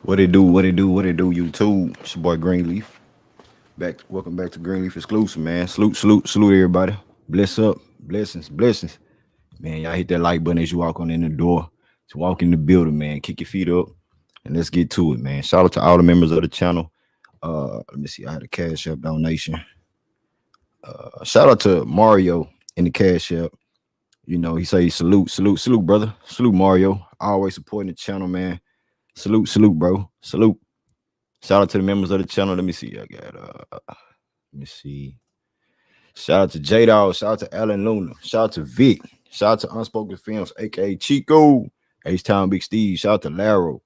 What it do? What it do? What it do? YouTube. It's your boy Greenleaf. Welcome back to Greenleaf Exclusive, man. Salute, everybody. Bless up, blessings. Man, y'all hit that like button as you walk on in the door. To walk in the building, man. Kick your feet up, and let's get to it, man. Shout out to all the members of the channel. Let me see. I had a Cash App donation. Shout out to Mario in the Cash App. You know, he say salute, brother. Salute Mario. Always supporting the channel, man. Salute, bro. Salute. Shout out to the members of the channel. Let me see. Let me see. Shout out to J Dog. Shout out to Alan Luna. Shout out to Vic. Shout out to Unspoken Films, aka Chico. H Town Big Steve. Shout out to Laro.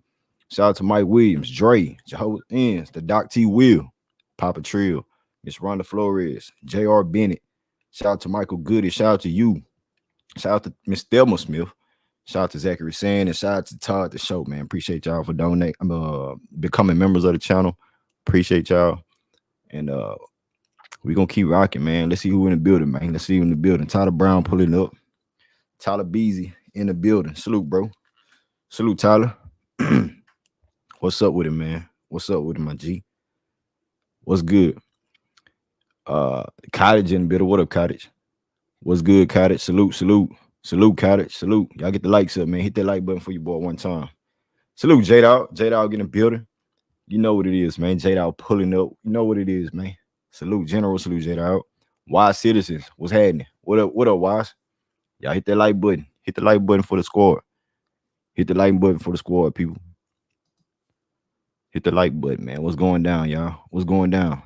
Shout out to Mike Williams, Dre, Jehovah's Ends, the Doc T Will, Papa Trill, Miss Rhonda Flores, J.R. Bennett. Shout out to Michael Goody. Shout out to you. Shout out to Miss Thelma Smith. Shout out to Zachary Sand and shout out to Todd the show, man. Appreciate y'all for donating, becoming members of the channel. Appreciate y'all. And we're gonna keep rocking, man. Let's see who in the building, man. Let's see who in the building. Tyler Brown pulling up. Tyler Beasy in the building. Salute, bro. Salute, Tyler. What's up with it, man? What's up with it, my G? What's good? Cottage in the building. What up, Cottage? What's good, Cottage? Salute, Cottage. Salute. Y'all get the likes up, man. Hit that like button for your boy one time. Salute, J-Dog. J-Dog getting the building. You know what it is, man. J-Dog pulling up. You know what it is, man. Salute, General. Salute, J-Dog. Wise Citizens. What's happening? What up, Wise? Y'all hit that like button. Hit the like button for the squad. Hit the like button for the squad, people. Hit the like button, man. What's going down, y'all? What's going down?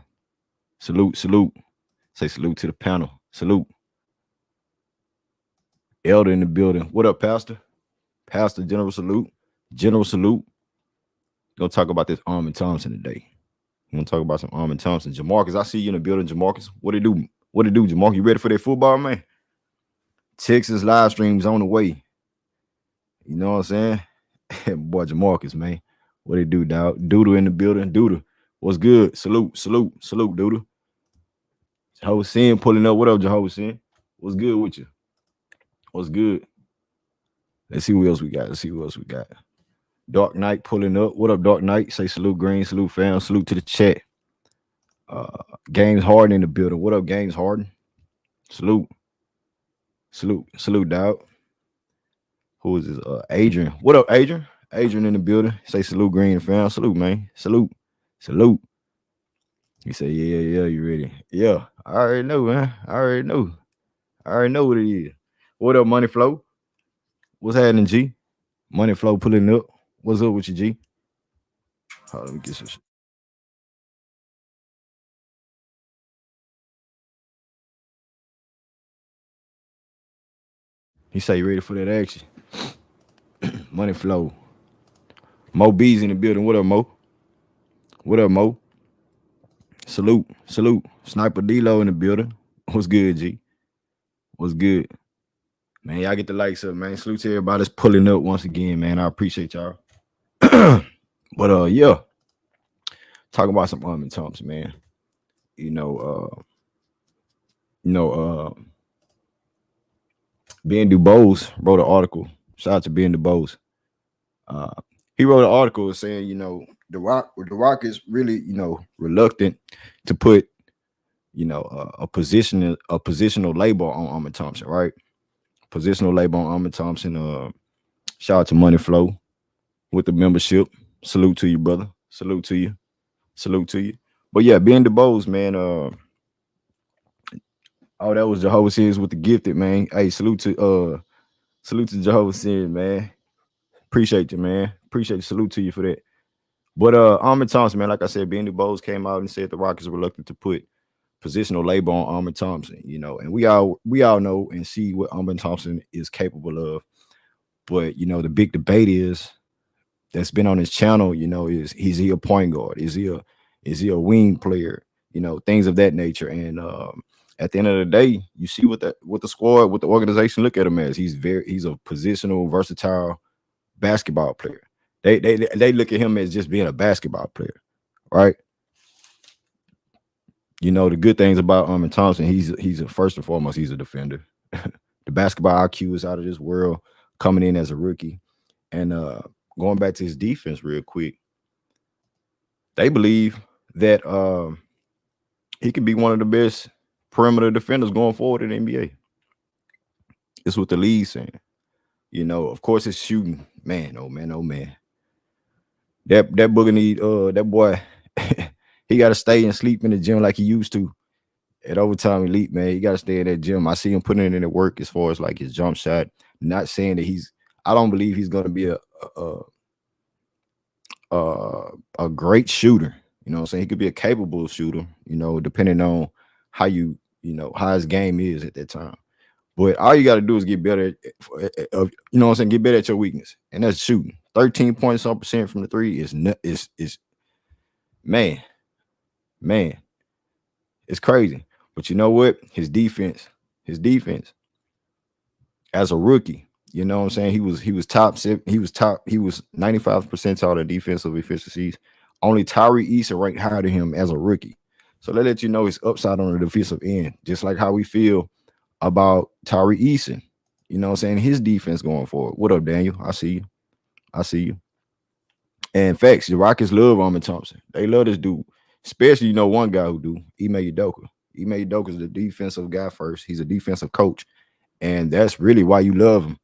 Salute. Say salute to the panel. Salute. Elder in the building. What up, Pastor? Pastor, General Salute. Gonna talk about this Alperen Thompson today. We're gonna talk about some Alperen Thompson. Jamarcus, I see you in the building, Jamarcus. What it do? Jamarcus? You ready for that football, man? Texas live streams on the way. You know what I'm saying? Boy, Jamarcus, man. What it do, dog? Doodle in the building. Doodle. What's good? Salute, Doodle. Jehovah's Sin pulling up. What up, Jehovah's Sin? What's good with you? What's good? Let's see what else we got. Dark Knight pulling up. What up, Dark Knight? Say salute, Green. Salute, fam. Salute to the chat. Games Harden in the building. What up, Games Harden? Salute, dog. Who is this? Adrian. What up, Adrian? Adrian in the building. Say salute, Green, fam. Salute, man. Salute. He said, yeah, you ready? Yeah, I already know, man. I already know what it is. What up, Money Flow? What's happening, G? Money Flow pulling up. What's up with you, G? Hold on, let me get some shit. He say you ready for that action. Money Flow. Mo B's in the building. What up, Mo? Salute. Sniper D-Lo in the building. What's good, G? What's good? Man, y'all get the likes up, man. Salute to everybody that's pulling up once again, man. I appreciate y'all. But yeah. Talk about some Alperen Thompson, man. Ben Dubose wrote an article. Shout out to Ben Dubose. He wrote an article saying, the Rockets really, reluctant to put, a positional label on Alperen Thompson, right? Positional label on Alperen Thompson. Shout out to Money Flow with the membership. Salute to you, brother. Salute to you. But yeah, Ben Dubose, man. That was Jehovah's Sins with the gifted, man. Hey, salute to Jehovah's Sins, man. Appreciate you, man. Salute to you for that. But Alperen Thompson, man, like I said, Ben Dubose came out and said the Rockets are reluctant to put positional label on Alperen Thompson, and we all know and see what Alperen Thompson is capable of. But the big debate that's been on his channel, is he a point guard? Is he a wing player? Things of that nature. And at the end of the day, you see what the squad, what the organization look at him as. He's a positional, versatile basketball player. They look at him as just being a basketball player, right? The good things about Alperen Thompson, he's first and foremost, he's a defender. The basketball IQ is out of this world, coming in as a rookie. And going back to his defense real quick, They believe that he could be one of the best perimeter defenders going forward in the NBA. It's what the league's saying. You know, of course, it's shooting. Man, oh man, oh man. That booger need that boy. He got to stay and sleep in the gym like he used to at Overtime Elite. Man, he got to stay in that gym. I see him putting in the work as far as like his jump shot. Not saying that he's. I don't believe he's going to be a great shooter. You know what I'm saying? He could be a capable shooter, you know, depending on how you know, how his game is at that time. But all you got to do is get better you know what I'm saying, get better at your weakness. And that's shooting. 13 points some percent from the three is man, man, it's crazy. But you know what? His defense as a rookie, you know what I'm saying? He was 95 percentile of defensive efficiencies. Only Tyree Eason ranked higher than him as a rookie. So they let you know his upside on the defensive end, just like how we feel about Tyree Eason. You know what I'm saying? His defense going forward. What up, Daniel? I see you. I see you. And facts, the Rockets love Roman Thompson. They love this dude. Especially, you know, one guy who do, Ime Udoka. Ime Udoka is the defensive guy first. He's a defensive coach. And that's really why you love him.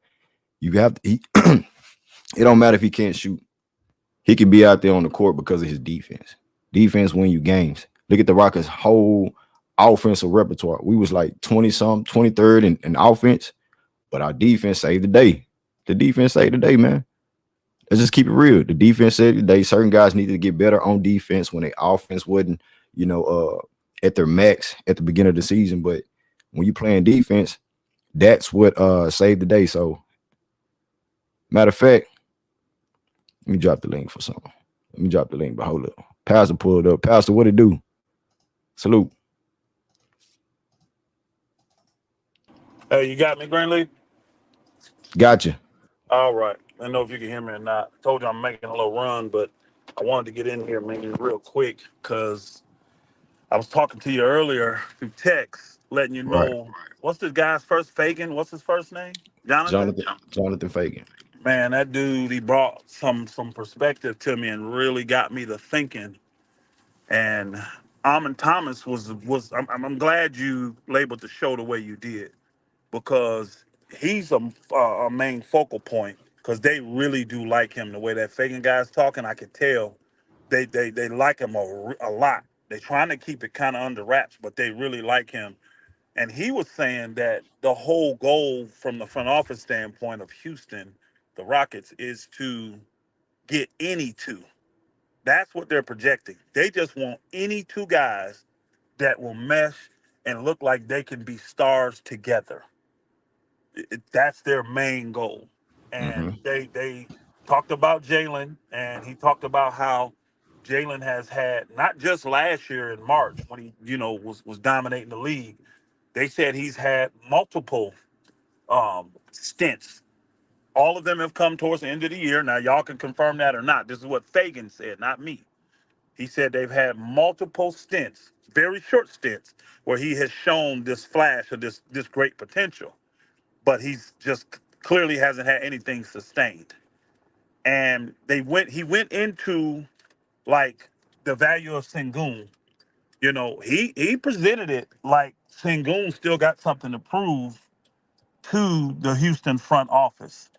You have to, it don't matter if he can't shoot. He can be out there on the court because of his defense. Defense win you games. Look at the Rockets' whole offensive repertoire. We was like 20-something, 23rd in offense, but our defense saved the day. The defense saved the day, man. Let's just keep it real. The defense saved the day. Certain guys needed to get better on defense when their offense wasn't, you know, at their max at the beginning of the season. But when you playing defense, that's what saved the day. So, matter of fact, let me drop the link for something. Let me drop the link, but hold up. Pastor pulled up. Pastor, what it do? Salute. Hey, you got me, Greenlee? Gotcha. All right. I don't know if you can hear me or not. I told you I'm making a little run, but I wanted to get in here maybe real quick because I was talking to you earlier through text, letting you Right. know what's this guy's first Fagan? What's his first name? Jonathan? Jonathan Fagan. Man, that dude, he brought some perspective to me and really got me to thinking. And Amon Thomas was I'm glad you labeled the show the way you did because he's a main focal point because they really do like him. The way that Fagan guy's talking, I could tell they like him a lot. They're trying to keep it kind of under wraps, but they really like him. And he was saying that the whole goal from the front office standpoint of Houston, the Rockets, is to get any two. That's what they're projecting. They just want any two guys that will mesh and look like they can be stars together. That's their main goal. And Mm-hmm. they talked about Jalen, and he talked about how Jalen has had not just last year in March when he was dominating the league. They said he's had multiple stints. All of them have come towards the end of the year. Now y'all can confirm that or not. This is what Fagan said, not me. He said they've had multiple stints, very short stints, where he has shown this flash of this great potential, but he's just clearly hasn't had anything sustained. And he went into like the value of Sengun. He presented it like Sengun still got something to prove to the Houston front office.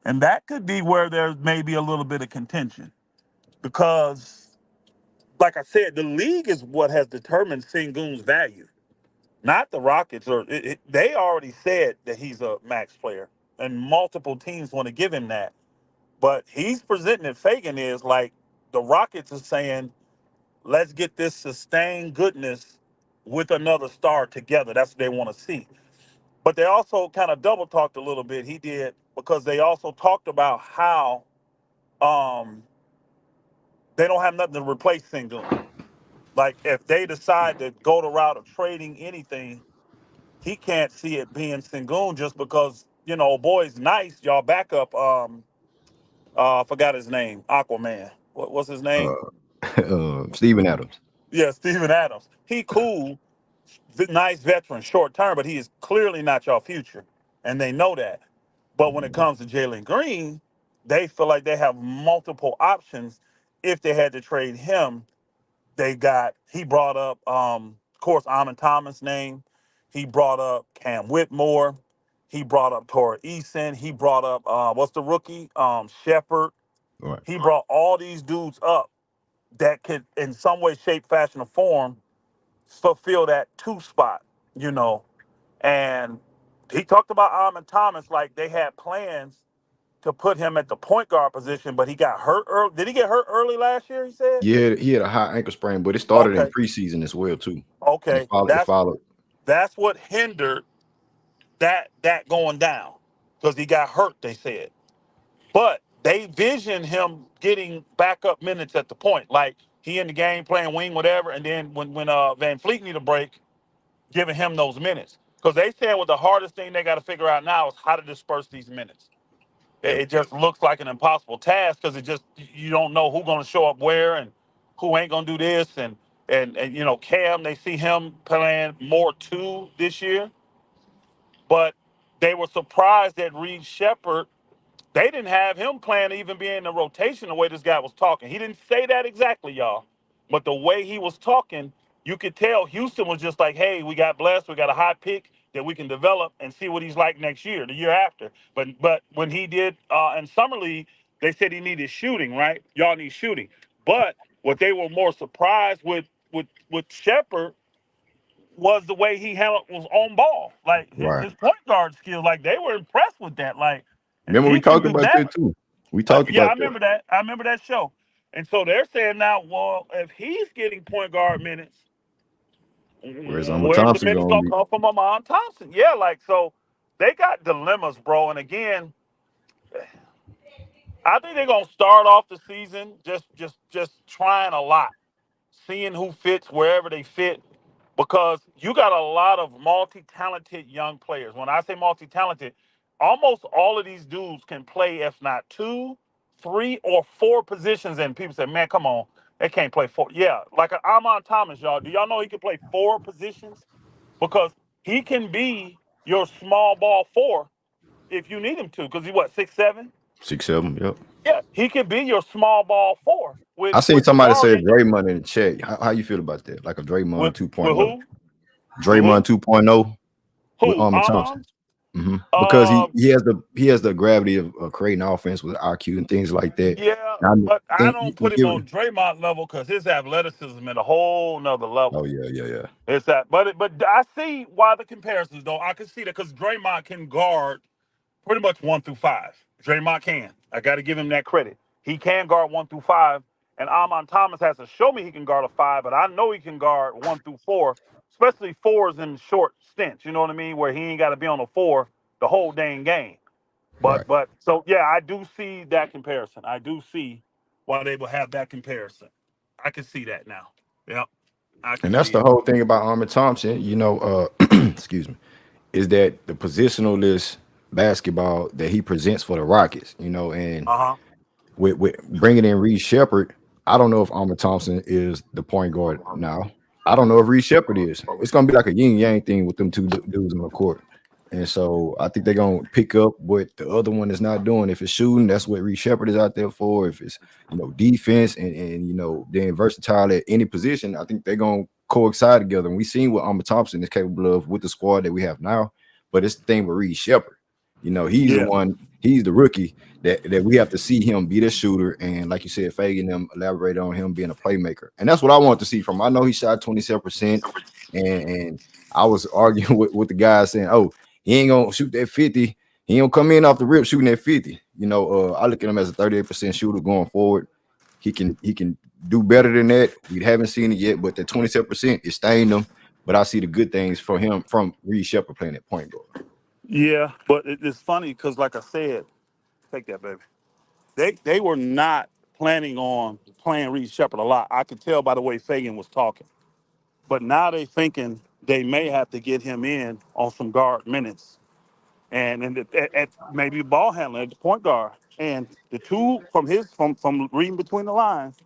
And that could be where there's maybe a little bit of contention because, like I said, the league is what has determined Sengun's value, not the Rockets. They already said that he's a max player, and multiple teams want to give him that. But he's presenting it. Fagan is like the Rockets are saying, let's get this sustained goodness with another star together. That's what they want to see. But they also kind of double talked a little bit. He did because they also talked about how um, they don't have nothing to replace Sengun. Like if they decide to go the route of trading anything, he can't see it being Sengun just because boy's nice. Y'all backup. I forgot his name. Aquaman. What's his name? Steven Adams. Yeah, Steven Adams. He cool, nice veteran, short term, but he is clearly not your future, and they know that. But when it comes to Jalen Green, they feel like they have multiple options if they had to trade him. He brought up, of course, Amon Thomas' name. He brought up Cam Whitmore. He brought up Torrey Eason. He brought up what's the rookie? Shepard. Right. He brought all these dudes up that could, in some way, shape, fashion, or form, fulfill that two spot, you know. And he talked about Amon Thomas like they had plans to put him at the point guard position, but he got hurt early. Did he get hurt early last year? He said. Yeah, he had a high ankle sprain, but it started in Okay, preseason as well too. And okay. it followed. That's what hindered that going down because he got hurt. They said, but they visioned him getting backup minutes at the point, like he in the game playing wing, whatever, and then when Van Fleet need a break, giving him those minutes because they said what the hardest thing they got to figure out now is how to disperse these minutes. Yep. It just looks like an impossible task because it just you don't know who's going to show up where and who ain't going to do this and you know Cam they see him playing more too this year, but they were surprised that Reed Shepard they didn't have him playing to even be in the rotation the way this guy was talking. He didn't say that exactly, y'all. But the way he was talking, you could tell Houston was just like, hey, we got blessed. We got a high pick that we can develop and see what he's like next year, the year after. But when he did in Summer League, they said he needed shooting, right? Y'all need shooting. But what they were more surprised with Shepard was the way he handled was on ball. Like Right. his point guard skills, like they were impressed with that. Like if Remember we he can talked do about that, that too. We talked yeah, I about that. remember that. I remember that show. And so they're saying now, well, if he's getting point guard minutes, Where's Alma where's the Thompson minutes gonna gonna be? come from Amon Thompson? Yeah, like so they got dilemmas, bro. And again, I think they're gonna start off the season just trying a lot, seeing who fits wherever they fit, because you got a lot of multi-talented young players. When I say multi-talented, almost all of these dudes can play, if not two, three, or four positions. And people say, "Man, come on, they can't play four." Yeah, like Amon Thomas, y'all. Do y'all know he can play four positions? Because he can be your small ball four if you need him to. Because he what 6'7". 6'7". Yep. Yeah, he can be your small ball four I seen with somebody say Jabari Draymond in the chat. How you feel about that? Like a with Draymond with 2.0. who? With Draymond who? 2.0 with Who? Alma Thompson. Amon? Because Um, he has the gravity of creating offense with IQ and things like that. yeah, And but I and don't you put him give on Draymond level because his athleticism at a whole nother oh level. yeah. It's that, but I see why the comparisons though. I can see that because Draymond can guard pretty much 1 through 5. Draymond can. I got to give him that credit. He can guard 1 through 5, and Amon Thomas has to show me he can guard a 5, but I know he can guard 1 through 4, especially fours in short stints. You know what I mean? Where he ain't got to be on a four the whole dang game. Right. But so yeah, I do see that comparison. I do see why they will have that comparison. I can see that now. Yep, I can And that's see the it. whole thing about Armin Thompson, excuse me, is that the positionalist basketball that he presents for the Rockets, and Uh huh. with bringing in Reed Shepard, I don't know if Armin Thompson is the point guard now. I don't know if Reed Shepard is. It's gonna be like a yin yang thing with them two dudes on the court. And so I think they're gonna pick up what the other one is not doing. If it's shooting, that's what Reed Shepard is out there for. If it's defense and then versatile at any position, I think they're gonna coincide together. And we seen what Armin Thompson is capable of with the squad that we have now. But it's the thing with Reed Shepard. He's the Yeah. one, he's the rookie that we have to see him be the shooter. And like you said, Fagan them elaborate on him being a playmaker. And that's what I want to see from him. I know he shot 27%, and I was arguing with the guy saying, oh, he ain't gonna shoot that 50. He ain't gonna come in off the rip shooting that 50. I look at him as a 38% shooter going forward. He can do better than that. We haven't seen it yet, but the 27% is staying him. But I see the good things for him from Reed Shepard playing at point guard. Yeah, but it's funny because, like I said, take that, baby. They were not planning on playing Reed Shepard a lot. I could tell by the way Fagan was talking. But now they thinking they may have to get him in on some guard minutes and at maybe ball handler at the point guard. And the two from reading between the lines,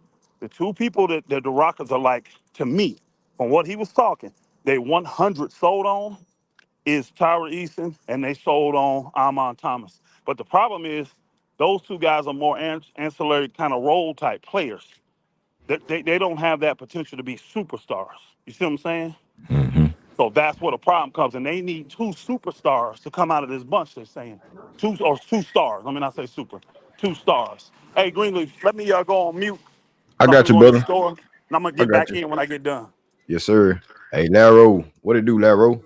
the two people that the Rockets are like to me, from what he was talking, they 100 sold on is Tyra Easton, and they sold on Amon Thomas. But the problem is those two guys are more ancillary kind of role type players. They don't have that potential to be superstars. You see what I'm saying? Hmm. So that's where the problem comes, and they need two superstars to come out of this bunch. They're saying two stars. I mean, I say super, two stars. Hey, Greenleaf, let me go on mute I because I'm got gonna you, go in the brother. store, and I'm gonna I get got back you. in when I get done. Yes, sir. Hey, Laro, what it do, Laro?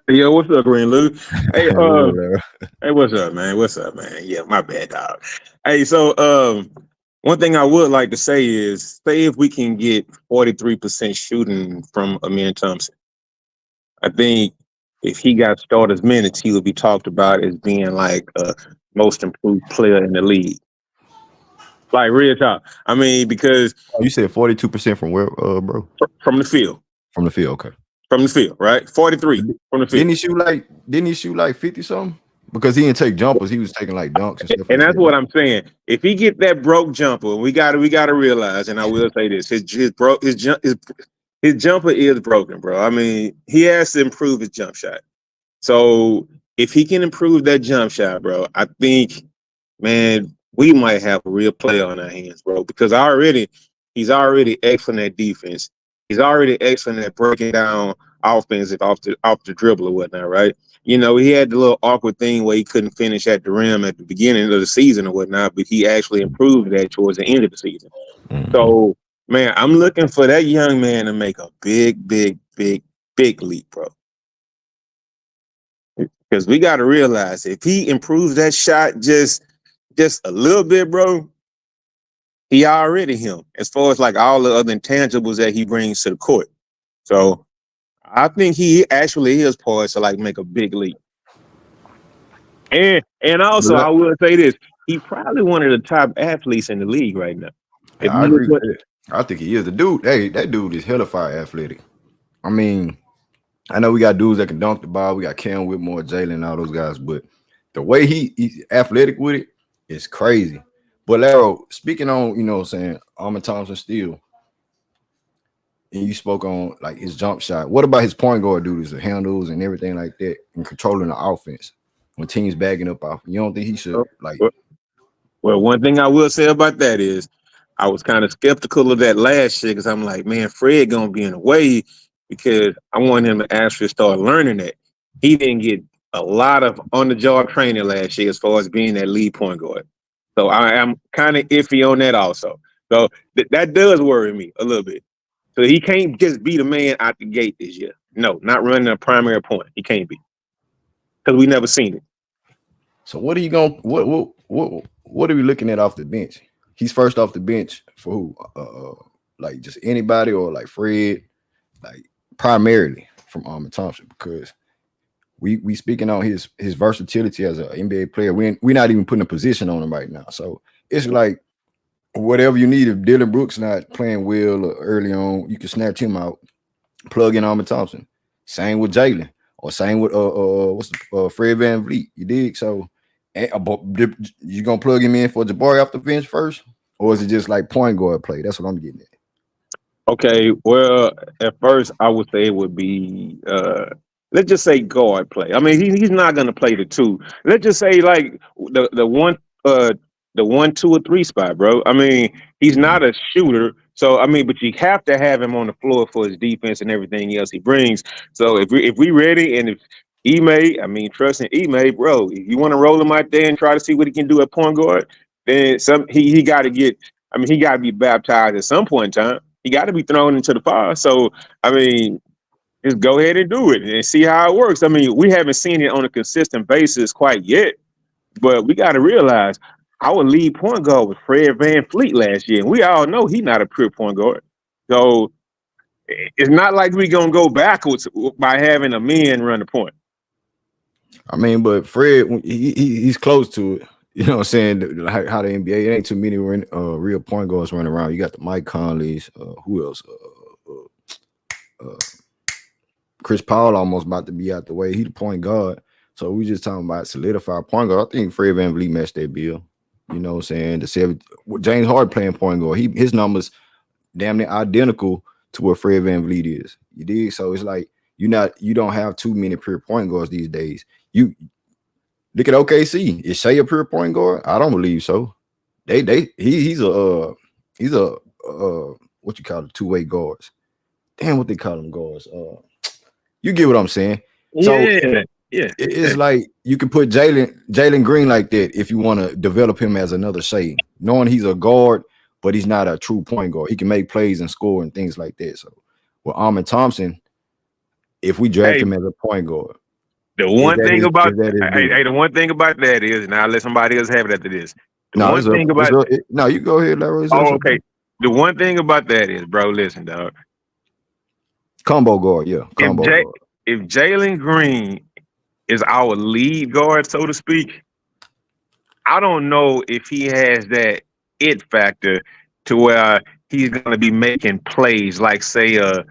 Yo, what's up, Green Lou? Hey, Hey, what up, Laro? hey, what's up, man? What's up, man? Yeah, my bad, dog. Hey, so one thing I would like to say is, say if we can get 43% shooting from Amir Thompson, I think if he got starters minutes, he would be talked about as being like a most improved player in the league. Like real talk. I mean, because Oh, you said 42% from where, bro? from the field, From the field, okay. right? 43 from the field. Didn't he shoot like 50 something? Because he didn't take jumpers, he was taking like dunks and stuff And like that's that. what I'm saying. If he get that broke jumper, we gotta realize, and I will say this: his jumper is broken, bro. I mean, he has to improve his jump shot. So if he can improve that jump shot, bro, I think, man, we might have a real player on our hands, bro. Because he's already excellent at defense. He's already excellent at breaking down offensive off the dribble or whatnot, right? You know, he had the little awkward thing where he couldn't finish at the rim at the beginning of the season or whatnot, but he actually improved that towards the end of the season. Mhm. So, man, I'm looking for that young man to make a big, big, big, big leap, bro. Because we got to realize if he improves that shot just a little bit, bro, he already him as far as like all the other intangibles that he brings to the court. So I think he actually is poised to like make a big leap. And But also I will say this, he probably one of the top athletes in the league right now. If I you look agree with what that. I think he is the dude. Hey, that dude is hella fire athletic. I mean, I know we got dudes that can dunk the ball. We got Cam Whitmore, Jalen, all those guys, but the way he's athletic with it is crazy. But Laro, speaking on, what I'm saying, Armin Thompson still, and you spoke on like his jump shot. What about his point guard duties, the handles and everything like that, and controlling the offense when teams backing up off? You don't think he should like? Well, one thing I will say about that is I was kind of skeptical of that last year because I'm like, man, Fred gonna be in the way because I want him to actually start learning that. He didn't get a lot of on-the-job training last year as far as being that lead point guard. So I am kind of iffy on that also. So that does worry me a little bit. So he can't just be the man out the gate this year. No, not running a primary point. He can't be because we never seen it. So what are you going? What are we looking at off the bench? He's first off the bench for who? Like just anybody or like Fred, like primarily from Armin Thompson because we speaking on his versatility as an NBA player. We're not even putting a position on him right now. So it's like whatever you need. If Dylan Brooks not playing well or early on, you can snatch him out, plug in Armin Thompson. Same with Jalen or same with what's the, Fred Van Vliet. You dig? So you gonna plug him in for Jabari off the bench first, or is it just like point guard play? That's what I'm getting at. Okay, well, at first I would say it would be let's just say guard play. I mean, he's not gonna play the two. Let's just say like the one, two, or three spot, bro. I mean, he's Mhm. not a shooter, so I mean, but you have to have him on the floor for his defense and everything else he brings. So if we ready and if I mean, trust in bro. If you want to roll him out there and try to see what he can do at point guard, then he got to get. I mean, he got to be baptized at some point in time. He got to be thrown into the fire. So, I mean, just go ahead and do it and see how it works. I mean, we haven't seen it on a consistent basis quite yet, but we got to realize our lead point guard was Fred Van Fleet last year, and we all know he's not a pure point guard. So it's not like we're going to go backwards by having a man run the point. I mean, but Fred, he's close to it. You know what I'm saying? How the NBA, it ain't too many real point guards running around. You got the Mike Conleys, who else? Uh, Chris Paul almost about to be out the way. He the point guard. So we just talking about solidified point guard. I think Fred Van Vliet matched that bill. You know what I'm saying? James Harden playing point guard. His numbers damn near identical to what Fred Van Vliet is. You dig? So it's like you don't have too many pure point guards these days. You look at OKC. Is Shea a pure point guard? I don't believe so. He's a what you call it, two-way guards. Damn, what they call them guards. You get what I'm saying? So Yeah, yeah. it's like you can put Jalen Green like that if you want to develop him as another Shea, knowing he's a guard, but he's not a true point guard. He can make plays and score and things like that. So with Alperen Thompson, if we draft Hey, him as a point guard, the one thing about is that his deal? the one thing about that is, now I'll let somebody else have it after this. The No, one it's up. thing It's about up. No, you go ahead, Larry. It's oh, up. okay. The one thing about that is, bro, listen, dog. Combo guard, yeah. If Combo guard. if Jalen Green is our lead guard, so to speak, I don't know if he has that it factor to where he's going to be making plays like, say, a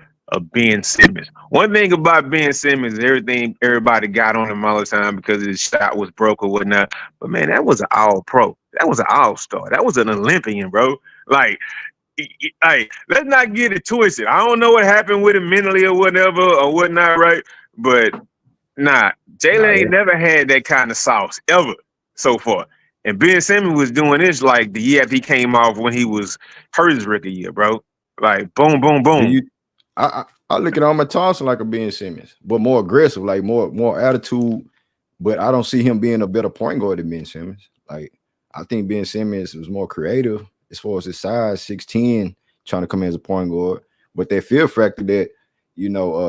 Ben Simmons. One thing about Ben Simmons, everybody got on him all the time because his shot was broke or whatnot. But man, that was an all-pro. That was an all-star. That was an Olympian, bro. Like, hey, let's not get it twisted. I don't know what happened with him mentally or whatever or whatnot, right? But nah, Jalen ain't never had that kind of sauce ever so far. And Ben Simmons was doing this like the year after he came off when he was hurt his rookie year, bro. Like boom, boom, boom. I look at Alperen Thompson like a Ben Simmons, but more aggressive, like more attitude. But I don't see him being a better point guard than Ben Simmons. Like I think Ben Simmons was more creative as far as his size, 6'10", trying to come in as a point guard. But that fear factor that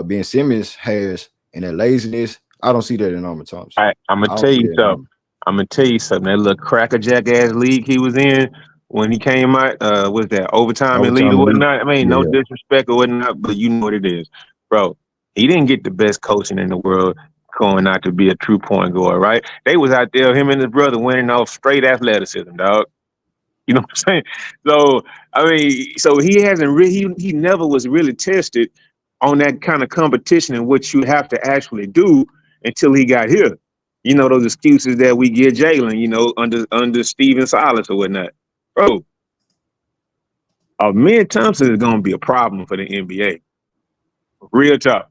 Ben Simmons has and that laziness, I don't see that in Alperen Thompson. I'm gonna tell you something. That little crackerjack ass league he was in when he came out, was that overtime in league or whatnot? I mean, no disrespect or whatnot, but you know what it is, bro. He didn't get the best coaching in the world going out to be a true point guard, right? They was out there, him and his brother winning off straight athleticism, dog. You know what I'm saying? So I mean, so he hasn't really, he never was really tested on that kind of competition and what you have to actually do until he got here. You know, those excuses that we give Jalen, under Steven Silas or whatnot. Bro, Alperen Thompson is gonna be a problem for the NBA. Real talk.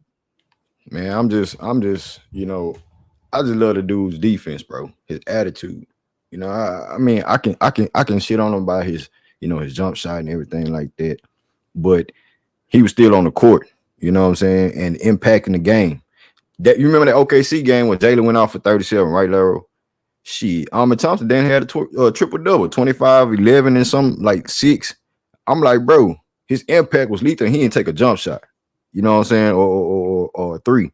Man, I just love the dude's defense, bro. His attitude. I mean, I can shit on him about his jump shot and everything like that, but he was still on the court. You know what I'm saying, and impacting the game. That you remember that OKC game when Jalen went off for 37, right, Laro? Alperen Thompson then had a triple double, 25, 11, and some like 6. I'm like, bro, his impact was lethal. He didn't take a jump shot. You know what I'm saying, or 3.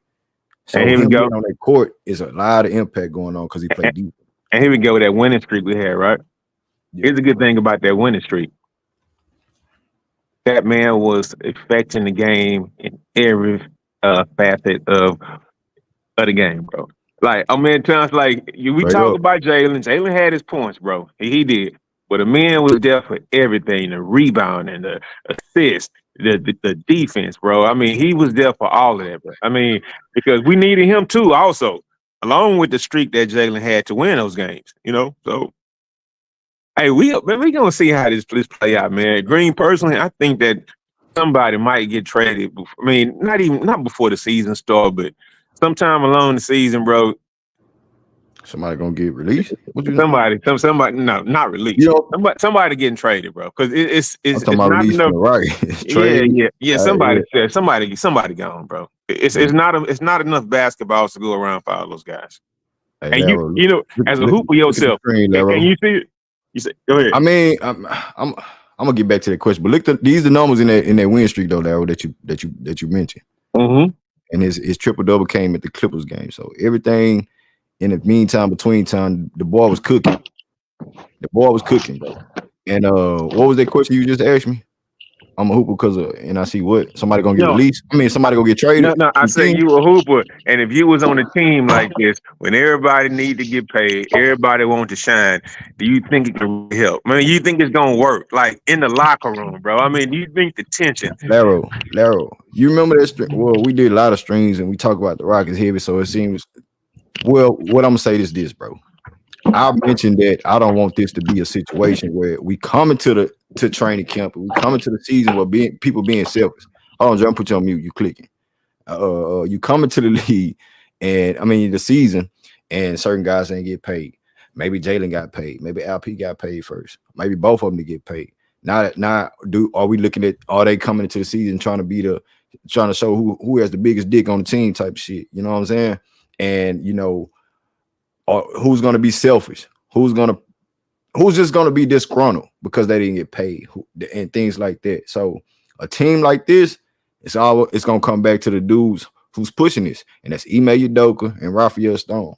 So and here we go. On that court is a lot of impact going on because he played deep. And here we go with that winning streak we had, right? Yeah. Here's a good thing about that winning streak. That man was affecting the game in every facet of the game, bro. Like, times like we talk about Jalen. Jalen had his points, bro. He did. But the man was there for everything, the rebound and the assist, the defense, bro. I mean, he was there for all of that, bro. I mean, because we needed him too, also, along with the streak that Jalen had to win those games, So, hey, we gonna see how this play out, man. Green, personally, I think that somebody might get traded. I mean, not before the season starts, but sometime along the season, bro. Somebody gonna get released? Somebody, no, not released. Somebody getting traded, bro. Because it's not enough. Right? Yeah. Somebody gone, bro. It's not enough basketballs to go around for all those guys. Hey, and as a hooper yourself, and you see it. You say, go ahead. I mean, I'm gonna get back to that question, but look, these are the numbers in that win streak though, Larry, that you mentioned. Mm-hmm. And his triple double came at the Clippers game. So everything in the meantime, between time, the boy was cooking. The boy was cooking, bro. And what was that question you just asked me? I'm a hooper because and I see what somebody gonna get released. I mean, somebody gonna get traded. No, I say you a hooper, and if you was on a team like this, when everybody need to get paid, everybody want to shine. Do you think it can help? I mean, you think it's gonna work, like in the locker room, bro? I mean, do you think the tension? Laro, you remember that string? Well, we did a lot of strings, and we talk about the Rockets heavy, so it seems. Well, what I'm gonna say is this, bro. I mentioned that I don't want this to be a situation where we come into training camp and we come into the season where people being selfish. Hold on, John, put you on mute. You clicking. You come into the league and the season and certain guys ain't get paid. Maybe Jalen got paid. Maybe LP got paid first. Maybe both of them to get paid. Not do are we looking at are they coming into the season trying to show who has the biggest dick on the team type of shit. You know what I'm saying? And who's gonna be selfish? Who's just gonna be disgruntled because they didn't get paid and things like that. So a team like this, it's gonna come back to the dudes who's pushing this, and that's Ime Udoka and Raphael Stone.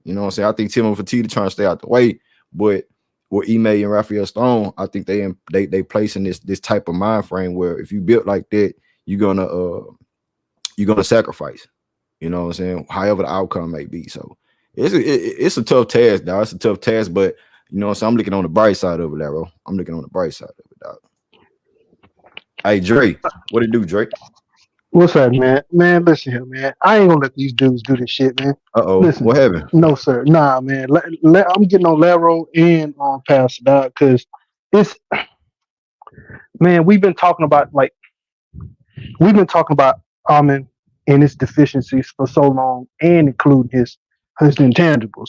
You know what I'm saying? I think Timothy Fertitta trying to stay out the way, but with Ime and Raphael Stone, I think they placing this type of mind frame where if you built like that, you're gonna sacrifice. You know what I'm saying? However the outcome may be. So it's a tough task, dog. It's a tough task, but you know what I'm saying? I'm looking on the bright side of it, bro. I'm looking on the bright side of it, dog. Hey, Dre, what it do, Dre? What's up, man? Man, listen here, man. I ain't gonna let these dudes do this shit, man. Uh-oh, Listen, what happened? no, sir. Nah, man. I'm getting on Laro and on Pastor Dog because it's, man, we've been talking about Almond and his deficiencies for so long, and including his intangibles.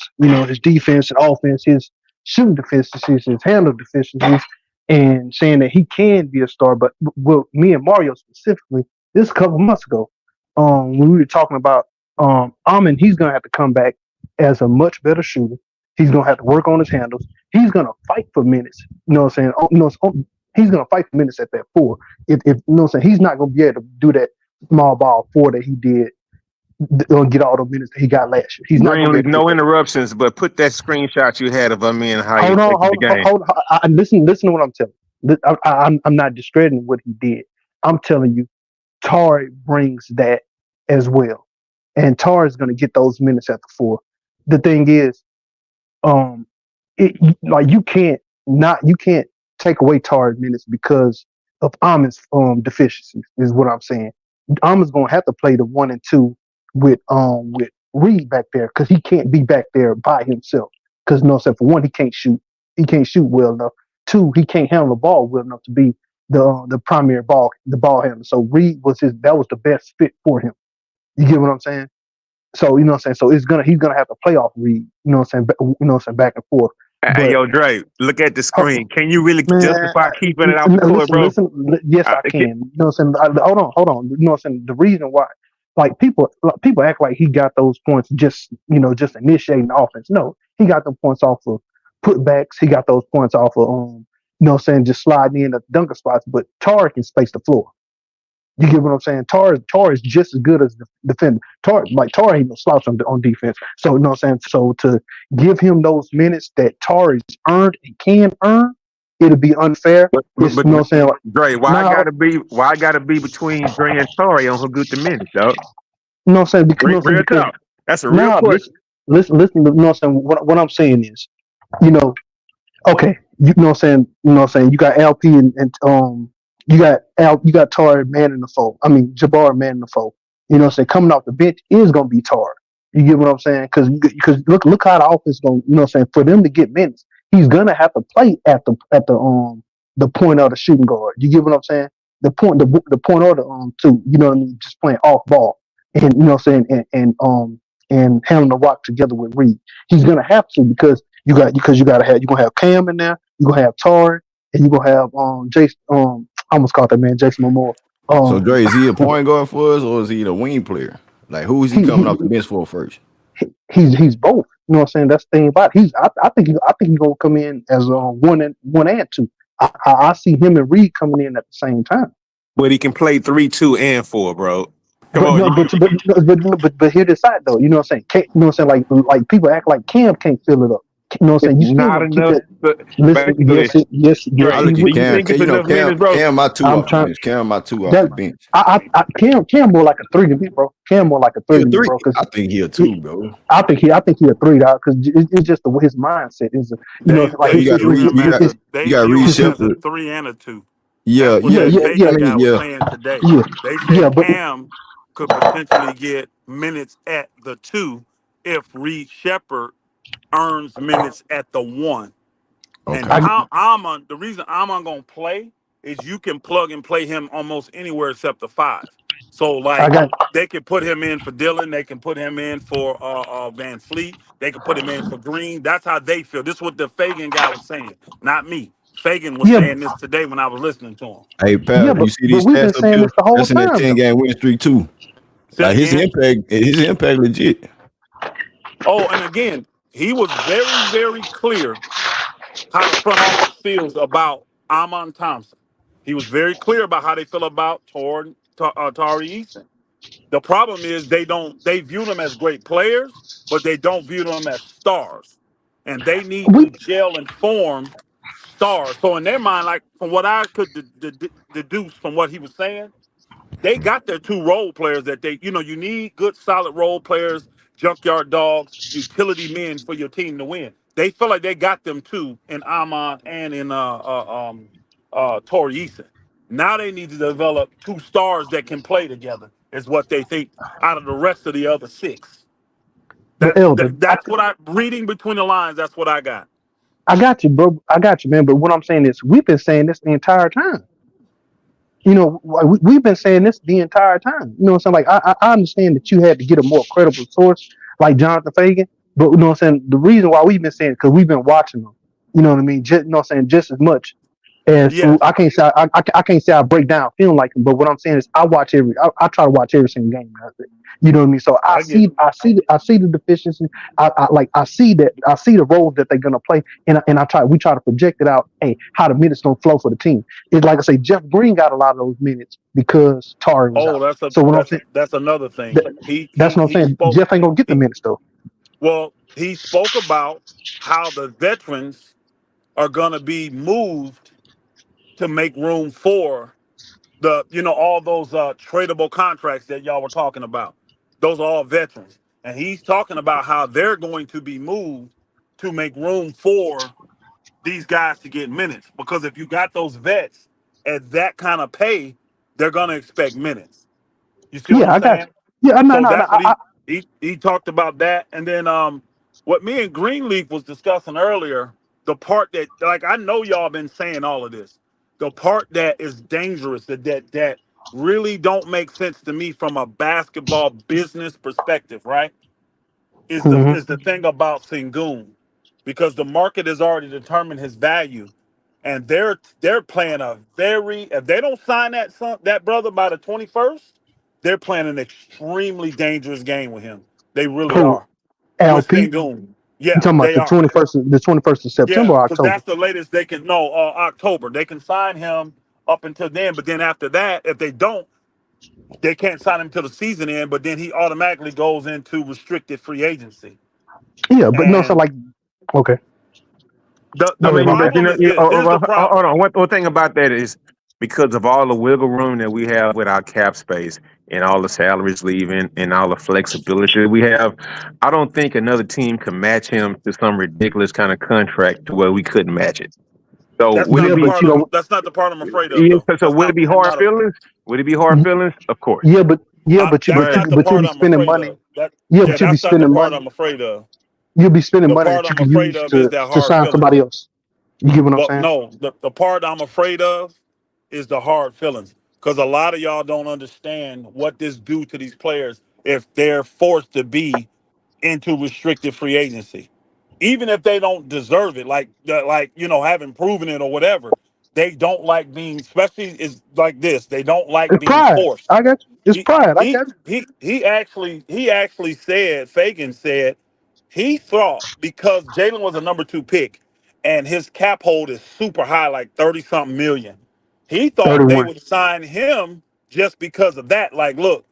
His defense and offense, his shooting deficiencies, his handle deficiencies, and saying that he can be a star. But well, me and Mario specifically, this a couple months ago, when we were talking about Almond, he's gonna have to come back as a much better shooter. He's gonna have to work on his handles. He's gonna fight for minutes. You know what I'm saying? He's gonna fight for minutes at that four. If you know what I'm saying, he's not gonna be able to do that small ball four that he did, get all the minutes that he got last year. He's not Green gonna be with able to no do that. interruptions, but put that screenshot you had of me and how you Hold on, affected the game. hold on. Listen to what I'm telling you. I'm not discrediting what he did. I'm telling you, Tar brings that as well, and Tar is gonna get those minutes at the four. The thing is, um, like you can't take away Tar's minutes because of Ahmed's deficiencies. Is what I'm saying. Ahmed's gonna have to play the 1 and 2 with Reed back there because he can't be back there by himself. Because no, for one, he can't shoot. He can't shoot well enough. Two, he can't handle the ball well enough to be the primary ball handler. So Reed that was the best fit for him. You get what I'm saying? So you know what I'm saying. So he's gonna have to play off Reed. You know what I'm saying. Back and forth. Hey, But yo, Dre, look at the uh, screen. Can you really man, justify keeping it off the court, bro? Yes, I, I can. You know what I'm saying. Hold on. You know what I'm saying. The reason why, like people act like he got those points just initiating the offense. No, he got them points off of putbacks. He got those points off of just sliding in the dunker spots. But Tar can space the floor. You get what I'm saying? Tar is just as good as the defender. Tar ain't no slouch on defense. So you know what I'm saying? So to give him those minutes that Tar has earned and can earn, it'll be unfair. It's but you know what I'm saying? Like, Dre, now why I gotta be between Dre and Tori on who good the minutes, dog? you know what I'm saying? Because, you know what I'm saying? Real Because talk. That's a real now question. listen. You know what I'm saying? What I'm saying is, you know, okay, you know what I'm saying? You know what I'm saying? You got LP and you got Tar man in the fold. I mean Jabbar man in the fold. You know what I'm saying? Coming off the bench is gonna be Tar. You get what I'm saying? Because look how the offense going. You know what I'm saying? For them to get minutes, he's gonna have to play at the point of the shooting guard. You get what I'm saying? The point of the two. You know what I mean? Just playing off ball and you know what I'm saying and handling the rock together with Reed. He's gonna have to because you're gonna have Cam in there. You're gonna have Tar and you're gonna have Jason. I almost called that man Jason Momoa. So Um, Dre, is he a point guard for us or is he the wing player? Like who is he he, coming off he the bench for first? he's both. You know what I'm saying? That's the thing about it. I think he's gonna come in as one and two. I see him and Reed coming in at the same time. But he can play 3, 2, and 4, bro. Come But on, no, but hear this side though. You know what I'm saying? You know what I'm saying? Like people act like Cam can't fill it up. You know what I'm it's saying? You still not gonna keep enough. that. But Listen, basically, I yes, Dre, he look do at will. you Cam. think it's You know, enough minutes, bro? Cam my two I'm off the trying bench. Cam my two off that the bench. Cam more like a three to me, bro. Cam more like a He three a to me, three. bro. Because I think he a two, bro. I think he a three dog because it's just the way his mindset is. You know, like Bro, you got to read. You They got to view read him as a Shepard. 3 and a 2. Yeah, That's what yeah, yeah, that yeah, yeah, I Fagan mean, guy was yeah. saying today. yeah, They yeah. said But Cam could potentially get minutes at the 2 if Reed Shepard earns minutes at the 1. And Okay. I Amon, the reason Amon gonna play is you can plug and play him almost anywhere except the 5. So I like got they can put him in for Dylan, they can put him in for Van Fleet, they can put him in for Green. That's how they feel. This is what the Fagan guy was saying, not me. Fagan was Yeah, saying this today when I was listening to him. Hey, yeah, Pal, you see but these we've been stats up saying here? this the whole That's in that time 10 though. game win streak too. Say it Like again. his impact legit. Oh, and again, he was very, very clear how the front office feels about Amon Thompson. He was very clear about how they feel about Tari Eason. The problem is they view them as great players, but they don't view them as stars. And they need We to gel and form stars. So in their mind, like from what I could deduce from what he was saying, they got their two role players that you need good solid role players, junkyard dogs, utility men for your team to win. They feel like they got them too in Amon and in Tori Eason. Now they need to develop two stars that can play together. Is what they think out of the rest of the other six. but Elder, That's what I reading between the lines. That's what I got. I got you, bro. I got you, man. But what I'm saying is, we've been saying this the entire time. We've been saying this the entire time. You know what I'm saying? Like, I understand that you had to get a more credible source like Jonathan Fagan, but you know what I'm saying? The reason why we've been saying, because we've been watching them. You know what I mean? Just, you know what I'm saying? Just as much as Yes, I can't say I can't say I break down feeling like him, but what I'm saying is I try to watch every single game. You know what I mean? So I get it. I see the deficiency. I see the roles that they're gonna play, and we try to project it out. Hey, how the minutes gonna flow for the team. It's like I say, Jeff Green got a lot of those minutes because Tari was Oh, out. So what I'm saying, that's another thing. that, that's what I'm He saying. spoke. Jeff ain't gonna get the He, minutes though. well, he spoke about how the veterans are going to be moved to make room for all those tradable contracts that y'all were talking about. Those are all veterans, and he's talking about how they're going to be moved to make room for these guys to get minutes. Because if you got those vets at that kind of pay, they're going to expect minutes. You see what Yeah, I'm I got saying? you. Yeah, no, So no, no. that's what he talked about that, and then what me and Greenleaf was discussing earlier, the part that like I know y'all been saying all of this, the part that is dangerous that really don't make sense to me from a basketball business perspective, right? hmm Is the thing about Sengun, because the market has already determined his value, and they're playing a very if they don't sign that brother by the 21st, they're playing an extremely dangerous game with him. They really Who? are with LP. Sengun. You Yeah, talking about they are. the 21st of September Yeah, or because October? that's the latest they can. No, October they can sign him up until then, but then after that, if they don't, they can't sign him till the season end. But then he automatically goes into restricted free agency. Yeah, but no, so And like, okay, I the go ahead, mean, my but bad. you problem know, is this. Here's the hold problem. on. One thing about that is because of all the wiggle room that we have with our cap space and all the salaries leaving and all the flexibility that we have, I don't think another team can match him to some ridiculous kind of contract to where we couldn't match it. So That's would not it Yeah, the be? but part of. That's not the part I'm afraid of, Yeah, though. so would it be I'm hard not. feelings? Would it be hard feelings? Of course. yeah, but yeah, That's not the but you'll part be I'm spending afraid money. of. That Yeah, Yeah, but you'll be that's not the spending part money. I'm afraid of. You'll be spending The money part that you I'm can afraid use of is that to hard sign feelings. somebody else. You get what I'm But saying? no, the part I'm afraid of is the hard feelings, because a lot of y'all don't understand what this do to these players if they're forced to be into restricted free agency, even if they don't deserve it, like haven't proven it or whatever. They don't like being, especially is like this. They don't like It's being pride. forced. I got you. It's He pride. I he got you. he actually said, Fagan said he thought because Jalen was a number two pick and his cap hold is super high, like 30 something million. He thought they 31. would sign him just because of that. Like, look,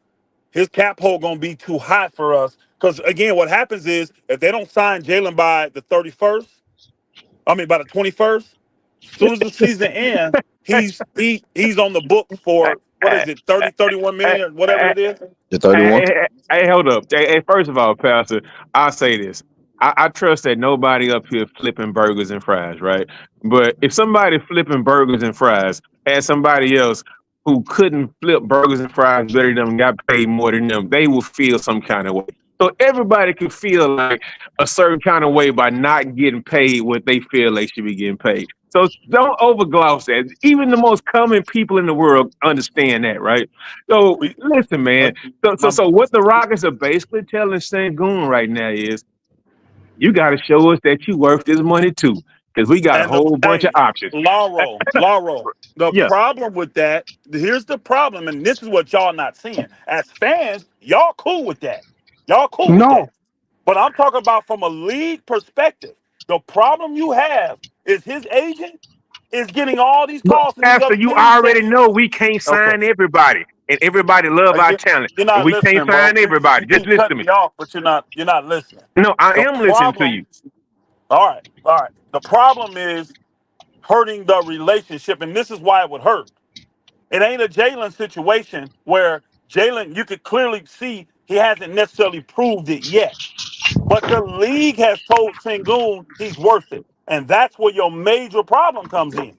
his cap hold gonna be too high for us. Because again, what happens is if they don't sign Jalen by the 31st, I mean by the 21st, as soon as the season ends, he's on the books for what is it, 30, 31 million, whatever I, it is. The 31. Hey, hold up. First of all, Pastor, I'll say this. I trust that nobody up here flipping burgers and fries, right? But if somebody flipping burgers and fries had somebody else who couldn't flip burgers and fries better than them, got paid more than them, they will feel some kind of way. So everybody can feel like a certain kind of way by not getting paid what they feel they should be getting paid. So don't overgloss that. Even the most common people in the world understand that, right? So We, listen, uh, man. So, so, my, so what the Rockets are basically telling Sengun right now is, you got to show us that you worth this money too. because we got a And the whole bunch of hey, options. Lauro. The Yeah, problem with that, here's the problem, and this is what y'all not seeing. As fans, y'all cool with that. Y'all cool with No, that. But I'm talking about from a league perspective. The problem you have is his agent is getting all these but calls from these Pastor, other you teams already saying, know we can't okay, sign everybody, and everybody love our you- talent, you're but not we can't listening, bro. sign everybody. You Just keep listen to cutting me. me off, but you're not listening. No, I The am listening to problem, you. all right. The problem is hurting the relationship, and this is why it would hurt. It ain't a Jalen situation where Jalen, you could clearly see he hasn't necessarily proved it yet. But the league has told Sengun he's worth it. And that's where your major problem comes in.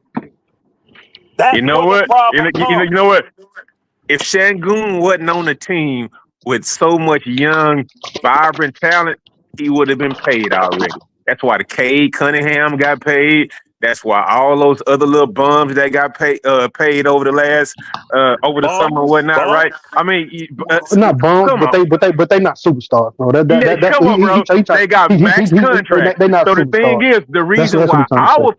You That's know where the what? problem comes. You know what? If Shangoon wasn't on the team with so much young, vibrant talent, he would have been paid already. That's why the Cade Cunningham got paid. That's why all those other little bums that got paid over the last over the summer and Bums, whatnot, right? bums. I mean, not bums, come on. but they not superstars, bro. Yeah, That come on, bro. They got max contracts. they not So the thing superstars. is, That's what he's trying to say.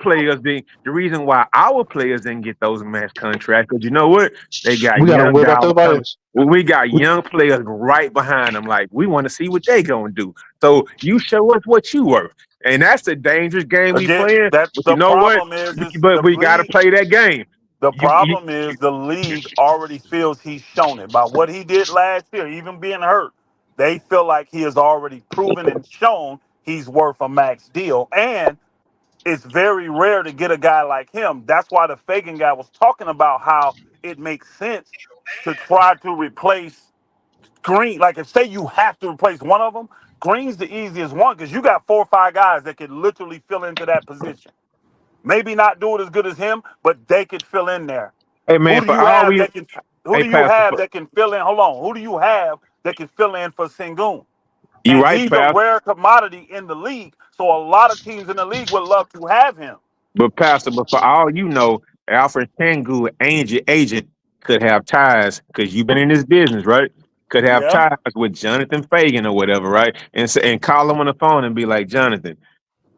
the reason why our players didn't get those max contracts, because you know what? They got We got to young worry about dollars everybody coming. else. Well, we got We, young players right behind them. Like, we want to see what they gonna do. So you show us what you worth, and that's a dangerous game we Again, playing. that But you the know what? problem is But the we got to league. play that game. The You problem is the league already feels he's shown it by what he did last year, even being hurt. They feel like he has already proven and shown he's worth a max deal. And it's very rare to get a guy like him. That's why the Fagan guy was talking about how it makes sense to try to replace Green. Like, if say you have to replace one of them, Green's the easiest one because you got 4 or 5 guys that could literally fill into that position. Maybe not do it as good as him, but they could fill in there. Hey Who man, do for you all have we that can? Who hey do you Pastor, have that can fill in? Hold on. Who do you have that can fill in for Sengun? you And right, he's a Pastor. rare commodity in the league, so a lot of teams in the league would love to have him. But for all you know, Alfred Tengu agent could have ties because you've been in this business, right? Could have Yeah. ties with Jonathan Fagan or whatever, right? And call him on the phone and be like, Jonathan,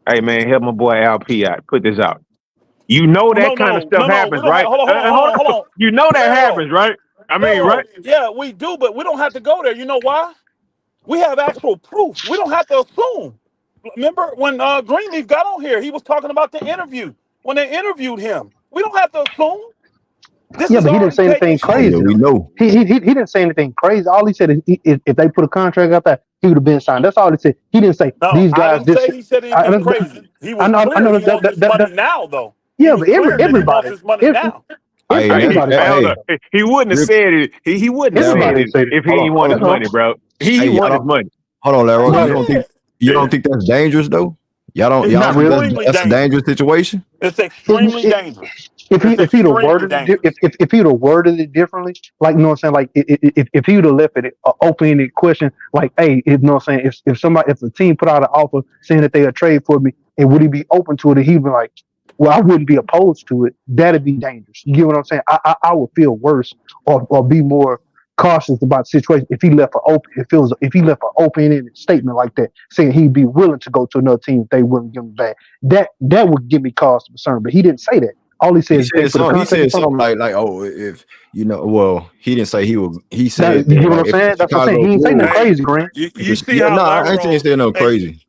hey man, help my boy LP out. Put this out. You know Oh, that no, kind of no, stuff no, no. We happens, don't have. right? Hold on, hold on, hold Hold on, hold on. on. You know that Pharaoh, happens, right? I mean, right? Pharaoh. Yeah, we do, but we don't have to go there. You know why? We have actual proof. We don't have to assume. Remember when Greenleaf got on here? He was talking about the interview when they interviewed him. We don't have to assume. This yeah, is but he didn't already say taken anything Yeah, place. crazy we though. know. He didn't say anything crazy. All he said is if they put a contract out there, he would have been signed. That's all he said. He didn't say No, these I guys. didn't This say he said I, anything crazy. He was I clear know he wants his money now, though. He yeah, was but clear that he wants everybody, his money now. Hey, Hey, everybody hey, say hold that. hey, up. He wouldn't have Rip, said it. He wouldn't have said Everybody it say that. if he ain't want hold his That's on. all. money, bro. Hey, He y'all want his don't money. hold on, Larry. Hell Brother, You yeah. don't think that's dangerous though? It's Y'all don't not think really. extremely that's a dangerous. dangerous situation? It's If extremely dangerous. It's if he'd have extremely worded it dangerous. if he'd have worded it differently, like you know what I'm saying, like if he would have left it an open-ended question, like, hey, you know what I'm saying, if the team put out an offer saying that they would trade for me, and would he be open to it? And he'd be like, well, I wouldn't be opposed to it. That'd be dangerous. You get what I'm saying? I would feel worse or be more cautious about the situation if he left an open if he left an open-ended statement like that, saying he'd be willing to go to another team if they wouldn't give him back. That would give me cause to concern. But he didn't say that. All he said is they put a He contract in said front of something like, oh, if you know, well, he didn't say he would. He that. said You that get what like I'm if saying? That's what I'm saying. Chicago He ain't say nothing moves, Hey, crazy, Green. you see yeah, how no, I ain't saying he Laro? said no Hey, crazy.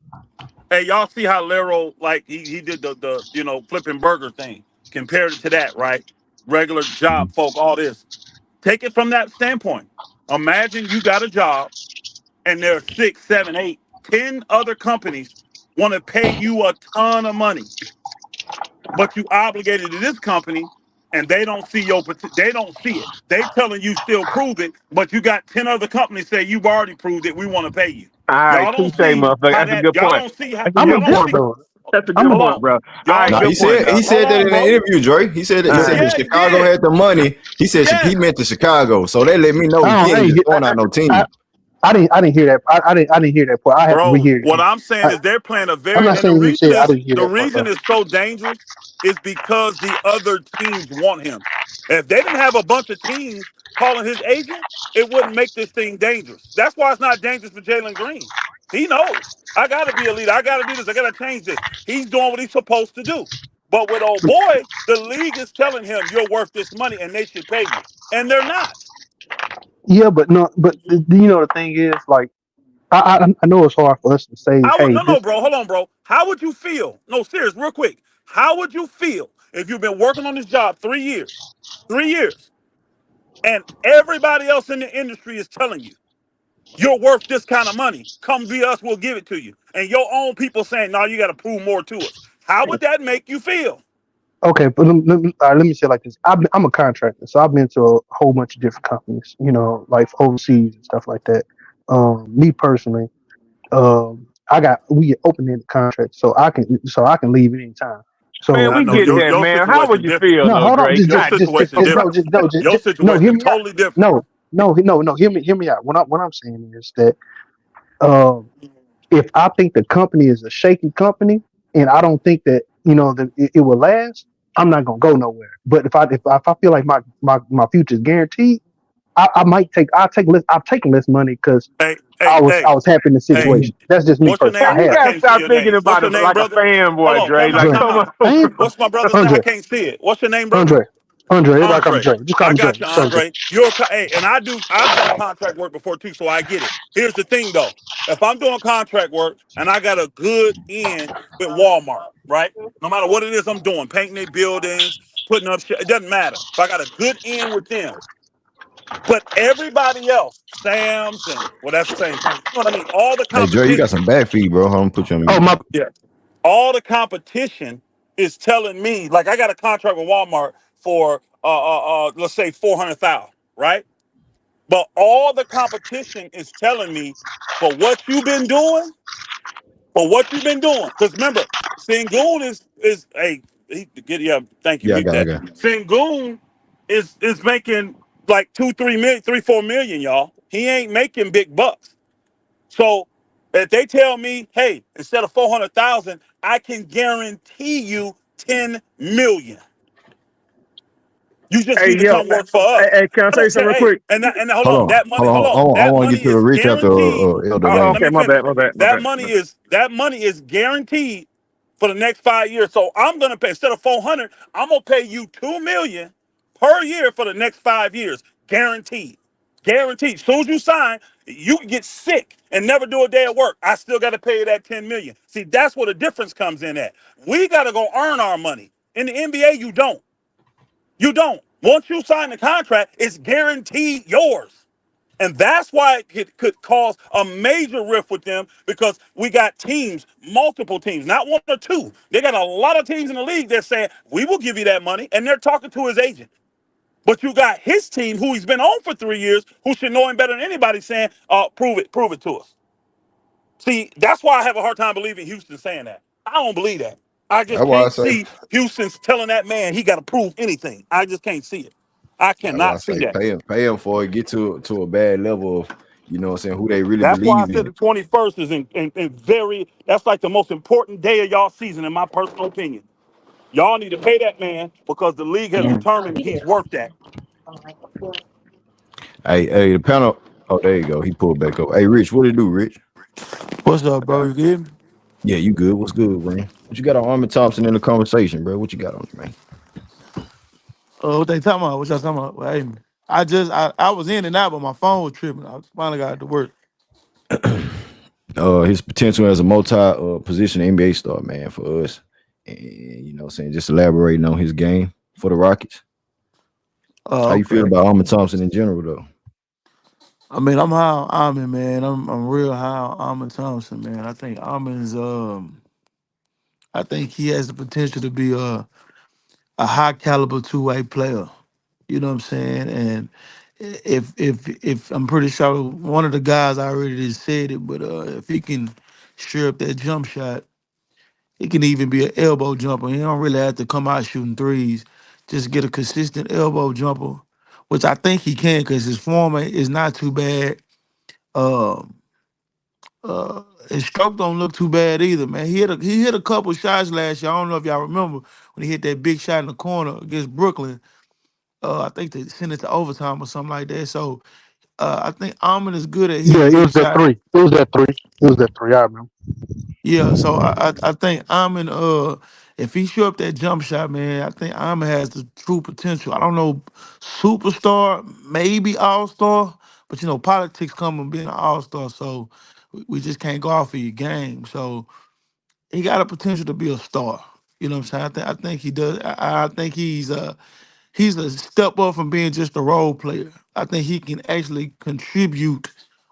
y'all see how Laro, like, he did the flipping burger thing, compared it to that, right? Regular job folk, all this. Take it from that standpoint. Imagine you got a job and there are 6, 7, 8, 10 other companies want to pay you a ton of money, but you obligated to this company and they don't see they don't see it. They telling you still prove it, but you got 10 other companies say you've already proved it. We want to pay you. All right, Y'all don't touche, see motherfucker. how That's a that. good Y'all point. don't see how. That's a I'm Y'all good don't indifferent point. see. though. That's a I'm good Hold point, on. bro. All Y'all right, No, don't good point, see. he dog. Hold said that on, in the bro. interview, Dre. All He said right. if Yeah, he Chicago did. had the money, he said he Yes. meant to Chicago. So they let me know he I ain't ain't just get. going out no I, team. I didn't hear that. I didn't hear that part. I have to Bro, rehear it what again. I'm saying is they're playing a I'm very, not and the saying he reason said. I is didn't hear the that part reason though. is so dangerous is because the other teams want him. If they didn't have a bunch of teams calling his agent, it wouldn't make this thing dangerous. That's why it's not dangerous for Jalen Green. He knows. I got to be a leader. I got to do this. I got to change this. He's doing what he's supposed to do. But with old boy, the league is telling him you're worth this money and they should pay you. And they're not. Yeah, but no, but you know the thing is, like, I know it's hard for us to say, I would hey, no, this. bro. Hold on, bro. How would you feel? No, serious, real quick. How would you feel if you've been working on this job 3 years? 3 years. And everybody else in the industry is telling you you're worth this kind of money. Come be us, we'll give it to you. And your own people saying, no, you got to prove more to us. How would that make you feel? Okay, but let me say it like this. I'm a contractor, so I've been to a whole bunch of different companies, like overseas and stuff like that. Me personally, we get open ended contracts, so I can leave at any time. Man, So I we know get the, your that, your man. How would situation you different. feel, no, Lil hold on, Drake? Your God situation damn. bro, different. Your no, hear situation me out. totally different. No, no. Hear me out. What I'm saying is that um, if I think the company is a shaky company and I don't think that that it will last, I'm not gonna go nowhere. But if I feel like my future is guaranteed, I might I've taken less money because Hey, I hey, was I hey, was happy in the hey. situation. That's just me What's your personally. Man, name? I you I have. gotta can't see stop your thinking name. What's about your it name, like a brother? Hold fanboy, on, Dre. time out, Like, Dre. time come out. on, I ain't What's my brother's name? I Andre. can't see it. What's your name, brother? Andre. Everybody call me Andre. Dre. Just call I me Dre. got you, Just call me Dre. Andre. Hey, and I've done contract work before too, so I get it. Here's the thing though. If I'm doing contract work and I got a good end with Walmart, right? No matter what it is I'm doing, painting their buildings, putting up shit, it doesn't matter. If I got a good end with them, but everybody else, Sam's and well, that's the same thing. You know what I mean? All the Hey Dre, you got competition. some bad feed, bro. I'm gonna put you on Oh mute. my. Yeah. All the competition is telling me, like I got a contract with Walmart for let's say 400,000, right? But all the competition is telling me for what you've been doing, for what you've been doing. Because remember, Sengun is a yeah, thank you, Yeah, I beat got, I that. got. Sengun is making like 2, 3 million, 3, 4 million, y'all. He ain't making big bucks. So if they tell me, hey, instead of 400,000, I can guarantee you 10 million. You just hey, need to yo, come work for hey, us. can I I say don't something care. real Hey, quick? and hold Hold on. on, That money, hold on. I That want to money get to the is rich after guaranteed. Elder Yeah, Oh, Hayes. let okay, me my bad, finish. my bad, my That bad. money is guaranteed for the next 5 years. So I'm gonna pay instead of 400, I'm gonna pay you 2 million per year for the next 5 years, guaranteed. Guaranteed. As soon as you sign, you can get sick and never do a day of work. I still got to pay you that 10 million. See, that's where the difference comes in at. We got to go earn our money. In the NBA, you don't. You don't. Once you sign the contract, it's guaranteed yours. And that's why it could cause a major rift with them because we got teams, multiple teams, not one or two. They got a lot of teams in the league that saying, we will give you that money. And they're talking to his agent. But you got his team, who he's been on for 3 years, who should know him better than anybody, saying, prove it to us. See, that's why I have a hard time believing Houston saying that. I don't believe that. I just That's why I can't say. see Houston's telling that man he got to prove anything. I just can't see it. I That's why I cannot see say that. pay him for it. Get to a bad level of what I'm saying, who they really That's why I believe said in. the 21st is in very, that's like the most important day of y'all season, in my personal opinion. Y'all need to pay that man because the league has determined he's worth that. Hey, the panel. Oh, there you go. He pulled back up. Hey, Rich, what it do, Rich? What's up, bro? You good? Yeah, you good? What's good, man? What you got on Armin Thompson in the conversation, bro? What you got on it, man? What they talking about? What y'all talking about? Well, hey, I was in and out, but my phone was tripping. I finally got to work. His potential as a multi position NBA star, man, for us. And what I'm saying, just elaborating on his game for the Rockets. How Oh, you feel okay. about Armin Thompson in general, though? I mean, I'm high on Almond, man. I'm real high on Almond Thompson, man. I think I think he has the potential to be a high caliber two-way player. You know what I'm saying? And if I'm pretty sure one of the guys I already just said it, but if he can sure up that jump shot, he can even be an elbow jumper. He don't really have to come out shooting threes. Just get a consistent elbow jumper, which I think he can because his form is not too bad. Um, his stroke don't look too bad either, man. He hit a couple shots last year. I don't know if y'all remember when he hit that big shot in the corner against Brooklyn. I think they sent it to overtime or something like that. So I think Almond is good at Yeah, hitting it his was that shot. three. It was that three. It was that three. I remember. Yeah, so I think Almond, if he show up that jump shot, man, I think Almond has the true potential. I don't know, superstar, maybe all star, but you know, politics come with being an all star, so we just can't go off of your game. So he got a potential to be a star. You know what I'm saying? I think he does. I think he's a step up from being just a role player. I think he can actually contribute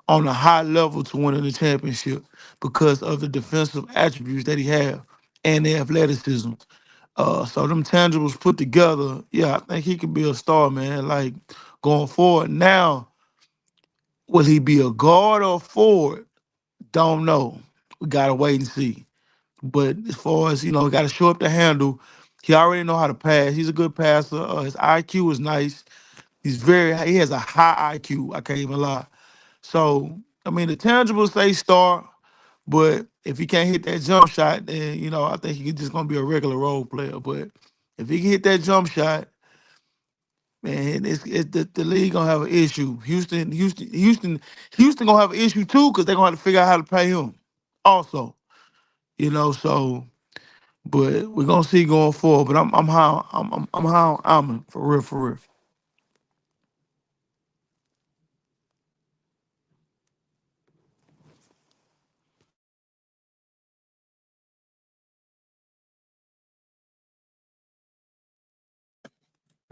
on a high level to winning the championship because of the defensive attributes that he have and the athleticism. So them tangibles put together, yeah, I think he can be a star, man. Like going forward. Now, will he be a guard or forward? Don't know. We gotta wait and see. But as far as he got to show up to handle. He already know how to pass. He's a good passer. His IQ is nice. He has a high IQ. I can't even lie. So, I mean, the tangibles say star, but if he can't hit that jump shot, then, I think he's just going to be a regular role player. But if he can hit that jump shot, man, the league going to have an issue. Houston going to have an issue too because they're going to have to figure out how to pay him also, so. But we're gonna see going forward. But I'm high on Almond for real, for real.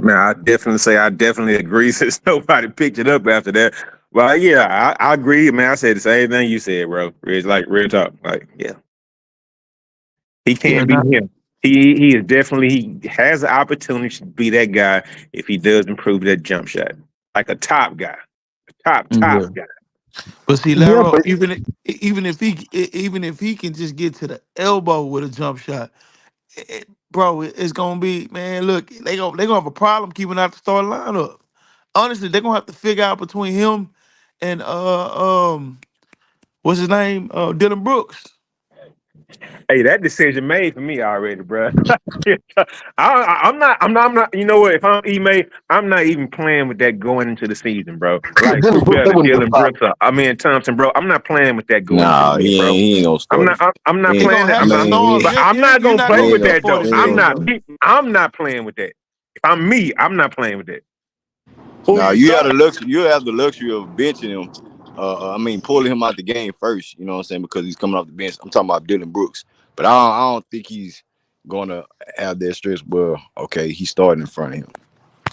I mean, I definitely agree since nobody picked it up after that. Well, yeah, I agree, man. I said the same thing you said, bro. It's like real talk. Like, yeah, he Yeah, can't be not him. He is definitely he has the opportunity to be that guy if he does improve that jump shot, like a top guy, top yeah. guy. But see, Yeah, Laro, but even if he can just get to the elbow with a jump shot, bro, it's gonna be, man. Look, they gonna have a problem keeping out the starting lineup. Honestly, they're gonna have to figure out between him and what's his name, Dylan Brooks. Hey, that decision made for me already, bro. I'm not. You know what? If I'm Ime, I'm not even playing with that going into the season, bro. Like, who Dylan Brooks, that better, wouldn't be a Dylan problem. Brooks or I mean Thompson, bro? I'm not playing with that going into the Nah, year, bro. he ain't gonna I'm start. not. I'm not He He ain't, playing gonna it. have I'm to not. man, start him. But I'm not You're gonna not play gonna he with ain't see gonna, that though. 40 he ain't I'm gonna minutes not. start. though. I'm not playing with that. If I'm me, I'm not playing with that. Who Now you you have the starting? luxury. You have the luxury of benching him. I mean, pulling him out the game first. You know what I'm saying? Because he's coming off the bench. I'm talking about Dylan Brooks, but I don't think he's gonna have that stretch. Well, okay, he's starting in front of him.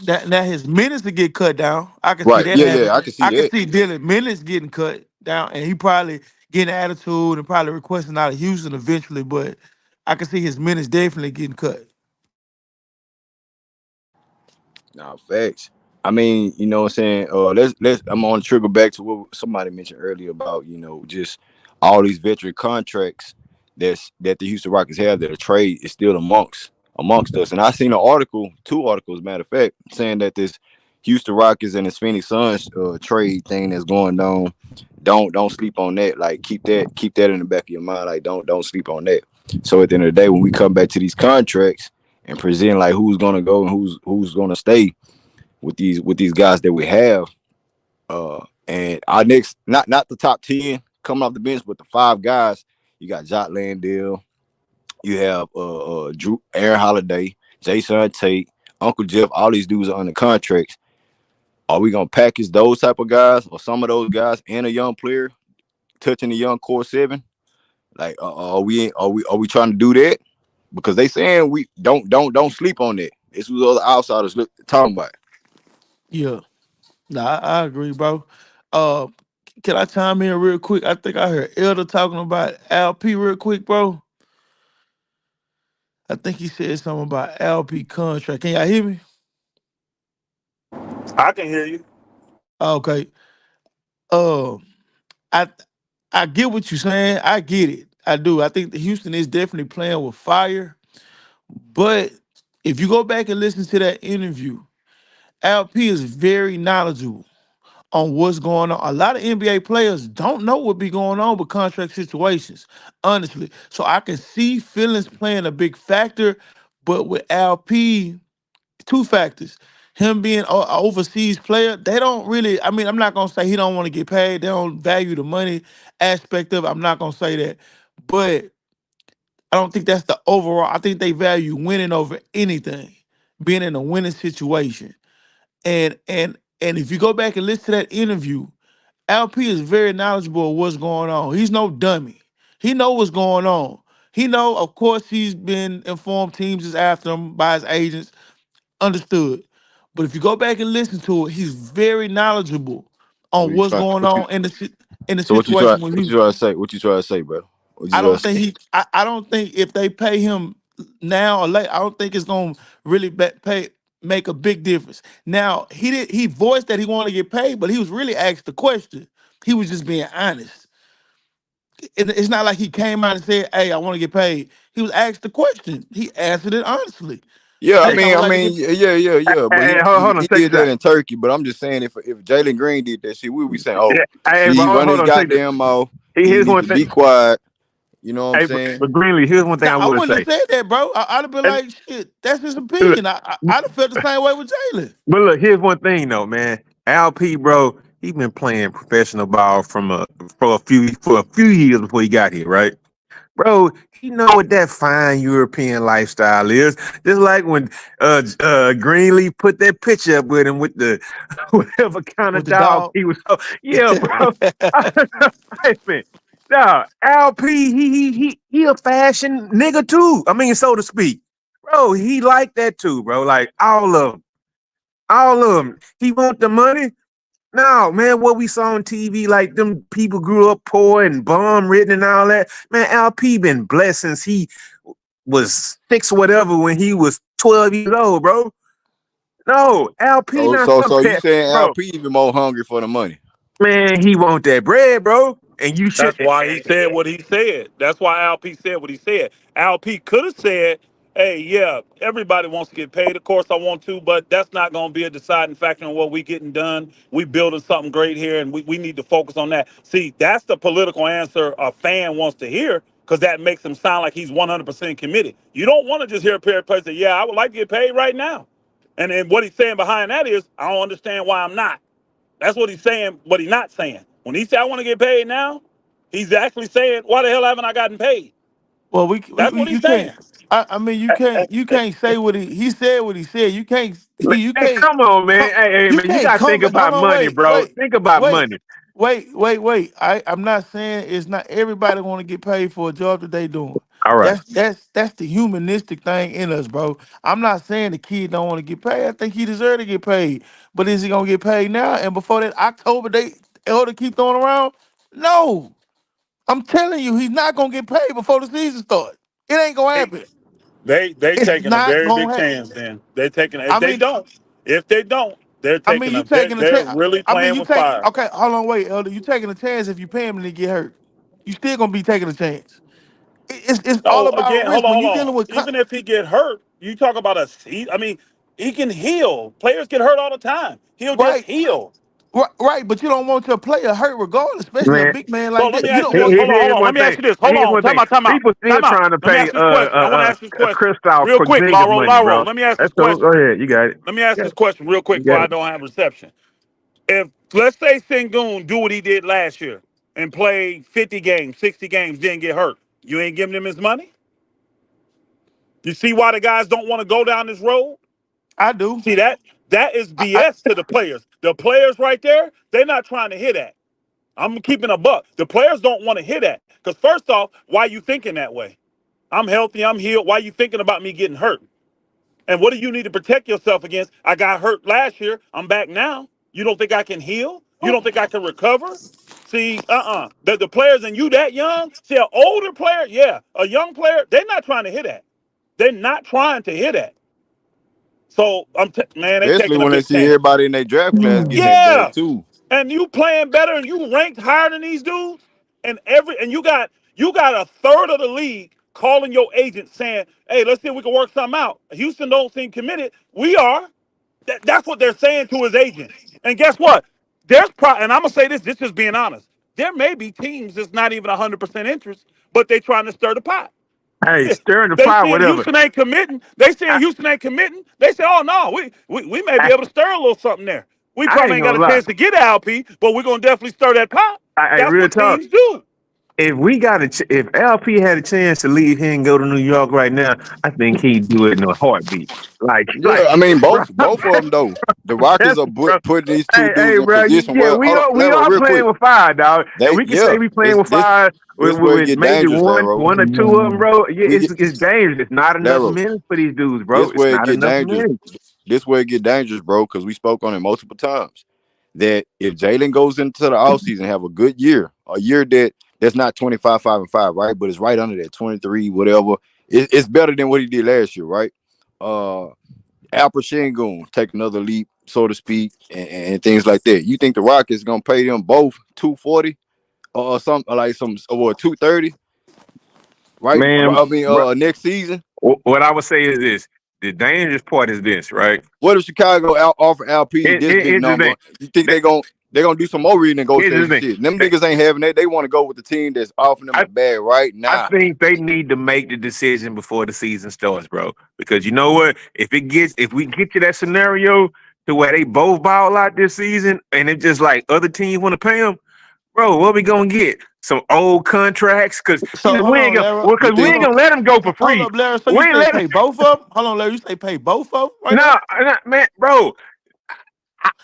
That now his minutes to get cut down. I can see Right? that Yeah, happen. yeah, I can see I can that. see Dylan minutes getting cut down, and he probably getting an attitude and probably requesting out of Houston eventually. But I can see his minutes definitely getting cut. Nah, facts. I mean, you know what I'm saying? Let's I'm on trigger back to what somebody mentioned earlier about, just all these veteran contracts that the Houston Rockets have that a trade is still amongst us. And I seen an article, two articles, matter of fact, saying that this Houston Rockets and this Phoenix Suns trade thing that's going on, don't sleep on that. Like keep that in the back of your mind. Like don't sleep on that. So at the end of the day, when we come back to these contracts and present like who's gonna go and who's gonna stay with these guys that we have. And our next, not the top 10 coming off the bench, but the five guys. You got Jot Landale. You have Drew, Aaron Holiday, Jason Tate, Uncle Jeff. All these dudes are under contracts. Are we gonna package those type of guys or some of those guys and a young player touching the young core seven? Like, are we trying to do that? Because they saying we don't sleep on that. This was other outsiders talking about. Yeah, nah, I agree, bro. Uh, can I chime in real quick? I think I heard Elder talking about LP real quick, bro. I think he said something about LP contract. Can y'all hear me? I can hear you. Okay. Um, I I get what you're saying. I get it. I do. I think the Houston is definitely playing with fire. But if you go back and listen to that interview, LP is very knowledgeable on what's going on. A lot of NBA players don't know what be going on with contract situations, honestly. So I can see feelings playing a big factor, but with LP, two factors. him being an overseas player, they don't really. I mean, I'm not gonna say he don't want to get paid. They don't value the money aspect of it. I'm not gonna say that, but I don't think that's the overall. I think they value winning over anything, being in a winning situation. And if you go back and listen to that interview, LP is very knowledgeable of what's going on. He's no dummy. He know what's going on. He know, of course, he's been informed teams is after him by his agents. Understood. But if you go back and listen to it, he's very knowledgeable What on you what's try? going What you? on in the So what you try? situation when What he. you try to say? What you try to say, bro? What you I try to don't say? think he. I don't think if they pay him now or late, I don't think it's gonna really pay make a big difference. Now he voiced that he wanted to get paid, but he was really asked the question. He was just being honest. It's not like he came out and said, "Hey, I want to get paid." He was asked the question. He answered it honestly. Yeah, I Yes, I mean, would I like to mean, get. yeah. But Hey, he, hold, he hold on, he check did this that out. in Turkey. But I'm just saying, if Jalen Green did that shit, we would be saying, oh, Yeah, hey, see, but he run hold his on, check this. goddamn mouth. He Here's need one to thing. be quiet. You know what I'm Hey, saying? but Greenlee, here's one thing Nah, I I will wouldn't have say. said that, bro. I'd have been And like, "Shit, that's his look, opinion." I'd have felt the same way with Jalen. but look, here's one thing though, man. LP, bro, he been playing professional ball for a few years before he got here, right? Bro, he know what that fine European lifestyle is. Just like when Greenlee put that picture up with him with the whatever kind of With the dog dog. he was. Yeah, bro. Hey, man. Nah, LP, he a fashion nigga too. I mean, so to speak, bro. He like that too, bro. Like all of them. He want the money. No, man, what we saw on TV, like them people grew up poor and bum ridden and all that. Man, LP been blessed since he was six or whatever when he was 12 years old, bro. No, LP So not so some so you cat, saying bro. LP even more hungry for the money? Man, he want that bread, bro. And you should. That's why he said what he said. That's why LP said what he said. LP could have said, "Hey, yeah, everybody wants to get paid. Of course, I want to, but that's not going to be a deciding factor on what we getting done. We building something great here, and we need to focus on that." See, that's the political answer a fan wants to hear because that makes him sound like he's 100% committed. You don't want to just hear a pair of plays say, "Yeah, I would like to get paid right now," and then what he's saying behind that is, "I don't understand why I'm not." That's what he's saying, but he's not saying. When he said, "I want to get paid now," he's actually saying, "Why the hell haven't I gotten paid?" Well, That's what you he's can't. saying. I mean, you can't say what he said. What he said. You can't. You Hey, can't. come on, man. Come, Hey, you man, you can't gotta come think back. Hold about on. money, bro. Think about Wait, money. wait. I'm not saying it's not everybody want to get paid for a job that they doing. All right. That's the humanistic thing in us, bro. I'm not saying the kid don't want to get paid. I think he deserve to get paid. But is he gonna get paid now? And before that October date, elder keep throwing around? No. I'm telling you, he's not gonna get paid before the season starts. It ain't gonna They happen. they It's taking a not very gonna big happen. chance. Then they're taking. I mean, If they don't, they're I mean, taking you a. taking a They're chance. really I mean, playing you with take fire. okay. Hold on, wait, Elder. You taking a chance if you pay him and he get hurt. You still gonna be taking a chance. It's all No, about again, risk when hold you on. dealing with Even if he get hurt, you talk about a seat. I mean, he can heal. Players get hurt all the time. He'll just right, heal. right. But you don't want your player hurt regardless, especially a Man, big man So like let that. me You ask don't you this. want. Hold here's on. one Let me ask thing. you this. Hold Here's on. one thing. Time out. People still Time out. trying to Let me pay ask this question. I want to ask this question Kristaps real quick. Porzingis money, Lyro. bro. Let me ask this That's so. Go question. ahead, you got it. Let me ask You got this it. question real quick You before got I it. don't have reception. If let's say Sengun do what he did last year and play 50 games, 60 games, didn't get hurt, you ain't giving him his money? You see why the guys don't want to go down this road? I do. See that is I BS to the players. The players right there, they're not trying to hear that. I'm keeping a buck. The players don't want to hear that. Because first off, why are you thinking that way? I'm healthy, I'm healed. Why are you thinking about me getting hurt? And what do you need to protect yourself against? I got hurt last year. I'm back now. You don't think I can heal? You don't think I can recover? See, the players and you that young, see, an older player, yeah, a young player, they're not trying to hear that. They're not trying to hear that. So, man, they Especially taking a when they big see chance. everybody in their draft class getting that bag Yeah. too. And you playing better and you ranked higher than these dudes, and you got a third of the league calling your agent saying, "Hey, let's see if we can work something out." Houston don't seem committed. We are. That's what they're saying to his agent. And guess what? And I'm gonna say this. This is being honest. There may be teams that's not even 100% interest, but they trying to stir the pot. Hey, stirring the They pot, saying whatever. Houston ain't committing. They saying Houston ain't committing. They say, oh no, we may be I, able to stir a little something there. We I probably ain't ain't got gonna a lie. chance to get LP, but we're gonna definitely stir that pot. That's Real what talk. teams do. If LP had a chance to leave here and go to New York right now, I think he'd do it in a heartbeat. Yeah, I mean Bro, both of them though. The Rockets that's, are bro. putting these two Hey, dudes in bro. position Yeah, where hold on, we Laro, are real playing quick. with fire, dog, and They we can say yeah, we playing with fire this where it with get maybe dangerous, Laro. one or two of them, bro. Yeah, We get it's dangerous. It's not enough Laro. minutes for these dudes, bro. This It's where it not get enough dangerous. minutes. This where it get dangerous, bro, because we spoke on it multiple times. That if Jalen goes into the offseason, have a good year, a year that's not 25, 5, and 5, right? But it's right under that 23, whatever. It's better than what he did last year, right? Uh Alperen Sengun take another leap, so to speak, and things like that. You think the Rockets gonna pay them both 240 or something like or 230, right? Man, I mean, bro, next season. what I would say is this: the dangerous part is this, right? What if Chicago offer LP this big Here's the number? thing. You think Th- they gonna do some more Here's the renegotiation thing. shit? Them Th- niggas ain't having that. They want to go with the team that's offering them I the bag right I now. think they need to make the decision before the season starts, bro. Because you know what? If we get to that scenario to where they both ball out this season, and it's just like other teams want to pay them, bro, what we gonna get? Some old contracts? Because So hold on, Larry. You we think? Hold ain't on. gonna let them go for Hold free. up, Larry. So We you ain't say let them. pay both of them? Hold on, Larry. You say pay both of them right No, now? man, bro.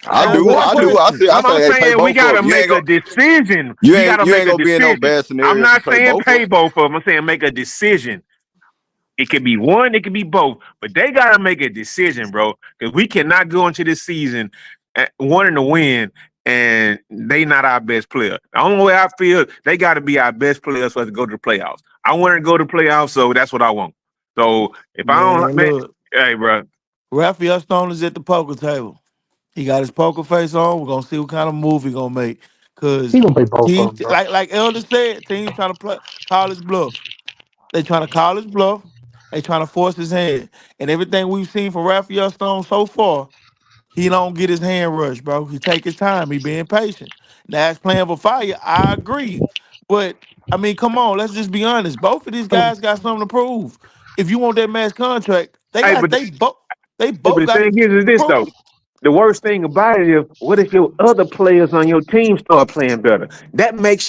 I On do, one I do. question. I I'm say, hey, pay saying we both of gotta them. make a decision. We gotta You ain't make a gonna be in no decision. bad I'm scenario if you not play saying both of pay them. both of them. I'm saying make a decision. It could be one, it could be both, but they gotta make a decision, bro. Because we cannot go into this season wanting to win, and they not our best player. The only way I feel they got to be our best players for us to go to the playoffs. I want to go to the playoffs, so that's what I want. So if I don't, Man, man, look. hey, bro, Raphael Stone is at the poker table. He got his poker face on. We're gonna see what kind of move he gonna make. He Cause gonna pay both of teams them, bro. like Elder said, teams trying to call his bluff. They trying to call his bluff. They trying to force his hand. And everything we've seen from Raphael Stone so far, he don't get his hand rushed, bro. He take his time. He being patient. Now, as playing for fire, I agree. But I mean, come on, let's just be honest. Both of these guys got something to prove. If you want that max contract, hey, but they but both the got thing is to this prove though. it. The worst thing about it is, what if your other players on your team start playing better? That makes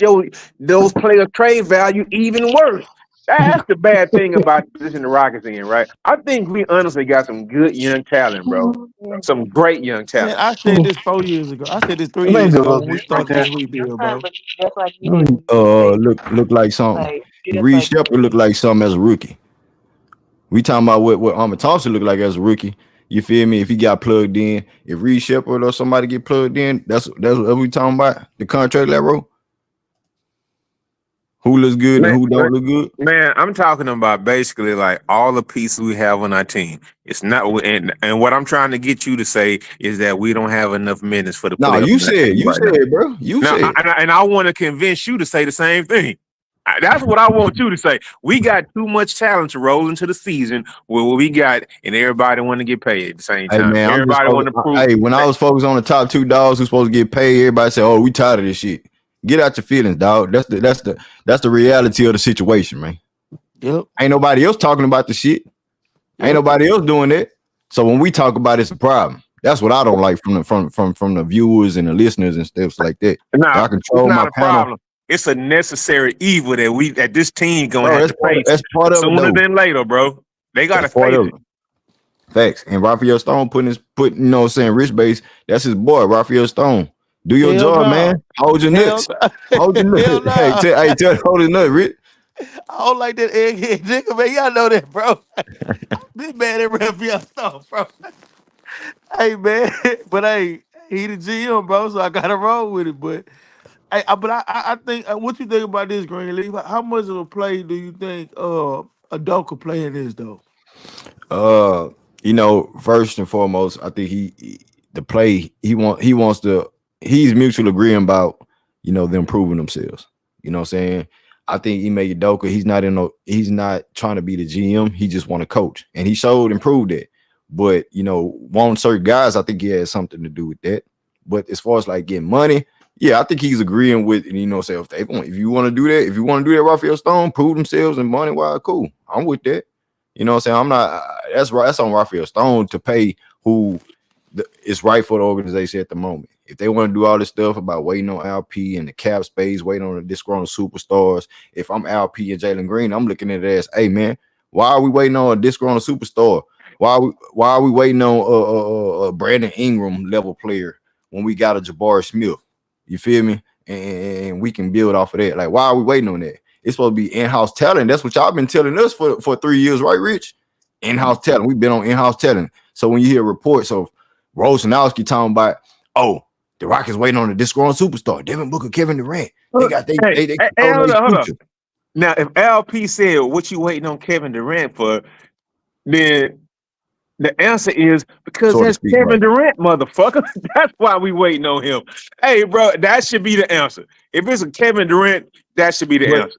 those players' trade value even worse. That's the bad thing about the position the Rockets in, right? I think we honestly got some good young talent, bro. Some great young Man, talent. I said this 4 years ago. I said this three Maybe years a ago little when we bit right started there. this rebuild, bro. Look like something. Reed Shepard look like something as a rookie. We talking about what Thompson look like as a rookie. You feel me? If he got plugged in, if Reed Shepard or somebody get plugged in, that's what we talking about. The contract level. Who looks good and Man, who don't look good. man, I'm talking about basically like all the pieces we have on our team. It's not, and what I'm trying to get you to say is that we don't have enough minutes for the No, playoff on our team you right now. said, bro. You Now, said. I want to convince you to say the same thing. That's what I want you to say. We got too much talent to roll into the season where we got, and everybody want to get paid at the same Hey time. man, I'm just Everybody want focused. to prove. Hey, when I was focused on the top two dogs who's supposed to get paid, everybody said, "Oh, we tired of this shit." Get out your feelings, dog. That's the reality of the situation, man. Yep, Ain't nobody else talking about the shit. Ain't yep. nobody else doing that. So when we talk about it, it's a problem. That's what I don't like from the viewers and the listeners and stuff like that. Now, Y'all it's control my not a panel, problem. It's a necessary evil that this team gonna bro. have to face That's part of it sooner though. than later, bro. They gotta That's part face of it. it. Facts. And Raphael Stone putting, you know what I'm saying, rich base. That's his boy, Raphael Stone. Do your Hell job, man. no. Hold your Hell nuts. no. Hold your nuts. Hell Hey, no. hold his nut, Rich. I don't like that egghead nigga, man. Y'all know that, bro. Been mad at Raphael stuff, bro. Hey, man. But hey, he the GM, bro, so I gotta roll with it. But I think what you think about this, Greenleaf? How much of a play do you think Adult could play in this though? Uh, first and foremost, I think the play he wants to he's mutually agreeing about, them proving themselves. You know what I'm saying? I think Ime Udoka, he's not trying to be the GM, he just want to coach. And he showed and proved it. But wanting certain guys, I think he has something to do with that. But as far as like getting money, yeah, I think he's agreeing with, say if you want to do that, Raphael Stone, prove themselves and money wise, cool. I'm with that. You know what I'm saying? I'm not. That's right. That's on Raphael Stone to pay who is right for the organization at the moment. If they want to do all this stuff about waiting on LP and the cap space, waiting on the disgruntled superstars, if I'm LP and Jalen Green, I'm looking at it as, hey man, why are we waiting on a disgruntled superstar? Why are we waiting on a Brandon Ingram level player when we got a Jabari Smith? You feel me? And we can build off of that. Like, why are we waiting on that? It's supposed to be in-house talent. That's what y'all been telling us for 3 years, right, Rich? In-house talent. We've been on in-house talent. So when you hear reports of Rosanowski talking about, oh, the Rockets waiting on a disgruntled superstar, Devin Booker, Kevin Durant, they control their Hold up. future. Now, if LP said what you waiting on Kevin Durant for, then the answer is because So to that's speak, Kevin right? Durant, motherfucker. That's why we waiting on him. Hey, bro, that should be the answer. If it's a Kevin Durant, that should be the But answer.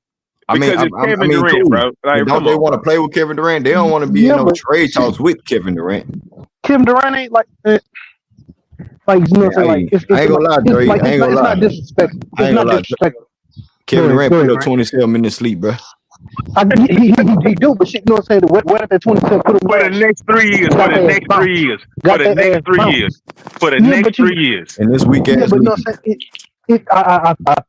I mean, Because it's Kevin Durant, cool. bro. But Like, don't come they on, want to bro. play with Kevin Durant? They don't want to be in Yeah, no but trade shit, talks with Kevin Durant. Kevin Durant ain't like you know Man, what I'm saying. Like I ain't gonna lie, Dre. I ain't gonna it's lie. not disrespectful. I It's ain't not gonna lie. disrespectful. Kevin Go Durant put ahead, up Grant. 27 minutes sleep, bro. He do, but shit, you know what I'm saying. What if that 27 put him For the down? next 3 years. For Got the that ass next 3 bounced. years. For Got the that next ass 3 years. bounced. For the Yeah, next but 3 years. And this weak yeah, ass but you know league. what I'm saying.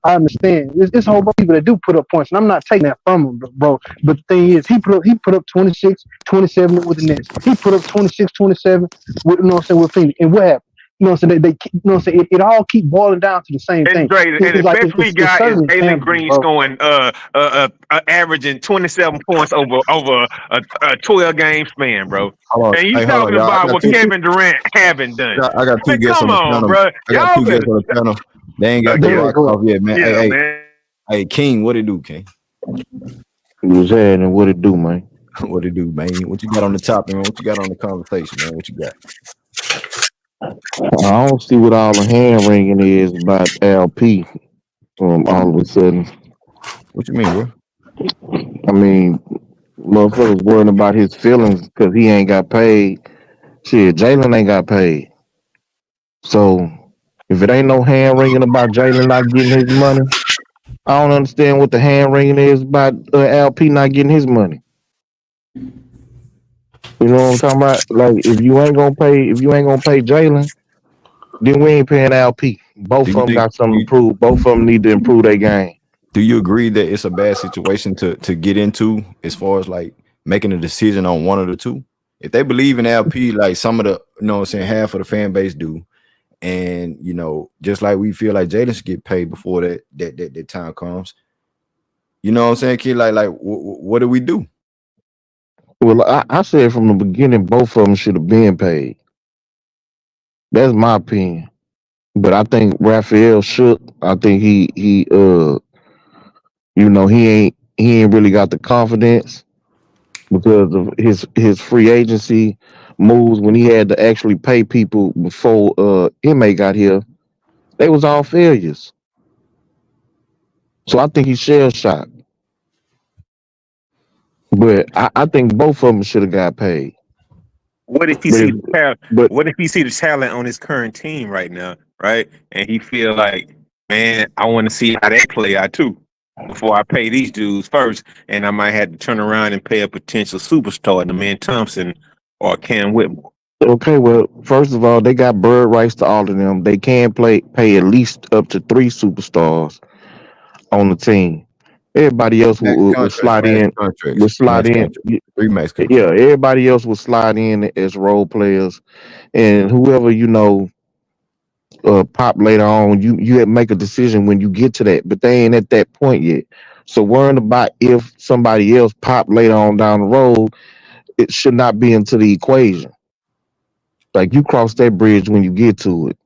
I understand. It's a whole bunch of people that do put up points, and I'm not taking that from him, bro. But the thing is, he put up 26, 27 with the Nets. He put up 26, 27 with, you know what I'm saying, with Phoenix. And what happened? You know what I'm saying? You know what I'm saying? It all keep boiling down to the same And thing. Dre, and It's the like best we it's got is certain Jalen intangibles, Green bro. scoring averaging 27 points over a 12 game span, bro. Hold on. And you Hey, hold on, talking y'all. about what Kevin Durant haven't done. I got Man, two guests come on the on, panel. bro. I got Y'all two guests better on the panel. They ain't got yeah, their Go ahead, rocks go ahead. off yet, man. yeah, man. Hey, King, what it do, King? Was had and what it do, man. What it do, man? What you got on the topic, man? What you got on the conversation, man? What you got? I don't see what all the hand wringing is about LP. All of a sudden, What you mean, bro? I mean, motherfuckers worrying about his feelings because he ain't got paid. Shit, Jalen ain't got paid. So if it ain't no hand wringing about Jalen not getting his money, I don't understand what the hand wringing is about LP not getting his money. You know what I'm talking about? Like if you ain't gonna pay Jalen, then we ain't paying LP. Do Both of you them think? got something to prove. Both of them need to improve their game. Do you agree that it's a bad situation to get into as far as like making a decision on one of the two? If they believe in LP, like some of the, you know what I'm saying, half of the fan base do, and you know, just like we feel like Jaden should get paid before that time comes. You know what I'm saying, kid? What do we do? Well, I said from the beginning, both of them should have been paid. That's my opinion. But I think Raphael shook. I think he ain't really got the confidence because of his free agency moves when he had to actually pay people before MA got here. They was all failures. So I think he's shell shocked. But I think both of them should have got paid. What if he But see if, the talent? but What if he see the talent on his current team right now, right? And he feel like, man, I want to see how they play out too before I pay these dudes first, and I might have to turn around and pay a potential superstar, the man Thompson or Cam Whitmore. okay, well, first of all, they got bird rights to all of them. They can pay at least up to three superstars on the team. Everybody else Max would contracts, slide max in, contracts, max contracts, three max Yeah, contracts. everybody else would slide in as role players, and whoever pop later on, you make a decision when you get to that, but they ain't at that point yet. So worrying about if somebody else pop later on down the road, it should not be into the equation. Like you cross that bridge when you get to it.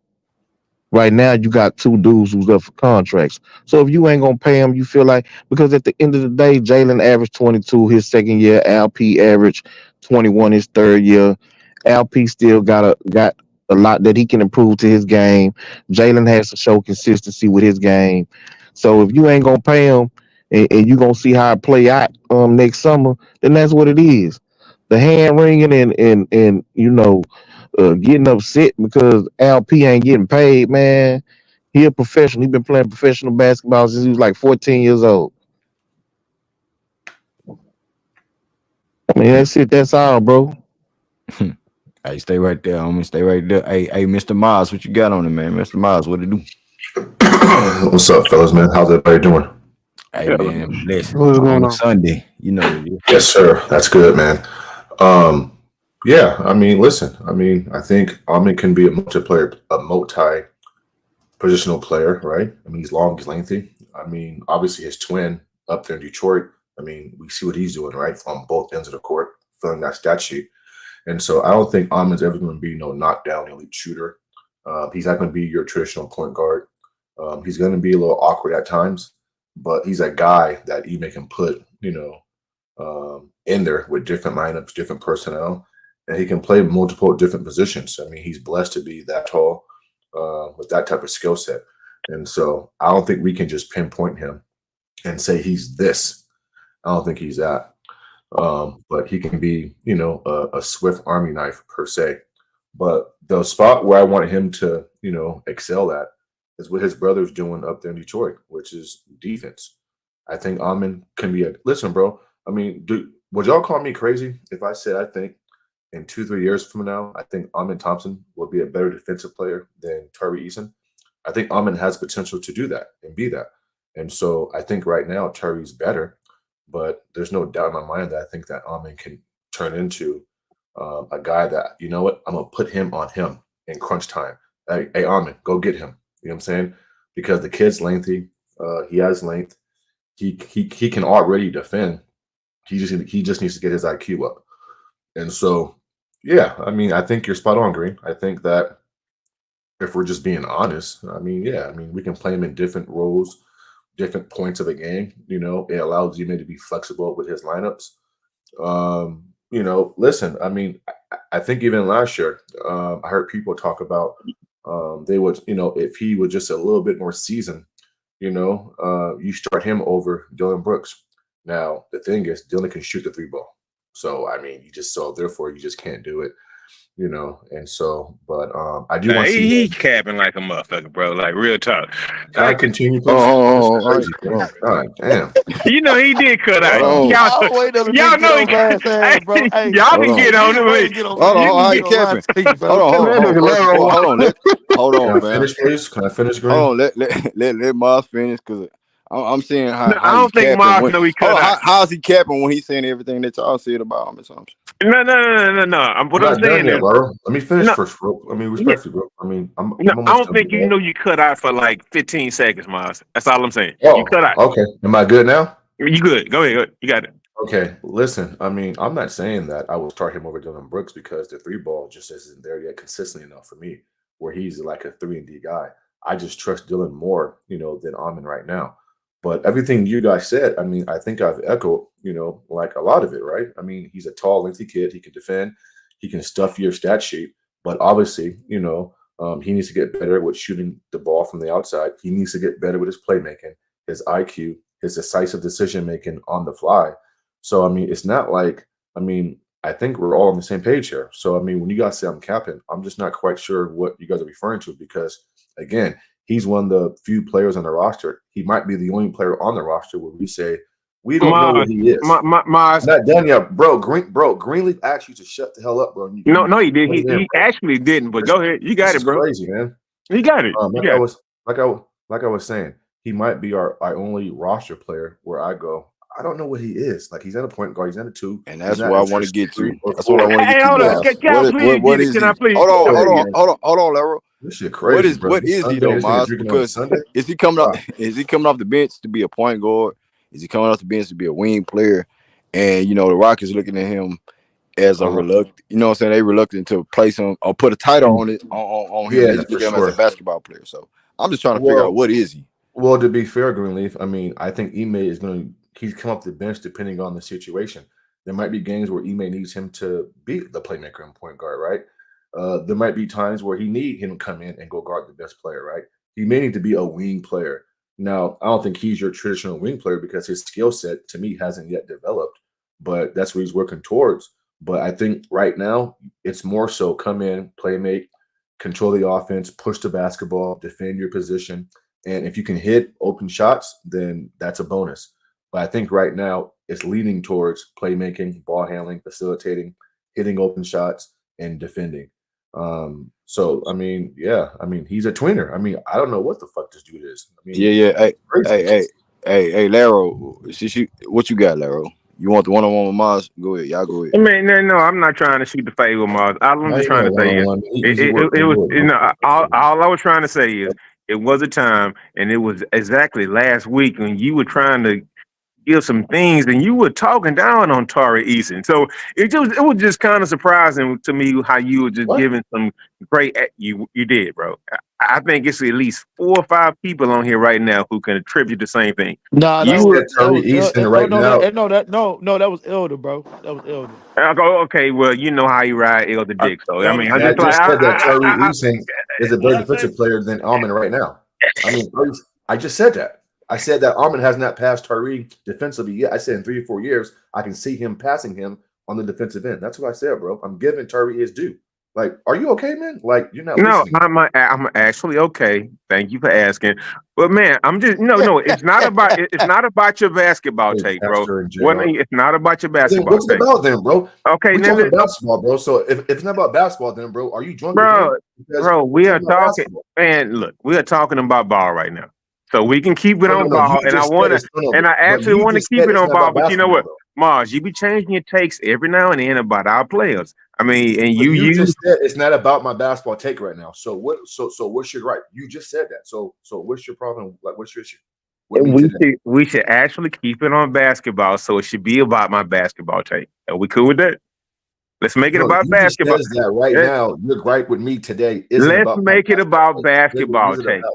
Right now, you got two dudes who's up for contracts. So if you ain't gonna pay them, you feel like because at the end of the day, Jalen averaged 22 his second year, LP averaged 21 his third year. LP still got a lot that he can improve to his game. Jalen has to show consistency with his game. So if you ain't gonna pay him and you gonna see how it play out next summer, then that's what it is. The hand wringing and getting upset because LP ain't getting paid, man. He a professional. He been playing professional basketball since he was like 14 years old. Man, that's it. That's all, bro. Hey, stay right there. I'm gonna stay right there. Hey, Mr. Miles, what you got on it, man? Mr. Miles, what it do? What's up, fellas, man? How's everybody doing? Hey, Yeah. man, blessings What's on going a on? Sunday. You know what it is. Yes, sir. That's good, man. Um, yeah, I mean, listen, I think Ahmed can be a multi-positional player, right? I mean, he's long, he's lengthy. I mean, obviously his twin up there in Detroit. I mean, we see what he's doing, right, on both ends of the court, filling that stat sheet. And so I don't think Ahmed's ever going to be no knockdown elite shooter. He's not going to be your traditional point guard. He's going to be a little awkward at times, but he's a guy that Ime can put, in there with different lineups, different personnel, and he can play multiple different positions. I mean, he's blessed to be that tall with that type of skill set. And so I don't think we can just pinpoint him and say he's this. I don't think he's that. But he can be, a swift army knife per se. But the spot where I want him to, excel at is what his brother's doing up there in Detroit, which is defense. I think Amon can be listen, bro. I mean, would y'all call me crazy if I said I think in 2, 3 years from now, I think Amon Thompson will be a better defensive player than Tari Eason? I think Amon has potential to do that and be that. And so I think right now Tari's better, but there's no doubt in my mind that I think that Amon can turn into a guy that, you know what, I'm gonna put him on him in crunch time. Hey, Amon, go get him. You know what I'm saying? Because the kid's lengthy, he has length, he can already defend. He just needs to get his IQ up. And so, yeah, I mean, I think you're spot on, Green. I think that if we're just being honest, I mean, yeah, I mean, we can play him in different roles, different points of the game. It allows you maybe to be flexible with his lineups. Listen, I mean, I think even last year, I heard people talk about they would, if he was just a little bit more seasoned, you start him over Dylan Brooks. Now, the thing is, Dylan can shoot the three ball. So, I mean, therefore, you just can't do it, and so, but I do want to see He him. capping like a motherfucker, bro. Like real talk. Can I Like, continue, please? This is Oh, all right. crazy, man. God damn. you know he did cut out. Hold on. Y'all, I'll wait till the y'all nigga get know he. on my ass, bro. Hey, Y'all Hold can on. get on just wait it. to get on. Hold on. Let How me you get on my capping? team, bro. Hold on. Hold on. That Hold on. nigga First before, Larry. hold on. Hold Can on, I fam. finish, please? Can I finish, Green? Hold on. Let Miles finish because I'm seeing No, how I he's don't think capping. Mars When know he hold cut on, out. how's he capping when he's saying everything that y'all said about him or something? No. I'm What I'm not done saying yet, is, bro. Let me finish no, first, bro. I mean, yeah, respectfully, bro. I mean, no, I'm I almost don't done think here, you bro. know you cut out for like 15 seconds, Mars. That's all I'm saying. You Oh, cut out. okay. Am I good now? You good. Go ahead. Go ahead. You got it. Okay, listen, I mean, I'm not saying that I will start him over Dylan Brooks because the three ball just isn't there yet consistently enough for me, where he's like a 3-and-D guy. I just trust Dylan more, than Amon right now. But everything you guys said, I mean, I think I've echoed, like a lot of it, right? I mean, he's a tall, lengthy kid. He can defend. He can stuff your stat sheet. But obviously, he needs to get better with shooting the ball from the outside. He needs to get better with his playmaking, his IQ, his decisive decision making on the fly. So I mean, it's not like I think we're all on the same page here. So I mean, when you guys say I'm capping, I'm just not quite sure what you guys are referring to because again, he's one of the few players on the roster. He might be the only player on the roster where we say we don't know what Mars, he is. Mars. I'm not done yet, bro. Greenleaf asked you to shut the hell up, bro. And No, he did. wait in, He bro. actually didn't. But This, go ahead. You this got it, is bro. crazy, man. You got it. You Like I got it. was like I was saying, he might be our only roster player where I go, I don't know what he is. Like he's not a point guard, he's not a two, And he's that's not what I a want to traditional get to. 3 or That's what I 4. want to get Hey, to, hold on. Miles. Can I please What get it? is Can I he? please? Hold on, Go hold ahead, on, man. hold on, hold on, Laro. This shit crazy, bro. What This is he Sunday, though, this nigga Miles? drinking on a Because Sunday. is he coming up? Uh, Is he coming off the bench to be a point guard? Is he coming off the bench to be a wing player? And the Rockets looking at him as a uh-huh. reluctant. You know what I'm saying? They reluctant to place him or put a title Mm, on it on him. yeah, They just for look at him as a sure. basketball player. So I'm just trying to figure out Well, what is he. Well, to be fair, Greenleaf, I mean, I think Ime is going to he's come off the bench depending on the situation. There might be games where Ime needs him to be the playmaker and point guard, right? There might be times where he need him to come in and go guard the best player, right? He may need to be a wing player. Now, I don't think he's your traditional wing player because his skill set to me hasn't yet developed, but that's what he's working towards. But I think right now it's more so come in, play make, control the offense, push the basketball, defend your position, and if you can hit open shots, then that's a bonus. But I think right now it's leaning towards playmaking, ball handling, facilitating, hitting open shots, and defending. So I mean, yeah, I mean, he's a tweener. I mean, I don't know what the fuck this dude is. I mean, Yeah. Hey, crazy. hey, Laro. What you got, Laro? You want the one-on-one with Mars? Go ahead. Y'all go I ahead. mean, no, I'm not trying to shoot the fade with Mars. All I'm Now just you know trying to one say on is, one. Easy work. it Good was, boy. all I was trying to say is, it was a time, and it was exactly last week when you were trying to give some things, and you were talking down on Tari Eason. So it was just kind of surprising to me how you were just What? giving some great. You did, bro. I think it's at least 4 or 5 people on here right now who can attribute the same thing. Nah, I that You was said were that Tari was Eason oh right no now. that was Elder, bro. That was Elder. I go, okay, well, you know how you ride Elder Dick. So I Elder mean, I'm And I just like, just said that Tari let, Eason is a better let, let, defensive player than Almond right now. I mean, I just said that. I said that Almond has not passed Tari defensively yet. I said in 3 or 4 years, I can see him passing him on the defensive end. That's what I said, bro. I'm giving Tari his due. Like, are you okay, man? Like, you're not no, listening. I'm actually okay. Thank you for asking. But man, I'm just no. It's not about your basketball Hey, take, bro. Pastor and J One, Dog. it's not about your Then basketball what's it take. about then, bro? Okay, We then, talking basketball, bro. So if it's not about basketball, then bro, are you drunk bro, again? Because we're we are talking about talking. basketball. Man, look, we are talking about ball right now, so we can keep it No, no, on no. You ball. And I just said wanna, it's no, no, and I but actually you want to just keep said it it's on not ball. about But you know basketball, what, though. Mars, you be changing your takes every now and then about our players. I mean, and But you you use just said it's not about my basketball take right now. So what? So what's your right? You just said that. So what's your problem? Like, what's your issue with me today? we should actually keep it on basketball, so it should be about my basketball take. Are we cool with that? Let's make it No, about you just basketball. says that right Let, now. Your gripe with me today isn't let's about my make it basketball about take. What basketball is it take. about?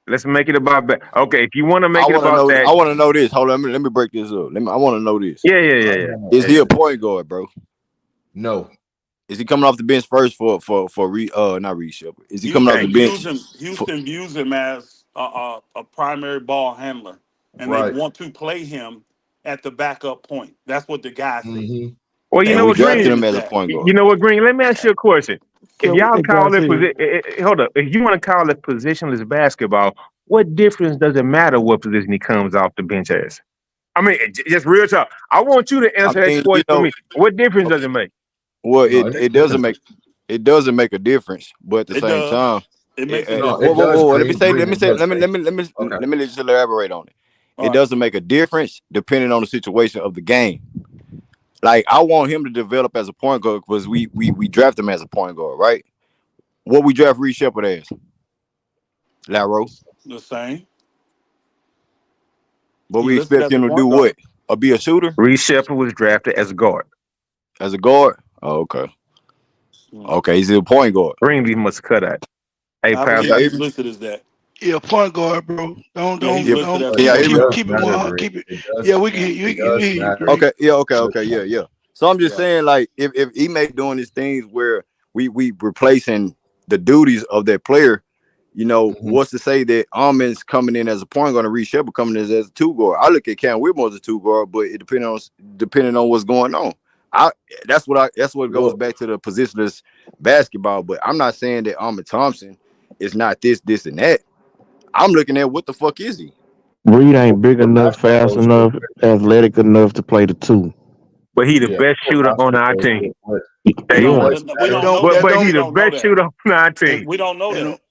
Let's make it about okay. If you want to I make it want to about know. that, I want to know this. Hold on. Let me break this up. I want to know this. yeah. Is he a point guard, bro? No, Is he coming off the bench first for not Reed Shepard? Is he coming off the Thank Houston you. views bench? him. For, Houston views him as a primary ball handler, and they right. want to play him at the backup point. That's what the guy said. Mm-hmm. Well, you They and know we what, view drafted Green. him him as as a that. point guard. You know what, Green. Let me ask you a question. If What y'all that guy call it said? hold up. If you want to call it positionless basketball, what difference does it matter what position he comes off the bench as? I mean, just real talk. I want you to I answer that mean, question for me. What difference does okay. it make? Well, No, it makes it no doesn't difference. make a difference, but at the It same does. time, It makes a No, whoa, it difference. whoa, does. whoa, let me Green, say, green. It does. Green. Okay. let me just elaborate on it. All It right. doesn't make a difference depending on the situation of the game. Like I want him to develop as a point guard because we draft him as a point guard, right? What we draft Reed Shepard as, Laro, The same. but He we listed expect as a him to do point what? guard. Or be a shooter Reed Shepard was drafted as a guard. as a guard? Oh, okay, Mm. okay, he's a point guard. Greenleaf must cut out. Hey, I Can Pastor. believe y'all hear he's me? listed as that. Yeah, point guard, bro. Don't Yeah, he's don't Yeah, listed don't as a can y'all hear point me? keep guard. keep it Matter, 100. Green. Keep it. It does. Yeah, we can Yeah. you It you we does hear you, matter. Green. Okay, yeah, okay, It does okay, yeah, matter. yeah. So I'm just Yeah. saying, like, if he may doing these things where we replacing the duties of that player, Mhm. what's to say that Almond's coming in as a point guard and Reed Shepard coming in as a two guard? I look at Cam Whitmore as a two guard, but it depending on what's going on. I that's what goes Well, back to the positionless basketball. But I'm not saying that Almond Thompson is not this, and that. I'm looking at what the fuck is he? Reed ain't big what enough, basketball fast goes real enough, quick. athletic enough to play the two. But he the Yeah, best what shooter on basketball our goes team. real quick. We Hey, don't. Yeah. Does it We That don't matter? know don't but that that. he We don't the don't know best that. shooter on our that, team. We don't know that that. don't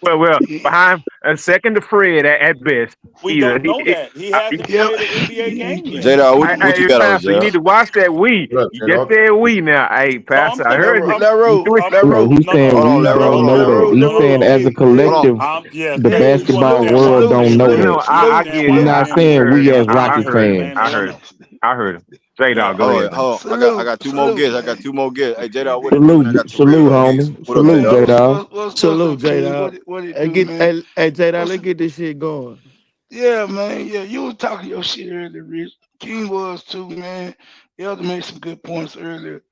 Well, he, behind a second to Fred at best. We Either don't know that. He hasn't yeah. played an NBA game yet. J-Dog, what you Hey, got on Pastor, you J-Dog? need to watch that we. What up, You J just Dog? said we now. Hey, No, Pastor, I heard you. I'm, Laro, You Laro, No, he's no, saying Hold no. on, we Laro. don't Hold on, know Laro. that. Laro, He's No, no, Laro, no, saying no. as a hey, Hold on. hey, collective, Yeah, the hey, Kevin, you basketball understand salute, why world I'm don't saying know what that. No, you I understand get He's why it. I'm not saying what I saying I'm heard we him. as saying. I Rocket You heard him. understand fans. I what I'm heard him. saying. I heard him. J Yeah. Dog, go Hold on, ahead. hold on. salute, I got two more guests. I salute, got man. two more guests. Hey, J-Dog, what I got Salute, Terrell salute, up next. homie. What up, Salute, Hey, J-Dog? J Dog. what's Salute, up, J King? Dog. What it Hey, do, man? J Dog, What's let's get this shit going. Yeah, man. Yeah, you was talking your shit earlier, Rich. King was too, man. Elder made some good points earlier.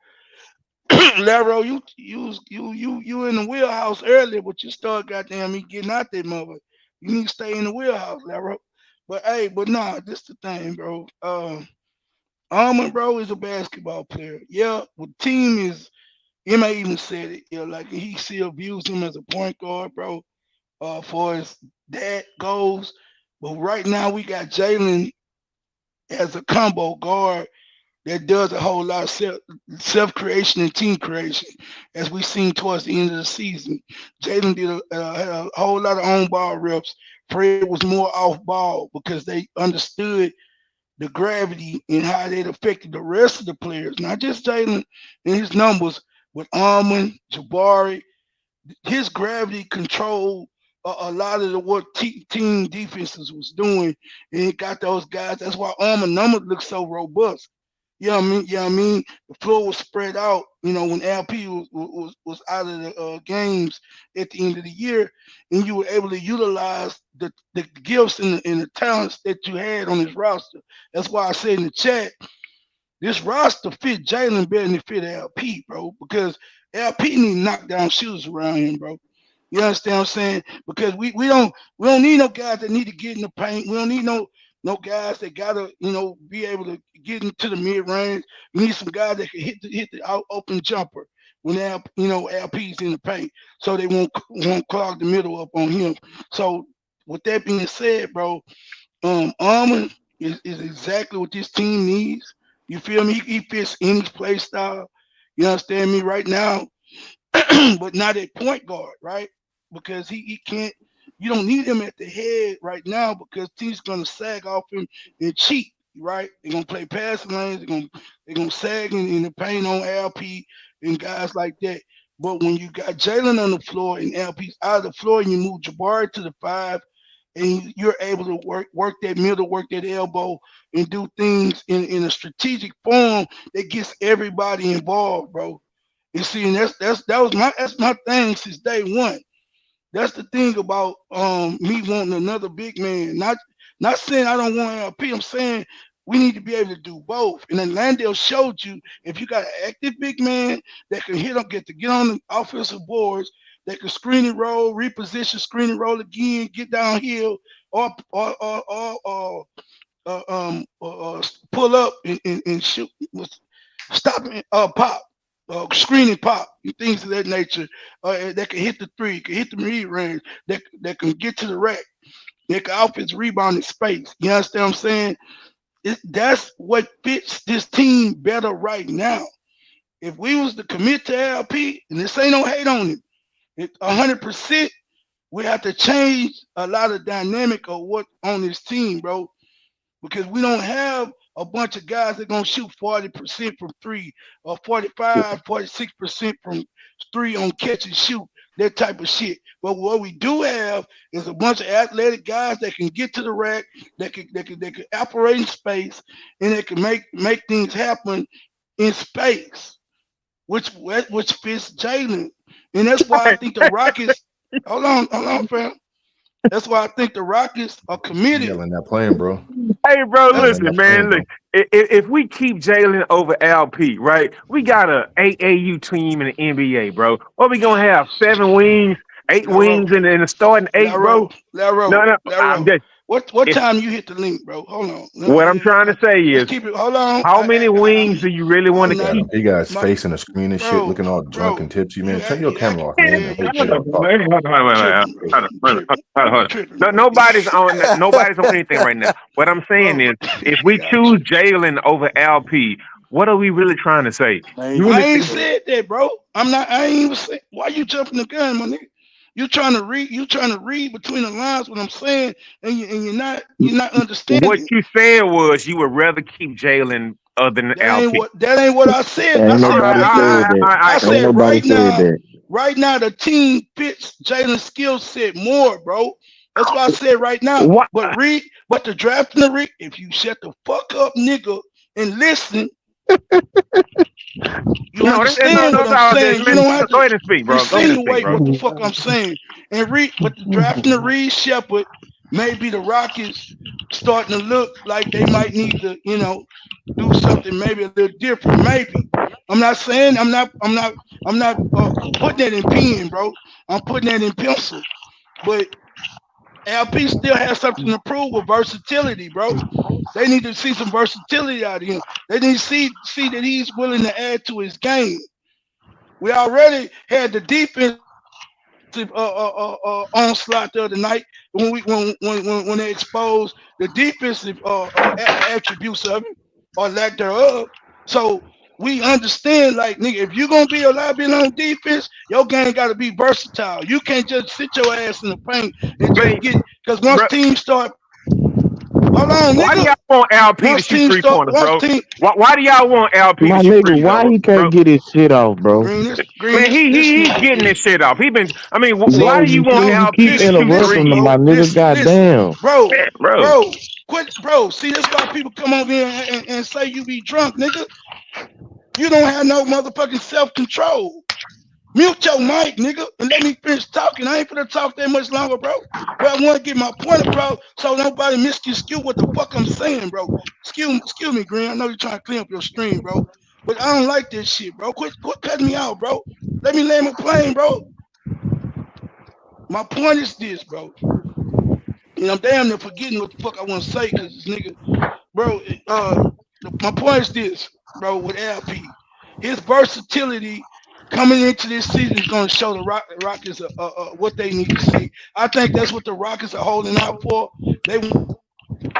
Laro, you in the wheelhouse earlier, but you start goddamn me getting out that mother. You need to stay in the wheelhouse, Laro. But hey, but nah, this the thing, bro. Almond, bro, is a basketball player. Yeah, but team is Emma even said it. Yeah, like he still views him as a point guard, bro. For as that goes. But right now we got Jalen as a combo guard that does a whole lot of self creation and team creation, as we seen towards the end of the season. Jalen did had a whole lot of on ball reps. Fred was more off ball because they understood the gravity and how it affected the rest of the players, not just Jalen and his numbers, but Armand, Jabari. His gravity controlled a lot of the what team defenses was doing, and it got those guys. That's why Armand numbers look so robust. You know what I mean? Yeah, I mean the floor was spread out. You know when LP was out of the games at the end of the year, and you were able to utilize the gifts and the talents that you had on this roster. That's why I said in the chat, this roster fit Jalen better than it fit LP, bro, because LP need knockdown shooters around him, bro. You understand what I'm saying? Because we don't need no guys that need to get in the paint. We don't need no guys that gotta be able to get into the mid range. We need some guys that can hit the open jumper when LP's in the paint, so they won't clog the middle up on him. So with that being said, bro, Armand is exactly what this team needs. You feel me? He fits any play style. You understand me right now, but not at point guard, right? Because he can't. You don't need him at the head right now because teams gonna sag off him and cheat, right? They're gonna play passing lanes. They're gonna sag in the paint on LP and guys like that. But when you got Jalen on the floor and LP's out of the floor, and you move Jabari to the five, and you're able to work that middle, work that elbow, and do things in a strategic form that gets everybody involved, bro. You see, and that's my thing since day one. That's the thing about me wanting another big man. Not saying I don't want LP. I'm saying we need to be able to do both. And then Landale showed you if you got an active big man that can get on the offensive boards, that can screen and roll, reposition, screen and roll again, get downhill, or pull up and shoot, stop and pop, screen and pop, and things of that nature. That can hit the three, can hit the mid range, that can get to the rack, that can offense rebound in space. You understand what I'm saying? That's what fits this team better right now. If we was to commit to LP, and this ain't no hate on it, 100%, we have to change a lot of dynamic of what on this team, bro, because we don't have a bunch of guys that gonna shoot 40% from three or 45, 46% from three on catch and shoot, that type of shit. But what we do have is a bunch of athletic guys that can get to the rack, that can operate in space, and that can make things happen in space, which fits Jalen. And that's why I think the Rockets. Hold on, fam. That's why I think the Rockets are committed. Yelling that playing, bro. Hey, bro, That's Yelling listen, that man. playing, Look, bro. if we keep Jalen over LP, right, we got a AAU team in the NBA, bro. What we gonna have? 7 wings, 8 wings, Laro, in the starting eight, bro. Laro, Laro, No, I'm Laro. just. What If time you hit the link, bro? Hold on. what I'm trying to say Let's is, keep it. Hold on. how many wings do you really want I'm to He got, not keep? he got his my face in the screen and shit, bro, looking all drunk bro. and tipsy, You man. Turn your act camera off, man, yeah, and you let Hold y'all on, tripping, talk. tripping, bro. You tripping, you tripping, No, bro. nobody's on anything right now. What I'm saying Bro, is, if we got choose you. Jalen over LP, what are we really trying to say? You Thank I really ain't think? you. said that, bro. I'm not. I ain't even say. Why you jumping the gun, my nigga? You trying to read? You trying to read between the lines what I'm saying, and you're not. You're not What understanding. you said was you would rather keep Jalen other than LP. That ain't what I said. I Ain't All said right, nobody right now. said that. I Ain't said nobody said that. right now the team fits Jalen's skill set more, bro. That's why I said right now. what? But the draft and the read, if you shut the fuck up, nigga, and listen, you No, no, understand no, what I'm no. saying. You Man, don't have go to ahead and speak, bro. Go ahead and speak, insinuate bro. what the fuck I'm saying. And read, but the drafting the Reed Shepard, maybe the Rockets starting to look like they might need to, do something maybe a little different. Maybe. I'm not saying I'm not putting that in pen, bro. I'm putting that in pencil. But LP still has something to prove with versatility, bro. They need to see some versatility out of him. They need to see that he's willing to add to his game. We already had the defense onslaught the other night when they exposed the defensive attributes of him or lack thereof. So we understand, like nigga, if you're gonna be a liability on defense, your game got to be versatile. You can't just sit your ass in the paint and just Man, get because once bro, teams start, hold on, why do nigga. y'all want LP to Once shoot teams three start, pointers, once bro? team Why do y'all want LP to My shoot nigga, three, why bro? he can't Bro, get his shit off, bro? green man, this he's nigga getting this is. shit off. He been. I mean, See, why Bro, do you want no, you LP keep to listen, shoot listen, interrupting him, threes, my bro, nigga. listen, Goddamn. bro, man, bro? bro, quit, bro. See, that's why people come over here and say you be drunk, nigga. You don't have no motherfucking self control. Mute your mic, nigga, and let me finish talking. I ain't gonna talk that much longer, bro. But I want to get my point across so nobody misconstrue what the fuck I'm saying, bro. Excuse me, Green. I know you're trying to clean up your stream, bro. But I don't like this shit, bro. Quit cutting me out, bro. Let me land my plane, bro. My point is this, bro. And I'm damn near forgetting what the fuck I want to say because this nigga, bro. My point is this, bro. With LP, his versatility coming into this season is going to show the Rockets what they need to see. I think that's what the Rockets are holding out for. They want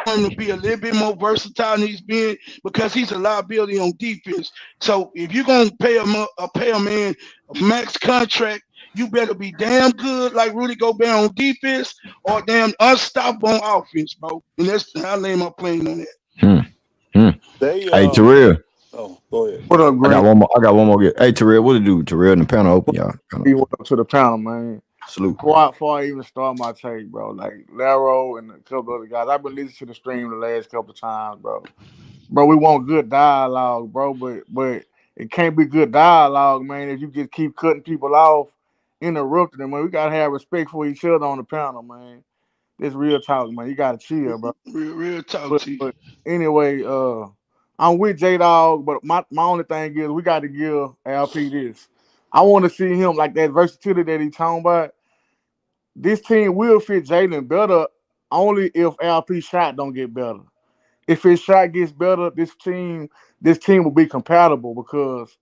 him to be a little bit more versatile than he's been because he's a liability on defense. So if you're going to pay a man a max contract, you better be damn good like Rudy Gobert on defense or damn unstoppable on offense, bro. And that's I lay my plane on that. Hmm. Hmm. They Hey, Terrell. oh, go ahead. What up, I got Green? one more. I got one more. Hey, Terrell, what to do? Terrell and the panel open, y'all. Panel What up to the panel, man? salute. Before I even start my take, bro, like Laro and a couple other guys, I've been listening to the stream the last couple of times, bro. Bro, we want good dialogue, bro, but it can't be good dialogue, man, if you just keep cutting people off, interrupting them, man. We gotta have respect for each other on the panel, man. This real talk, man. You gotta chill, bro. Real talk But to you. but anyway, I'm with J Dog, but my only thing is we got to give LP this. I want to see him like that versatility that he talking about. This team will fit Jalen better only if LP shot don't get better. If his shot gets better, this team will be compatible because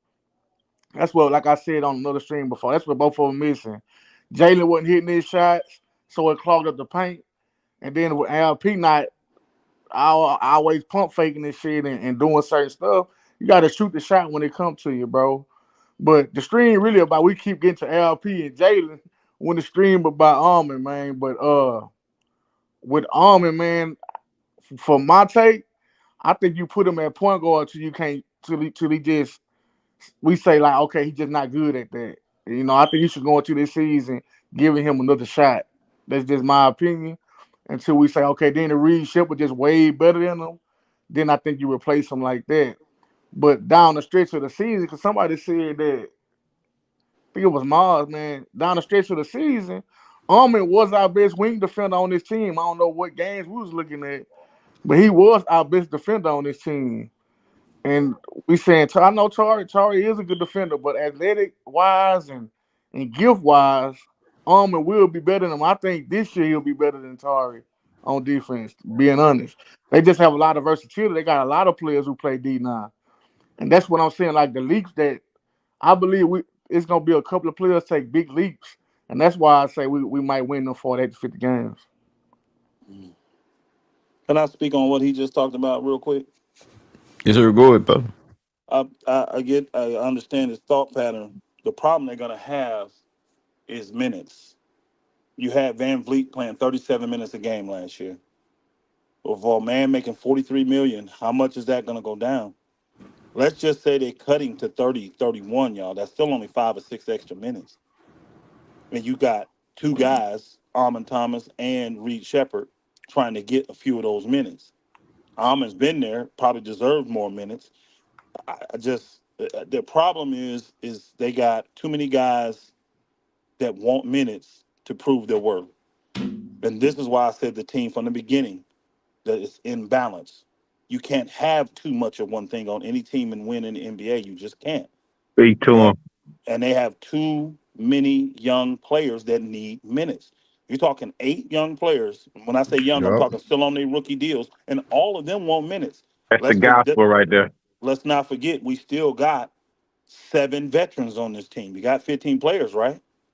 that's what, like I said on another stream before, that's what both of them missing. Jalen wasn't hitting his shots, so it clogged up the paint. And then with LP not I always pump faking this shit and doing certain stuff. You got to shoot the shot when it comes to you, bro. But the stream really about we keep getting to LP and Jalen when the stream about Almond, man. But with Almond, man, for my take, I think you put him at point guard till you can't till he just we say like okay he's just not good at that. I think you should go into this season giving him another shot. That's just my opinion. Until we say okay, then the Reed Shep was just way better than him. Then I think you replace him like that. But down the stretch of the season, because somebody said that I think it was Mars, man. Down the stretch of the season, Armin was our best wing defender on this team. I don't know what games we was looking at, but he was our best defender on this team. And we saying I know Tari is a good defender, but athletic wise and gift wise, Armin will be better than him. I think this year he'll be better than Tari on defense. Being honest, they just have a lot of versatility. They got a lot of players who play D9, and that's what I'm saying. Like the leaps that I believe it's gonna be a couple of players take big leaps, and that's why I say we might win them 48 to 50 games. Can I speak on what he just talked about real quick? Yes, sir. Go ahead, brother. I understand his thought pattern. The problem they're gonna have is minutes. You had Van Vliet playing 37 minutes a game last year. For a man making 43 million, how much is that gonna go down? Let's just say they're cutting to 30, 31, y'all. That's still only 5 or 6 extra minutes. And you got two guys, Armand Thomas and Reed Shepard, trying to get a few of those minutes. Armand's been there, probably deserved more minutes. I just the problem is they got too many guys that want minutes to prove their worth. And this is why I said the team from the beginning that it's in balance. You can't have too much of one thing on any team and win in the NBA. You just can't. Speak to him. And and they have too many young players that need minutes. You're talking 8 young players. When I say young, I'm Yup. talking still on their rookie deals, and all of them want minutes. That's the Let's gospel right there. let's not forget we still got 7 veterans on this team. We got 15 players, right?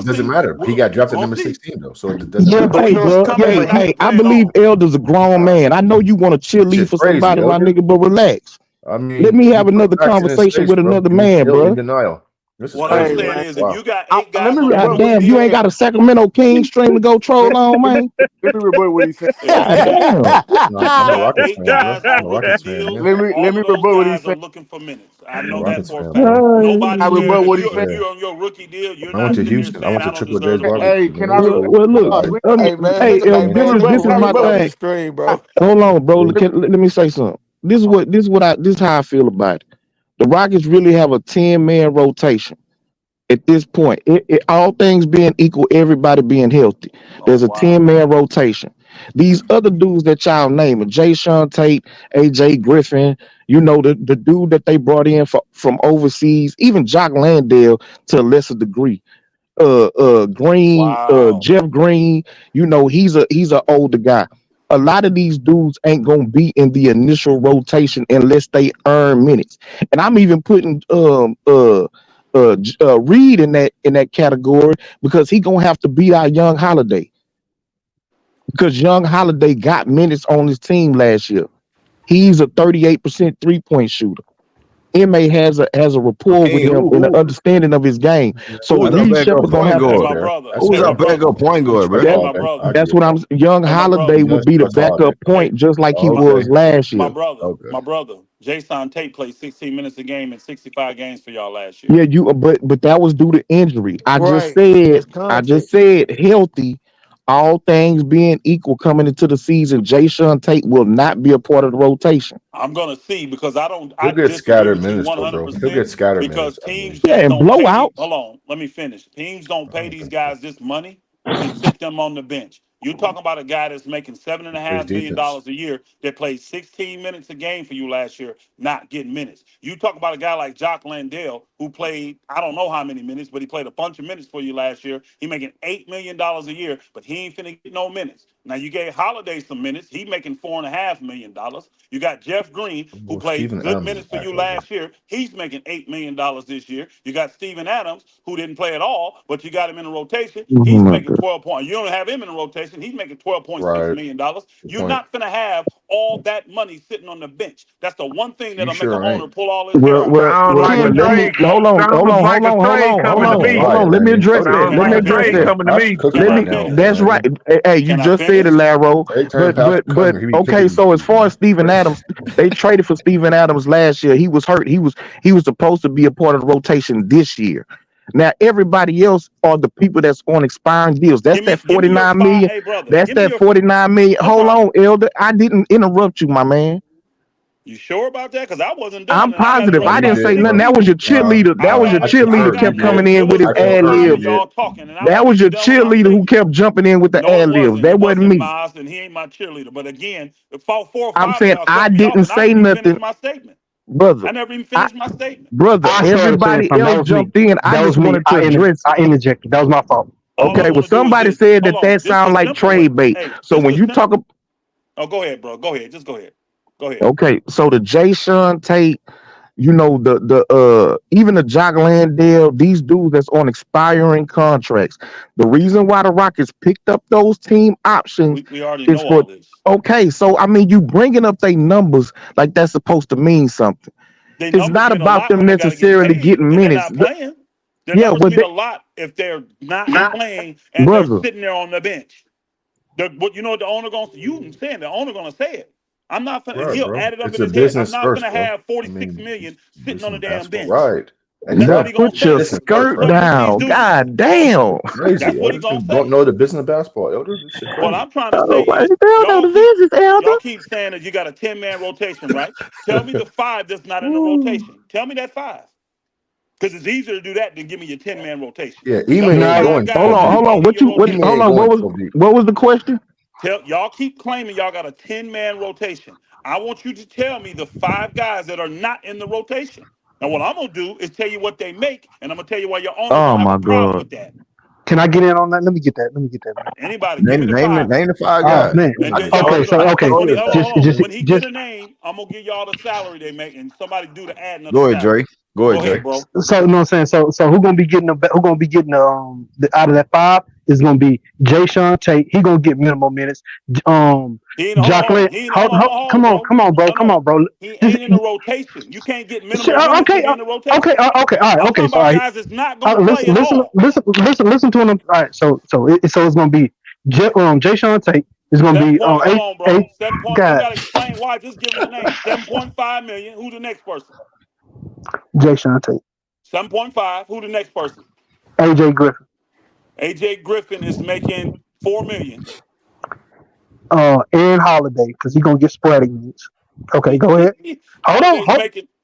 it doesn't see. matter. He got drafted We'll number see. 16 though, so it doesn't Yeah, matter. but Hey, He's bro. coming in like Hey, he's I playing believe on. Elder's a grown man. I know you want to That cheerlead shit's for crazy, somebody, my Elder. nigga, but relax. I Let mean, me he have put another facts in his conversation face, with bro, another and he's man, still in bro. denial. This is What I'm Hey, crazy, saying man. man. is, if Wow. you got 8 Let guys me on your God rebut what rookie he damn, you ain't deal, saying. got a Sacramento King string to go Let, troll on, man. let me rebut what he saying. if God you got damn. No, if you I'm a got Rockets 8 fan, bro. guys I'm on a rookie Rockets fan, deals, man. Let all me of those rebut what he guys are saying. looking for minutes. I I'm a know that Rockets for a fan, fact. bro. Nobody I cares rebut if what he you saying. if Yeah. you're on your rookie deal. You're When I went not to sitting here Houston, I saying went I to don't Triple J's deserve the barbecue, deal. Hey, man. can It I was rebut? cool. Well, look, Uh, let, Hey man, hey, look at let hey me man, look rebut. at this Can is I my Rebel rebut? on the thing. stream, bro. Hold on, bro. Let, Let me say something. This is what I, this is how I feel about it. The Rockets really have a 10-man rotation at this point. All things being equal, everybody being healthy. Oh There's a wow. 10-man rotation. These other dudes that y'all naming, Jay Sean Tate, AJ Griffin, the dude that they brought in from overseas, even Jock Landale to a lesser degree. Green, Wow. Jeff Green, he's a older guy. A lot of these dudes ain't gonna be in the initial rotation unless they earn minutes. And I'm even putting Reed in that category because he gonna have to beat our Young Holiday because Young Holiday got minutes on his team last year. He's a 38% 3-point shooter. MA has a rapport with Okay, him and an understanding of his game. So who's I our Reed think backup Shepard that's gonna point have Hey, to. guard? my fair. brother. That's Who's Hey, our my fair. brother. backup point We guard, bro? trust Hey, That my Harden. I brother. that's get what that. Young Hey, my Holiday brother. would Just be the trust backup Harden. Hey, point, just like he my was Okay, last my year. brother. okay. My brother. Jason Tate played 16 minutes a game in 65 games for y'all last year. Yeah, but that was due to injury. Right. That's I just context. said healthy, all things being equal coming into the season, Jay Sean Tate will not be a part of the rotation. I'm gonna see because He'll I get disagree scattered with you minutes though, bro. He'll 100% get scattered because minutes. I teams mean, Yeah, just and don't pay these. blowouts. Hold on, let me finish. Teams don't pay these okay. guys this money to sit them on the bench. You're talking about a guy that's making seven and He a plays half million defense. dollars a year that played 16 minutes a game for you last year, not getting minutes. You talk about a guy like Jock Landale who played I don't know how many minutes, but he played a bunch of minutes for you last year. He making $8 million a year, but he ain't finna get no minutes. Now you gave Holiday some minutes. He making $4.5 million. You got Jeff Green, who Well, played Steven good Adams is minutes for back you though, bro. last year. He's making $8 million this year. You got Steven Adams, who didn't play at all, but you got him in a rotation. Oh He's my making God. 12 points. You don't have him in a rotation. He's making $12.6 Right. million. dollars. Good You're point. not gonna have all that money sitting on the bench. That's the one thing You that'll make an sure owner ain't. pull all his hair Well, out. well, Sounds well, like well. a Can't Let me I trade. hold on, hold Sounds on, like hold a on, hold trade on, I hold coming don't to know on, me. hold why, on. Let me man. address Other that. Sounds people, Let can me like I a address trade finish? that. coming to me. Patrick Can cooking Let I right me. now, finish? That's man. right. Hey, you Can I just said it, finish? Laro. Every time But Patrick but cooking, he be okay. kicking So as far as people. Steven Crazy. Adams, they traded for Steven Adams last year. He was hurt. He was supposed to be a part of the rotation this year. Now everybody else are the people that's on expiring deals. That's that Give me your 49 five. million. Hey brother, That's give me that your 49 million. no Hold problem. on, Elder. I didn't interrupt you, my man. You sure about that? Because I wasn't done I'm and I had positive. No, I interrupted you didn't about say didn't, six nothing. bro. That was your people. cheerleader. That was your I cheerleader confirm you kept I coming did. in you with was his I ad four or five confirm you of libs. did. y'all talking, and I That wanted to was be your done with my cheerleader who statement. kept jumping in with the No, it ad libs. wasn't. It That wasn't wasn't me. Miles, and he ain't my cheerleader. But again, if four or I'm five of saying y'all I cut me off, didn't and I say didn't even finish nothing, my statement. brother. I never even I finished my statement. brother, I started saying everybody something. That else was me. jumped in. I That was just me. wanted to address it. I interjected. That was my fault. All I Okay, well want to do is somebody this. said Hold that on. that This sound the like simple way. trade bait. Hey, So this when the you simple. talk, Oh, go ahead, bro. Go ahead. Just go ahead. Go ahead. okay, so the Jay Sean Tate, the even the Jock Landale, these dudes that's on expiring contracts. The reason why the Rockets picked up those team options We already is know for all this. okay. So I mean, you bringing up their numbers like that's supposed to mean something. Their It's numbers not mean a about lot them when they got to get necessarily paid getting and they're minutes. not playing. Their Yeah, numbers but mean a they, lot if they're not playing and they're brother, sitting there on the bench. But you know what the owner gonna you saying the owner gonna say it. I'm not finna. Right, He'll bro. add it up It's in a his head. I'm business not first, gonna bro. have I 46 mean, million sitting on the business damn basketball. bench. Right. That's what bro, he Exactly. gonna put your say. Business first, skirt bro. Especially with these down. dudes. God damn. Crazy, That's what he Elder. gonna You don't say. know the business of basketball, Elder. This shit What crazy. I'm trying to say Oh, my is God, the business, y'all elder. keep saying that you got a 10-man rotation, right? Tell me the five that's not in the rotation. Tell me that five. Because it's easier to do that than give me your 10-man rotation. Yeah, Tell Ime me the ain't No, five going Hold 12 guys on, that deep. hold on. ain't in What your you what? Ime rotation. Hold ain't on. going 12 deep. What was the question? Tell y'all keep claiming y'all got a 10-man rotation. I want you to tell me the five guys that are not in the rotation. And what I'm gonna do is tell you what they make, and I'm gonna tell you why your owner Oh gonna have a my problem God. with that. can I get in on that? Let me get that. Let me get that, man. Anybody, give me Name the name the five. name the five Oh guys. man. And then y'all Okay, do the so math. okay, And when he hold on, just hold on. just When he get just a name, I'm gonna give y'all the salary they make, and somebody do the adding of the Go ahead, salary. Dre. Go ahead, Go Dre. ahead, bro. so you know what I'm saying. So who gonna be getting out of that five is gonna be Jay Sean Tate. He gonna get minimal minutes. Um, He ain't hold Jacqueline, on. He ain't hold on, hold on, bro. No, come on, no. bro. He Just, ain't in the rotation. You can't get shit, minimal minutes to okay, be in the rotation. okay, all right, I'm okay. talking So about I guys that's not gonna play listen, at all. listen to him. All right, so it's gonna be Jay Sean Tate is gonna be Hold eight on, eight. bro. 7 point. You ain't God, gotta explain why. Just give me the name. 7.5 million. Who the next person? Jay Sean Tate, 7.5. Who the next person? AJ Griffin, AJ Griffin is making 4 million. Aaron Holiday, because he gonna get sporadic minutes. Okay, go ahead. Hold on, Holiday's making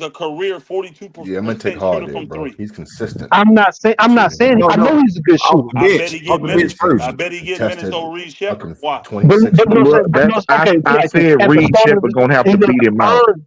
is a career 42% Yeah, I'm gonna take shooter Holiday, from bro. three. He's consistent I'm not saying. I'm not shooting. saying. No, I no, know he's a good off shooter. the I bet bench, he off get the bench minutes. I first. bet he get minutes Contested over Reed Shepard. fucking Why? But 26 you know what I'm points. saying. But you know That's what I'm saying. Okay, I like said at the Reed start of Shepard the, gonna have he to would beat have him out. earned.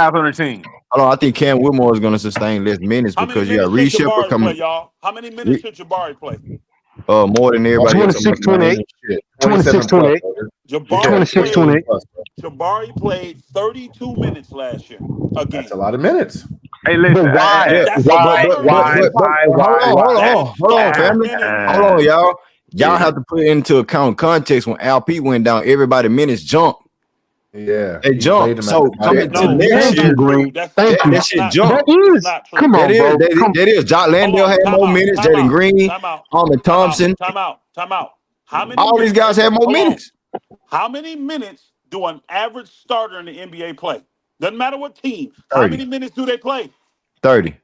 500 team. Hold on, I think Cam Whitmore is going to sustain less minutes How many because you got minutes Reed should Shepard Jabari play, coming. y'all? How many minutes should Jabari play? More than everybody else. 26, 28. Shit, 26, 27 plus. 28. Brother. It's Yeah, 26, 27 28. plus. Jabari played 32 minutes last year a That's a game. lot of minutes. Hey, listen. But why? Yeah, That's but starter minutes. hold on, Why? family. That's Hold on, starter minutes. y'all. Y'all have to put it into account context. When LP went down, everybody minutes jumped. Yeah, They he played jumped. him at So the coming back. to No, next that's Thank you, year, not true. Green. That's Thank that you. that's shit not jumped. true. That That's is. not true. Come on, bro. Come. That is. Jock Hold Landale on. had Time more out. minutes. Time Jalen out. Green, Time out. Armin Time out. Thompson. Time out. Time out. How many All these minutes? guys had more Hold on. minutes. How many minutes do an average starter in the NBA play? Doesn't matter what team. How 30. many minutes do they play? 30.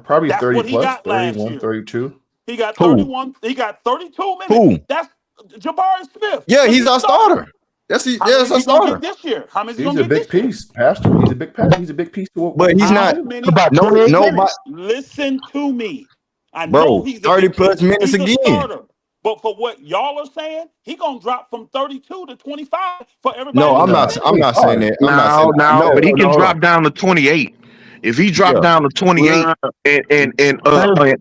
Probably That's 30 what he plus, got last 31, year. 32. He got Who? 31. He got 32 minutes. Who? That's Jabari Smith. Yeah, That's he's his our starter. starter. That's How many that's is our he gonna get starter. this year? How many is he He's gonna a get big this year? piece, Pastor. He's a big piece to what But we he's see not. How today. many? About No, 28 nobody, minutes. Listen to me. I know bro. he's a 30 big plus piece. minutes He's a again. starter. But for what y'all are saying, he gonna drop from 32 to 25 for everybody No, to I'm get No, not. I'm minutes. not saying 25. that. I'm not saying Now, that. now, No, but he no, can hold on. drop down to 28. If he drop Yeah, down to 28 Well,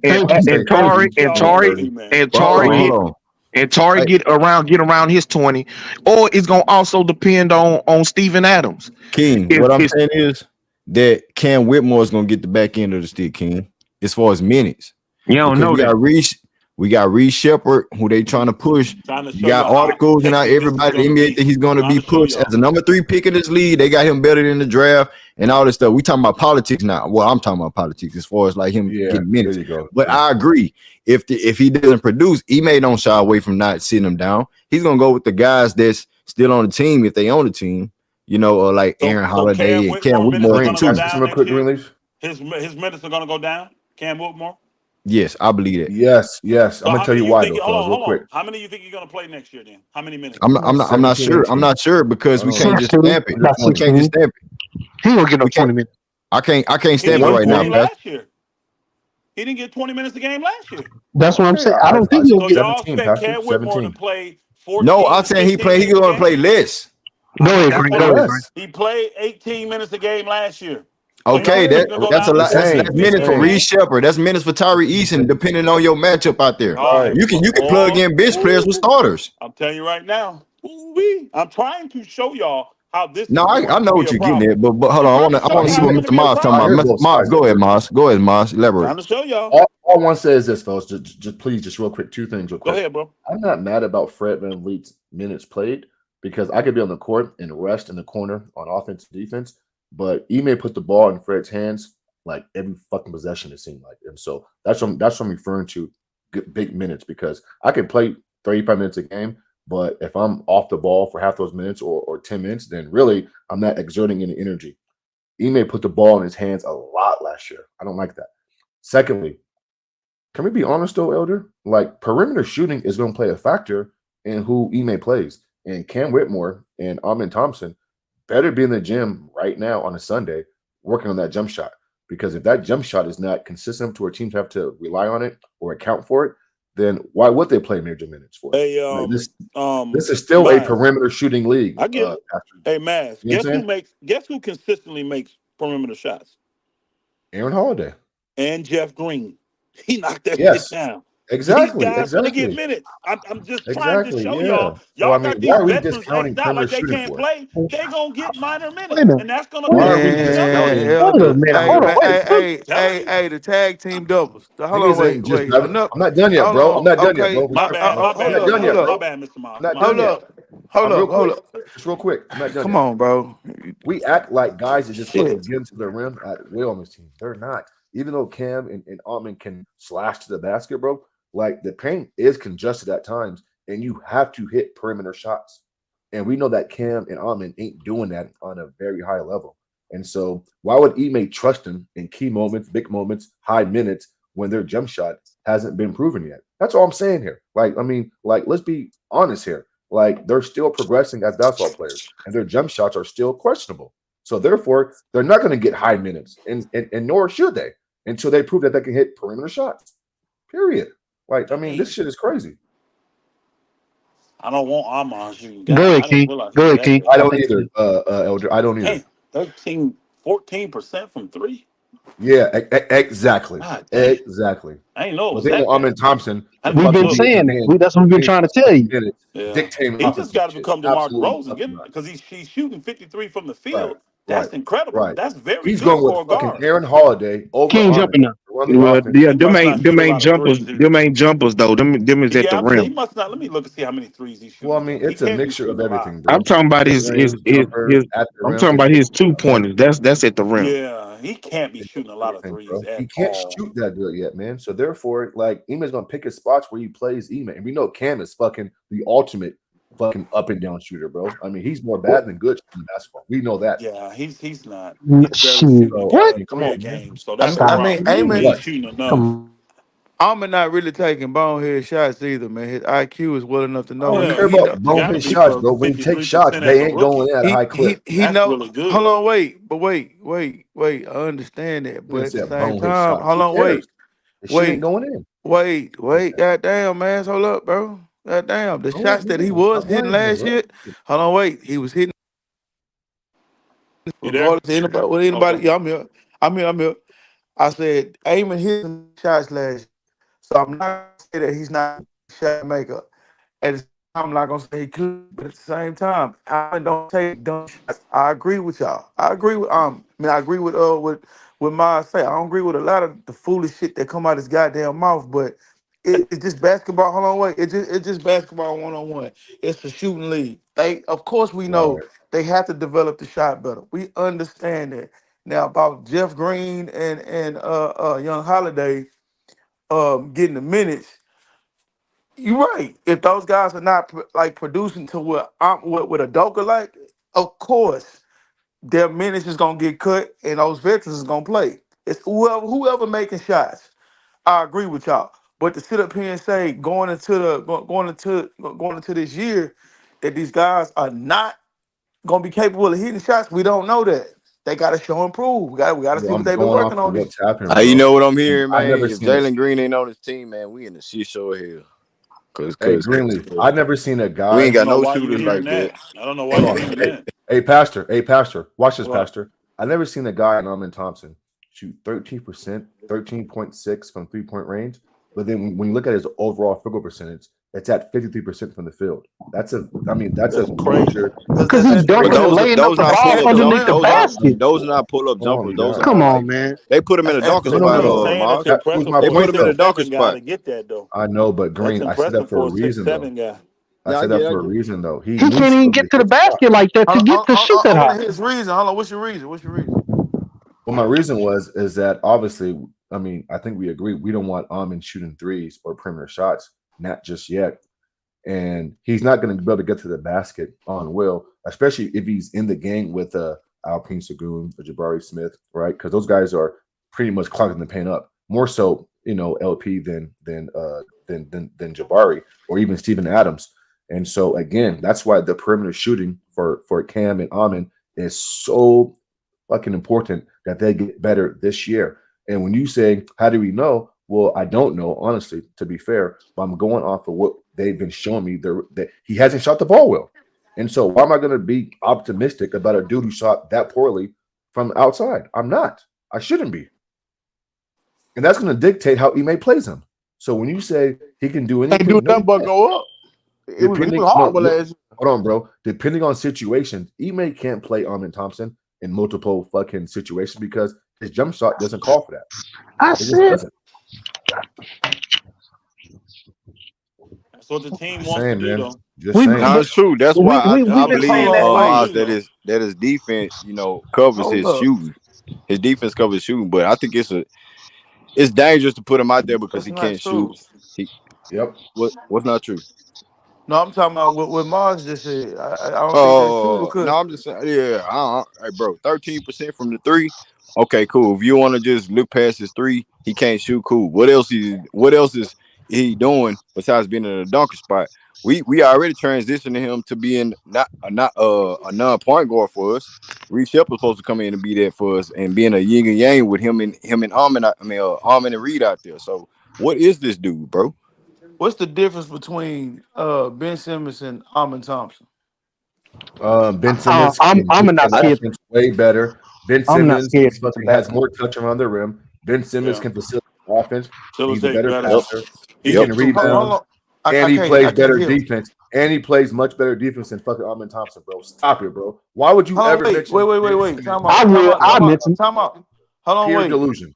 Thank you. Say 30. And Say Y'all Tari 30. crazy, man. and but hold Tari on, get hold on. and Tari Hey, get around his 20, or it's gonna also depend on Steven Adams. King, If what I'm it's saying is that Cam Whitmore is gonna get the back end of the stick, King, as far as minutes, you don't because know that. We got Reese Shepard, who they trying to push. Trying to You show got y'all how articles and now Texas this is everybody gonna in the NBA be. think he's going to Trying be to show pushed as y'all. the number 3 pick in this league. They got him better than the draft and all this stuff. We talking about politics now. Well, I'm talking about politics as far as like him Yeah, getting there minutes. you go. But Yeah. I agree. If he doesn't produce, Ime don't shy away from not sitting him down. He's gonna go with the guys that's still on the team if they own the team. You know, or like Aaron So Cam Holiday and Cam Whitmore minutes Whitmore are Green, can gonna can go I too. say down something real next quick, year. Greenleaf? His minutes are gonna go down. Cam Whitmore. Yes, I believe that. Yes, yes. I'm So gonna how tell many you you why think? though, fellas, real Hold quick. on. How many you think you're gonna play next year? Then how many minutes? I'm not 17, sure. I'm 18. not sure I because we don't know. can't just 16. stamp it. Under About We 20. can't just 16. stamp it. He gonna get no We can't. 20 minutes. I can't He stamp didn't it get right now, 20 140. Pastor. last year. He didn't get 20 minutes a game last year. That's what I'm Okay, saying. I don't I think he'll said So get. y'all 17, expect Pastor. Cam Whitmore to 17. play No, 14 I'm to saying 15 he minutes a gonna play game? less. Go ahead, That's Green. what Go Play ahead, I'm. Green. less. He played 18 minutes a game last year. So y'all Okay, expect him to go that's a down to lot. Just That's 14, saying. Just minutes 15 for a saying. Reese game? Shepard. That's minutes for Tyree Just Eason, saying. depending on your matchup out there. All Right. right, You can plug boy. in bench players with Ooh, starters. I'm telling you right now. Ooh-wee. I'm trying to show y'all how this No, is I going to know be what a you're getting problem. at, but hold I'm on. trying to I show want you to see how it's what going to Mr. be a Mars talking I about. problem. hear Mr. both Mars, sides go of ahead, it. Mars. Go ahead, Mars. Elaborate. Trying to show y'all. All one says this, fellas. Just please, just real quick, two things real Go quick. ahead, bro. I'm not mad about Fred VanVleet's minutes played because I could be on the court and rest in the corner on offense and defense, but Ime put the ball in Fred's hands like every fucking possession, it seemed like. And so that's what I'm referring to big minutes because I can play 35 minutes a game, but if I'm off the ball for half those minutes or 10 minutes, then really I'm not exerting any energy. Ime put the ball in his hands a lot last year. I don't like that. Secondly, can we be honest though, Elder? Like perimeter shooting is going to play a factor in who Ime plays. And Cam Whitmore and Amin Thompson better be in the gym right now on a Sunday working on that jump shot. Because if that jump shot is not consistent to where teams have to rely on it or account for it, then why would they play major minutes for it? Hey, Like this is still a Maz, perimeter shooting league. I get it. Pastor. Hey, Maz, You know what I'm saying? guess who consistently makes perimeter shots? Aaron Holiday. And Jeff Green. He knocked that shit Yes. down. These Exactly. guys gonna get Exactly. minutes. I'm just trying to Exactly. show Yeah. y'all. So Y'all I mean, got why these are we veterans discounting X'd out perimeter like they shooting can't for it? play. They gonna get minor Wait a minutes, minute. and that's gonna Why Wait a are minute. we contribute to young discounting? minutes. Wait a Elder. minute. Hey, Hold on. man, Wait. Wait. Telling you. the tag team doubles. Hold on, Niggas ain't just wait. I'm not done yet, Hold bro. I'm on. not done yet, Okay. bro. Relax, bro. My I'm Hold bad, not up. done Hold yet, My up. bro. bad, Mr. I'm Miles. not My done Hold bad. yet. up. Hold I'm real up. Hold quick. up. Just real quick. I'm not done Come yet. on, bro. We act like guys are just fucking Shit. getting to the rim at will on this team. They're not. Even though Cam and Altman can slash to the basket, bro, like the paint is congested at times, and you have to hit perimeter shots. And we know that Cam and Altman ain't doing that on a very high level. And so why would Ime trust him in key moments, big moments, high minutes when their jump shot hasn't been proven yet? That's all I'm saying here. Like, I mean, like, let's be honest here. Like, they're still progressing as basketball players, and their jump shots are still questionable. So therefore, they're not going to get high minutes, and nor should they until they prove that they can hit perimeter shots. Period. Like, I mean, this shit is crazy. I don't want Armand shooting. Go God, ahead, I didn't King. realize Go he was ahead, that King. good. I I don't think either, Elder. I don't either. Damn, 14% from three. Yeah, exactly. God damn. Exactly. I didn't know it But was then that I'm bad. in Thompson I to need we've to been fucking look. be in saying the it. end, That's what we've been playing trying to tell 20 you. minutes, Yeah. dictating He just offensive got to shit. become DeMar Absolutely DeRozan, fucking right. because he's shooting 53 from the Right, field. right, That's incredible. right. That's very He's good going for with a fucking guard. Aaron Holiday over King Ahmed. jumping now. run the Well, offense. yeah, He must not shoot them a ain't lot of jumpers. threes. Them ain't jumpers though. Them is at the Yeah, I'm saying he rim. must not. Let me look and see how many threes he's Well, I shooting. mean, He it's a can't be mixture of shooting a lot. everything, I'm bro. talking about Mid range, jumper, his at the I'm rim. talking It's about his mixture 2 pointers. That's at the rim. Yeah, he can't be of shooting a lot of everything, threes bro. at He can't all. shoot that good yet, man. So therefore, like Ime's gonna pick his spots where he plays Ime, and we know Cam is fucking the ultimate fucking up and down shooter, bro. I mean, he's more bad than good in basketball. We know that. Yeah, he's not. He's barely Shit. shooting So I What? mean, come three a on, man. game. So I that's mean, the I Stop. mean, problem. He Amen. ain't What? shooting enough. Come I'm not really taking bonehead shots either, man. His IQ is well enough to I know don't Yeah, care he about know you got to bonehead be shots, for bro. When he takes shots, 53% as they a ain't going rookie. in at a high clip. he That's know. really good. Hold on, wait, but wait. I understand that, Nigga but at the said same bonehead time, shots. hold Who on, cares? The shit ain't wait, going in. wait. Goddamn, man, hold up, bro. Goddamn, the All right, shots that he man. was Stop hitting lying to me, last bro. year. Hold on, wait. He was hitting You there? regardless of anybody. With anybody, Okay. yeah, I'm here. I said, Amen hit some shots last year, so I'm not gonna say that he's not a shot maker. At the same time, I'm not gonna say he could, but at the same time, I don't take dumb shots. I agree with y'all. I agree with I agree with my say. I don't agree with a lot of the foolish shit that come out his goddamn mouth, but it's just basketball. Hold on, wait. It's just basketball 1-on-1. It's a shooting league. Of course we All know right. they have to develop the shot better. We understand that. Now about Jeff Green and Young Holiday getting the minutes. You're right. If those guys are not like producing to what a Doka like, of course their minutes is gonna get cut and those veterans is gonna play. It's whoever making shots. I agree with y'all. But to sit up here and say going into this year that these guys are not gonna be capable of hitting shots, we don't know that. They gotta show and prove. We gotta see Well, what I'm they've been going working off of on this. what's happening, You bro. know what I'm And hearing, I've man? never If seen it. Jalen Green ain't on his team, man, we in the shit show of hell. Hey, Cause Greenleaf, I've never seen a we I ain't guy. don't got know no why you shooters hearing like that. that. I don't know why Hold you on. hearing Hey, that. hey, pastor. Watch this, What? pastor. I never seen a guy in Thompson shoot 13%, 13.6 from 3-point range. But then when you look at his overall field goal percentage, it's at 53% from the field. That's a That's crazy. major. Because Because that's he's at the But dunking rim. and laying up those the not That's pull ball at up the underneath jumpers. the rim, bro. basket. Those are not pull up Hold on, jumpers. you Those guys. are Come on, like man. they put him in That's a at dunker the No, no, spot. no. I'm rim. saying it's Mars. That proves impressive my They for a put point, him in a though. dunker 6'7" guy spot. to get that though. I know, but That's Green, I said that impressive for a for a six reason, though. seven guy. I Yeah, I said get, that I for a get. reason, though. He He can't needs to even be able get to to the hit shots. basket like that to get to shoot I that want high. to hear his reason. Hold on. What's your reason? Well, my reason is that obviously, I mean, I think we agree we don't want Amin shooting threes or perimeter shots, not just yet. And he's not going to be able to get to the basket on will, especially if he's in the game with Alperen Sengun or Jabari Smith, right? Because those guys are pretty much clogging the paint up more so, LP than Jabari or even Steven Adams. And so again, that's why the perimeter shooting for Cam and Amin is so fucking important that they get better this year. And when you say, how do we know? Well, I don't know, honestly, to be fair, but I'm going off of what they've been showing me that he hasn't shot the ball well. And so why am I going to be optimistic about a dude who shot that poorly from outside? I'm not. I shouldn't be. And that's going to dictate how Ime plays him. So when you say he can do Can't do anything, no, he nothing but can't. go up. He Depending, was no, horrible look, last year. hold on, bro. Depending on situations, Ime can't play Amin Thompson in multiple fucking situations because his jump shot doesn't call for that. I It just said, doesn't. That's what the team Just wants to saying, do man. though. Just we, saying. No, but it's true. That's we, why we, That's I we've what been the saying team believe that wants for you to like, Oz do though. that his defense, covers Hold his up. shooting. His defense covers shooting, but I think it's dangerous to put him out there because That's he not can't shoot. true. He Yep. what's not true. No, I'm talking about what Mars just said. I don't think that's true Oh no, because I'm just saying. Yeah, hey, bro, 13% from the three. Okay, cool. If you want to just look past his three, he can't shoot. Cool. What else is he doing besides being in a dunker spot? We already transitioned him to being not a non-point guard for us. Reece Shepard was supposed to come in and be that for us, and being a yin and yang with him and Armin. Armin and Reed out there. So what is this dude, bro? what's the difference between Ben Simmons and Amon Thompson? Ben Simmons can I'm get to not the I scared. offense way better. Ben I'm not Simmons scared is to fucking say that. has more touch around the rim. Ben Simmons Yeah. can facilitate offense. He's a Facilitate better better. yep passer. He He's yep. can Hold rebound, on. and I he can't plays better hear. defense. And he plays much better defense than fucking Alvin Thompson, bro. Stop it, bro. Why would you Hold on, ever mention Ben wait. Simmons I over will. fucking I Alvin mentioned. Thompson? Time out. Hold on, Pure wait. delusion.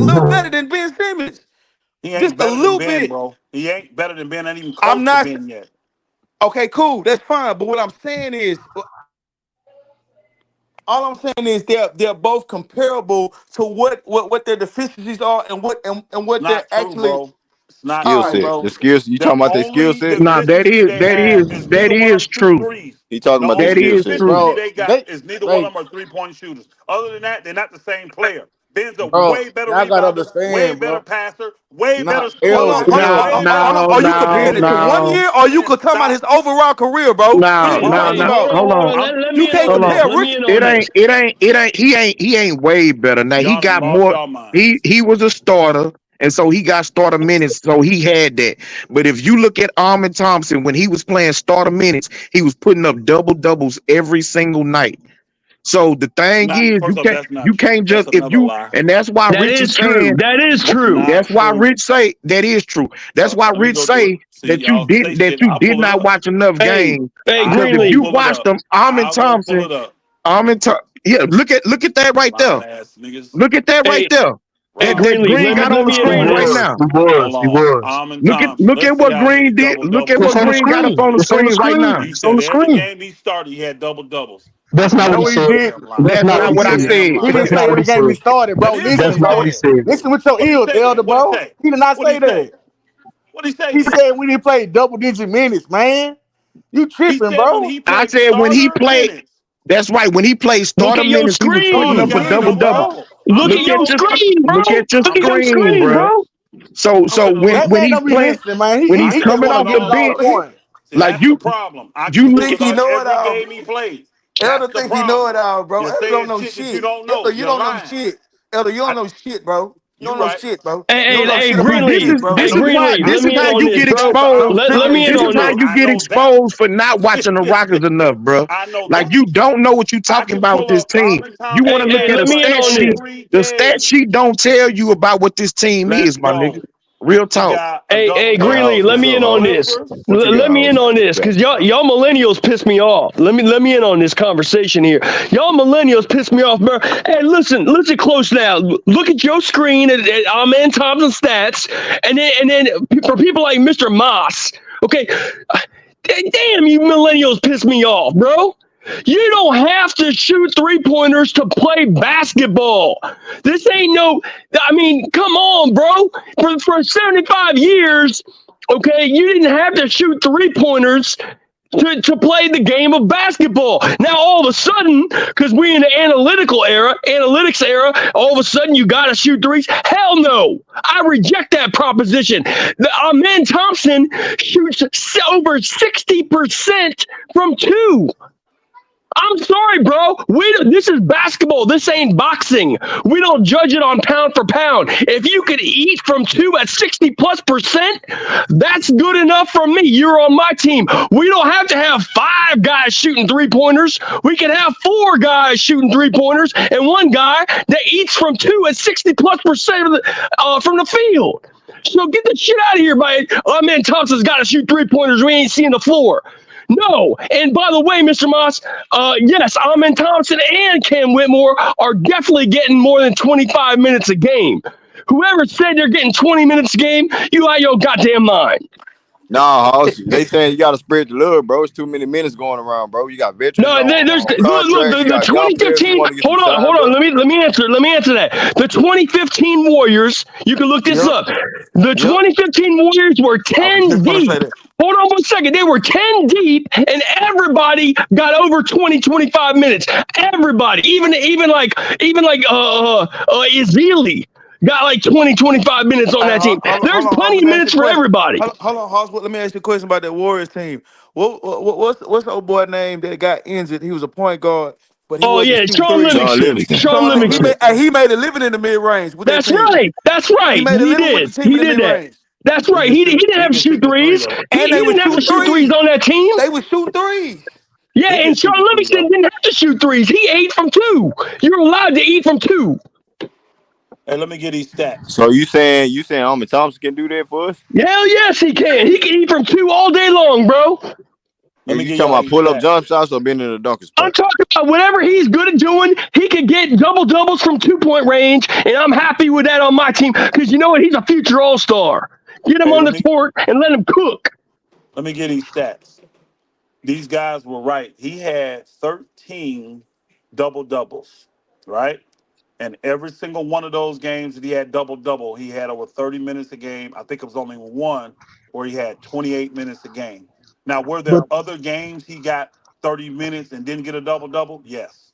a little better than Ben Simmons. He Just ain't a better than little Ben, bit. bro. He ain't better than Ben. Ain't even I'm close to not Ben yet. okay, cool, that's fine. But what I'm saying is all I'm saying is they're both comparable to what their deficiencies are and It's what they're not true, actually bro. It's not Skill all right, true. set. bro. The skills you The talking about their skill only set? Nah, deficiency they have is that neither one of is them shoot true. threes. He talking The about their only That skill is set. true. deficiency Bro, they got they is neither one they of them are 3-point shooters. Other than that, they're not the same player. Ben's a bro. way better Y'all gotta rebounder, way understand, better bro. passer, way Nah, better Hold scorer, elder, on, hold on, No, elder. hold way on, hold better. on. no, Are you no, comparing Ben, it to one no. year or you Ben, could talk about stop. his overall career, bro? What are No, you no, talking no. Okay, about? Hold on. Let You me in can't on Hold this. on. compare Let me rookie. in on It this. ain't. He ain't way better. Now he y'all done got lost more. y'all minds. He was a starter, and so he got starter minutes. So he had that. But if you look at Almond Thompson when he was playing starter minutes, he was putting up double doubles every single night. So the thing Not is, first off, that's not you true. can't That's just if another you lie. and that's why That Rich is is true. saying That is That's true. not that's why true. Rich say that is true. That's why Let me Rich go to it. say See, y'all say that shit. you I'll did pull it not up. watch enough Hey, games hey, I because if will you Greenleaf. pull it watched up. them, Almond I will pull Thompson, it up. yeah, look at that right Lying there. ass niggas. Look at that right Hey, there. hey, Rob, That Greenleaf. Green Let me got Almond on let the me in He on screen right Thompson. this. was. now. He Hold was. He on. was. Almond Look at Thompson. Let's see what how many Green did. double Look at doubles It's what on he the Green got up screen. on the had. It's on the screen right screen. now. He It's on said the every screen. game he started, he had double doubles. That's not what No, he he said. did. Goddamn That's liar. not That's what not he what I said. Goddamn said. He didn't That's liar. not say what he every game he said. started, That bro. is what That's he Listen, not what bro. he said. said. Listen with your What he ears, say then? elder, What he bro. say? He did not What he say say? that. What he say He then? said we didn't play double digit minutes, man. You He tripping, said when bro. he I played said when he starter played. minutes. That's right. When he played Look starter at your minutes, he was No, putting he up screen. a Got double didn't, double double. bro. double. I'm Look at Look finna your at go your to it. screen, bro. look at your Look at your screen, screen, bruh. bro. So I'm finna when look. That man he's don't be playing, listening, man. when He he's I he can just coming pull want to it off get the a all dollar bench, up. point. See, like that's the problem. I can you pull look. it Think he up know it every all. game he plays. Elder That's the think he know it problem. all, bro. You're Elder don't saying know shit that you shit. don't know. Elder, you You're don't know lying. shit. Elder, you don't I, know shit, bro. You you don't know right. shit, bro. You Hey, don't hey, know hey, shit But about this Greenleaf. is shit, bro. Hey, this is why Greenleaf. Let this is me in how on you this, get bro. I'm exposed. Let tripping. me in This is on how this. you I get know that. exposed for not watching the Rockets enough, bruh. I know Like that. you don't know what you're I talking can about with pull this up team. Alvin You want Thompson to Hey, look hey, at stats a let for me in stat on sheet. this. every The stat game. sheet don't tell you about what this team Let's is, my go. nigga. Real He talk. got a Hey, double hey, Hey, double Greenleaf. House, Let what's me against up, in the on House? this. Clippers. What you Let got, me in House? on this, cause y'all millennials piss me off. Let me in on this conversation here. Y'all millennials piss me off, bro. Hey, listen close now. Look at your screen at Amen Thompson stats, and then for people like Mr. Moss, okay. Damn, you millennials piss me off, bro. You don't have to shoot three pointers to play basketball. This ain't no, I mean, come on, bro. For 75 years, okay, you didn't have to shoot three pointers to play the game of basketball. Now all of a sudden, because we're in the analytics era, all of a sudden you gotta shoot threes. Hell no. I reject that proposition. Amen Thompson shoots over 60% from two. I'm sorry, bro. This is basketball. This ain't boxing. We don't judge it on pound for pound. If you could eat from two at 60+%, that's good enough for me. You're on my team. We don't have to have five guys shooting three pointers. We can have four guys shooting three pointers and one guy that eats from two at 60+% from the field. So get the shit out of here, man. Oh man, Thompson's got to shoot three pointers. We ain't seeing the floor. No. And by the way, Mr. Moss, yes, Amin Thompson and Cam Whitmore are definitely getting more than 25 minutes a game. Whoever said they're getting 20 minutes a game, you out your goddamn mind. Hey, Hey, hey, hey, hey, hey, hey, hey, hey, they saying you got to spread the love, bro. It's too many minutes going around, bro. You got veterans No, on, there's on look contracts. You the got young players who 2015. want to get some Hold shine, on. bro. Let me answer that. The 2015 Warriors. You can look this Yep. up. The Yep. 2015 Warriors were I was 10 just gonna say deep. that. Hold on 1 second. They were 10 deep, and everybody got over 20, 25 minutes. Everybody, even like Ezeli got like 20, 25 minutes on Hey, that team. hold There's on, Hoss. plenty Let of me ask you a minutes for question. everybody. Hold on, Hoss. Let me ask you a question about that Warriors team. What's the old boy name that got injured? He was a point guard, but he Oh wasn't yeah, shooting Sean threes. Sean Livingston. Livingston. Sean Sean, Livingston. he made a living in the mid range with that That's team. right. That's He right. made a He living with the did. team He in the did mid that. range, That's right. He didn't He have to can shoot shoot the three threes. though. He, and he they was didn't have to shooting shoot threes threes. on that team. They was shooting threes. Yeah, He can and shoot Sean the three Livingston though. didn't have to shoot threes. He ate from two. You're allowed to eat from two. Hey, let me get these stats. So you saying Armin Thompson can do that for us? Hell yes, he can. He can eat from two all day long, bro. Let Is me you give talking y'all about these pull up stats. jump shots or being in the dunker I'm spot? talking about whatever he's good at doing. He can get double doubles from 2 point range, and I'm happy with that on my team because you know what? He's a future all star. Get him Hey, on the court and let him cook. let me get these stats. These guys were right. He had 13 double doubles, right? And every single one of those games that he had double double, he had over 30 minutes a game. I think it was only one where he had 28 minutes a game. Now, were there But other games he got 30 minutes and didn't get a double double? Yes.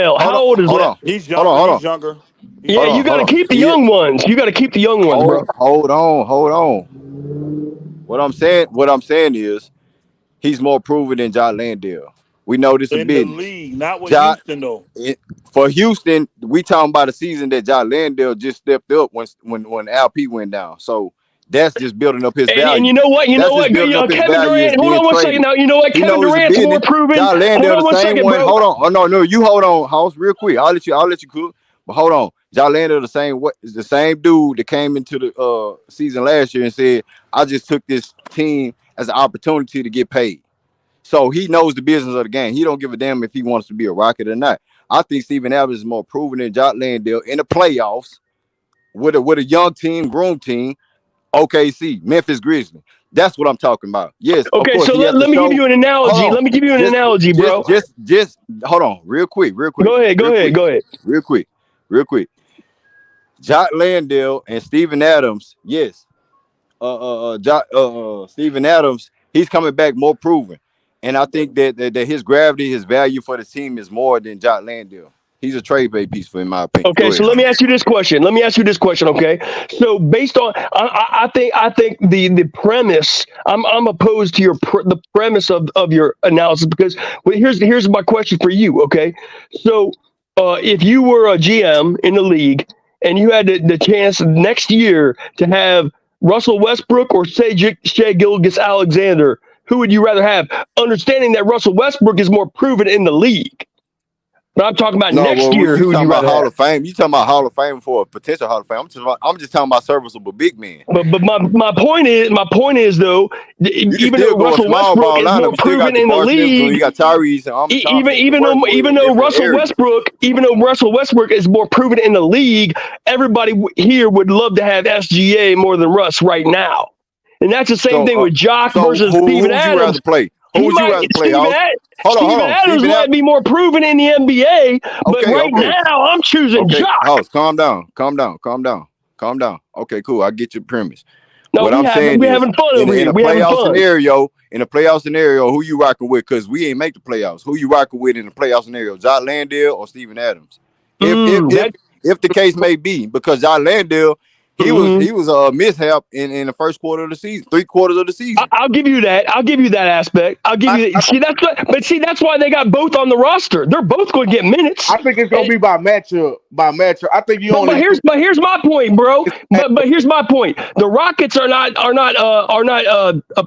Landale? Hold How on, old is hold Landale? on, He's hold on, younger. hold He's on, younger. He's Yeah, hold you on, younger. got hold to on. keep the He young ones. You got to keep the young ones, bro. hold on, hold on. What I'm saying is he's more proven than Ja Landale. We know this is In the business. league, not with Ja Houston though. for Houston, we talking about a season that Ja Landale just stepped up when LP went down. So that's just building up his And you value. know what? You That's know just what? building up his Kevin value as Durant. Hold being on one second traded. now. You know what? He Kevin know his Durant's more business. proven. Ja Hold Landale on the one same second, one. bro. Hold on. Oh no, you hold on, House, real quick. I'll let you cook. But hold on. Ja Landale the same what is the same dude that came into the season last year and said, I just took this team as an opportunity to get paid. So he knows the business of the game. He don't give a damn if he wants to be a Rocket or not. I think Steven Adams is more proven than Jock Landale in the playoffs with a young team, groomed team. OKC, Memphis Grizzlies. That's what I'm talking about. Yes, of Okay, course so he has to let me give show. you an Hold analogy. on, Let me give you an just, analogy, bro. just hold on, real quick, Go ahead. real quick. Jock Landale and Steven Adams. Yes, Steven Adams. He's coming back more proven, and I think that his gravity, his value for the team is more than Jock Landale. He's a trade bait piece for, in my opinion. Okay, Go so ahead. let me ask you this question. Okay, so based on, I think the premise, I'm opposed to the premise of your analysis because here's my question for you. Okay, so if you were a GM in the league and you had the chance next year to have Russell Westbrook or Shea Gilgeous-Alexander, who would you rather have? Understanding that Russell Westbrook is more proven in the league. But I'm talking about No, next well, year. you Who would talking you about rather Hall have? of Fame? You talking about Hall of Fame for a potential Hall of Fame? I'm just talking about serviceable big men. But my point is though, You can even still though go a Russell small Westbrook ball is lineup. more You still got proven in the Jabari Smith Jr., you league, got Tyrese and Ahmad even Thompson to even work though with even in though different Russell areas. Westbrook is more proven in the league, everybody here would love to have SGA more than Russ right now, and that's the same thing with Jock So versus who Steven would you rather Adams. play? Who would you rather play, House? Hold Steven on. Adams Steven might Adams. be more proven in the NBA, but right Okay. now I'm choosing Jock. House, calm down. Okay, cool. I get your premise. No, What I'm saying we're is, having fun in over in here. a We're having playoff fun. scenario, who you rocking with? Because we ain't make the playoffs. Who you rocking with in the playoff scenario? Jock Landale or Steven Adams? If if if That. if the case may be, because Jock Landale, Mhm. he was a mishap in the first quarter of the season, 3 quarters of the season. I'll give you that. I'll give you that aspect. I'll give you that. See, that's why they got both on the roster. They're both going to get minutes. I think it's gonna And, be by matchup. I think you but only here's my point, bro. But here's my point. The Rockets are not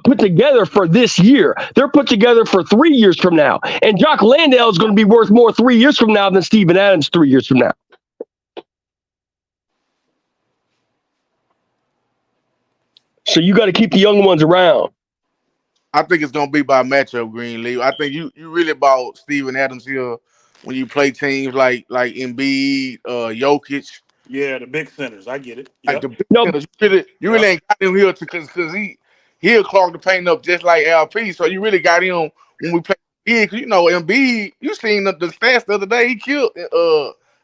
put together for this year. They're put together for 3 years from now. And Jock Landale is going to be worth more 3 years from now than Steven Adams 3 years from now. So you got to keep the young ones around. I think it's gonna be by matchup, Greenleaf. I think you really bought Steven Adams here when you play teams like Embiid, Jokic, Yeah, the big centers. I get it. like Yep. the big No, hitters. You really Yep. ain't got him here because he'll clog the paint up just like LP. So you really got him when we play big. Cause you know Embiid, you seen the stats the other day. He killed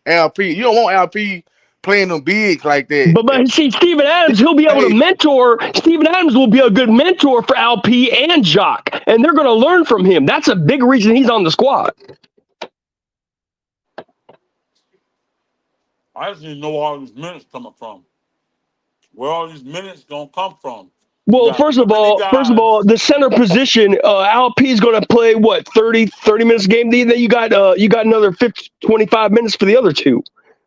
LP. You don't want LP playing them big like that. but see, Steven Adams, he'll be able to Hey, mentor. Steven Adams will be a good mentor for LP and Jock, and they're going to learn from him. That's a big reason he's on the squad. I just need to know where all these minutes coming from. Where all these minutes gonna come from? You Well, got first too of many all, guys. the center position, LP is going to play what 30 minutes a game. Then you got another 25 minutes for the other two,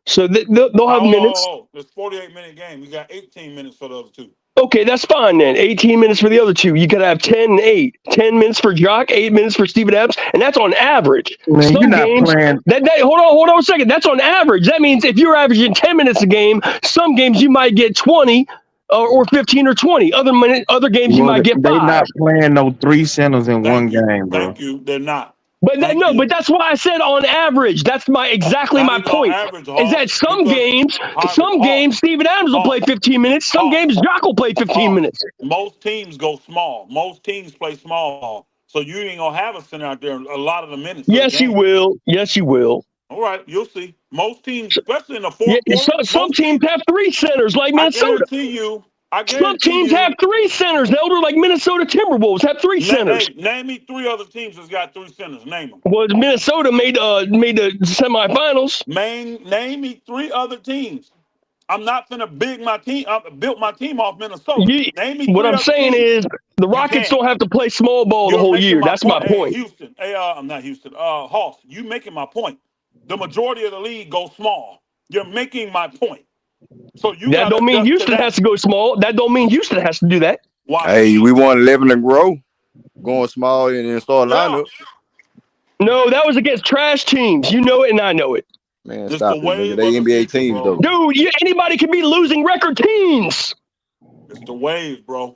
so they'll have minutes. This 48-minute game. You got 18 minutes for the other two. Okay, that's fine then. 18 minutes for the other two. You could have 10 and 8. 10 minutes for Jock, 8 minutes for Steven Adams, and that's on average. Man, you're Some not games playing. hold on a second. That's on average. That means if you're averaging 10 minutes a game, some games you might get 20 or 15 or 20. Other games you Well, might get they 5. not playing no three centers in one Thank you. game, bro. Thank you. They're not. But Thank you. but that's why I said on average. That's exactly Not my even on point. average, Is that Hoss, because Steven Adams will play Hoss, 15 minutes. Some Hoss, games Jock will play 15 Hoss. minutes. Most teams go small. Most teams play small. So you ain't gonna have a center out there a lot of the minutes of the Yes, you game. will. Yes, you will. All right, you'll see. Most teams, especially in the Yeah, fourth quarter, some teams have 3 centers like I Minnesota. guarantee you, I Some guarantee teams have you, 3 centers. The older like Minnesota Timberwolves have 3 centers. hey, name me 3 other teams that's got 3 centers. Name them. Well, Minnesota made the semifinals. Name me 3 other teams. I'm not gonna build my team off Minnesota. You, Name me what three I'm other saying teams. is the You Rockets can't. don't have to play small ball the You're whole making year. my That's my point. Hey, point. Houston. Hey, I'm not Houston. Hoss, you making my point. The majority of the league goes small. You're making my point. So you That gotta don't mean adjust to Houston has that. to go small. That don't mean Houston has to do that. Watch Hey, this. we want 11 and grow, going small and start Yeah. lineup. No, that was against trash teams. You know it, and I know it. Man, It's the stop it, nigga. wave They of the NBA future, teams bro. though. Dude, anybody can be losing record teams. It's the wave, bro.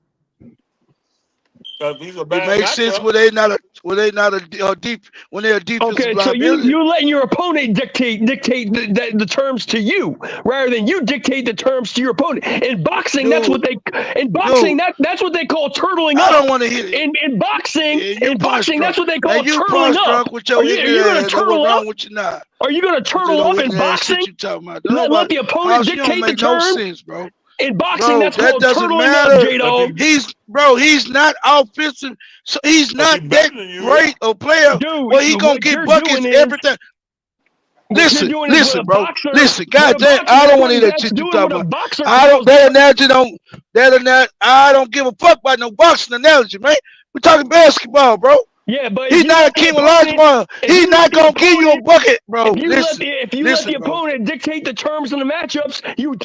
Because he's a It bad makes sense matchup. when they're not a deep when they're a defensive Okay, so liability. you're letting your opponent dictate the terms to you rather than you dictate the terms to your opponent. In boxing, that's Dude, what they dude, that's what they call turtling I don't up. want to hit it. In boxing, Yeah, you punch that's drunk. what they Man, call you turtling punch up. drunk with your Are you ignorant going to ass. That's what's turtle up? wrong with you now. Are you going to With your turtle little up in ignorant ass shit boxing? you talking about. Let Nobody, the opponent House, you don't dictate the make no terms. sense, bro. In boxing, Bro, that's that called doesn't turtling up, matter. J Dog. He's not offensive, so he's If not he's that better than you, yeah. great a player. Dude, Well, he gonna what get you're doing buckets is every time. what you're Listen, doing is listen, bro. Listen, what a goddamn, boxer I don't want to hear that that's shit you doing what talking a about. boxer I don't. calls That analogy don't. That analogy. I don't give a fuck about no boxing analogy, man. We're talking basketball, bro. yeah, but if He's you not a let the King opponent Olajuwon. if He's you let not the gonna give you a opponent bucket, bro. if you let Listen, the bro. opponent dictate the terms and the matchups, you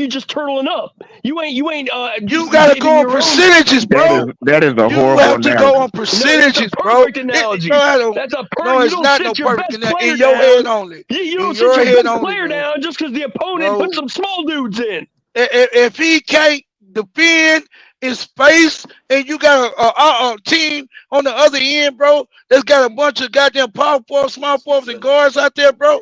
just turtling up. You ain't You gotta giving go on your own. percentages, bro. That is a You horrible have to go analogy. on No, that's a percentages, bro. perfect No, analogy. I don't. No, You it's don't not no sit your perfect best analogy. player In your head down. only. You In don't sit your your head best only, player man. down just because the opponent put Bro, some small dudes in. if he can't defend in space and you got a team on the other end, bro, that's got a bunch of goddamn power forwards, small forwards, and guards out there, bro,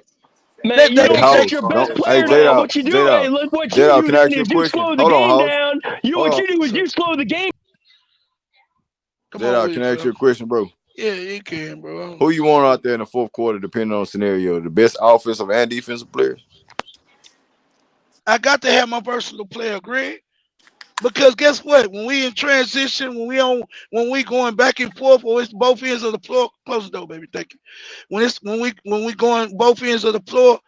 Man, you Hey, don't they sit Hov, your best don't. Hey, player J down. Dog, What you J do, hey, Dog, look, what J you Dog. do Can I then ask you a is you question? slow the Hold on, game Hov. down. Hold What on. you do is so you slow the game. come J on Dog, with can it, I ask you fam. a question, bro? Yeah, you can, bro. Who you want out there in the fourth quarter, depending on the scenario? The best offensive and defensive players? I got to have my personal player, Greg. Because guess what? When we in transition, when we going back and forth, or it's both ends of the floor. Close the door, baby. Thank you. When we going both ends of the floor,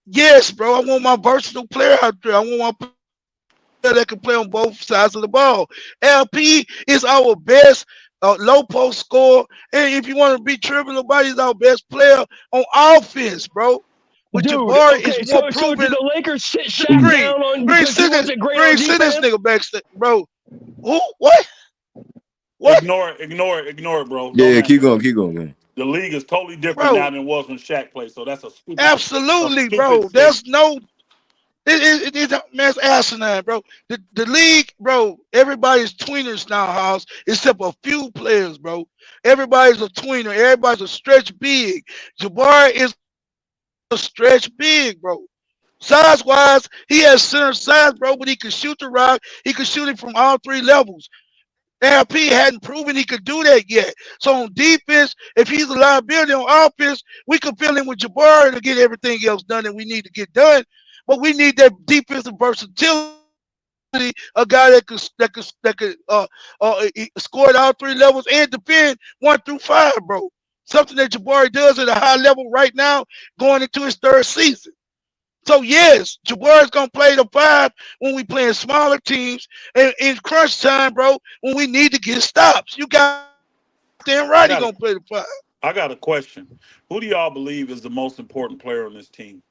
yes, bro. I want my versatile player out there. I want my player that can play on both sides of the ball. LP is our best low post scorer, and if you want to be tripping about, he's our best player on offense, bro. With Dude, Jabari is okay, more so did proven. the Lakers sit Shaq Green, down on Green, because he send this, wasn't great on Green, send this defense? nigga backstage, bro. Who? What? What? Ignore it, bro. Yeah, Don't yeah, answer that. keep going, man. The league is totally different Bro, now than it was when Shaq played. So that's a absolutely, stupid bro. There's statement. no. Man's asinine, bro. The league, bro. Everybody's tweeners now, house, except a few players, bro. Everybody's a tweener. Everybody's a stretch big. Jabari is a stretch big, bro. Size wise, he has center size, bro, but he can shoot the rock. He can shoot it from all three levels. LP hadn't proven he could do that yet. So on defense, if he's a liability on offense, we could fill in with Jabari to get everything else done that we need to get done. But we need that defensive versatility, a guy that could score at all three levels and defend 1 through 5, bro. Something that Jabari does at a high level right now, going into his third season. So yes, Jabari's gonna play the 5 when we playing smaller teams and in crunch time, bro. When we need to get stops, you got damn I right he got a gonna play the 5. I got a question. Who do y'all believe is the most important player on this team?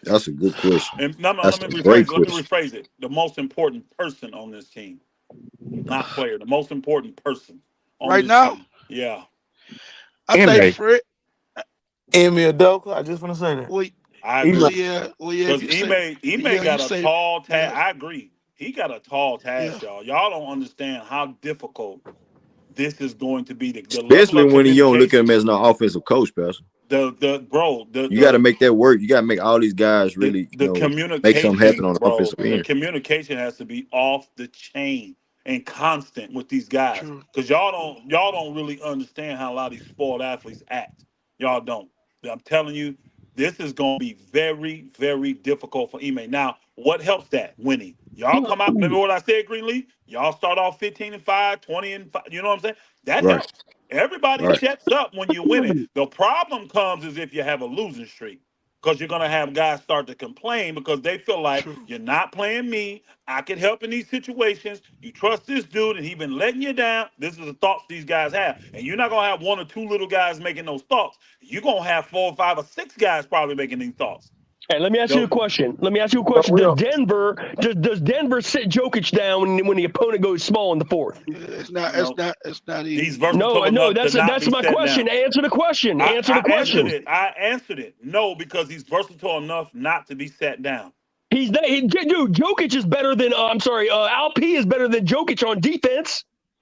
That's a good question. And no, That's let me a great rephrase it. Let me question. rephrase it. The most important person on this team, not player. The most important person on Right this now, team. Yeah, I think Anyway, Fred. Emil Doka, I just want to say that. Well, I Ema- agree. well, yeah. If Because you say, Ime yeah, you got a say, tall yeah, task. I agree. He got a tall yeah. task, y'all. Y'all don't understand how difficult this is going to be. The level Especially of when you don't look at him communication. as no offensive coach, Pastor. The bro You got to make that work. You got to make all these guys really, the make something happen communication, on the bro. offensive The end. communication has to be off the chain and constant with these guys. True. Cause y'all don't really understand how a lot of these spoiled athletes act. Y'all don't. I'm telling you, this is gonna be very, very difficult for Ime. Now, what helps that? Winning. Y'all come out, remember what I said, Greenleaf? Y'all start off 15-5, 20-5, you know what I'm saying? That Right, helps. Everybody right. shuts up when you're winning. The problem comes is if you have a losing streak because you're gonna have guys start to complain because they feel like True. you're not playing me. I can help in these situations. You trust this dude, and he been letting you down. This is the thoughts these guys have, and you're not gonna have one or two little guys making those thoughts. You're gonna have 4 or 5 or 6 guys probably making these thoughts. Hey, let me ask you a No, question. Let me ask you a but question. we'll Does Denver sit Jokic down when the opponent goes small in the fourth? Yeah, it's not. It's no, not. It's not he's easy. versatile No. enough to not That's be my set question. down. Answer the question. Answer I the answered question. it. I answered it. No, because he's versatile enough not to be set down. Dude. Jokic is better than. I'm sorry. Alp is better than Jokic on defense.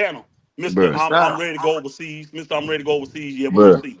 channel, Mister. bruh, I'm Stop. ready to go overseas, Mister. I'm ready to go overseas. Yeah, we're gonna bruh. see.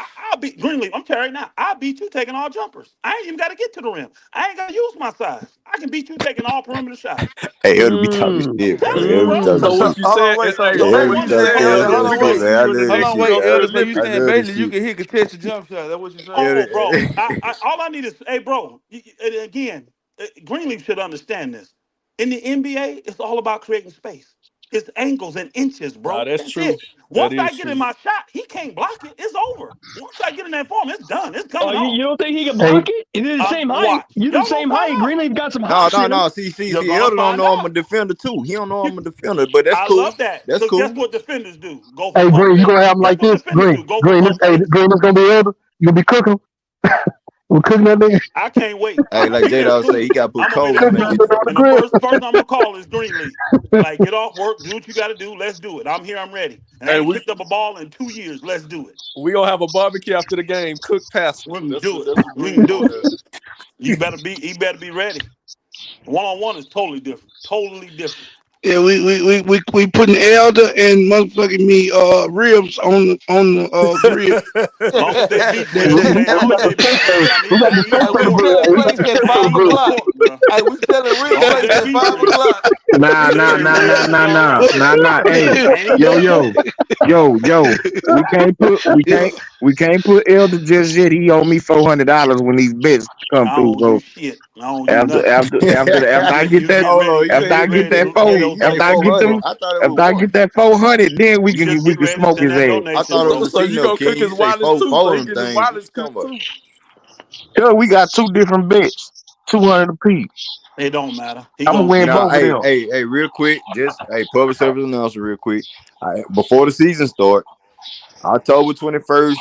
I'll beat Greenleaf. I'm telling you now. I'll beat you taking all jumpers. I ain't even got to get to the rim. I ain't got to use my size. I can beat you taking all perimeter shots. Hey, Elder be talking Mm. shit, bro. Telling you, Elder be bro. talking So Mm. shit. what you Hold on, said? wait. So Yeah, Don't so ever Elder what be you talking. saying, underestimate Elder? Elder me. Hold is on, shit, wait. man. I love Hold that on, shit, wait, Elder. dog. So you I saying love that basically you shit. can hit contested jump shot? That's what you saying? Oh, Yeah, bro. All I need is, hey, bro. Again, Greenleaf should understand this. In the NBA, it's all about creating space. It's angles and inches, Nah, bro. that's That's true. it. That Once is I get in true. my shot, he can't block it. It's over. Once I get in that form, it's done. It's Oh, coming you off. don't think he can Hey, block it? You're the same height. Watch. You're the Y'all gonna same find height. out. Greenleaf got some no, hops no, in him. no. See, You're gonna Elder don't find know I'm a out. defender too. He don't know I'm a defender, but that's I cool. love that. That's Because guess cool. what defenders do? Go for hey, pump Green, you fake. gonna have them Guess like what this? defenders do? Go for Green, pump fake. Green is gonna be elder. You gonna be cooking 'em. We're cooking that nigga. I can't wait. Hey, I'm gonna like be J there Dog say, too. he got to put I'm gonna be coals there in that too. Cooking that bitch. on the And the grill. first person I'm gonna call is Greenleaf. Like, get off work, do what you gotta do. Let's do it. I'm here. I'm ready. And I Hey, ain't we picked up a ball in 2 years. Let's do it. we gonna have a barbecue after the game. Cook We passengers. can That's do what it. that's what We can Green do gonna it. have. He better be ready. One on one is totally different. Totally different. Yeah, we putting Elder and motherfucking me ribs on the grill. Long as they beef Hey, ready, hey, we long as got they the beef sister. ready, I'm We eating. got I the ain't eating sister no Hey, we on the pork. grill. selling Hey, we got plates the at sister I on ain't the 5 eating grill. no o'clock. pork, bro. Hey, we selling rib Long as plates they at beef 5 ready. o'clock. Nah, They nah, ready to nah, nah, roll, we nah, rolling nah, out. nah, nah. Hey, I ain't eating yo, no pork. yo, yo. Yeah. We can't put Elder just yet. He owe me $400 when these bets come I through. don't owe you So shit. I don't owe you nothing. after I get that Hold on, after I You get ready that to he head four those he say after I notations get 400. before them I thought it was after I one. get that 400, then you just we get can ready to smoke send his that ass. I donation, thought it bro. was So you you know, gonna cook King. You his say wireless too. four So of he them get his things. What wireless you talking cooked about? too. Cause we got two different bets, 200 apiece. It don't matter. I'm gonna win Now, both of hey, them. hey, hey, real quick, just public service announcement, real quick. Before the season start, October 21st,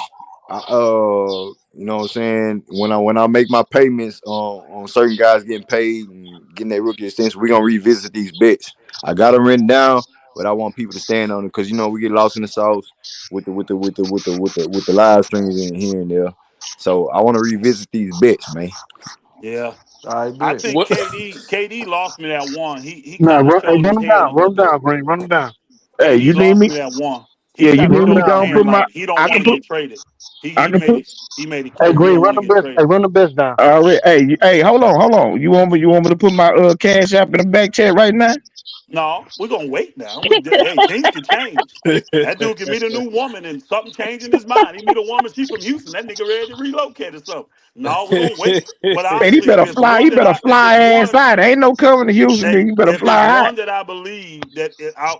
you know what I'm saying, when I make my payments on certain guys getting paid and getting their rookie extension, we're gonna revisit these bets. I got them written down, but I want people to stand on it because we get lost in the sauce with the live streams in here and there. So I want to revisit these bets, man. Yeah. I I bet. think What? KD lost me that one. He Nah, kind of run, hey, showed run his them hand down. a Run little them bit. down, Green. Run them down. Hey, you KD need lost me? me that one. He Yeah, you kind of need Run them me? showed his down, Gonna hand put Green. my like he don't I want can to put get traded. I can put He made it Hey, clear he Green, don't run want to them get best. Hey, traded. run the best down. hey, hold on. You want me to put my cash app in the back chat right now? No, we're gonna wait now. Hey, things can change. That dude can meet a new woman and something change in his mind. He meet a woman, she from Houston. That nigga ready to relocate or something. No, we're gonna wait. But Man, honestly, he better fly ass out. Ain't no coming to Houston, hey, nigga. He better if it's fly out. one that I believe that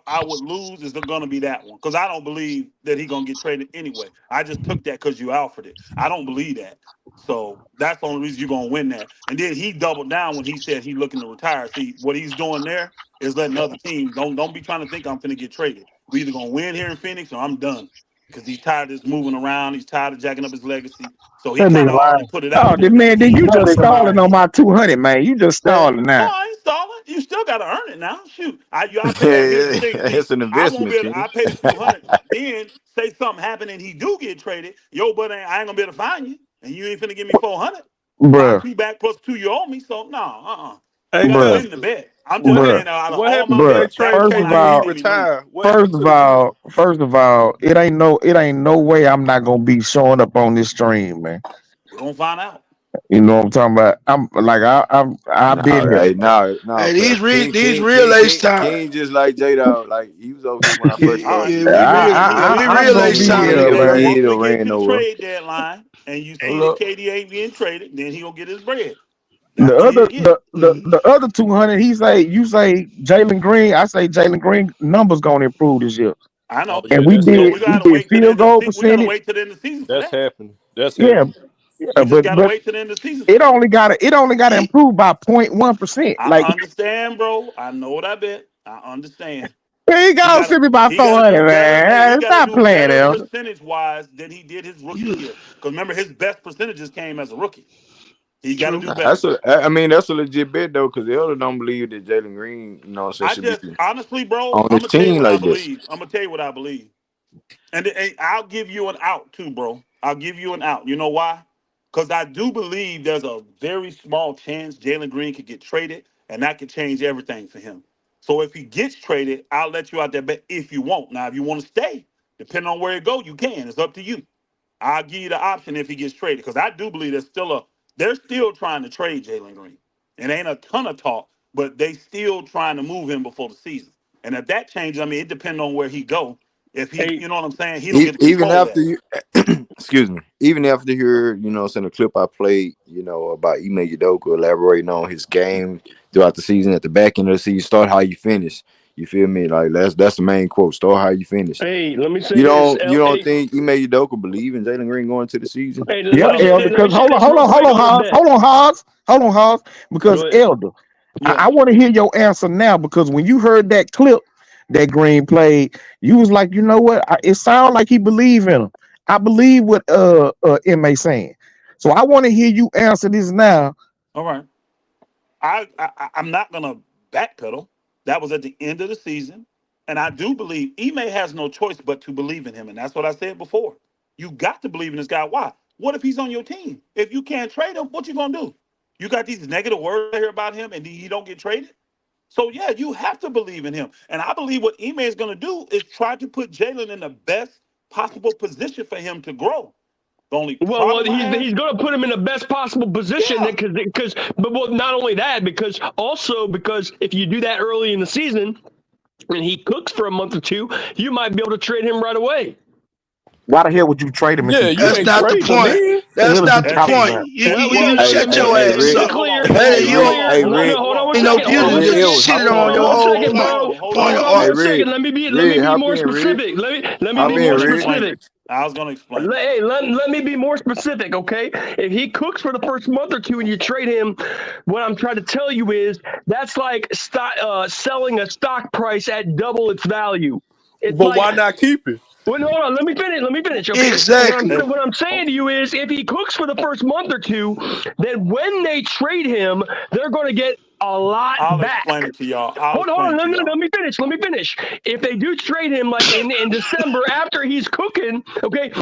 I would lose, is gonna be that one. Because I don't believe that he gonna get traded anyway. I just took that because you offered it. I don't believe that. So that's the only reason you're gonna win that. And then he doubled down when he said he looking to retire. See, what he's doing there is letting other teams don't be trying to think I'm finna get traded. We either gonna win here in Phoenix or I'm done. Because he's tired of this moving around. He's tired of jacking up his legacy. So he That kind nigga of already lying. put it Oh, out there. man, then He you That just wants nigga stalling lying. on my 200, man. You just That stalling no, now. I ain't stalling. You still got to earn it now. Shoot, I pay. Here's the Yeah, thing. See, it's an I won't investment, be able. King. I pay the 200. Then say something happen and he do get traded. Yo, but I ain't gonna be able to find you, and you ain't finna give me 400. My Bruh, two back plus two you owe me. So no, you Hey, got to bruh, win the Pastor, bet. I'm just what bruh, saying out of what all happened my when they bruh. bets, that's trade the First one of I KD and he ain't all, even lose. retired? What happened to the Grizzlies? it ain't no way I'm not gonna be showing up on this stream, man. We're gonna find out. You know what I'm talking about? I've Nah, been here. hey, nah, Hey, Pastor. these real H time. King just like J Dog. Like he was over here when I first All right. started Yeah, this shit. we I'm real gonna H When be we time get in here, to here, that, man. He bro. once ain't no we get ran to the nowhere. trade deadline, and you see that Look, KD ain't being traded, then he gonna get his bread. The That's what he'll other get. the other 200, you say Jalen Green, I say Jalen Green numbers gonna improve this year. I Oh know. yeah, And that's So happening. we did field goal we gotta percentage. wait till the end of the season for That's that. happening. That's Yeah, happening. yeah, We just gotta but wait till the end of the season for it that. only gotta improve by 0.1%. I Like understand, bro. I know what I bet. I understand. he gonna send me by He gotta do 400, better. Hey, he man. gotta Stop do playing, better Elder. percentage wise than he did his rookie You year. Because remember, his best percentages came as a rookie. He gotta true. do better. That's a legit bet though, because the elder don't believe that Jalen Green, I should be just honestly, bro, on I'm this gonna tell you team what I like this. believe. I'm gonna tell you what I believe. And I'll give you an out too, bro. I'll give you an out. You know why? Because I do believe there's a very small chance Jalen Green could get traded, and that could change everything for him. So if he gets traded, I'll let you out there bet if you want. Now, if you want to stay, depending on where it go, you can. It's up to you. I'll give you the option if he gets traded because I do believe they're still trying to trade Jalen Green. It ain't a ton of talk, but they still trying to move him before the season. And if that changes, I mean, it depends on where he go. If he, Hey, you know what I'm saying, he don't get to Even control after that. you, excuse me, even after your, saying the clip I played, about Ime Udoka elaborating on his game throughout the season, at the back end of the season, start how you finish. You feel me? Like that's the main quote. Start how you finish. hey, let me say You this. don't you don't think Ime Udoka believe in Jalen Green going to the season? Hey, Yeah, let me say No, Elder, this. Let me because say this real hold quick on, on the Hans. bet. Hold on, Hans. Because Go ahead. Elder, yeah. I want to hear your answer now because when you heard that clip that Green played, you was like, you know what? It sounds like he believe in him. I believe what Ma saying. So I want to hear you answer this now. All right. I'm not gonna backpedal. That was at the end of the season, and I do believe Ime has no choice but to believe in him, and that's what I said before. You got to believe in this guy. Why? What if he's on your team? If you can't trade him, what you gonna do? You got these negative words here about him, and he don't get traded. So yeah, you have to believe in him, and I believe what Ime is gonna do is try to put Jalen in the best possible position for him to grow. The only Well, problem I have, he's going to put him in the best possible position yeah, but well, not only that, because if you do that early in the season and he cooks for a month or two, you might be able to trade him right away. Why the hell would you trade him if Yeah, he you That's cooked? ain't not the trading them point. in. The That's hell is you not the that's talking it. point. about? Well, You well, Hey, shut well, your hey, to ass be Rick. up. Hold clear, on, hold to Hey, on, be you hold don't. clear, Hey, on, hold no, Rick. hold on on, one Ain't no second, hold Hey, on one beauty. Rick You second, Ellis, hop shitted in, on your hold on Rick. one old second, man. hold Point hold your on Hey, one arse. Rick. second. Let me Rick, be hop more in, Rick. specific. Let me I be was more gonna Rick. explain specific. it. I was gonna explain it. Hey, let me be more specific, okay? If he cooks for the first month or two and you trade him, what I'm trying to tell you is that's like selling a stock price at double its value. It's But like, why not keep it? well, hold on, let me finish. Let me finish, okay? Exactly. What I'm saying to you is, if he cooks for the first month or two, then when they trade him, they're going to get a lot I'll explain back. it to y'all. I'll Hold explain on, it no, to no, y'all. let me finish. Let me finish. If they do trade him like in December after he's cooking, okay,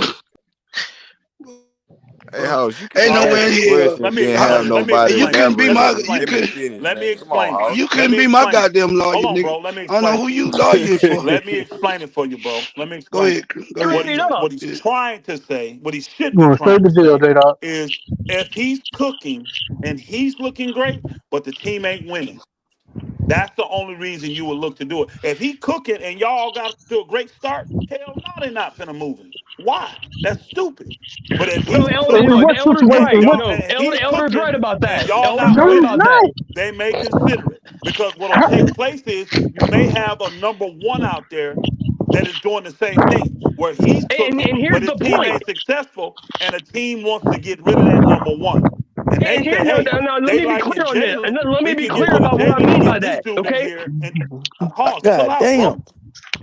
Hey, House, you Ain't can't All no right. ask way a in hell. question Let and me then I, have explain it. Let me nobody you explain it. couldn't be Let elaborate me my. on the You explain it. could. sentence, Let me man. Come on, explain it. House. You Let couldn't me be my explain it. goddamn lawyer, Hold on, nigga. bro. Let me I don't know explain who it. you lawyering for. Let me explain it for you, bro. Let me Go explain it. ahead. Go ahead. straight up. What he's Yeah. trying to say, what he should You be want to trying save to the jail, say, J-Dog? is if he's cooking and he's looking great, but the team ain't winning. That's the only reason you would look to do it. If he cooking and y'all got to a great start, hell no, they're not finna move him. Why? That's stupid. But if No, he's cooking In what Elder's and right. situation? What? y'all No, and he's Elder's cooking right about and that. y'all Elder's not No, right he's winning, about that. not. they may consider it. Because what'll How, take place is you may have a number one out there that is doing the same thing, where he's cooking, And but here's his the team point. ain't successful, and a team wants to get rid of that number one. And they And say, here, no, hey, no, no, let they me be liking clear on this. And Jalen. let me We be can get clear rid of about what I Jalen and mean by get this that. dude in Okay. here. And Hoss, chill God out, damn. bro.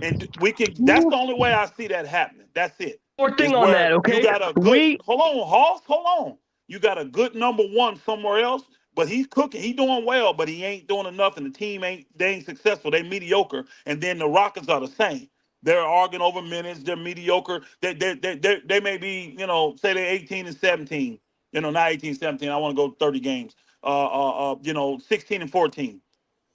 And we can. That's the only way I see that happening. That's it. More thing Is on where that. you Okay. got a good. We Hold on, Hoss. Hold on. You got a good number one somewhere else, but he's cooking. He doing well, but he ain't doing enough, and the team ain't. They ain't successful. They mediocre, and then the Rockets are the same. They're arguing over minutes. They're mediocre. They may be, say they're 18 and 17. Not 18, 17. I want to go 30 games. 16 and 14,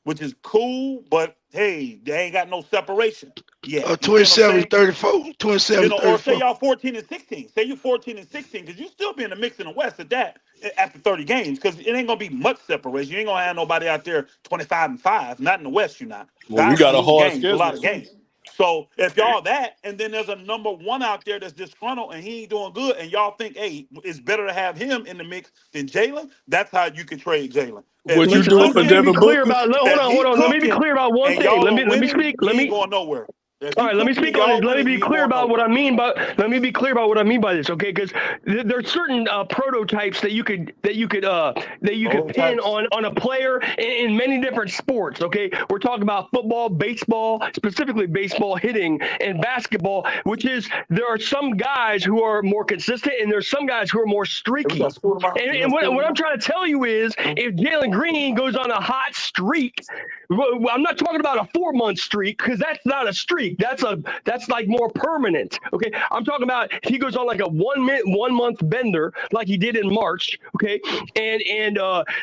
which is cool, but hey, they ain't got no separation yet. You see what I'm 27 saying? 34. 27 Or say 34. y'all 14 and 16. Say you're 14 and 16, because you still be in the mix in the West at that after 30 games, because it ain't gonna be much separation. You ain't gonna have nobody out there 25 and 5. Not in the West, you're not. Well, we Guys got gonna a lose hard games, a schedule lot of too. games. So if y'all that, and then there's a number one out there that's disgruntled and he ain't doing good, and y'all think, hey, it's better to have him in the mix than Jalen, that's how you can trade Jalen. If What you he's listen. doing for Let me cooking, be Devin clear Booker? about. if Hold he on. Let me be cooking clear about one and thing. y'all are Let me winning, speak. he ain't going nowhere. If All he right, let me cooking and speak on this. y'all winning, he ain't going nowhere. Let me be clear about what I mean by this, okay? Because there's certain prototypes that you could pin Prototypes. on a player in many different sports. Okay, we're talking about football, baseball, specifically baseball, hitting, and basketball. Which is there are some guys who are more consistent, and there's some guys who are more Hey, we streaky. got school tomorrow. And, We got and school what I'm tomorrow. trying to tell you is, if Jalen Green goes on a hot streak, I'm not talking about a 4 month streak, because that's not a streak. That's like more permanent. Okay, I'm talking about if he goes on like a 1 month bender like he did in March. Okay, and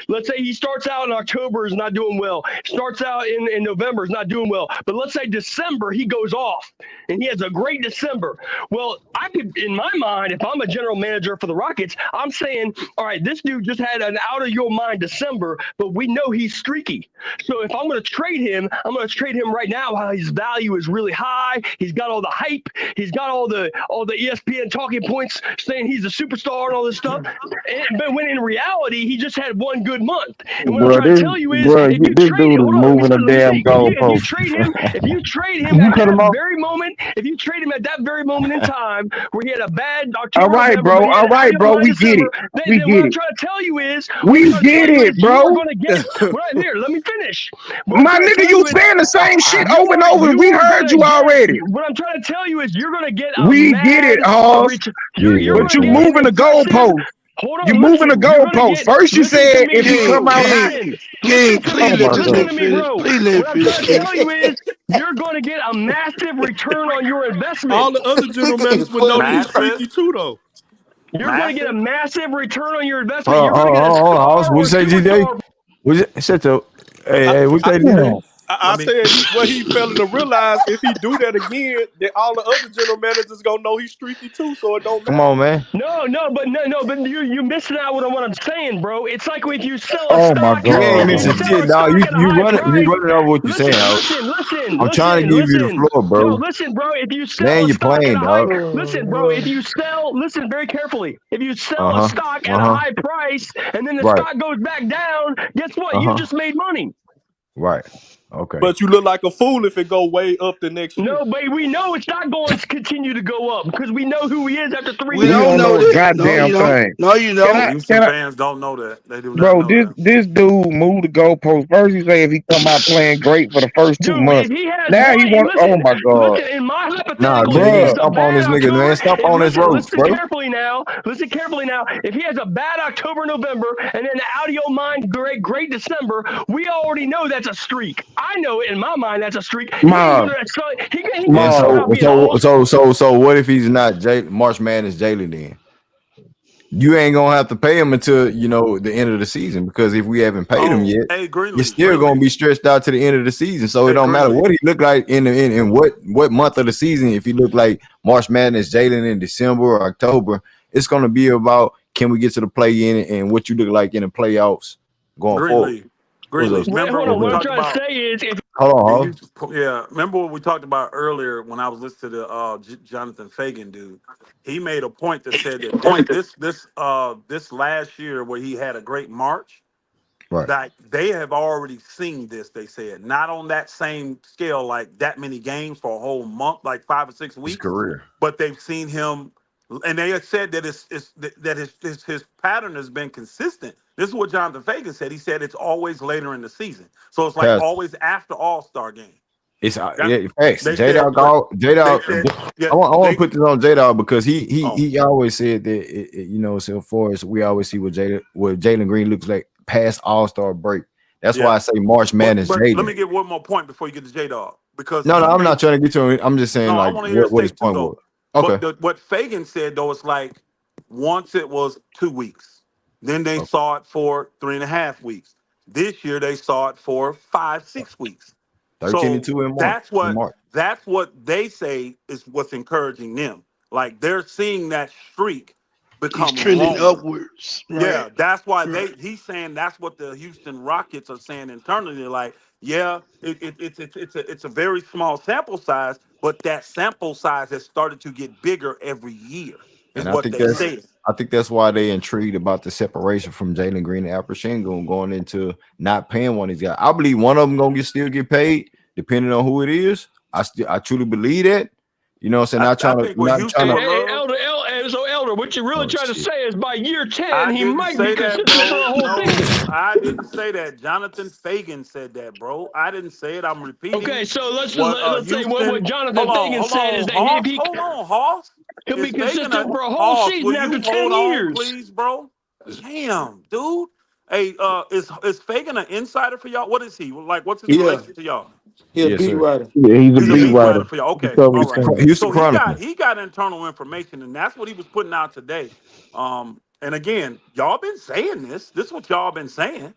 let's say he starts out in October is not doing well, starts out in November is not doing well, but let's say December he goes off and he has a great December. Well, I could, in my mind, if I'm a general manager for the Rockets, I'm saying, all right, this dude just had an out of your mind December, but we know he's streaky. So if I'm going to trade him, I'm going to trade him right now while his value is really high. He's got all the hype. He's got all the ESPN talking points saying he's a superstar and all this stuff. But when in reality, he just had one good month. And what I'm Bro, trying to tell you is, if you this trade, dude is hold on, moving a let me damn speak. If you goalpost. trade him can you at cut that him off? very moment, if you trade him at that very moment in time where he had a bad All October, right, November, bro. but he had All an out of right, your bro. mind We get December, it. We then what get I'm it. trying to tell you is, We get it, you are bro. going to get. What here? Let me finish. What I'm My trying to nigga, tell you you is, saying the same shit over and over, and you we are heard gonna you get. already. What I'm trying to tell you is, you're gonna get a We get it, mad Hoss. return. Get it, You're But gonna you get Elder. an moving the aggressive. goalpost. Hold You on, moving the listen. You're gonna goalpost. get. First you Listen to said me, if he bro. come out hot. Listen to Oh me. my Please let Listen god. to this nigga me, finish. bro. Please let him What I'm finish, trying to tell Kevin. you is you're going to get a massive return on your investment. All the other general It's managers would know that he's funny. Massive, streaky too, though. You're going to get a massive. massive return on your investment. Hold on, You're going hold to on, get a hold on, star Hoss. What you or say, GJ? superstar. What you shut your I, hey, what I, you say, GJ? Damn. I Let me. said what he failing to realize if he do that again, then all the other general managers gonna know he's streaky too, so it don't Come matter. on, man. But you missing out on what I'm saying, bro. It's like if you sell a Oh my stock You at ain't if you missing god. sell shit, a dog. stock at a high You price. running over what you're saying, Listen, dog. listen, listen, I'm trying to listen, give you the listen. floor, No, bro. listen, bro. If you sell Man, a you stock at playing, a high, dog. listen, bro. If you sell, listen very carefully. If you sell a Uh-huh. stock at a Uh-huh. high price and then the Right. stock goes back down, guess what? You Uh-huh. just made money. Right. Okay. But you look like a fool if it go way up the next year. No, but we know it's not going to continue to go up because we know who he is after three We We don't don't know know years. a that. No, goddamn you don't. thing. No, you Can don't. Houston can I fans don't know that. They do not bro, know that. this dude moved the goalpost. First he say if he come out playing great for the first 2 months. Dude, if he has Now he one, want oh my god. listen. In my Nah, hypothetical, if he GD, has Bruh. a stop on bad this nigga, man. October, Stop on his ropes, listen bro. carefully now. Listen carefully now. If he has a bad October, November, and then out of your mind, great December, we already know that's a streak. I know it in my mind that's a streak. He ain't Ma, gonna. He And can't come ma, out being a whole. so what if he's not March Madness Jalen then? You ain't gonna have to pay him until the end of the season, because if we haven't paid him Oh, yet, hey, you're Greenleaf, still gonna Greenleaf. be stretched out to the end of the season. So it Hey, don't matter Greenleaf. what he look like in what month of the season. If he look like March Madness Jalen in December or October, it's gonna be about can we get to the play in and what you look like in the playoffs going forward. Greenleaf. What's Greenleaf. up? Wait, Remember hold what on. we What I'm talked trying to about? say is, if Hold And on, you, yeah, remember what we talked about earlier when I was listening to the Jonathan Fagan dude. He made a point that said that this last year where he had a great March, right? that they have already seen this. They said not on that same scale, like that many games for a whole month, like 5 or 6 weeks, career. but they've seen him, and they have said that his pattern has been consistent. This is what Jonathan Fagan said. He said it's always later in the season, so it's like Pass. always after All-Star game. It's That's yeah, facts. they J said, Dog, but J they Dog. said, yeah, I want they to put this on J Dog because he oh he always said that so for us we always see what Jalen Green looks like past All Star break. That's why yeah. I say March Madness But let Jalen. me get one more point before you get to J Dog, because No, he I'm made not trying to get to him. I'm just saying no. I like want to hear his what his take too, point was. though. Okay. But what Fagan said though is like once it was 2 weeks, then they Okay. saw it for 3.5 weeks. This year they saw it for 5, 6 weeks. 13 and So 2 in March. that's what they say is what's encouraging them. Like they're seeing that streak He's become trending longer. upwards. Right. Yeah, that's why Right. he's saying that's what the Houston Rockets are saying internally. They're like, yeah, it's a very small sample size, but that sample size has started to get bigger every year, is And I what think they that's Right. say. I think that's why they intrigued about the separation from Jalen Green and Alperen Sengun going into not paying one of these guys. I believe one of them gonna still get paid, depending on who it is. I truly believe that. You know what I'm saying? I think what Not trying Houston Hey, to would hey, love. Elder, what you're really oh trying to shit. say is by year 10, I he didn't might be say that, considered for bro. a whole No, team. I didn't say that. Jonathan Fagan said that, bro. I didn't say it. I'm Okay, repeating so what let's say what Houston. Jonathan Fagan Hold said is on, that if Hoss. he Hold on, Hoss. he'll be Is Fagan consistent a for a whole Hoss? season Will after you 10 hold on, years. please, bro? Damn, dude. Hey, is Fagan an insider for y'all? What is he? Like, what's his Yeah, relation to y'all? he a Yes, beat sir. writer. Yeah, he's a He's a beat beat writer. writer for y'all. He Okay, covers all the right. team. Houston So he Chronicle. got internal information, and that's what he was putting out today. And again, y'all been saying this. This is what y'all been saying.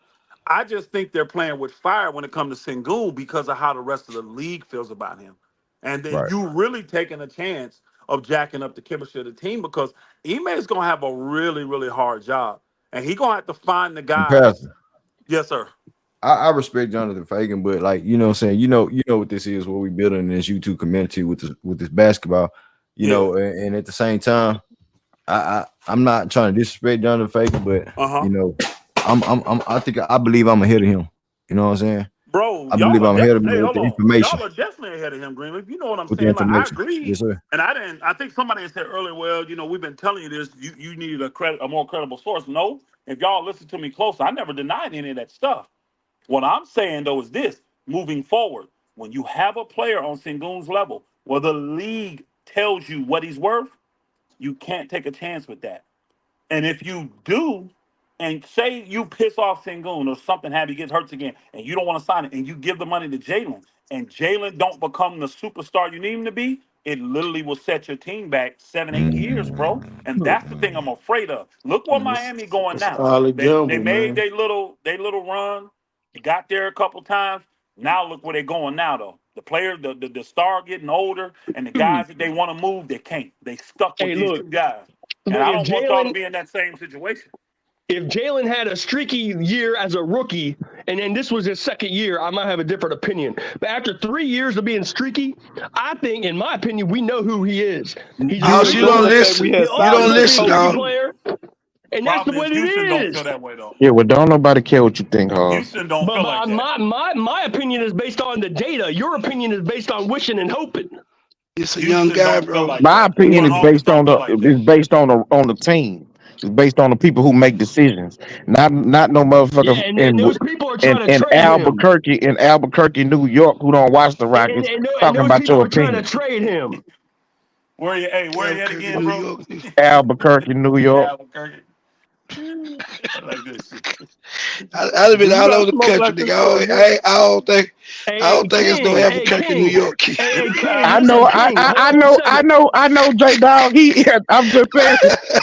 I just think they're playing with fire when it comes to Sengun because of how the rest of the league feels about him. And then Right. you really taking a chance of jacking up the chemistry of the team because Ime is gonna have a really, really hard job. And he's gonna have to find the And guys. Pastor. Yes, sir. I respect Jonathan Fagan, but like you know what I'm saying, you know what this is, what we building in this YouTube community with this basketball, Yeah. and at the same time, I'm not trying to disrespect Jonathan Fagan, but Uh-huh. I think I believe I'm ahead of him. You know what I'm saying? Bro, I believe y'all are I'm ahead of definitely. him Hey, with hold the on. information. Y'all are definitely ahead of him, Greenleaf. You know what I'm With the saying? Like I information. agree, Yes, sir. and I didn't. I think somebody said earlier. Well, we've been telling you this. You needed a more credible source. No, if y'all listen to me close, I never denied any of that stuff. What I'm saying though is this: moving forward, when you have a player on Sengun's level, where the league tells you what he's worth, you can't take a chance with that. And if you do, and say you piss off Sengun or something happy gets hurt again, and you don't want to sign it, and you give the money to Jalen, and Jalen don't become the superstar you need him to be, it literally will set your team back 7, 8 years, bro. And that's the thing I'm afraid of. Look where Miami going It's a now. solid They gamble, made man. they little run, got there a couple times. Now look where they're going now though. The player, the star getting older, and the guys that they want to move, they can't. They stuck with Hey, these look, two guys. And look. I don't want y'all to be in that same situation. If Jalen had a streaky year as a rookie, and then this was his second year, I might have a different opinion. But after 3 years of being streaky, I think, in my opinion, we know who he is. He's a You House, you streaky ignoring don't the player. fact we listen. had He'll You always don't Solomon going to be a listen, coach. streaky dog. player, and that's the Problem way is it Houston don't is. feel that way though. Yeah, well, don't nobody care what you think, Hoss. Houston don't But feel like that. my opinion is based on the data. Your opinion is based on wishing and hoping. It's a young Houston guy, don't feel bro. like My that. The opinion front is office based don't on feel like that. the team. It's based on the people who make decisions, not no Yeah, motherfucker and those people are trying to in trade him. Albuquerque, New York, who don't watch the And, Rockets and, and talking those about people your are trying to opinion. trade him. Where you at Albuquerque, again, New bro? York. Albuquerque, New York. Albuquerque. I like this shit. I've Do been you all got over the smoke country, like this nigga. for a nigga? I don't think it's no Hey, Albuquerque, New King. York. Hey, King, I Albuquerque. listen, know, King, hold on 1 second. I know, J Dog. I'm just saying,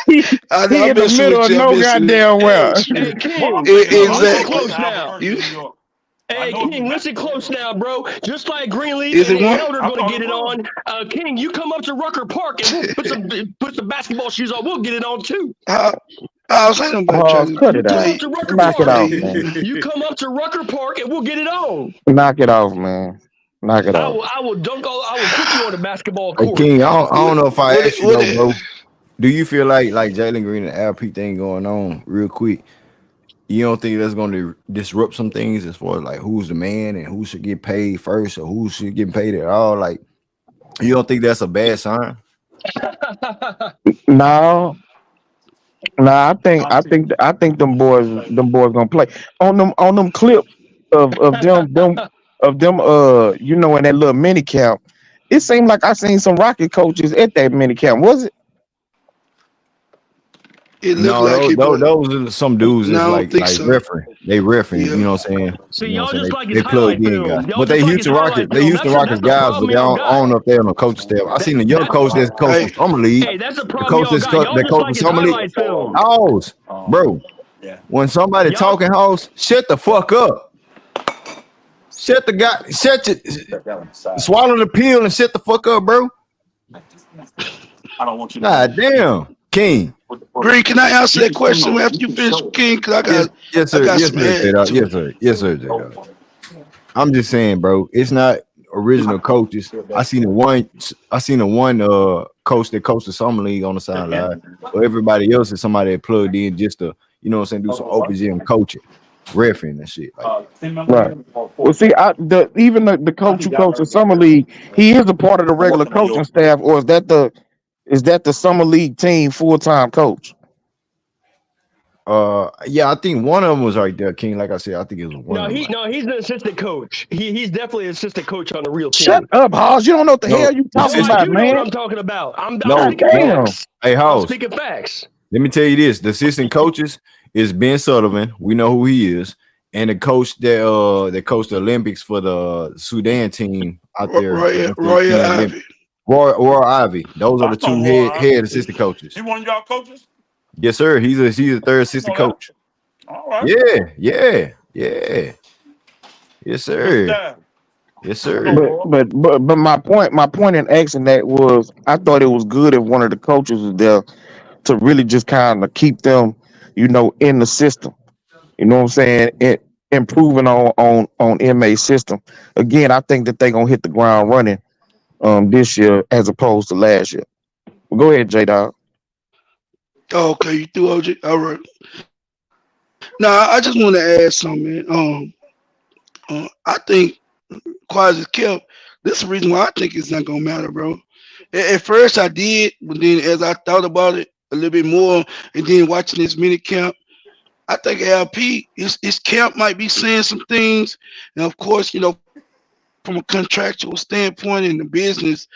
he I he in the mess middle with of you. I no mess with goddamn Hey, well. hey, Well, I'm King, thinking of listen I'm Exactly. thinking close now. Albuquerque, You New York. I Hey, know it'd be King, listen basketball. close now, bro. Just like Greenleaf is and, it and one? Elder I going to thought get it it was. on. King, you come up to Rucker Park and we'll put some basketball shoes on. We'll get it on too. I was saying about Oh, trying cut You it come out. up play to Rucker Knock it Park. off, play. man. You come up to Rucker Park and we'll get it on. Knock it off, man. Knock it off. I will I will cook you on the basketball Hey court. King, I don't know if I What it, asked you what though, it, bro. Do you feel like Jalen Green and LP thing going on real quick? You don't think that's going to disrupt some things as far as like who's the man and who should get paid first or who should get paid at all? Like, you don't think that's a bad sign? No, no, I think them boys gonna play on them clips of them you know, in that little mini camp. It seemed like I seen some Rocket coaches at that mini camp. Was it? it looked No, like it, but those are some dudes no, that's I don't think so. referring. They referring, you Yeah. know what I'm saying? See, You know y'all what I'm just saying? like his They highlight plugged in guys. film. Y'all But just like his highlight They film. Houston Rockets That's the guys, but problem y'all I got. don't know if they're on the coaching staff. I That seen the young that coach that's coached Hey, from Summer League. hey, that's the The problem coach y'all got. Y'all that just coached like from his Summer League. highlight film. House, bro. Yeah. When somebody Y'all talking house, shut the fuck up. Shut your swallow the pill and shut the fuck up, bro. I don't want you to God move. damn. King. Green, can I answer You that can still question know. after You you can finish, show it. King? Cause I got Yes, some sir, J add Dog. to Yes, it. sir. Yes, sir, J Dog. I'm just saying, bro. It's not original coaches. I seen the one coach that coached the summer league on the sideline. But everybody else is somebody that plugged in just to, you know what I'm saying, do some open gym coaching, refereeing and shit. Like, Right. Well, see, even the coach who coached the summer league, he is a part of the regular coaching staff, or is that the summer league team full time coach? yeah, I think one of them was right there, King. Like I said, I think it was one of them. He's an assistant coach. He's definitely an assistant coach on the real Shut team. up, Hoss. You don't know what the No, hell you the talking No, I about, assistant. do know what man. I'm talking about. I'm God No, speaking no. damn. facts. Hey, I'm House. speaking facts. Let me tell you this: the assistant coaches is Ben Sullivan. We know who he is, and the coach that coached the Olympics for the Sudan team out there against the Roy Team Olympics. Ivy. Roy Ivy. Those are I the know two Roy. head assistant coaches. He one of y'all coaches? Yes, sir. He's a third I know assistant that. coach. All right. Yeah. Yes, Good sir. stuff. Yes, I know sir. Roy. But my point in asking that was I thought it was good if one of the coaches was there to really just kind of keep them, you know, in the system. You know what I'm saying? Improving on MA system. Again, I think that they're gonna hit the ground running this year as opposed to last year. Well, go ahead, J Dog. Oh, okay, you threw OJ. All right. Now I just want to add something, man. I think quiet as kept. This is the reason why I think it's not gonna matter, bro. At first I did, but then as I thought about it a little bit more, and then watching this mini camp, I think LP his camp might be saying some things, and of course, from a contractual standpoint in the business,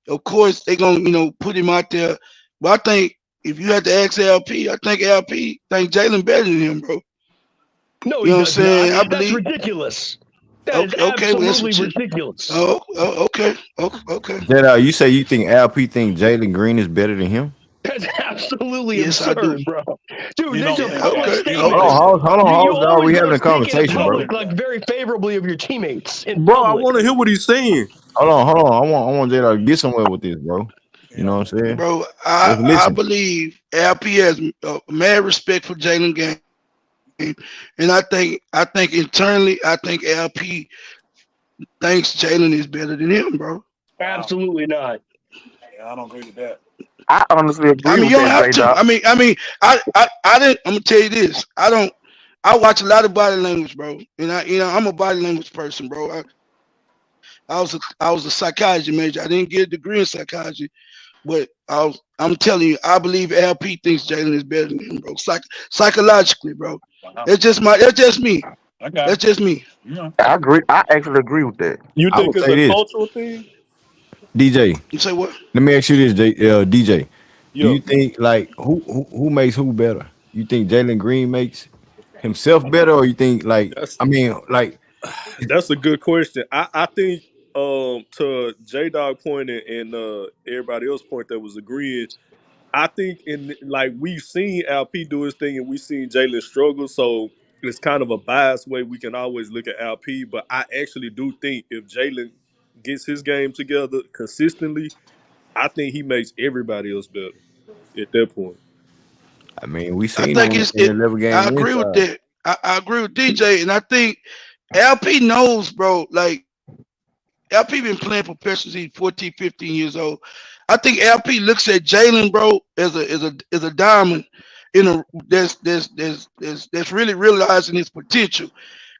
of course they're gonna put him out there. But I think if you had to ask LP, I think LP think Jalen better than him, bro. No, You he know what I'm does not. saying? I That's believe. ridiculous. That is Okay, okay, well that's absolutely what you. ridiculous. Okay, okay. Jedi, you say you think LP think Jalen Green is better than him? That's absolutely Yes, I do. absurd, bro. Dude, You that's don't a think public that. Okay, You don't Hold statement. okay. on, think that. You hold on. Are always we want having to a speak in conversation, You don't bro? public think like that. very favorably of your teammates in Bro, I public. want to hear what he's saying. Hold on. I want Jedi to get somewhere with this, bro. You Yeah. know what I'm saying? Bro, Let's I listen. believe LP has mad respect for Jalen game, and I think internally, I think LP thinks Jalen is better than him, bro. Wow. Absolutely not. Yeah, I don't agree with that. I honestly I agree mean, with you don't that, have J to. Dot. I didn't. I'm gonna tell you this. I don't. I watch a lot of body language, bro, and I'm a body language person, bro. I was a psychology major. I didn't get a degree in psychology, but I'm telling you, I believe LP thinks Jalen is better than him, bro. Psychologically, bro. Wow. That's just me. I got That's it. just me. You know. I agree. I actually agree with that. You I think would it's say a this, cultural thing? DJ. You say what? Let me ask you this, DJ. Do Yeah, you think like who makes who better? You think Jalen Green makes himself better, or you think like that's I mean like that's a good question. I think to J Dog point and everybody else point that was agreeing. I think in like we've seen LP do his thing and we've seen Jalen struggle, so it's kind of a biased way we can always look at LP. But I actually do think if Jalen gets his game together consistently, I think he makes everybody else better at that point. I mean we I seen think him it's in the it. 11 I game win agree with trial. that. I agree with DJ, and I think LP knows, bro. Like LP been playing professionally since he's 14, 15 years old. I think LP looks at Jalen, bro, as a diamond in a that's really realizing his potential.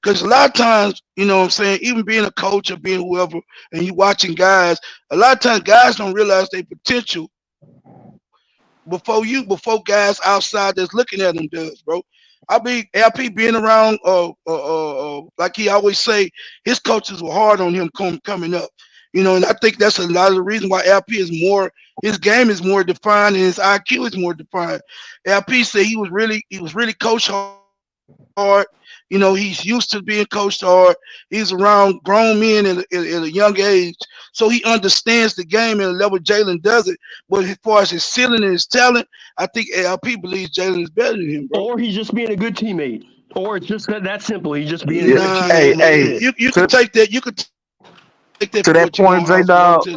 Because a lot of times, you know what I'm saying, even being a coach or being whoever, and you watching guys, a lot of times guys don't realize their potential before guys outside that's looking at them does, bro. I be LP being around, like he always say, his coaches were hard on him coming up, and I think that's a lot of the reason why LP is more, his game is more defined and his IQ is more defined. LP said he was really coached hard. He's used to being coached hard. He's around grown men at a young age, so he understands the game at a level Jalen doesn't. But as far as his ceiling and his talent, I think LP believes Jalen is better than him, bro. Or he's just being a good teammate. Or it's just that simple. He's just being a Yeah, good Nah, teammate, hey, and that's hey, it. you could to take that. You could take that for what you want, to that Oscar. But I'm point, gonna J tell you, Dog.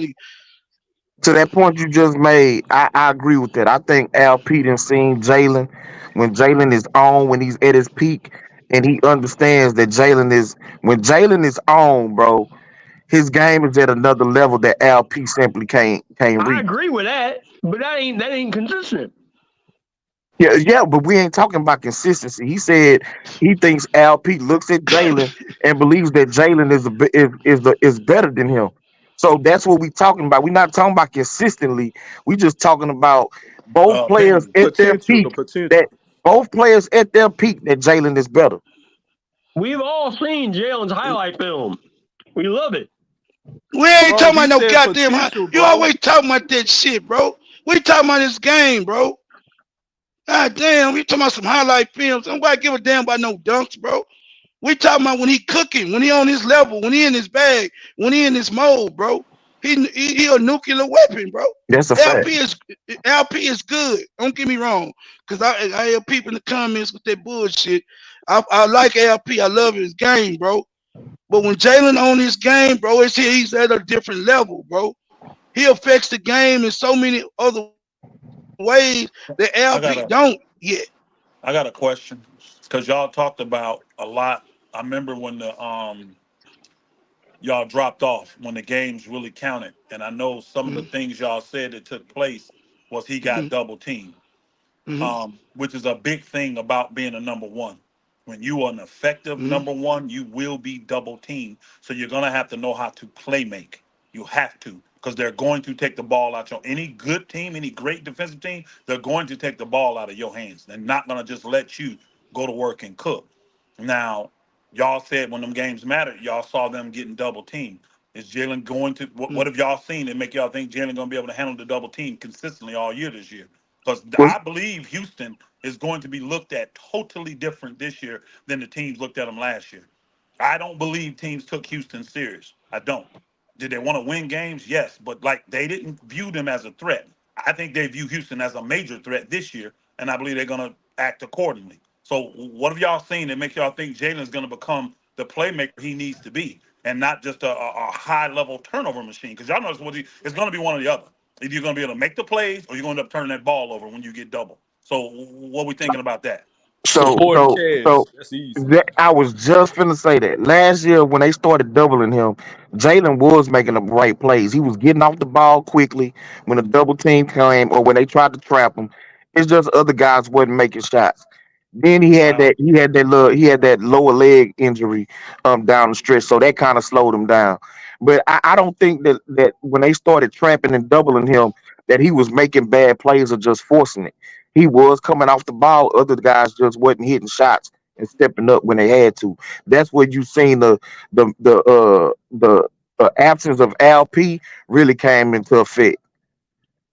To that point you just made, I agree with that. I think Al Pete done seen Jalen when Jalen is on, when he's at his peak, and he understands that Jalen is when Jalen is on, bro. His game is at another level that Al Pete simply can't I reach. agree with that, but that ain't consistent. Yeah, yeah, but we ain't talking about consistency. He said he thinks Al Pete looks at Jalen and believes that Jalen is better than him. So that's what we talking about. We're not talking about consistently. We just talking about both players Opinion. at their Potential, the peak. That potential. both players at their peak that Jalen is better. We've all seen Jalen's highlight film. We love it. we ain't Bro, talking he about no said goddamn. potential, You bro. always talking about that shit, bro. We talking about this game, bro. God damn, we talking about some highlight films. Nobody give a damn about no dunks, bro. We talking about when he cooking, when he on his level, when he in his bag, when he in his mode, bro. He a nuclear weapon, bro. That's a fact. LP is LP is good. Don't get me wrong, cause I hear people in the comments with that bullshit. I like LP. I love his game, bro. But when Jalen on his game, bro, he's at a different level, bro. He affects the game in so many other ways that LP I got don't a yet. I got a question because y'all talked about a lot. I remember when the y'all dropped off when the games really counted, and I know some of the Mm-hmm, things y'all said that took place was he mm-hmm, got double teamed, mm-hmm, which is a big thing about being a number one. When you are an effective mm-hmm, number one, you will be double teamed. So you're gonna have to know how to play make. You have to, because they're going to take the ball out your any good team, any great defensive team, they're going to take the ball out of your hands. They're not gonna just let you go to work and cook. Now, y'all said when them games mattered, y'all saw them getting double teamed. Is Jalen going to what have y'all seen that make y'all think Jalen gonna be able to handle the double team consistently all year this year? Because Was I believe Houston is going to be looked at totally different this year than the teams looked at them last year. I don't believe teams took Houston serious. I don't. Did they want to win games? Yes, but like they didn't view them as a threat. I think they view Houston as a major threat this year, and I believe they're going to act accordingly. So, what have y'all seen that makes y'all think Jalen's going to become the playmaker he needs to be, and not just a high level turnover machine? Because y'all know it's going to be one or the other. Either you're going to be able to make the plays, or you're going to end up turning that ball over when you get double. So, what are we thinking about that? so Support so cast. so That's easy. that I was just finna say that last year when they started doubling him, Jalen was making the right plays. He was getting off the ball quickly when a double team came or when they tried to trap him. It's just other guys wasn't making shots. Then Well, he had that lower leg injury down the stretch, so that kind of slowed him down. But I don't think that when they started trapping and doubling him, that he was making bad plays or just forcing it. He was coming off the ball. Other guys just wasn't hitting shots and stepping up when they had to. That's where you seen the absence of LP really came into effect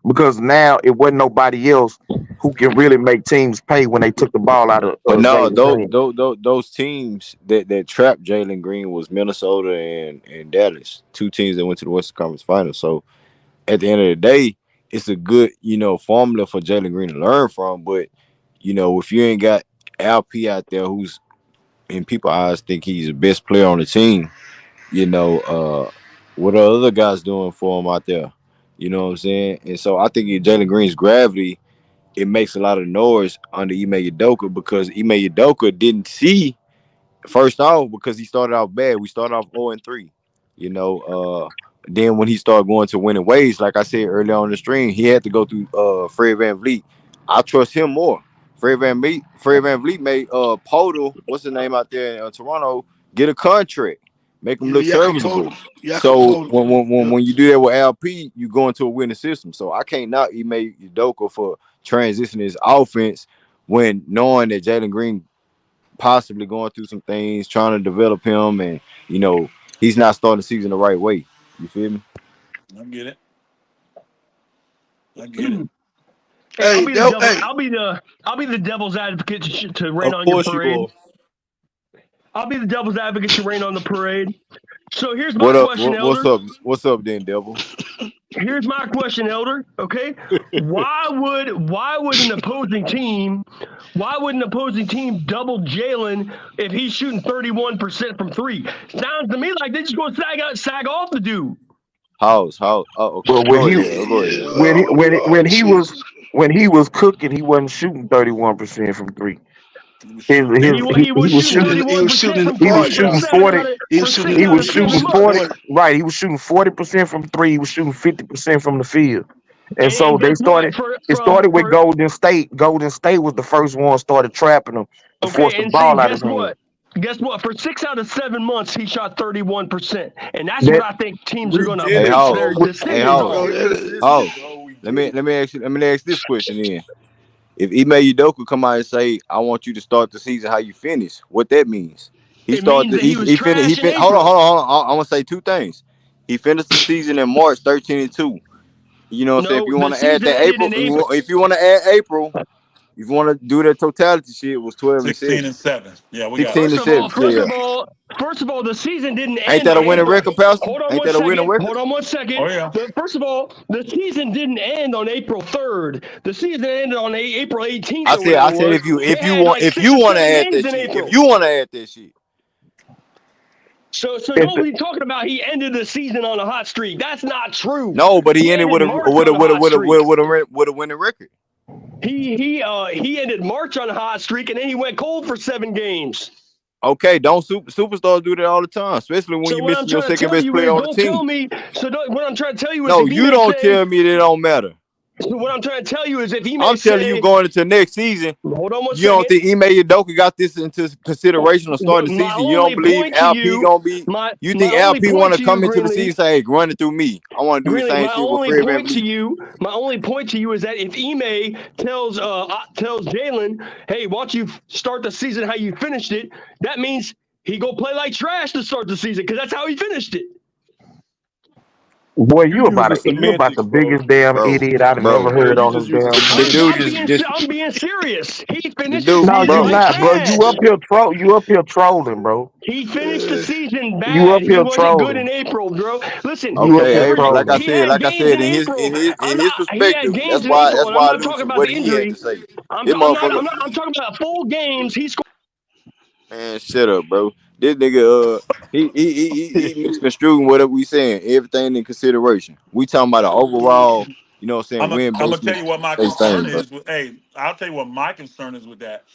because now it wasn't nobody else who can really make teams pay when they took the ball out of But no, Jalen those Green. those those teams that trapped Jalen Green was Minnesota and Dallas, two teams that went to the Western Conference Finals. So at the end of the day, it's a good formula for Jalen Green to learn from. But if you ain't got LP out there, who's in people's eyes think he's the best player on the team, what are other guys doing for him out there? You know what I'm saying? And so I think Jalen Green's gravity, it makes a lot of noise under Ime Udoka because Ime Udoka didn't see first off because he started off bad. We started off 0-3. Then when he started going to winning ways, like I said earlier on the stream, he had to go through Fred Van Vliet. I trust him more. Fred Van Vliet made Podol, what's the name out there in Toronto, get a contract, make him Yeah, look Jakob Poeltl. serviceable. Jakob So Poeltl. when Yep. you do that with LP, you go into a winning system. So I can't knock Ime Udoka for transitioning his offense when knowing that Jalen Green possibly going through some things, trying to develop him, and he's not starting the season the right way. You feel me? I get it. I get it. Hey, I'll Hey, be the that, devil. hey, I'll be the devil's advocate to rain Of on your course you parade. will. I'll be the devil's advocate to rain on the parade. So here's my What up? question, What's Elder. up? What's up, then, devil? Here's my question, Elder. Okay, why would an opposing team double Jalen if he's shooting 31% from three? Sounds to me like they just going to sag off the dude. House. Oh, okay. Well, Go ahead. Go ahead. oh Jesus. when he was cooking, he wasn't shooting 31% from three. He was His shooting his everywhere. He was he was shooting shooting He was shooting 31% in the from he was three park, for shooting Doc. 40 He was shooting in he the six out was of he was shooting 7 shooting in the 40 months. park. right, he was shooting 40% from three, he was shooting 50% from the field. And so And they guess what? started it started with Golden State. Golden State was the first one started trapping him to force Okay, the and see, ball out of guess his hand. what? Guess what? For 6 out of 7 months, he shot 31%, and that's what That I think teams are We going to get Hey, it, base House. their bro. Hey, decisions House. Bro, on. Inconsistent, House. bro. We Let get me it. let me ask this question then. If Ime Udoka come out and say, "I want you to start the season how you finish," what that means? He It means started. that he was He finished. trash in Hold on, April. hold on, hold on. I want to say two things. He finished the season in March 13-2. You know what I'm saying? If No, you the want to add season that ended April, in April. if you want to add April, if you want to do that totality shit, it was 12 and 16 7, and 7. Yeah, we got it. 16 First and of all, 7. Yeah, first yeah. of all, first of all, the season didn't Ain't end that a on winning April. record, Pastor? Hold on Ain't one that a winning second. record? Hold on one second. Oh yeah. First of all, the season didn't end on April 3rd. The season ended on April 18th I or said, whatever I it said was. if you They if you had want like if 6 you or want to 7 add games that in shit, if April. you want to add that shit, So if don't be talking about he ended the season on a hot streak. That's not true. no, but he He ended ended with a March on a hot streak. winning record. He ended March on a hot streak, and then he went cold for 7 games. Okay, don't superstars do that all the time, especially when So you're what I'm missing your trying to second tell best you player is, on the don't tell team. me. What I'm trying to tell you is, No, if he you may don't say, tell me that it don't matter. so what I'm trying to tell you is, if he may I'm telling you, say, going into next season, hold on one you don't second. think Ime Udoka got this into consideration of starting the My season? You don't only believe point to LP you, gonna be? my You my think only LP point want to to you, come into the Greenleaf, season and say, "Hey, run it through me"? I want to do the Greenleaf, same shit with Fred VanVleet. my only point to you is that if Ime tells Jalen, hey, why don't you start the season how you finished it, that means he go play like trash to start the season because that's how he finished it. Boy, You using you about the semantics, bro. biggest damn bro, idiot I've ever bro. Yeah, heard you on just this using damn The thing. semantics, dude bro. I'm being serious. He the finished the dude, No, season you bro. like not, bro. trash. You up here trolling, bro. He finished the Uh, season You up bad. He here wasn't good in trolling. April, bro. Listen, You up Okay, here hey, like trolling. he had I games said, in April. in I'm his not. He had perspective, games in April, that's and I'm why I not listen talking to about what the he had to injury. say. This motherfucker, I'm talking about full games. He scored. man, shut up, bro. This nigga, he misconstruing whatever we saying, everything in consideration. We talking about an overall, you know what I'm saying, win I'm gonna based tell you what my based thing, concern bro. is. Hey, I'll tell you what my concern is with that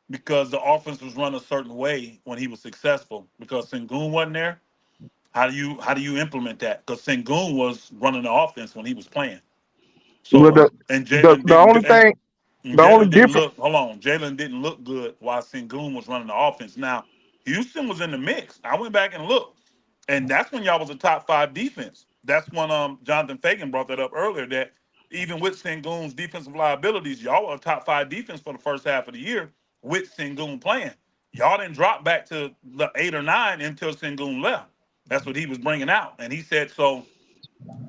because the offense was run a certain way when he was successful. Because Sengun wasn't there. How do you implement that? Because Sengun was running the offense when he was playing. Well, So and Jalen the didn't do only thing, and the only Jalen didn't difference. look. Hold on, Jalen didn't look good while Sengun was running the offense. Now Houston was in the mix. I went back and looked, and that's when y'all was a top five defense. That's when Jonathan Fagan brought that up earlier. That even with Sengun's defensive liabilities, y'all were a top five defense for the first half of the year with Sengun playing. Y'all didn't drop back to the 8 or 9 until Sengun left. That's what he was bringing out, and he said, "So,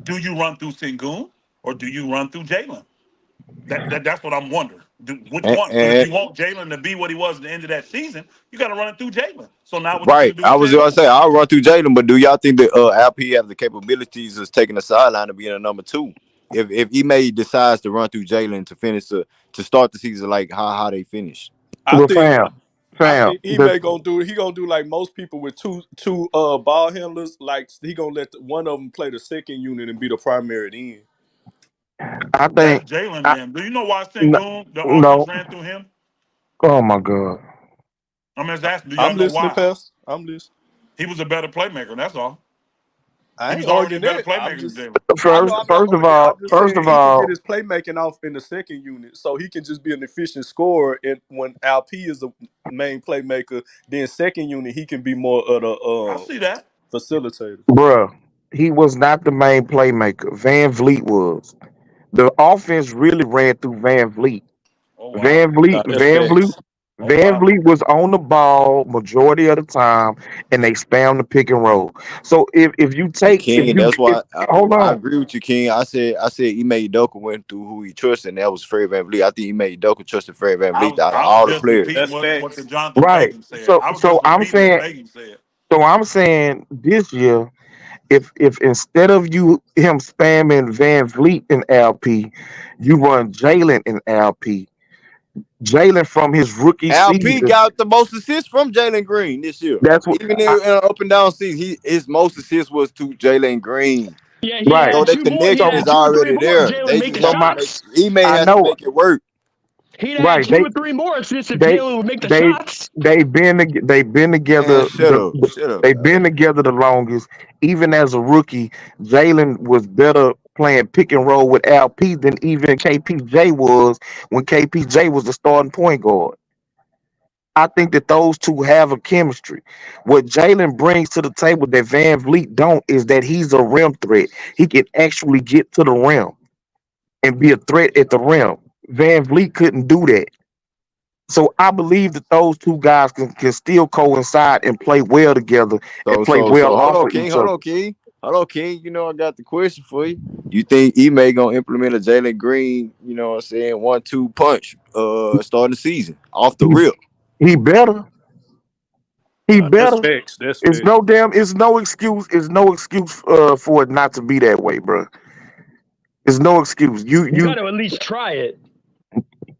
do you run through Sengun or do you run through Jalen?" That's what I'm wondering. Which one? Because if And you want Jalen to be what he was at the end of that season, you got to run it through Jalen. So now what you right, finna do I with was gonna Sengun? say I'll run through Jalen, but do y'all think that LP have the capabilities of taking the sideline to being a number two? If he may decides to run through Jalen to finish to start the season like how they finish. I Well, think I fam, think he may gonna do it. He gonna do like most people with two ball handlers. Like he gonna let one of them play the second unit and be the primary then. I That's think, Jalen. I, Then do you know why no, Sengun the offense no. ran through him? Oh my God, I'm just asking. Do y'all I'm know listening, why? Pastor. I'm listening. He was a better playmaker. That's all. He I was ain't already a arguing better that. I'm playmaker than just Jalen. I know first, I'm not first of arguing that. all, I'm just first saying of he can get all, his playmaking off in the second unit, so he can just be an efficient scorer. And when LP is the main playmaker, then second unit he can be more of the I see that. facilitator. bruh, he was not the main playmaker. Van Vliet was. The offense really ran through Van Vliet. Oh wow. Van Vliet, Nah, that's Van Vliet, facts. Oh Van wow. Vliet was on the ball majority of the time, and they spam the pick and roll. So if King, you that's why hold I on, agree with you, King. I said Ime Udoka went through who he trusted, and that was Fred Van Vliet. I think Ime Udoka trusted Fred Van Vliet out of I was all the just players. repeating That's what the facts. Jonathan right? Fagan said. I was So just repeating what Fagan said. I'm saying this year, if instead of him spamming Van Vliet in LP, you run Jalen in LP. Jalen from his rookie LP season. got the most assists from Jalen Green this year. That's what. Even in an up and down season, his most assists was to Jalen Green. Yeah, he Right. So had the two more. He connection So had is two or three already more if there. Jalen They make just the so have to my make. shots. Ime I has to know. make it work. He'd had Right. two or three more assists if They Jalen would make the they shots. they've been Man, together shut up, they've been together the longest. Even as a rookie, Jalen was better playing pick and roll with LP than even KPJ was when KPJ was the starting point guard. I think that those two have a chemistry. What Jalen brings to the table that Van Vliet don't is that he's a rim threat. He can actually get to the rim and be a threat at the rim. Van Vliet couldn't do that. So I believe that those two guys can still coincide and play well together and play well Hold off on, of King. each other. Hold on, King. You know I got the question for you. You think Ime gonna implement a Jalen Green? You know what I'm saying 1-2 punch. Starting the season off the He rip. he better. He Nah, that's better. facts. That's It's facts. no damn. It's no excuse. It's no excuse for it not to be that way, bro. It's no excuse. You got to at least try it.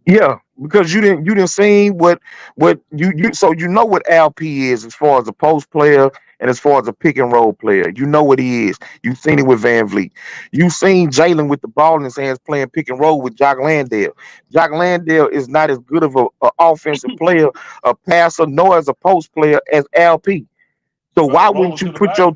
Yeah, because you didn't see what you so you know what LP is as far as a post player and as far as a pick and roll player. You know what he is. You've seen it with Van Vliet. You've seen Jalen with the ball in his hands playing pick and roll with Jock Landale. Jock Landale is not as good of a offensive player, a passer, nor as a post player as LP. So But the role is in the bag.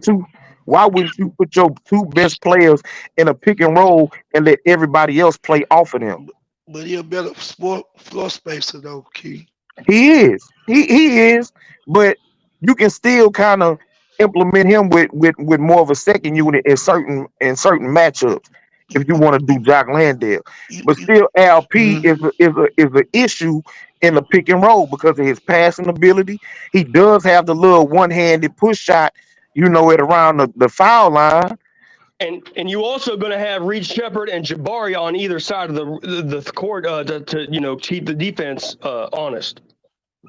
why wouldn't you put your two best players in a pick and roll and let everybody else play off of them? but he a better sport floor spacer though, Key. He is. He is. But you can still kind of implement him with more of a second unit in certain matchups if you want to do Jock Landale. But You still, LP mhm. is a issue in the pick and roll because of his passing ability. He does have the little one handed push shot, at around the foul line. And you also going to have Reed Shepard and Jabari on either side of the court to keep the defense honest,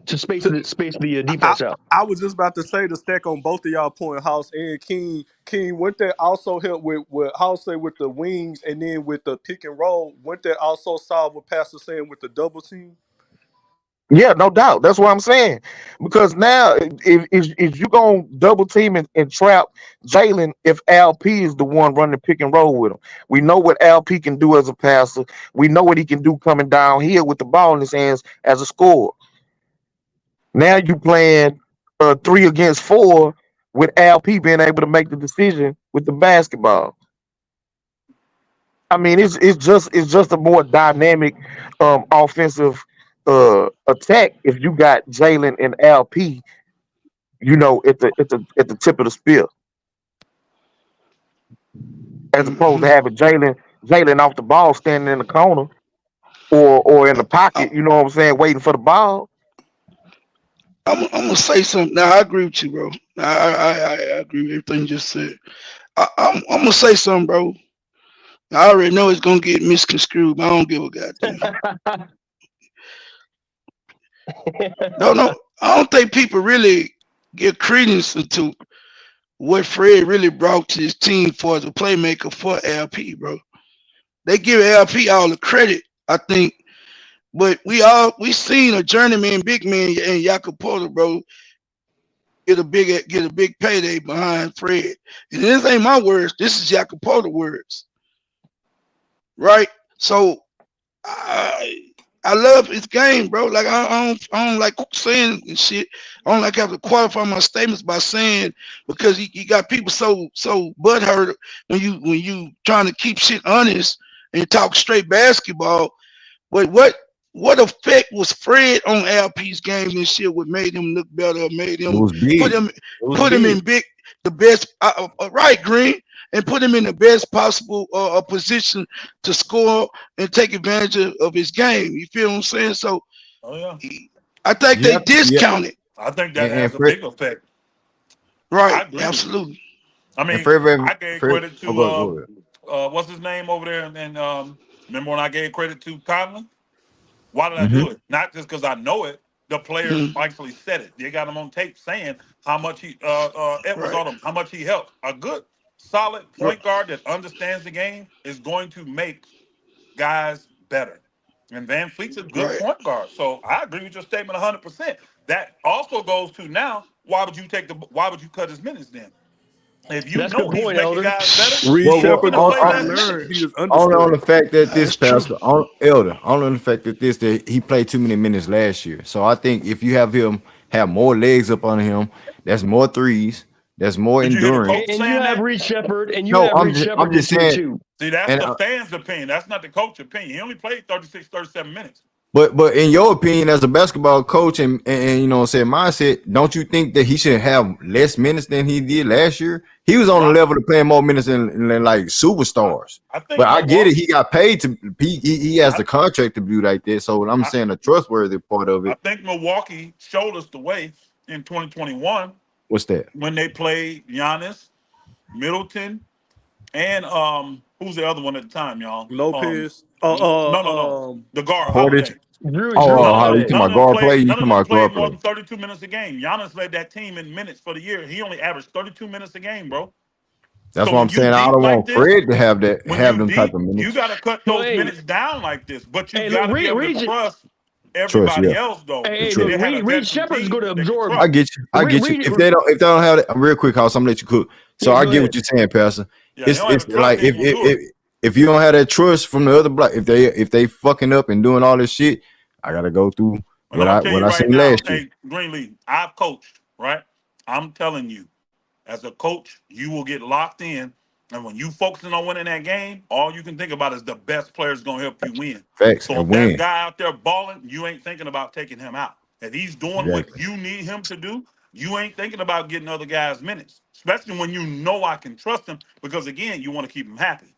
to space the defense out. I was just about to say to stack on both of y'all point, House and King. King, wouldn't that also help with House say with the wings and then with the pick and roll? Wouldn't that also solve what Pastor saying with the double team? Yeah, no doubt. That's what I'm saying. Because now, if you gonna double team and trap Jalen, if LP is the one running the pick and roll with him, we know what LP can do as a passer. We know what he can do coming downhill with the ball in his hands as a scorer. Now you playing 3 against 4 with LP being able to make the decision with the basketball. I mean, it's just a more dynamic offensive attack if you got Jalen and LP, at the tip of the spear, as opposed to having Jalen off the ball standing in the corner or in the pocket, you know what I'm saying, waiting for the ball. I'm gonna say something. Now I agree with you, bro. I agree with everything you just said. I'm gonna say something, bro. I already know it's gonna get misconstrued, but I don't give a goddamn. No, I don't think people really give credence to what Fred really brought to his team for as a playmaker for LP, bro. They give LP all the credit, I think, but we seen a journeyman big man in Jakob Porter, bro, get a big payday behind Fred. And this ain't my words. This is Jakob Porter words, right? So I love his game, bro. Like I don't like saying and shit. I don't like have to qualify my statements by saying, because you got people so butthurt when you trying to keep shit honest and talk straight basketball. But what effect was Fred on LP's game and shit? What made him look better? Made It him was big. put him in the best right, Green, and put him in the best possible position to score and take advantage of his game. You feel what I'm saying? So I think they discounted. I think that And has a big effect. Right, absolutely. I mean, I gave credit to go ahead. what's his name over there, and remember when I gave credit to Conlon? Why did I do it? Not just because I know it. The players actually said it. They got him on tape saying how much Edwards on him, how much he helped. A good, solid point guard that understands the game is going to make guys better. And Van Fleet's a good point guard. So I agree with your statement 100%. That also goes to now, why would you cut his minutes then? If you That's know good he's point, making Elder. guys better, Reed Shepard play does not less learn. minutes. He is Only on the understudied. fact that this That's pastor, Elder, only on the fact that he played too many minutes last year. So I think if you have him have more legs up on him, that's more threes, that's more Did you hear the endurance. coach And you saying have that? Reed Shepard, and No, I'm this just year saying. too. See, that's And the fans' opinion. That's not the coach's opinion. He only played 36, 37 minutes. but in your opinion, as a basketball coach and you know what I'm saying, mindset, don't you think that he should have less minutes than he did last year? He was on the level of playing more minutes than like superstars. I think But I get Milwaukee. it. He got paid to. He has the contract to do like this. So I'm saying the trustworthy part of I it. think Milwaukee showed us the way in 2021 What's that? when they played Giannis, Middleton, and who's the other one at the time, y'all? Lopez. No. The guard, Portage. Holiday. Drew How you Holiday. talking about guard play? You None talking of them about guard played more play? than 32 minutes a game. Giannis led that team in minutes for the year. He only averaged 32 minutes a game, bro. That's So what I'm when you saying. I deep don't like want this, Fred to have when have you them type deep, of you minutes. got to cut So, those hey, minutes down like this. But you hey, got to be able to Reed, trust Trust, everybody yeah. else, though. hey, trust. look, They had a Reed veteran Shepard's going team to they could absorb. I trust. get you. I get you. If they don't have it, real quick, House, I'm gonna let you cook. So Yeah, I go get ahead. what you're saying, Pastor. Yeah, they don't have It's the trust, like they ain't gonna do it. if you don't have that trust from the other block, if they fucking up and doing all this shit, I gotta go through And I'm gonna tell you what I right seen now, last year. hey, Greenlee, I've coached, right? I'm telling you, as a coach, you will get locked in. And when you focusing on winning that game, all you can think about is the best player's gonna help you win. Facts So and if that win. guy out there balling, you ain't thinking about taking him out. If he's doing what Exactly. you need him to do, you ain't thinking about getting other guys minutes. Especially when you know I can trust him, because again, you want to keep him happy.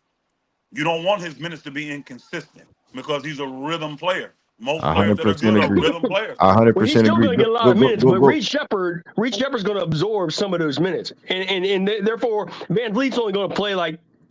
You don't want his minutes to be inconsistent because he's a rhythm player. Most players that are 100% good are agree. rhythm players. 100% He's still agree. going to get a lot of minutes, but Go. Reed Shepard's going to absorb some of those minutes, and therefore Van Vliet's only going to play like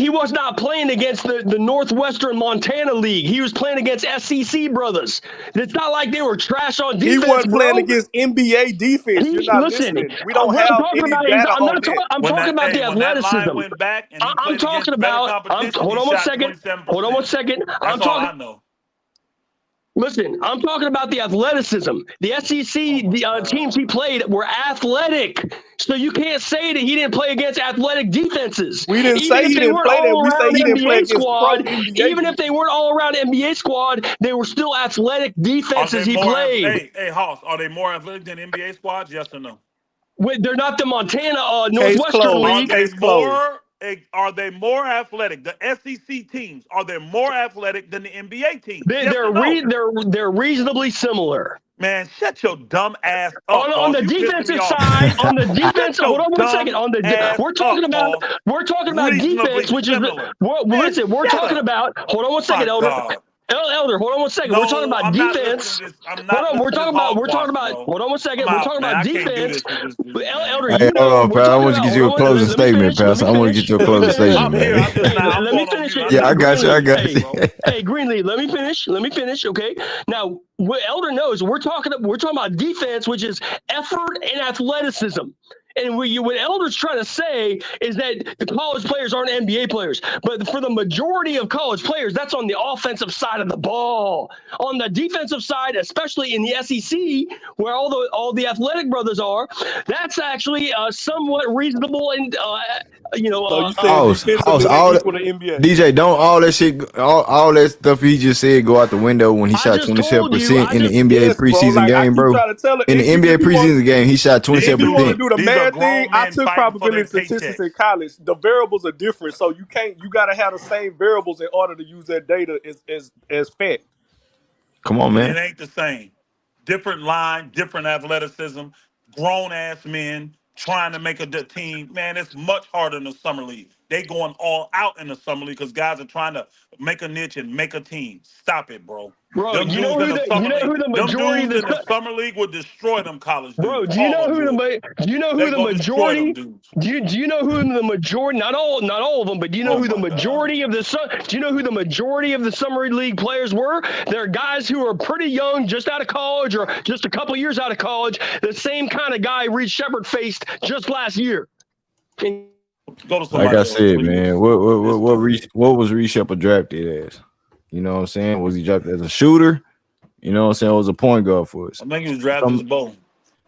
he was not playing against the Northwestern Montana League. He was playing against SEC brothers. It's not like they were trash on He defense, wasn't playing bro. against NBA defense. You're not Listen. listening. We don't What I'm have talking any about is data I'm on not that. talking. I'm talking about the When that line athleticism. went back and he I'm played talking against better about. competition, Hold he on one shot second. 27%. Hold on one second. That's all I know. Listen, I'm talking about the athleticism. The SEC teams he played were athletic. So you can't say that he didn't play against athletic defenses. We didn't Even say if he they didn't weren't play that. all We say around he didn't play NBA against pro squad, NBA even if they defense. weren't all around NBA squad, they were still athletic Are they defenses he more? played. Hey, Hoss, are they more athletic than NBA squads? Yes or no? They're not the Montana Case Northwestern closed. Are League. they Case closed. more? Are they more athletic? The SEC teams are they more athletic than the NBA teams? They, Yes or they're no? re, they're they're reasonably similar. Man, shut your dumb ass up, On Hoss. the You pissing me defensive off, side, man. on the defense, Shut hold your on one second. dumb ass We're talking up, about Hoss. defense, Reasonably which is similar. Man, we're shut talking up. about. Hold on one My second, Elder. God. Elder, hold on one second. We're talking No, about I'm not listening defense. to this. I'm Hold not on, listening to this we're talking hogwash, about. bro. Hold on one I'm second. We're out, talking man. about I can't do defense. this with this dude, man. Elder, Hey, hold on, we're pal. I talking want you to about. get Hold you on, a closing let me statement, finish. pal. So I want to get you a Let me closing finish. statement, I'm here. man. I'm just Hey, now. I'm let me going on finish mute. it. I Yeah, just I want to got say you. what I I'm got saying, you. Hey, bro. hey, Greenlee, let me finish. Let me finish. Okay. Now, what Elder knows, we're talking about defense, which is effort and athleticism. And what Elder's trying to say is that the college players aren't NBA players. But for the majority of college players, that's on the offensive side of the ball. On the defensive side, especially in the SEC, where all the athletic brothers are, that's actually somewhat reasonable and So you saying House, house, defensively they all that, equal to NBA? DJ, don't all that shit, all that stuff he just said go out the window when he I shot just told you. 27% I in the just NBA Yes, bro. preseason Like I game, keep bro. trying to tell it. In the If NBA you want, preseason game, he shot if you want to 27%. do the These are math thing, grown I men took fighting for probability their statistics paychecks. in college. The variables are different, so you got to have the same variables in order to use that data as fact. Come on, It man. ain't the same. Different line, different athleticism, grown ass men trying to make a team. Man, it's much harder in the summer league. They going all out in the summer league because guys are trying to make a niche and make a team. Stop it, bro. bro. Them dudes in the You summer know league, who the them majority of dudes the in the summer league would destroy them college bro. dudes. All of them would. Do you know who They the gonna destroy them majority? dudes. Do you know who the majority? Not all of them, but do you know Oh who the my God. majority of the do you know who the majority of the summer league players were? They're guys who are pretty young, just out of college, or just a couple years out of college. The same kind of guy Reed Shepard faced just last year. And Go to Like I somebody else, said, man, please. This dude. what was Reece Shepard drafted as? You know what I'm saying? Was he drafted as a shooter? You know what I'm saying? It was a point guard for us. I think he was drafted as Some, both.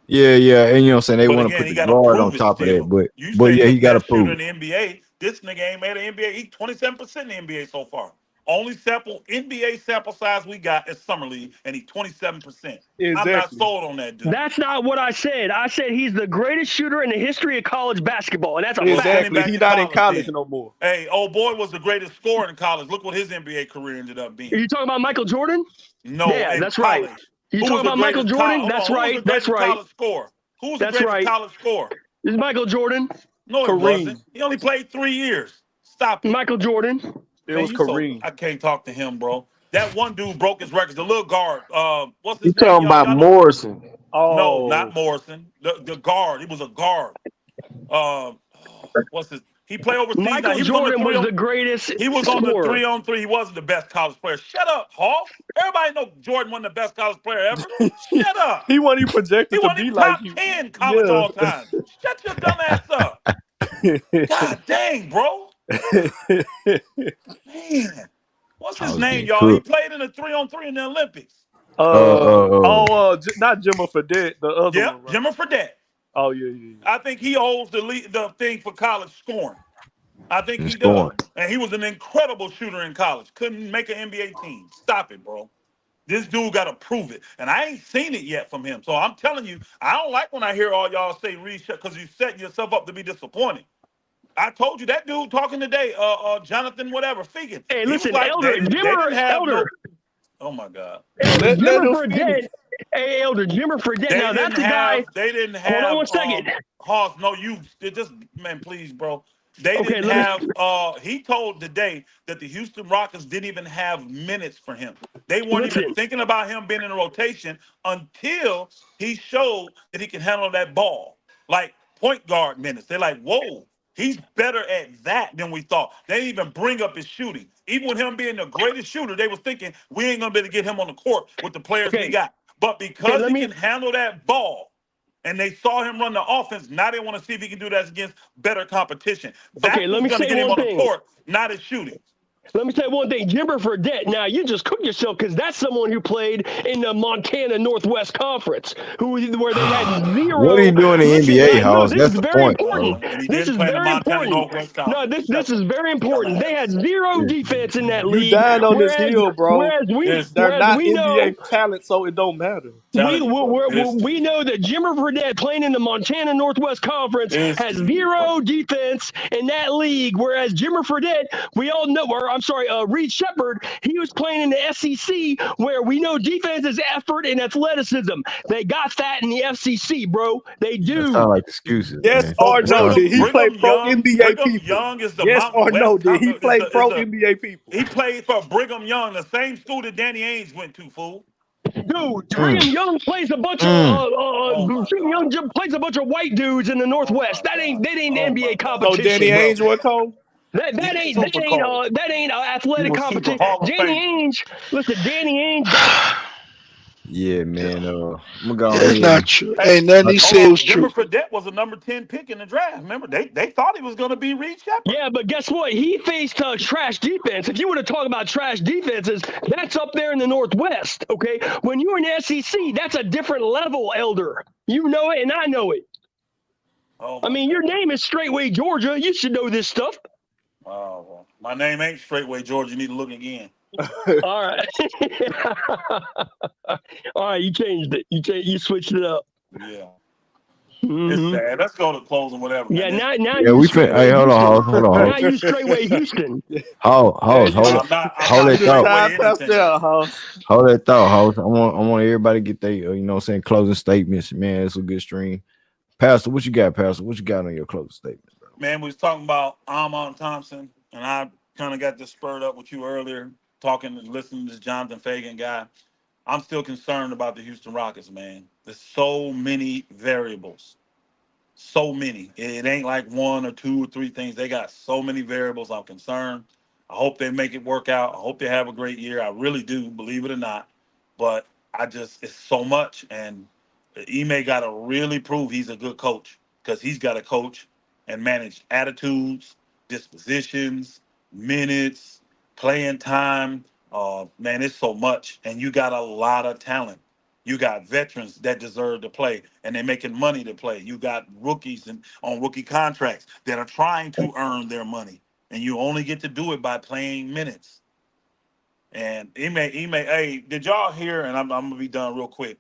yeah, yeah, and you know what I'm saying? They But want to again, put he the got to guard on prove it top of that, still. You but say yeah, the he got to best shooter prove in it. the NBA. This nigga ain't made an NBA. He 27% in the NBA so far. Only NBA sample size we got is summer league, and he 27%. I'm not Exactly. sold on that dude. that's not what I said. I said he's the greatest shooter in the history of college basketball, and that's a Well, send fact. him Exactly. back He to not in college college then. no more. Hey, old boy was the greatest scorer in college. Look what his NBA career ended up Are being. you talking about Michael Jordan? No, Yeah, in that's right. college. You Who was talking the about Michael greatest college? Jordan? Hold That's on. Who was right. the That's greatest right. college scorer? Who was the That's greatest right. college scorer? This is Michael Jordan. No, it wasn't. Kareem. He only played 3 years. Stop it. Michael Jordan. It Man, was you so Kareem. I can't talk to him, bro. That one dude broke his records. The little guard. What's You his name? talking about Y'all know? Morrison? No, not Oh, Morrison. The guard. He was a guard. What's his? He played overseas. Now Michael he was on the Jordan three was on. the greatest He was on the scorer. 3-on-3. He wasn't the best college player. Shut up, Hoss. Everybody know Jordan wasn't the best college player ever. Shut up. he wasn't even He projected to wasn't be even like top you. 10 college Yeah. all time. Shut your dumb ass up. God dang, bro. Man. What's I his was name, getting y'all? He cooked. played in the 3-on-3 in the Olympics. Uh, uh, uh, Not Jimmer Fredette, the other Yep, one, right? Jimmer Fredette. Oh yeah. I think he holds the thing for college scoring. I think and he does. scoring. And he was an incredible shooter in college. Couldn't make an NBA team. Stop it, bro. This dude got to prove it. And I ain't seen it yet from him. So I'm telling you, I don't like when I hear all y'all say reset because you set yourself up to be disappointed. I told you that dude talking today, Jonathan, whatever, Fegan. Hey, He was listen, like, Elder they didn't Jimmer have Elder no. Oh my God. Elder Let Jimmer him finish. Fredette. Hey, Elder Jimmer Fredette. Now that's a guy. They didn't Hold on have one second. Hoss, no you just man, please, bro. They Okay, didn't let me. have he told today that the Houston Rockets didn't even have minutes for him. They weren't even Listen. thinking about him being in a rotation until he showed that he can handle that ball. Like point guard minutes. They're like, whoa, he's better at that than we thought. They didn't even bring up his shooting. Even with him being the greatest shooter, they was thinking we ain't gonna be able to get him on the court with the players we Okay. got. But Okay. because he can handle that ball, and they saw him run the offense, now they want to see if he can do that against better competition. Okay. That's Let what's me going to say get him one on the thing. court, not his shooting. Let me say one thing, Jimmer Fredette. Now you just cook yourself because that's someone who played in the Montana Northwest Conference, where they had What are zero. you doing in Listen, NBA, no, House? this That's is the very point, bro. important. And he This didn't is play in the very Montana important. Northwest No, Conference. this is very important. They had Dumbass. zero Yeah. defense in that You league, dying on this whereas hill, bro. whereas we This They're whereas not we know. NBA talent, so it don't matter. We, telling you, we, bro. we know that Jimmer Fredette playing in the Montana Northwest Conference This has dude, bro. zero defense in that league, whereas Jimmer Fredette, we all know, or I'm sorry, Reed Shepard, he was playing in the SEC, where we know defense is effort and athleticism. They got that in the FCC, bro. They That do. sound like excuses, Yes man. or So That no? sound Did he play pro NBA Brigham people? Young is the Yes Mountain or no? West. Did he play Is pro the NBA people? he played for Brigham Young, the same school that Danny Ainge went to. Fool. Dude, mm, Brigham Young plays a bunch of mm. Oh my Brigham God. Young plays a bunch of white dudes in the Oh Northwest. my God. That ain't Oh my NBA God. So Danny competition, bro. Ainge what, Cole? Super cold. That ain't He athletic was super competition. Hall of Danny Fame. Ainge, listen, Danny Ainge got Yeah, Yeah, man. I'm gonna go yeah, it's ahead not and true. Hey, Ain't nothing uh, he hold said on. was Jimmer true. Fredette was a number 10 pick in the draft. Remember, they thought he was going to be Reed Shepard. yeah, but guess what? He faced trash defense. If you were to talk about trash defenses, that's up there in the Northwest. Okay, when you're in the SEC, that's a different level, Elder. You know it, and I know it. Oh I my mean, your God. name is Straightway Georgia. You should know this stuff. Oh, well, my name ain't Straightway George. You need to look again. All right. All right, you changed it. You switched it up. Yeah. It's Hmm. sad. Let's go to closing, whatever, man. Yeah, This, now yeah, you we fin. Hey, Straightway hold on, Houston. House. Hold on, Now House. you Straightway Houston. Hold, Yeah, House. you Hold done, it. I'm Hold not you that done thought. Straightway time past anything. there, House. Hold that thought, House. I want everybody to get their, you know, what I'm saying, closing statements. Man, it's a good stream. Pastor, what you got, Pastor? What you got on your closing statement, bro? Man, we was talking about Almont Thompson, and I kind of got this spurred up with you earlier, talking and listening to this Jonathan Fagan guy. I'm still concerned about the Houston Rockets, man. There's so many variables. So many. It ain't like one or two or three things. They got so many variables. I'm concerned. I hope they make it work out. I hope they have a great year. I really do, believe it or not. But it's so much. And Ime got to really prove he's a good coach because he's got to coach and manage attitudes, dispositions, minutes, playing time. Man, it's so much. And you got a lot of talent. You got veterans that deserve to play, and they're making money to play. You got rookies and on rookie contracts that are trying to earn their money, and you only get to do it by playing minutes. And hey, did y'all hear? And I'm gonna be done real quick.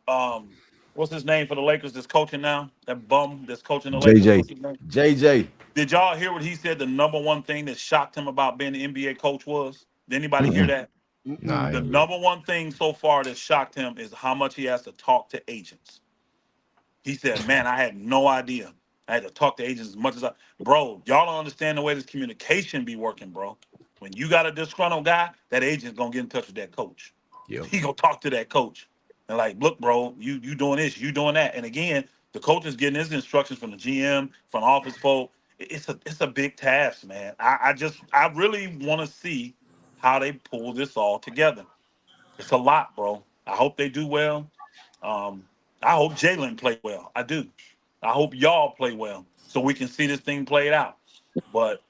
Um, what's his name for the Lakers that's coaching now? That bum that's coaching the Lakers. JJ. What's his name? JJ. Did y'all hear what he said? The number one thing that shocked him about being an NBA coach was. Did anybody hear Mm-mm. that? Nah, I Mm-mm. The ain't here. number one thing so far that shocked him is how much he has to talk to agents. He said, "Man, I had no idea. I had to talk to agents as much as I, bro. Y'all don't understand the way this communication be working, bro. When you got a disgruntled guy, that agent's gonna get in touch with that coach. Yep. He gonna talk to that coach and like, look, bro, you doing this, you doing that. And again, the coach is getting his instructions from the GM, from office folk. It's a big task, man. I really want to see how they pull this all together. It's a lot, bro. I hope they do well. Um, I hope Jalen play well. I do. I hope y'all play well so we can see this thing played out. But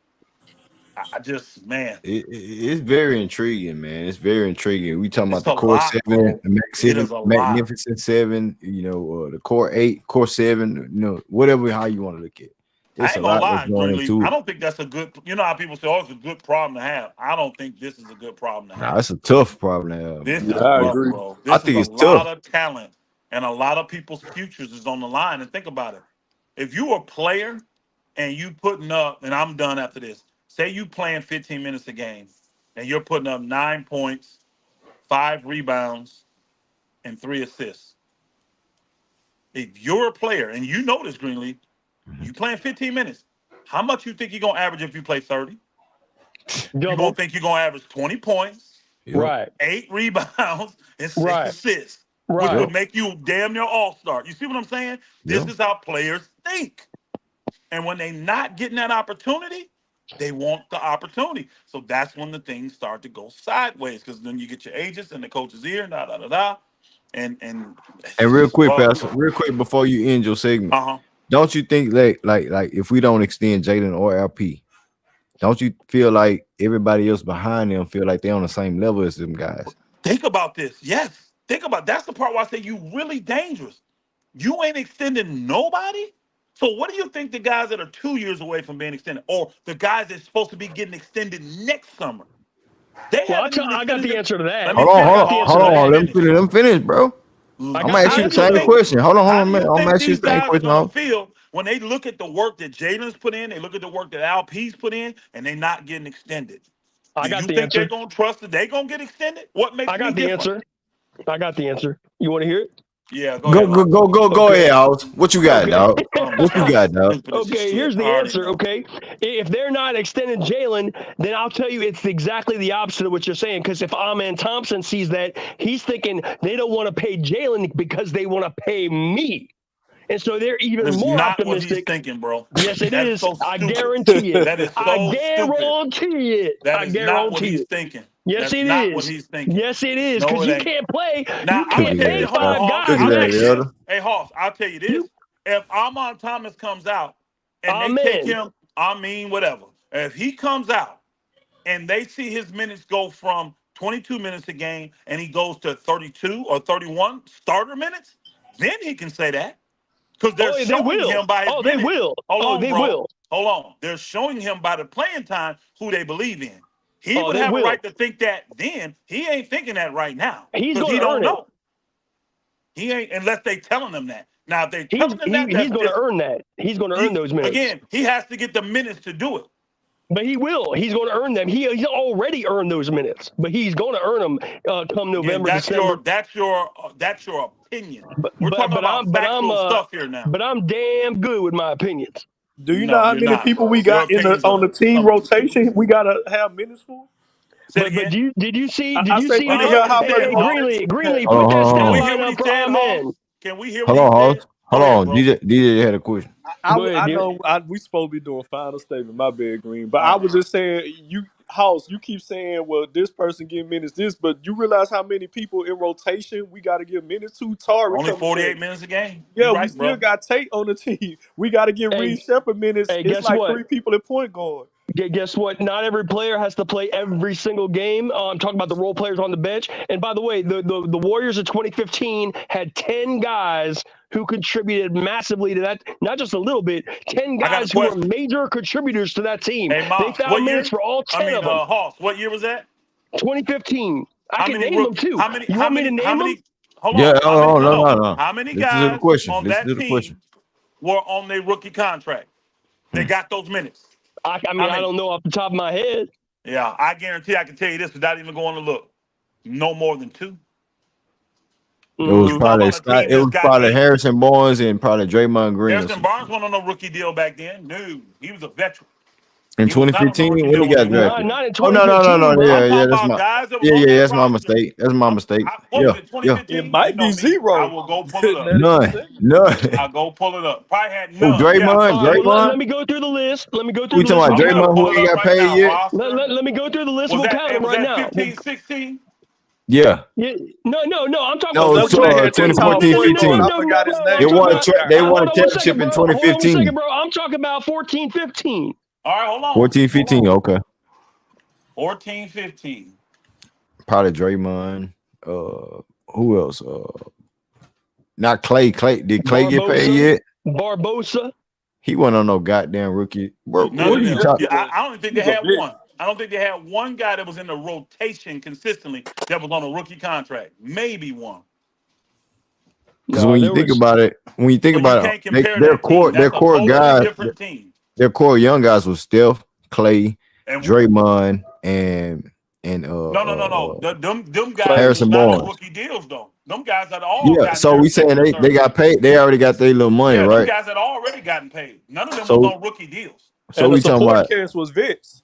I just, man, It's very intriguing, man. It's very intriguing. We talking about it's the a core lot, seven, bro. the Mac It seven, is a lot. Magnificent seven. You know, the core eight, core seven. You know, whatever how you want to look at it. I It's a ain't gonna lot that's lie, going Greenleaf. into I it. don't think that's a good. You know how people say, "Oh, it's a good problem to have." I don't think this is a good problem to Nah, have. it's a tough problem to have, This man. is Yeah, I rough, agree. bro. I This is think a it's tough. lot of talent, and a lot of people's futures is on the line. And think about it. If you a player and you putting up, and I'm done after this. Say you playing 15 minutes a game, and you're putting up 9 points, 5 rebounds, and 3 assists. If you're a player, and you know this, Greenleaf, Mhm. you playing 15 minutes. How much you think you're gonna average if you play 30? You're gonna Double. think you're gonna average 20 points, Yep. Right. 8 rebounds, and six Right. assists, which Right. would Yep. make you damn near all-star. You see what I'm saying? This Yep. is how players think. And when they not getting that opportunity, they want the opportunity. So that's when the things start to go sideways because then you get your agents and the coach's ear, da da da da, and And real it's quick, rough, Pastor, bro. real quick before you end your segment, Uh huh. don't you think like if we don't extend Jalen or LP, Don't you feel like everybody else behind them feel like they're on the same level as them guys? Think about this. Yes. Think about that's the part where I say you really dangerous. You ain't extending nobody. So what do you think the guys that are 2 years away from being extended, or the guys that's supposed to be getting extended next summer? They Well, haven't even I got extended the it. answer to Let that. me Hold on, I finish. hold got on, the Oh, answer hold to let me on. that. Let me finish. finish. Let me finish, bro. I I'm got gonna the ask you How the do answer you to same that. think? question. Hold on, hold How on, do man. you I'm gonna think ask you these the same guys are question. gonna Out. feel when they look at the work that Jalen's put in, they look at the work that Alp's put in, and they're not getting extended? I Do got you the think they're answer. gonna trust that they're gonna get extended? What I makes me got the different? answer. I got the answer. You want to hear it? Yeah, go Go, ahead, go, Law. go, go, go Okay. ahead, House. What you got, Okay. dog? Oh my What you God, got, dog? stupid as Okay, shit. here's I the already answer. know. Okay, if they're not extending Jalen, then I'll tell you it's exactly the opposite of what you're saying. Because if Amen Thompson sees that, he's thinking they don't want to pay Jalen because they want to pay me. And so they're even That's more not what he's optimistic. thinking, bro. Yes, it That's is. so I stupid. guarantee it. That is I so stupid. guarantee it. That I is not what guarantee he's it. thinking. Yes, That's it not what is. he's thinking. Yes, it is. No, Because it you ain't. can't play. Now You I'll can't Cookie tell pay you, ass, hold on, dog. five Hoss. guys Cookie I'll tell ass, you max. this. elder. Hey, Hoss, I'll tell you You, this. If Amon Thomas comes out and they take amen. him, I mean, whatever. If he comes out and they see his minutes go from 22 minutes a game and he goes to 32 or 31 starter minutes, then he can say that. Because they're Oh, they showing will. him by his Oh, they minutes. will. Hold Oh, on, they bro. will. Hold on. They're showing him by the playing time who they believe in. He Oh, would they have a will. right to think that then. He ain't thinking that right now He's because going he to don't earn it. know. He ain't unless they telling him that. Now, if they He's telling him that, he's that's going to different. earn that. He's going to earn those minutes. Again, he has to get the minutes to do it. But he will. He's going to earn them. He's already earned those minutes, but he's going to earn them come Again, November, December. that's your opinion. But We're but talking but about I'm but I'm factual stuff here now. but I'm damn good with my opinions. Do you know No, how you're many not, people bro. we Your got in the opinions on the are team something stupid. rotation? We gotta have minutes for. Say it But again. did you see I said, Let can me we hear huh? have what he how Hey, many said, hey Hoss. rotation we Greenlee, have? Hold put on, that hold on, Can stat hold we on. hear line what he up for said, Hoss? Amen. Can we hear what Hold he on, said? Hoss. Hold Go ahead, on. bro. DJ had a question. Go ahead, I dear. know we supposed to be doing final statement. My bad, Green. But I All was right. just saying, you House, you keep saying, well, this person give minutes, this, but you realize how many people in rotation we got to give minutes to? Tari Only come and said, 48 minutes a game. yeah, You we right, still brother. got Tate on the team. We got to give Hey, Reed Shepard minutes. hey, It's guess like what? 3 people at point guard. Guess what? Not every player has to play every single game. I'm talking about the role players on the bench. And by the way, the Warriors of 2015 had 10 guys who contributed massively to that. Not just a little bit. 10 I got a guys who were question. major contributors to that team. Hey, They Moss, found what minutes year? for all 10 of them. Hoss, what year was that? 2015. I How can many name them rookies? too. You want me to How name them? many, hold Yeah, on. How hold many, on, no, no, no. how many Listen to the guys question. on Listen that to the question. team were on their rookie contract? They Hmm. got those minutes. I How mean, I many? don't know off the top of my head. Yeah, I guarantee I can tell you this without even going to look. No more than two. It was Because I'm Mm, probably on a Scott. team It that's was got probably eight. Harrison Barnes and probably Draymond Green or Harrison something. Barnes wasn't on no rookie deal back then. No, he was a veteran. In He was not on no 2015, rookie when deal he when they got won not, drafted. with him. not in Oh no, no, no, 2015, no. bro. I'm Yeah, yeah, talking that's about my. guys that was Yeah, on yeah, that that's my roster. mistake. That's my mistake. What Yeah, was it, yeah. It 2015? You might know be me. I zero. will go pull it up. Now that you None, say it. none. I'll go pull it up. Probably had Who none. Yeah, Draymond? All right, well, Draymond? let me go through the list. Let me go Who through you the talking list. about? We'll I'm count gonna them. Draymond? pull Who it ain't up got right paid now, yet? roster. Let me go through the list and Was we'll that count them was right that now. 15-16? Yeah. Yeah, no. I'm talking about No, That's it's when they no, had that tall2014, point guard. 15. I no, forgot his bro. They I'm name, talking but won. he about. got They hurt. won Hold a on one second, championship bro. in Hold on one second, 2015. bro. I'm talking about 14, 15. All right, hold on. 14, Hold 15. on. Okay. 14-15. Probably Draymond. Who else? Not Clay. Clay. Did Clay get paid Barbosa, yet? Barbosa. He wasn't on no goddamn rookie. Bro, None what of are you them. talking? Yeah, Yeah, I don't even think he they was a had bitch. one. I don't think they had one guy that was in the rotation consistently that was on a rookie contract. Maybe one. Because No, there was. when you think So you about it, can't compare their that team. core, That's a totally guys, different team. their core young guys was Steph, Clay, And Draymond, and no. Them Clay guys was was Harrison not on Barnes. rookie deals though. Them guys had all Yeah, gotten so their we saying second and they third got year. paid. They already got their little money, Yeah, them right? guys had already gotten paid. None of them was So on rookie deals. so and the we talking support about cast was Vince.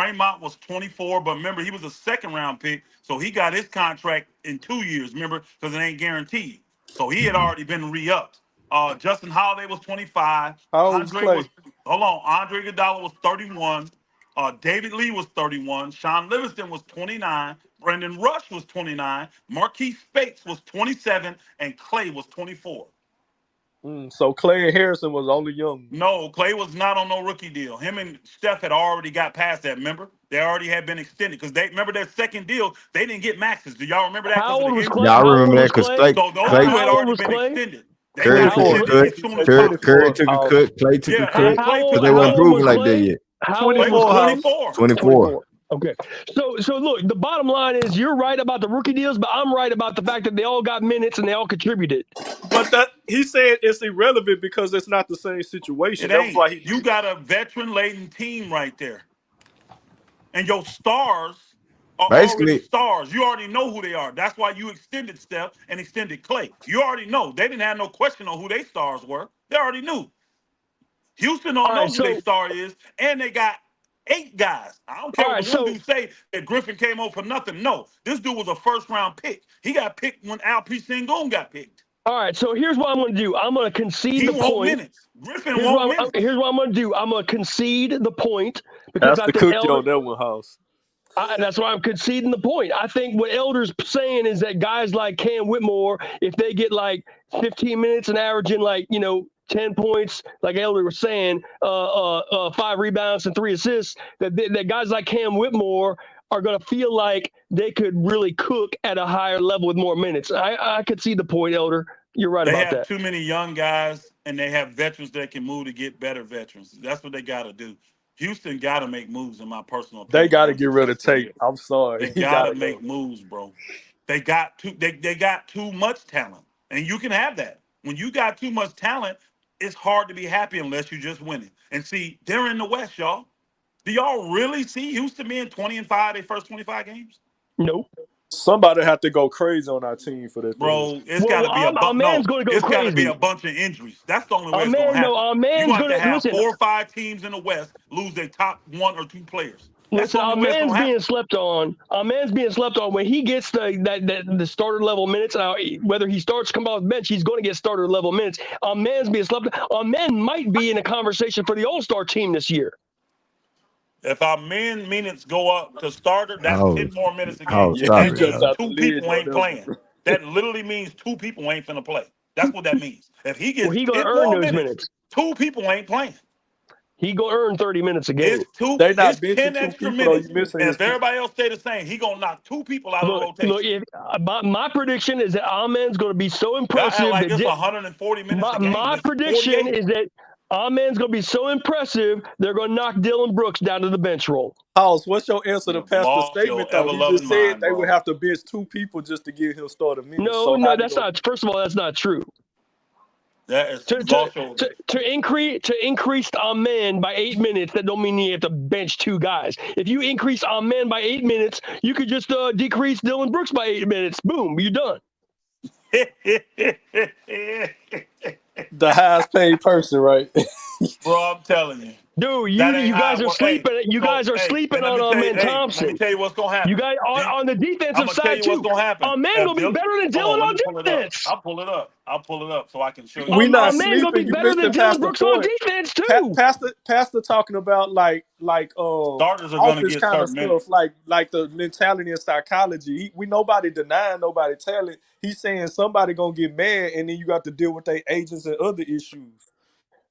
Draymond was 24, but remember, he was a second round pick, so he got his contract in 2 years, remember, because it ain't guaranteed. So he had already been re-upped. Justin Holiday was 25. How old was Clay? Andre Iguodala was 31. David Lee was 31. Sean Livingston was 29. Brendan Rush was 29. Marquise Spates was 27. And Clay was 24. So Clay and Harrison was only young. No, Clay was not on no rookie deal. Him and Steph had already got past that, remember? They already had been extended because they remember their second deal, they didn't get maxes. Do y'all remember that? How Because of old the was injury? Clay? Yeah, I How remember old that was because Clay? So those Clay, two had How old already was been Clay? extended. They Curry got How took old a was extended cut. as soon as Say possible. Curry 24. took a cut. Clay took a Yeah, cut Clay because took they a how weren't cut. old proving was like that Clay? yet. How old Clay was was 24 Clay? house. 24. 24. Okay. So look, the bottom line is you're right about the rookie deals, but I'm right about the fact that they all got minutes and they all contributed. But that he said it's irrelevant because it's not the same It situation. That was ain't. why he. You got a veteran-laden team right there. And your stars are already Basically, stars. You already know who they are. That's why you extended Steph and extended Clay. You already know. They didn't have no question on who their stars were. They already knew. Houston All don't right. know who their So star is, and they got 8 guys. I don't care all what right. the one So dude say that Griffin came over for nothing. No, this dude was a first-round pick. He got picked when Alperen Sengun got picked. all right. So here's what I'm going to do. I'm going to concede He the want point. minutes. Griffin want minutes. Here's what I'm going to do. I'm going to concede the point because That's I the think cookie on that one, house. And that's why I'm conceding the point. I think what Elder's saying is that guys like Cam Whitmore, if they get like 15 minutes and averaging like 10 points, like Elder was saying, 5 rebounds and 3 assists, that guys like Cam Whitmore are going to feel like they could really cook at a higher level with more minutes. I could see the point, Elder. You're right They about have that. too many young guys, and they have veterans that can move to get better veterans. That's what they got to do. Houston got to make moves, in my personal They opinion, got to to have a get rid of successful Tate. year. I'm sorry, They he got got to to make go. moves, bro. They got too much talent, and you can have that. When you got too much talent, it's hard to be happy unless you just winning. And see, they're in the West, y'all. Do y'all really see Houston being 20-5 their first 25 games? Nope. Somebody have to go crazy on our team for that to happen. Bro, it's got Well, to be a our man's going to go it's got to be crazy. a bunch of injuries. That's the only way Our it's going to man, no, happen. our You're going man's to have going to to have listen. 4 or 5 teams in the West lose their top 1 or 2 players. That's the Listen, only our way it's going man's to being happen. slept on. Our man's being slept on when he gets the starter level minutes. Now, whether he starts, come off the bench, he's going to get starter level minutes. Our man's being slept on. Our man might be in a conversation for the All-Star team this year. If our men minutes go up to starter, that's how 10 more minutes a how game. Yeah, stop he That it, jumped means dog. out the 2 ledge people on ain't that one, playing. bro. That literally means 2 people ain't finna play. That's what that means. If he Well, gets he going to 10 earn more those minutes, minutes. 2 people ain't playing. He going to earn 30 minutes a game. They not It's benching 10 two extra people though. minutes. You missing And his if key. everybody else stay the same, he gonna knock 2 people out of the Look. rotation. If my prediction is that our man's going to be so Y'all act impressive like that it's 140 minutes a game. my It's prediction 48. is that our man's going to be so impressive they're going to knock Dylan Brooks down to the bench roll. House, what's your answer to You Pastor's lost your statement though? ever He loving just said mind, they would bro. have to bench 2 people just to give him starter minutes. No, So how they that's go? not. First of all, that's not true. That is To you to lost your to increase our man by 8 minutes, that don't mean you have to bench 2 guys. If you increase our man by 8 minutes, you could just decrease Dylan Brooks by 8 minutes. Boom, you're done. The highest paid person, right? bro. I'm telling you, Dude, that ain't you how guys it are works. Hey, sleeping. You so guys are hey, sleeping and on our man let me Thompson. tell you what's gonna You happen. guys on the I'm defensive gonna tell side you what's too. gonna happen. Our man If gonna be Dylan, better than hold Dylan on, let on me pull it up. defense. I'll pull it up. I'll pull it up so I can show you We what I'm Our not talking man about. gonna be sleeping. You better missed than it past Dylan the Brooks on point. defense too. Pastor talking about like Starters are gonna office get kind of certain stuff, minutes. like the mentality and psychology. We nobody denying nobody talent. He's saying somebody gonna get mad, and then you got to deal with their agents and other issues.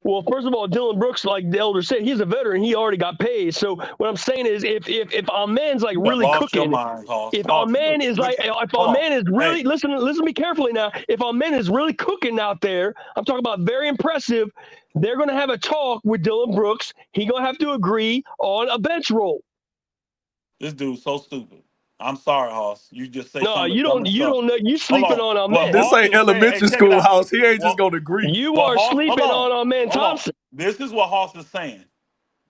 Well, first of all, Dylan Brooks, like the elder said, he's a veteran. He already got paid. So what I'm saying is, if our man's like You got really lost your cooking, mind, Hoss. if our Hoss, man is look, like, if hold our on. man is Hey, really listen to me carefully now. If our man is really cooking out there, I'm talking about very impressive. They're gonna have a talk with Dylan Brooks. He gonna have to agree on a bench roll. this dude's so stupid. I'm sorry, Hoss. You just say No, some of the dumbest you stuff. don't know. You Hold sleeping on. on our What man. This Hoss ain't is saying, hey, elementary check it school out. house. He ain't just What gonna agree. You what are Hoss, hold sleeping on. on our man Hold on. Thompson. This is what Hoss is saying.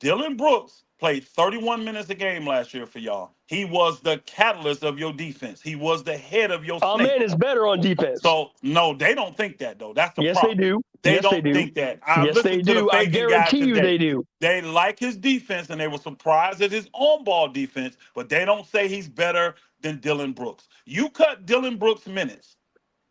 Dylan Brooks played 31 minutes a game last year for y'all. He was the catalyst of your defense. He was the head of your Our snake. man is better on defense. So no, they don't think that though. That's the Yes, they problem. do. They Yes, they don't do. think that. I Yes, they listened to the do. I Fagan guy guarantee you they today. do. They like his defense and they were surprised at his on-ball defense, but they don't say he's better than Dylan Brooks. You cut Dylan Brooks minutes.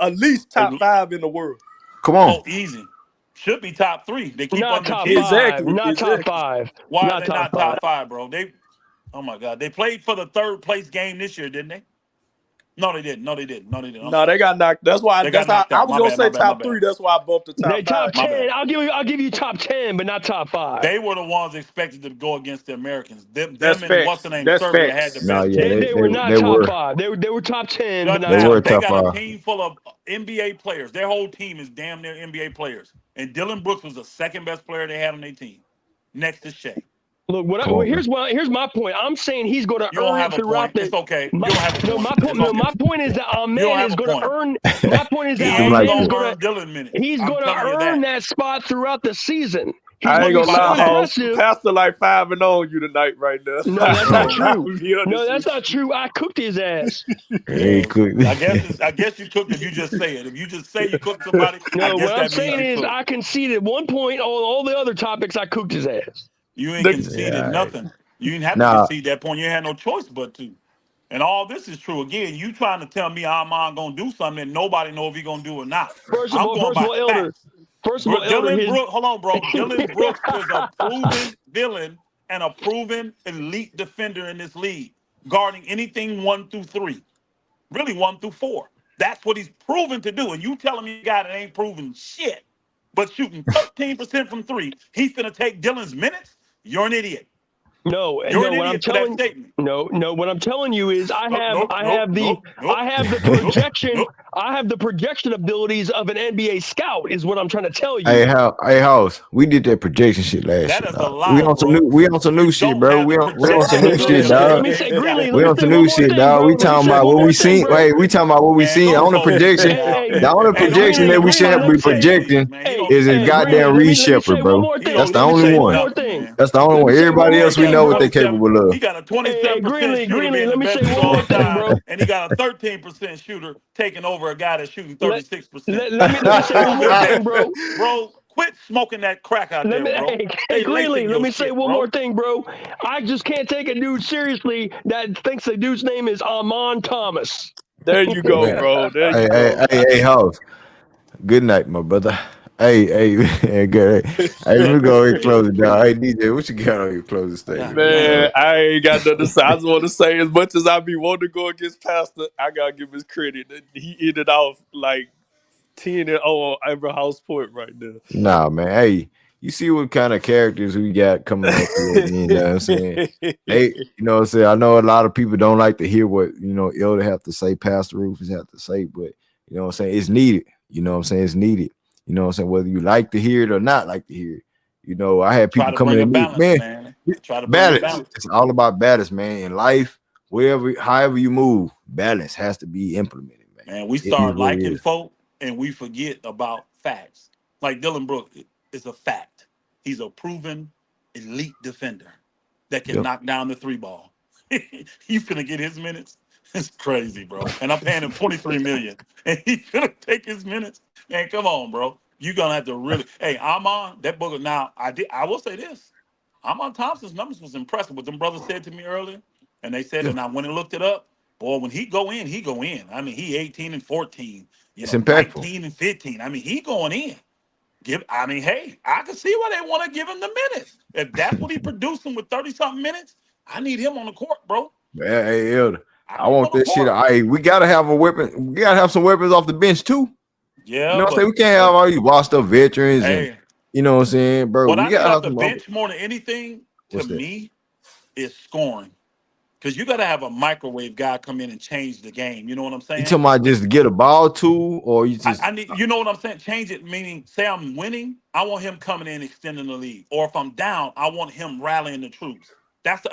at least top They- 5 in the world. Come on. Oh, easy. Should be top 3. They keep Not top underachieving. five. Exactly, Not top exactly. five. Why are Not they top not five. top 5, bro? Oh my God, they played for the third place game this year, didn't they? No, they didn't. No, they didn't. No, they didn't. I'm No, they sorry. got knocked. That's why. They That's got how knocked I out. was My gonna bad. My say bad. My top bad. three. That's why I bumped the They top top five My down. bad. 10. I'll give you top 10, but not top 5. They were the ones expected to go against the Americans. That's Them and what's the facts. name That's Serbia had the facts. No, best yeah, They team. they were not they top were 5. They were top 10, but Doesn't not they matter. were top They top 5. got a five. team full of NBA players. Their whole team is damn near NBA players. And Dylan Brooks was the second best player they had on their team, next to Shea. Look, Come on, man. here's my point. I'm saying he's going to You don't earn it have a throughout point. the. It's okay. My, You don't have a no, point. my point. It's No, okay. my point is that You don't Amen have is a going to point. earn. My point is He that Them ain't like Amen is gonna going to. earn Dylan minutes. He's I'm going to telling you earn that. that spot throughout the season. He's I going ain't to be gonna What so about lie, that? Hoss. impressive. Pastor like 5-0 on you tonight, right now. No, that's not oh, true. I'll be No, honest that's with not you. true. I cooked his ass. hey, Well, cook. I guess you cooked if you just say it. If you just say you cooked somebody, I No, guess what I'm that means saying you is cooked. I conceded 1 point on all the other topics. I cooked his ass. You ain't The, conceded Yeah, all right. nothing. You didn't have to Nah, concede that point. You had no choice but to. And all this is true. Again, you trying to tell me Armand gonna do something that nobody know if he gonna do or not. I'm going First of by all, Elder. facts. First of Bro, all, Elder. Dylan His. Brooks, hold on, bro. Dylan Brooks is a proven villain and a proven elite defender in this league, guarding anything 1 through 3, really 1 through 4. That's what he's proven to do. And you telling me a guy that ain't proven shit, but shooting 13% from three, he's gonna take Dylan's minutes? You're an idiot. No, You're no. an What I'm idiot for that telling. statement. No, no. What I'm telling you is Nope, nope, I nope, have the, nope, nope, nope, projection. nope. I have the projection abilities of an NBA scout. Is what I'm trying to tell hey, you. hey, house. We did that projection shit last That year, is a dog. We lie, on some bro. new, we on some You new shit, don't bro. have the We on some projected new Hey, shit, ability listen. of an Let dog. me say, NBA scout. Greenlee. Let We me on say some one new more shit, thing, dog. bro. We Let me talking say about one what more we thing, seen. bro. Hey, we talking about what we Man, seen go on the coach, projection. man. Hey, The only Ain't no projection that Greenlee. we NBA should scout Greenlee. Let be me in this say. projecting league, man. He don't Hey, do is shit. goddamn Greenlee. Reed Let me Shepherd, say one bro. more He thing. That's don't the Let me do only say shit, one one. more nothing, thing. man. That's the only one. Let me say one Everybody more else He we got thing, know what they bro. capable of. He got a Hey, 27% Greenlee. shooter Greenlee. being Let the me say best shooter one of more all thing, time, bro. and he got a 13% shooter taking over a guy that's shooting Let 36%. let me say Who's one more the thing, best? bro. Bro, quit smoking that crack out Let there, me, bro. hey, They lacing Greeley, let your me say shit, one more bro. thing, bro. I just can't take a dude seriously that thinks the dude's name is Amon Thomas. there you go, Man, bro. There you hey, go. hey, hey, house. Good night, my brother. Hey, hey, good. Hey, we go ahead and close it down. Hey, DJ, what you got on your closing statement, God good Man, damn. bro? I ain't got nothing to say. I just want to say, as much as I be wanting to go against Pastor, I gotta give his credit. He ended off like 10-0 on every house point right now. Nah, man. Hey, you see what kind of characters we got coming up here. You know what I'm saying? Hey, you know what I'm saying? I know a lot of people don't like to hear what, Elder have to say, Pastor Rufus have to say, but you know what I'm saying? It's needed. You know what I'm saying? It's needed. You know what I'm saying? Whether you like to hear it or not like to hear it. I had Try people to coming bring a to me, balance, man, man. I try to bring a balance. balance. It's all about balance, man. In life, however you move, balance has to be implemented, man. Man, we It is start what it liking is. folk and we forget about facts. Like Dylan Brooks is a fact. He's a proven elite defender that can Yep. knock down the 3 ball. He's gonna get his minutes. It's crazy, bro. And I'm paying him 23 million. And he's gonna take his minutes. Man, come on, bro. You're gonna have to really hey, Amon, that booger. Now I will say this. Amon Thompson's numbers was impressive. What them brothers said to me earlier. And they said, Yeah. and I went and looked it up. Boy, when he go in, he go in. I mean, he 18 and 14, It's impactful. 19 and 15. I mean, he going in. Hey, I can see why they want to give him the minutes. If that's what he producing with 30 something minutes, I need him on the court, bro. Hey, Elder, I I need him want on the that shit. court. We gotta have a weapon. We gotta have some weapons off the bench too. You Yeah, know what I'm saying? but We can't have but all these washed up veterans and hey, you know what I'm saying, bro. what We I need gotta off have the some bench more than anything to what's that? me is scoring. Because you got to have a microwave guy come in and change the game. You know what I'm You saying? talking about just get a ball to or you I, just I need, you know what I'm saying? Change it, meaning say I'm winning, I want him coming in extending the lead. Or if I'm down, I want him rallying the troops.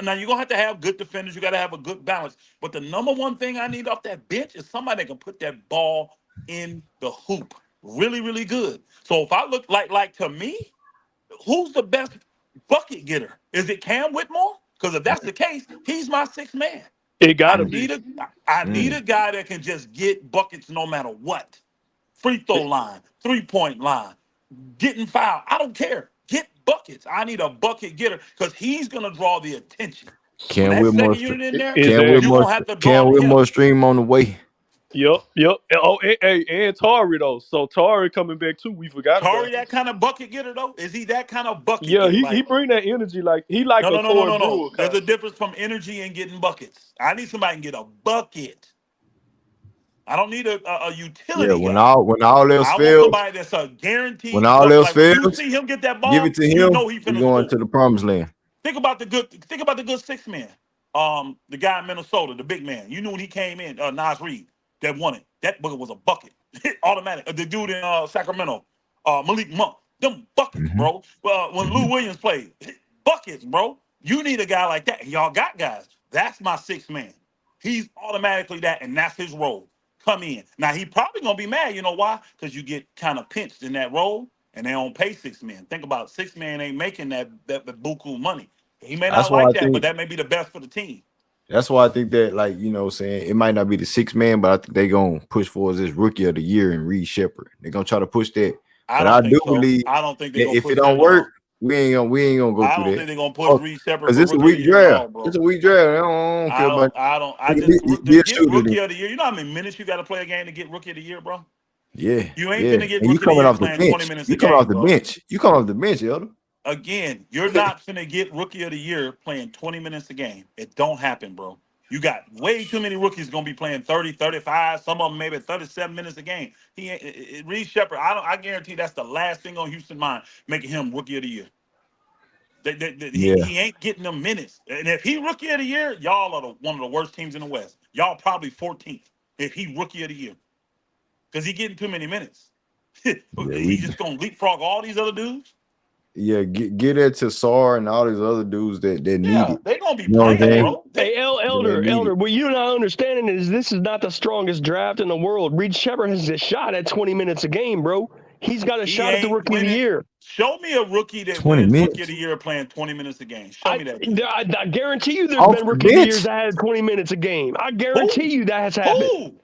Now you're gonna have good defenders, you gotta have a good balance. But the number one thing I need off that bench is somebody that can put that ball in the hoop. Really, really good. So if I look like to me, who's the best bucket getter? Is it Cam Whitmore? Because if that's the case, he's my sixth man. It I gotta be. need a I need mm, a guy that can just get buckets no matter what. Free throw line, 3 point line, getting fouled. I don't care. Get buckets. I need a bucket getter because he's gonna draw the attention. When Can that Whitmore second unit in there, can you're Exactly. Whitmore gonna have to can guard him. Whitmore stream on the way? Yep. Oh, and Tari though. So Tari coming back too. We forgot Tari, about him. that kind of bucket getter though? Is he that kind of bucket Yeah, getter? he Like, bring that energy like he like no, a no, no, no, Corey no, no. Brewer There's kind a of. difference from energy and getting buckets. I need somebody who can get a bucket. I don't need a Yeah, utility guy. when all else I want fails, somebody that's a when guaranteed all bucket. else Like when you fails, see him get that give it ball, to you him. know he We finna going score. to the promised land. Think about the good six man. The guy in Minnesota, the big man. You knew when he came in, Nas Reed, that won it. That booker was a bucket. Automatic. The dude in Sacramento, Malik Monk. Them buckets, Hmm. bro. When Lou Hmm. Williams played, buckets, bro. You need a guy like that. Y'all got guys. That's my sixth man. He's automatically that, and that's his role. Come in. Now he probably gonna be mad. You know why? Because you get kind of pinched in that role, and they don't pay six men. Think about it. Six men ain't making that buku money. He may That's not why like I that, but think. that may be the best for the team. That's why I think that, like, saying it might not be the six man, but I think they gonna push for this rookie of the year and Reed Shepard. They're gonna try to push that. I But I don't think do so. believe I don't think they're that gonna if it push don't that at work, all. we ain't gonna go I through don't that. think they're gonna push Reed Shepard Because for it's a rookie of the weak year at draft. all, bro. It's a weak draft. I don't care about I you. just to Be a get shooter then. rookie of the year. You know how many minutes you got to play a game to get rookie of the year, bro? Yeah, You ain't yeah. finna get And you rookie of the coming year off the playing 20 bench. minutes You a coming off game, the bro. bench. You come off the bench, Elder. Again, you're not finna get rookie of the year playing 20 minutes a game. It don't happen, bro. You got way too many rookies gonna be playing 30, 35, some of them maybe 37 minutes a game. He ain't Reed Shepard, I guarantee that's the last thing on Houston mind, making him rookie of the year. Yeah. He ain't getting them minutes. And if he rookie of the year, y'all are one of the worst teams in the West. Y'all probably 14th if he rookie of the year. Because he getting too many minutes. Yeah, He just gonna leapfrog all these other dudes. get it to Sar and all these other dudes that need Yeah, it. they gonna be You know what I'm playing, Hey, saying? bro. hey, They need Elder, it. what you're not understanding is this is not the strongest draft in the world. Reed Shepard has a shot at 20 minutes a game, bro. He's got a He shot at the ain't rookie of the winning. year. Show me a rookie that 20 wins rookie of minutes the year playing 20 minutes a game. Show me that dude. I guarantee you there's off been the rookie of the years bench. that had 20 minutes a game. I Who? guarantee you that has happened. Who?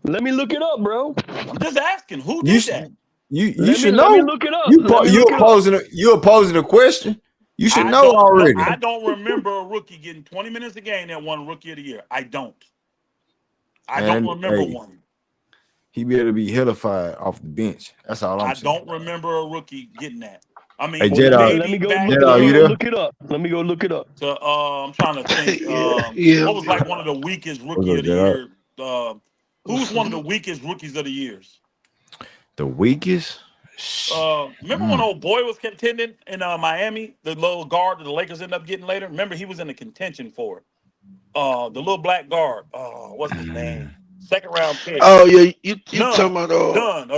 Let me look it up, bro. I'm just asking. Who You did sh- that? you Let me should let me know. look it up. Let me You look it up. opposing the question. You should I know don't know. already. I don't remember a rookie getting 20 minutes a game that won rookie of the year. I don't. I don't And remember hey, one. he better be hellified off the bench. That's all I'm I saying. don't remember a rookie getting that. I Hey, mean, Well, let me J-Dog, let me maybe go back look let J-Dog, me you go to there? look it up. Let me go look it up. I'm trying to think. Yeah, yeah, What I'm was like here. one of the weakest What's rookie up, of the J-Dog? year? Who's one of the weakest rookies of the years? The weakest? Remember when Mm. old boy was contending in Miami, the little guard that the Lakers ended up getting later? Remember he was in the contention for it. The little black guard. What's his name? Mm. Second round pick. Oh yeah, you talking None. about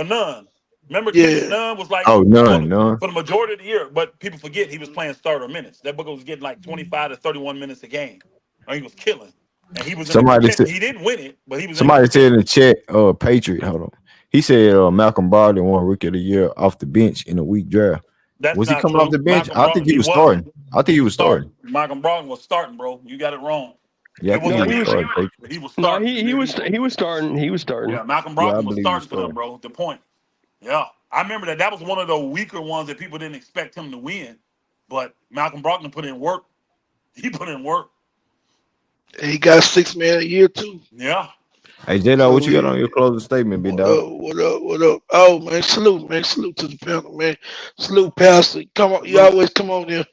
None. Remember Kendrick yeah. Nunn was like Oh, none. for the majority of the year, but people forget he was playing starter minutes. That booker was getting like 25 to 31 minutes a game. Or he was killing. And he was in the Somebody said contention. He didn't win it, but he was in somebody said in contention. the chat, Patriot, hold on. He said Malcolm Brogdon won rookie of the year off the bench in a weak draft. That's Was he not coming off true. the bench? Malcolm I think Brogdon, he he was wasn't. starting. I think He he was was starting. starting. Malcolm Brogdon was starting, bro. You got it wrong. Yeah, I It think was he No, a was weaker starting. year, Patriot. but he was no, starting. And then he was starting. He was yeah, starting. Malcolm Yeah, I Brogdon was believe he was starting for them, starting. bro. The point. Yeah, I remember that was one of the weaker ones that people didn't expect him to win. But Malcolm Brogdon put in work. He put in work. And he got 6 man a year too. Yeah. Hey, J-Dog, So what you got he on your closing statement, big what dog? up, what up, what up? Oh man, salute to the panel, man. Salute, Pastor. Come on, you Salute. always come on there.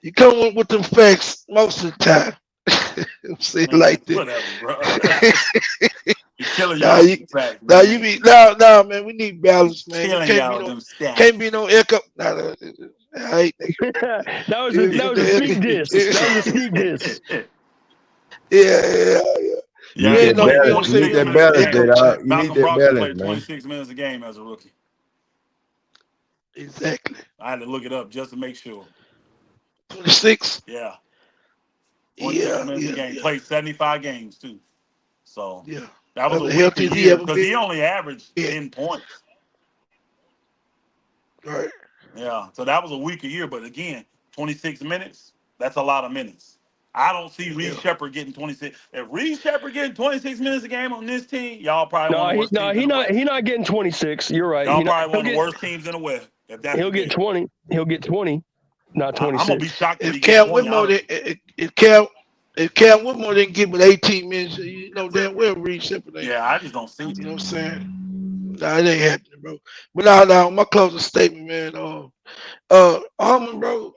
You come on with them facts most of the time. I'm saying Man, like that. whatever, bro. You're killing Nah, y'all with you, the facts, nah, you man. be nah, man. We need balance, man. You Killing y'all with them can't be stats. no echo. I hate that. That was a sneak diss. That was a sneak diss. Yeah. You You need Yeah, he ain't that no played you don't balance. You say 26 need no that minutes no a balance, echo game. chamber. J-Dog. You need Malcolm that Brogdon balance, played man. 26 minutes a game as a rookie. Exactly. I had to look it up just to make sure. 26. Yeah, 26 Yeah, minutes a yeah, game. yeah, Played 75 games too. So yeah. that was As a weaker healthy as he year ever because been. he only averaged 10 points. Right. Yeah, so that was a weaker year. But again, 26 minutes, that's a lot of minutes. I don't see Reed Yeah. Shepard getting 26. If Reed Shepard getting 26 minutes a game on this team, y'all probably one of the worst teams in the West. He not getting 26. You're right. Y'all probably one of the worst teams in the West, if that's the He'll get case. 20. He'll get 20, not I'm gonna be 26. shocked if If he get Cam 20, Whitmore did, honestly. if Cam Whitmore didn't give it 18 minutes, you know damn well Reed Shepard ain't. Yeah, I just don't see You it. know what I'm saying? Nah, it ain't happening, bro. But now, my closing statement, man. Armand, bro.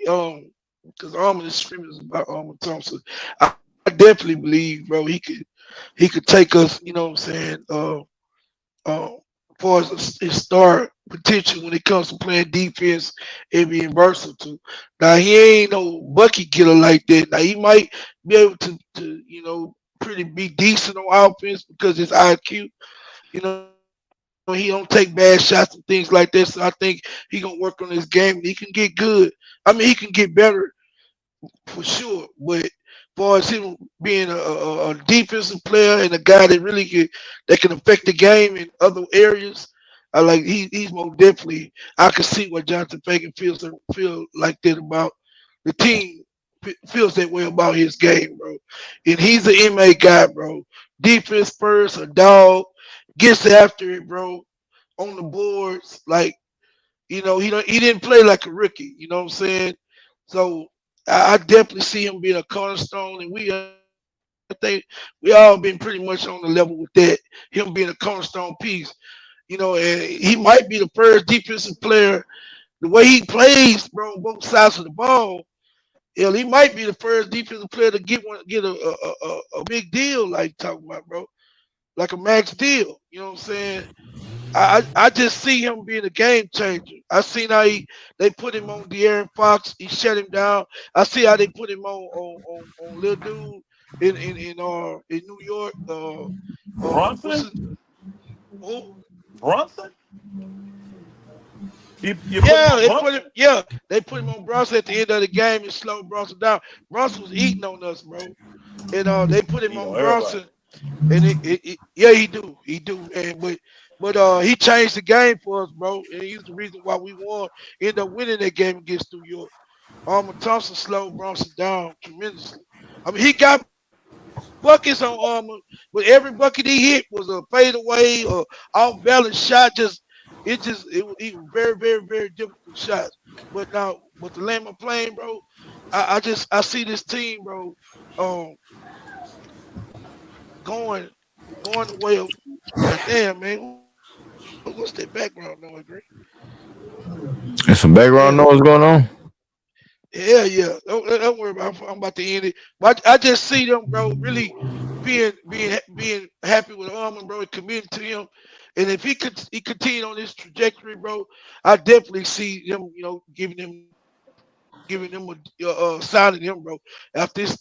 Because Armand is streaming about Armand Thompson. I definitely believe, bro, he could take us. You know what I'm saying? For his star potential when it comes to playing defense and being versatile. Now he ain't no bucket killer like that. Now he might be able to pretty be decent on offense because his IQ. He don't take bad shots and things like that. So I think he gonna work on his game. He can get good. I mean, he can get better for sure. But far as him being a defensive player and a guy that really that can affect the game in other areas, I like he's more definitely. I can see what Jonathan Fagan feel like that about the team. Feels that way about his game, bro. And he's an MA guy, bro. Defense first, a dog, gets after it, bro. On the boards, like he didn't play like a rookie. You know what I'm saying? So I definitely see him being a cornerstone, and I think we all been pretty much on the level with that. Him being a cornerstone piece, and he might be the first defensive player. The way he plays, bro, both sides of the ball, hell, he might be the first defensive player to get a big deal like talking about, bro, like a max deal. You know what I'm saying? I just see him being a game changer. I seen how they put him on De'Aaron Fox. He shut him down. I see how they put him on little dude in New York. What's Brunson, his who? Brunson. You put him Yeah, on Brunson. they put him on Bronson at the end of the game and slowed Bronson down. Bronson was eating on us, bro. And they put him He on know everybody. Bronson. And yeah, he do, man. But he changed the game for us, bro. And he's the reason why we won. End up winning that game against New York. Thompson slowed Bronson down tremendously. I mean, he got buckets on but every bucket he hit was a fadeaway or off balance shot. It was very, very, very difficult shots. But the land of playing, bro, I see this team, bro, um, going going the way of damn man. What's that background noise, Green? There's some Damn. background noise going on. Yeah. Don't worry about it. I'm about to end it. But I just see them, bro, really being happy with Armand, bro, and committed to him. And if he continued on this trajectory, bro, I definitely see him, giving them signing him, bro, after his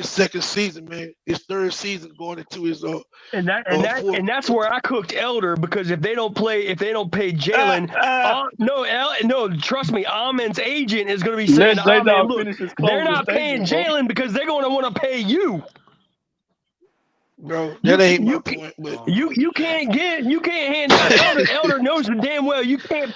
second season, man, his third season going into his fourth. And that's where I cooked Elder because if they don't pay Ah, Jalen, ah. no, trust me, Amen's agent is going to be saying Let to J Amen, Dog look, finish his they're closing not paying statement, bro. Jalen because they're going to want to pay you. Bro, You that ain't my you point, but Oh my you can't hand out Elder knows the damn well you can't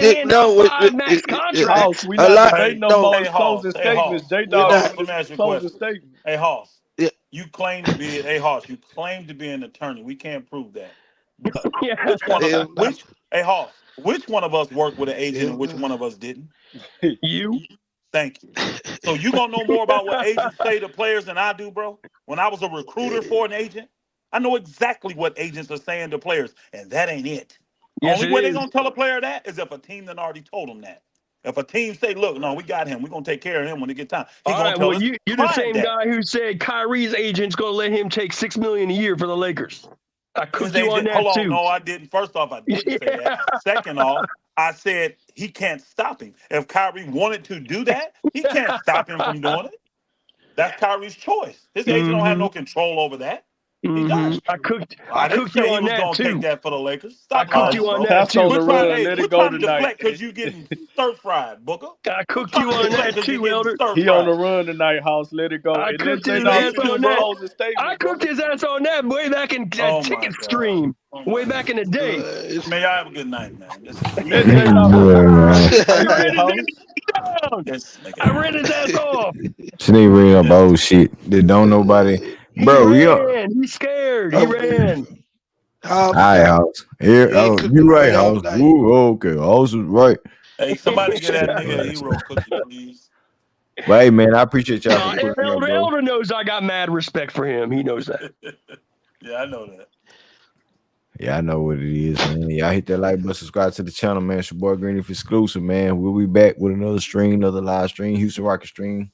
hand out no, five max House, contracts. we a not lot. Hey, debating no No, more hey, his Hoss. closing Hey, statements. Hoss. J we're Dog Hoss. not. giving Let me his ask you a closing question. statement. Hey, Hoss. Yeah, You claim to be hey Hoss. You claim to be an attorney. We can't prove that. But Yeah. which one of hell no, which hey Hoss? Which one of us worked with an agent hell and which no. one of us didn't? You. Thank you. So you gonna know more about what agents say to players than I do, bro. When I was a recruiter for an agent, I know exactly what agents are saying to players, and that ain't it. Yes, Only it way they is. gonna tell a player that is if a team done already told them that. If a team say, "Look, no, we got him. We're gonna take care of him when it get time," he All gonna right. tell Well, his you're the client same that. guy who said Kyrie's agent's going to let him take $6 million a year for the Lakers. I His cooked you on agent, that hold on, too. no, I didn't. First off, I didn't say Yeah. that. Second off, I said he can't stop him. If Kyrie wanted to do that, he can't stop him from doing it. That's Kyrie's choice. His agent don't have Mm-hmm. no control over that. He Mm-hmm. don't. I I didn't cooked you say he on was that gonna take too. that for the Lakers. I Stop cooked lying, you on bro. that Pass on too. the run. Let it Quit go trying to tonight. deflect because you getting stir fried, Booker. I Quit cooked trying you to on deflect that because you're too, getting Elder. stir He on fried. the run tonight, House. Let it go. I And let cooked J his Dog Me ass finish on his too, that. bro. closing I statement, bro. cooked his ass on that way back in that Oh my ticket god. stream, Oh way my back in the god. day. It's Man, y'all have a good night, man. This is Let easy. J Dog finish his Man. closing I statement, ran his House. ass down. This nigga I here. ran his ass off. She need to bring up This old shit that don't nobody. He Bro, you ran. He's scared. He I'm very ran. Hobbs all right, got house. Here, he ain't oh, cooked you right, tonight all house. night. Ooh, okay, house is right. hey, somebody get that nigga a Right. hero cookie, please. But hey, man, I appreciate y'all for No, pulling up, bro. Elder knows I got mad respect for him. He knows that. Yeah, I know that. Yeah, I know what it is, man. Y'all hit that like button, subscribe to the channel, man. It's your boy Green if exclusive, man. We'll be back with another stream, another live stream, Houston Rocket stream.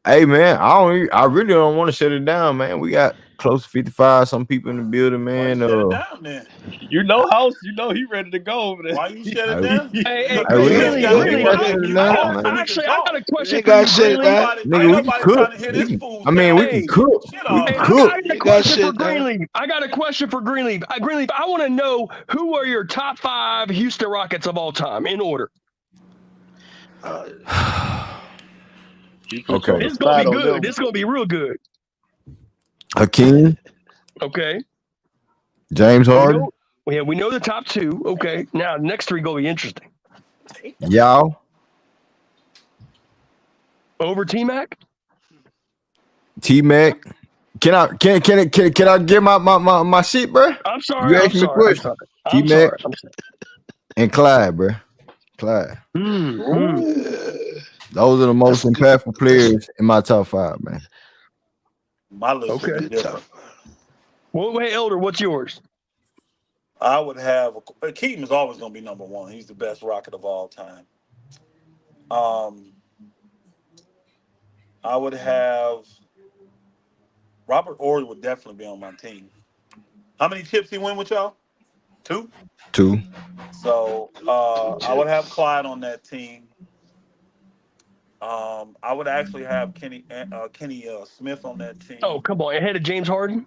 Hey man, I really don't want to shut it down, man. We got close to 55 some people in the building, Why you man. shut it down then? You know, house. You know he ready to go over there. Why you shut it I, down? Hey, I You we just ain't Greenleaf, got we ain't people Greenleaf. got on to here. shut it You down, talk so man. we can Actually, I got talk. a question You for got you, shit Greenleaf. down. Nigga, Ain't we can nobody cook. trying to hear this fool I say mean, we all can Hey, this shit. cook. Shit We all can hey, that. cook. I got a You got question for shit down. Greenleaf. I got a question for Greenleaf. Greenleaf, I want to know who are your top 5 Houston Rockets of all time in order. Uh, He put you on Okay. the This is gonna be spot on good. them. This is gonna be real good. Hakeem, Okay. James We Harden, know. Yeah, we know the top 2. Okay. Now, next 3 gonna be interesting. y'all, Over T Mac. T Mac. Can I get my shit, bro? I'm sorry. You I'm asked me a sorry. I'm question. sorry. T I'm Mac sorry. I'm sorry. and Clyde, bro. Clyde. Hmm. Those are the most that's a good. impactful That's players in my top 5, man. My list a would Okay. be good different. top. Well, wait, Elder, what's yours? I would have Keaton is always going to be number one. He's the best Rocket of all time. Um, I would have Robert Ory would definitely be on my team. How many chips he win with y'all? 2. 2. So Two I would have chips. Clyde on that team. I would actually have Kenny Smith on that Oh, team. come on. Ahead of James Harden?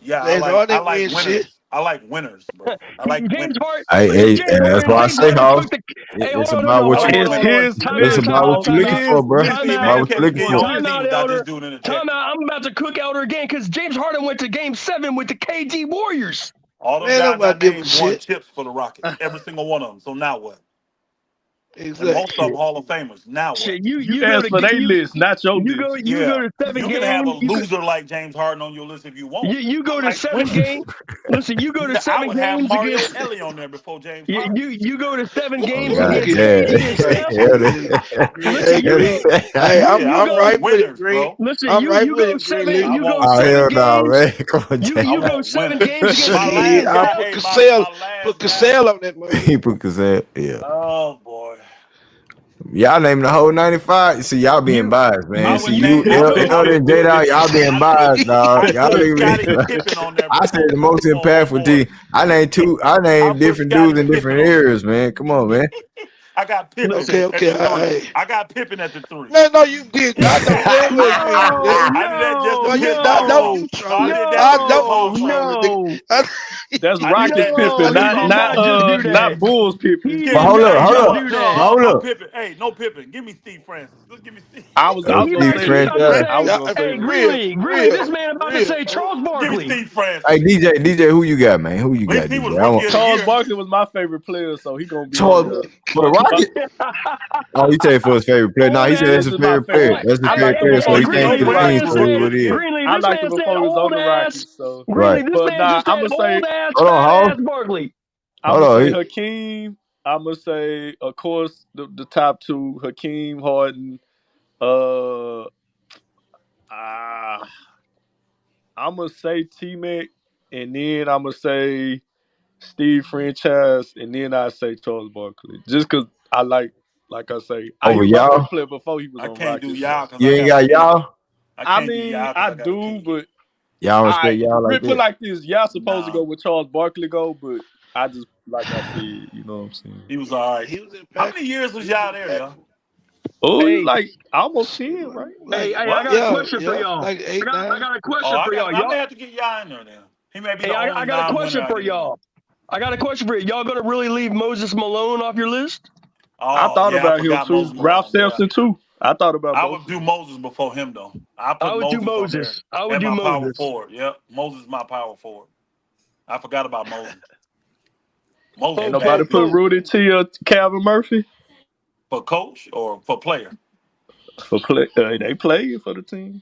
Yeah, James I Harden like win shit. winners. I like winners, bro. I like James winners. Harden. Hey, Listen, hey, that's why I James say, Harden House. took the. Hey, It's hold on, about no, what hold you. on, It's hold on. his Time It's out, list, time about out, what house. you time looking out. for, bro. Let me Time see if About out. what you MK can looking get for. on this Time team out, without just Elder. doing Time interjecting. out. I'm about to cook Elder again because James Harden went to game 7 with the KD Warriors. All them Man, guys I nobody give a named won shit. chips for the Rockets. Every single one of them. So now what? And most of Exactly. them Shit. Hall of Famers. Now what? Shit. You You you go asked to for their you list, not your you go list. you go Yeah. to 7 You can have a games. loser like James Harden on your list if you want. You I go to like 7 winners. games. Listen, you go to I 7 would have games Mario against Ellie on there before James you Harden. you go to 7 Oh games God, against Okay. damn. KD and Hey, Steph. hey, Listen, you Green. go Hey, you Yeah, you I I'm go want right with it, winners, Green. bro. listen, I'm right you with go it, 7 I Greenleaf. you go want Oh seven hell winners. no, games. man. Come on, You Jay. I you go want 7 winners. games against My Shit, last KD and I'll guy, Steph. put hey, Cassell, my put last guy. Cassell on that mother. He put cassette. Yeah. Oh boy. Y'all name the whole 95. See, y'all being You biased, I man. would See, you you, name I would you Elder and J Dog, y'all being I'd put biased, dog. I'd Y'all put niggas Scottie be. Pippen on there I said before the most impactful Moore. team. I I'll named put different Scottie dudes in Pippen different on there. areas, man. Come on, man. I got Pippen listen. Okay, at okay. the one. Hey. I got Pippen at the 3. No, you did. I know damn well you ain't do that. I did that just to No, you piss not. Paul Don't off. you No, trying I to? did that to I piss know you Paul off. trolling, nigga. No, That's I did Rockets that just to Pippen, no, piss he not did off not not Paul. just uh do not that. Bulls Pippen. He But did Kenny, hold up, not you hold know just up, what? do No, that. no, hold no up. Pippen. Hey, no Pippen. Give me Steve Francis. Let's give me Steve. I was Hey, I was He gonna Steve about, say he that. about to franchise. I say, was Yeah, gonna I say hey, mean, that. Greenlee, this man about to say Charles Give me Barkley. Steve Francis. Hey, DJ, who you got, man? Who you got, He was DJ? I rookie want of the Charles year. Barkley was my favorite player, so he gonna be on Charles there. for the Rocket. Oh, he said for his favorite player. No, Old he said ass. that's This his is my favorite Old, player. favorite. hey, That's his I favorite liked him player, so before hey, he he was can't on Greenlee, the put a this team man Rockets. for said, what it is. Greenlee, I this liked man him said before he was on old the ass. Rockets. So, Right. Greenlee, this but man nah, just I'm said gonna say old ass, Hold fat ass on, Barkley. I'm gonna say He, Hakeem. I'm gonna say, of course, the top two: Hakeem, Harden. Uh, ah, I'm gonna say T Mac, and then I'm gonna say Steve Franchise, and then I say Charles Barkley, just cause I like I say, he over was my favorite y'all. player before he was I on can't do Rockets. So, y'all because You I ain't got a got kid. y'all. I I can't do mean, y'all because I I got a do, kid. but Y'all don't respect I y'all like put that. like this. Y'all supposed to Nah, go with Charles Barkley, but I just like I said, you know what I'm saying. he was all right. he was How impactful. many years was He was y'all there, impactful. y'all? Oh, he Hey, like almost Shit, 10, right? like I What? got a yeah, question for yeah, y'all. like 8, I 9. got a Oh, question for y'all. I'm gonna Y'all, have to get y'all in there then. He may be hey, the only I got a non-winner question I for get in there. y'all. I got a question for you. Y'all gonna really leave Moses Malone off your list? I Oh thought yeah, I about him forgot too. Moses Ralph Malone. Yeah, Sampson too. I thought about I both would of do them. Moses before him though. I I put would do Moses on there Moses. I would at do my power Moses. forward. Yep, Moses is my power forward. I forgot about Moses. Moses Ain't was nobody Okay. put nasty Rudy T or Calvin Murphy for coach or for player. for play. They played for the team.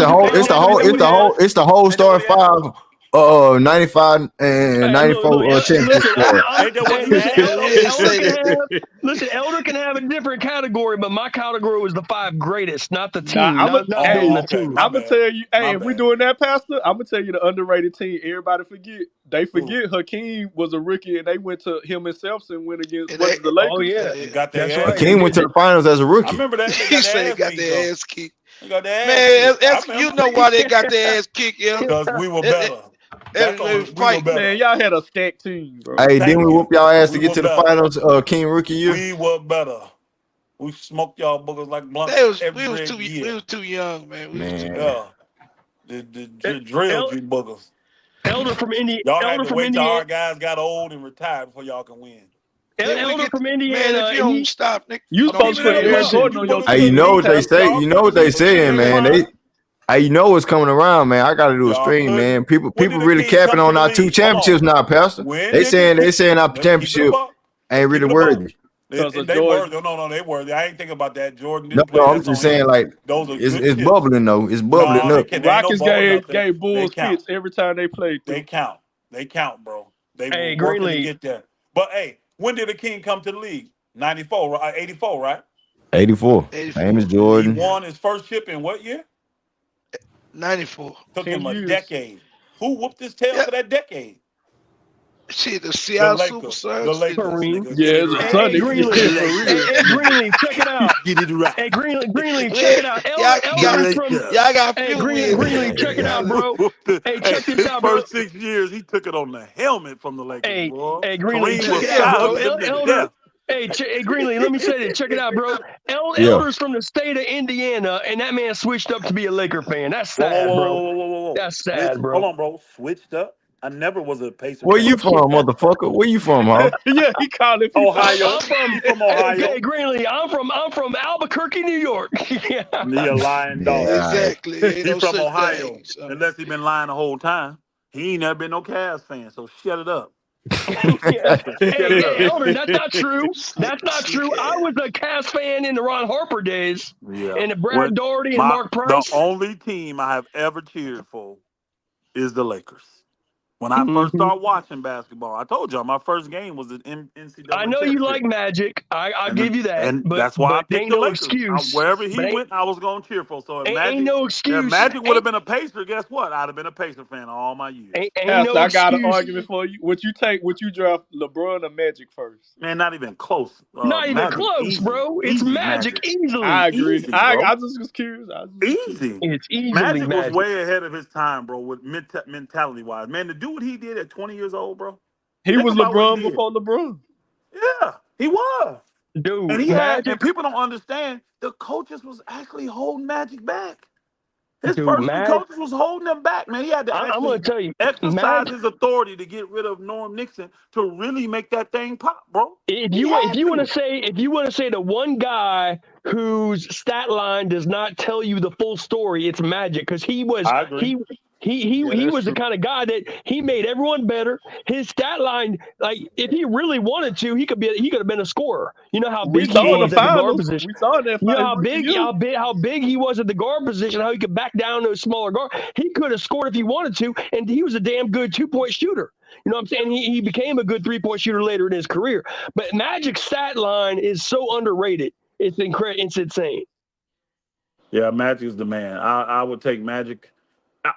the And whole. hold It's on, the and whole. know It's what he the whole. asked? It's the whole And know what starting he asked? five. 95 and Hey, look, 94 hey, championship listen, squad. Ain't that what he listen, had though? He didn't Elder say can that. have, listen, Elder can have a different category, but my category was the 5 greatest, not the Nah, team, I'm a not building Oh, the hey, okay. team. My I'm gonna bad. tell you. Hey, My if we bad. doing that, Pastor, I'm gonna tell you the underrated team. Everybody forget. They Ooh, forget Hakeem was a rookie, and they went to him and Selfson went against And what they, is the Oh Lakers. yeah, they yeah. got that's their ass right. They Hakeem beat. went to did. the finals as a I rookie. remember that they He got their said ass got beat though. their ass kicked. They got their ass Man, kicked. I you remember know why they got their ass kicked, yeah? because we were They, better. That's they only was we were fighting. better. Man, y'all had a stacked team, bro. Hey, didn't Thank we whoop you. y'all ass to We get were to the better. finals? King rookie year. We were better. We smoked y'all boogers like blunts They was every we year. was too young, man. We was too Man, Yeah, drilled El- you boogers. Y'all had Elder to from wait till Indiana, our guys got old and retired before y'all can win. Then we Elder get from man, if Indiana. you don't stop, Nick, You I'm supposed don't to keeping it put a Eric buck. bullshit. Gordon You on your boogers hey, you couldn't know team, what beat they Pastor. say? y'all You know couldn't what they beat the saying, king, man? Ron. You know what's coming around, man. I gotta do a Y'all stream, couldn't. man. People When did the really king capping come to on the our 2 league? Hold championships on. now, Pastor. When They did the saying king? our Let's keep it a championship buck. Let's ain't keep really it a buck. worthy. Because of They were. Jordan. No, they were. I ain't thinking about that. Jordan No, didn't play. no, I'm That's just on saying, him. like, Those are good it's chips. bubbling though. It's bubbling No, up. they ain't no Rockets bubble nothing. gave They Bulls count. fits every time they played They through. count. They count, bro. They were Hey, working to Greenlee. get there. But hey, when did the king come to the league? 94, right? 84, right? 84. Famous 84. He Jordan. Yeah. won his first chip in what year? 94. Took 10 him a years. decade. Who whooped his tail Yeah. for that decade? Shit, the The Seattle Lakers. The Supersonics. Lakers, Kareem. nigga. Get Yeah, it it's a right. Hey, Sonics Greenlee. The for Lakers, real. Hey, nigga. Greenlee, check it out. Get it right. Hey, Greenlee, check Man, it out. y'all, y'all, Elder from. y'all got Hey, few wins in Greenlee, that check it league. out, bro. Hey, Hey, check this his out, bro. first 6 years, he took it on the helmet from the Lakers, Hey, bro. hey, Greenlee, Kareem check was it Yeah, out, sky bro. bro. hooking them niggas Elder. death. Hey, Greenlee, let me say this. Check it out, bro. Yeah. Elder's from the state of Indiana, and that man switched up to be a Laker fan. That's Whoa, whoa, sad, whoa, bro. whoa, whoa, whoa, whoa, whoa. That's Switch. sad, bro. Hold on, bro. Switched up. I never was a Pacer Where you fan. from, motherfucker? Where you from, huh? Yeah, he calling people Ohio. I'm from. He from Hey, Ohio. Greenlee, I'm from Albuquerque, New York. Yeah. He a lying Yeah, dog. all right. Exactly. Ain't He no from such Ohio. thing. So, Unless he been lying the whole time. He ain't never been no Cavs fan, so shut it up. Yeah. So shut it Hey, up. Elder, that's not true. That's not slick true. I ass. was a Cavs fan in the Ron Harper days, Yeah. and the When Brad Daugherty and Mark the Price. only team I have ever cheered for is the Lakers. When I first Hmm. started watching basketball, I told y'all my first game was an I NCAA know you like championship. Magic. I'll And give you that, and but that's why I picked ain't the no Lakers. excuse. Wherever he But went, I was going to cheer for. So ain't no if excuse. Magic would have been a Pacer, guess what? I'd have been a Pacer fan all my years. Ain't Pastor, no I got an excuse. argument for you. Would you draft LeBron or Magic first? Man, not even close. Not even Magic, close, easy, bro. It's easy Magic Magic, easily. I agree. easy, bro, I just was curious. easy. It's easily Magic was Magic. way ahead of his time, bro, with mentality wise. Man, to do what he did at 20 years old, bro. He Think was about what he LeBron did. before LeBron. Yeah, he was. And Dude, he had, and Magic. people don't understand, the coaches was actually holding Magic back. His Dude, first three Magic. coaches was holding him back, man. He had to I'm gonna actually tell you, exercise Magic. his authority to get rid of Norm Nixon to really make that thing pop, bro. If He you if had you want to to. say the one guy whose stat line does not tell you the full story, it's Magic because he was I agree. Yeah, he that's was the true. kind of guy that he made everyone better. His stat line, like if he really wanted to, he could have been a scorer. You know how We big he saw in the was at the guard finals. position. We saw in that You know fight rookie year. how big he was at the guard position, how he could back down those smaller guard. He could have scored if he wanted to, and he was a damn good 2-point shooter. You know what I'm saying? He became a good 3-point shooter later in his career. But Magic's stat line is so underrated. It's incredible. It's insane. Yeah, Magic is the man. I would take Magic.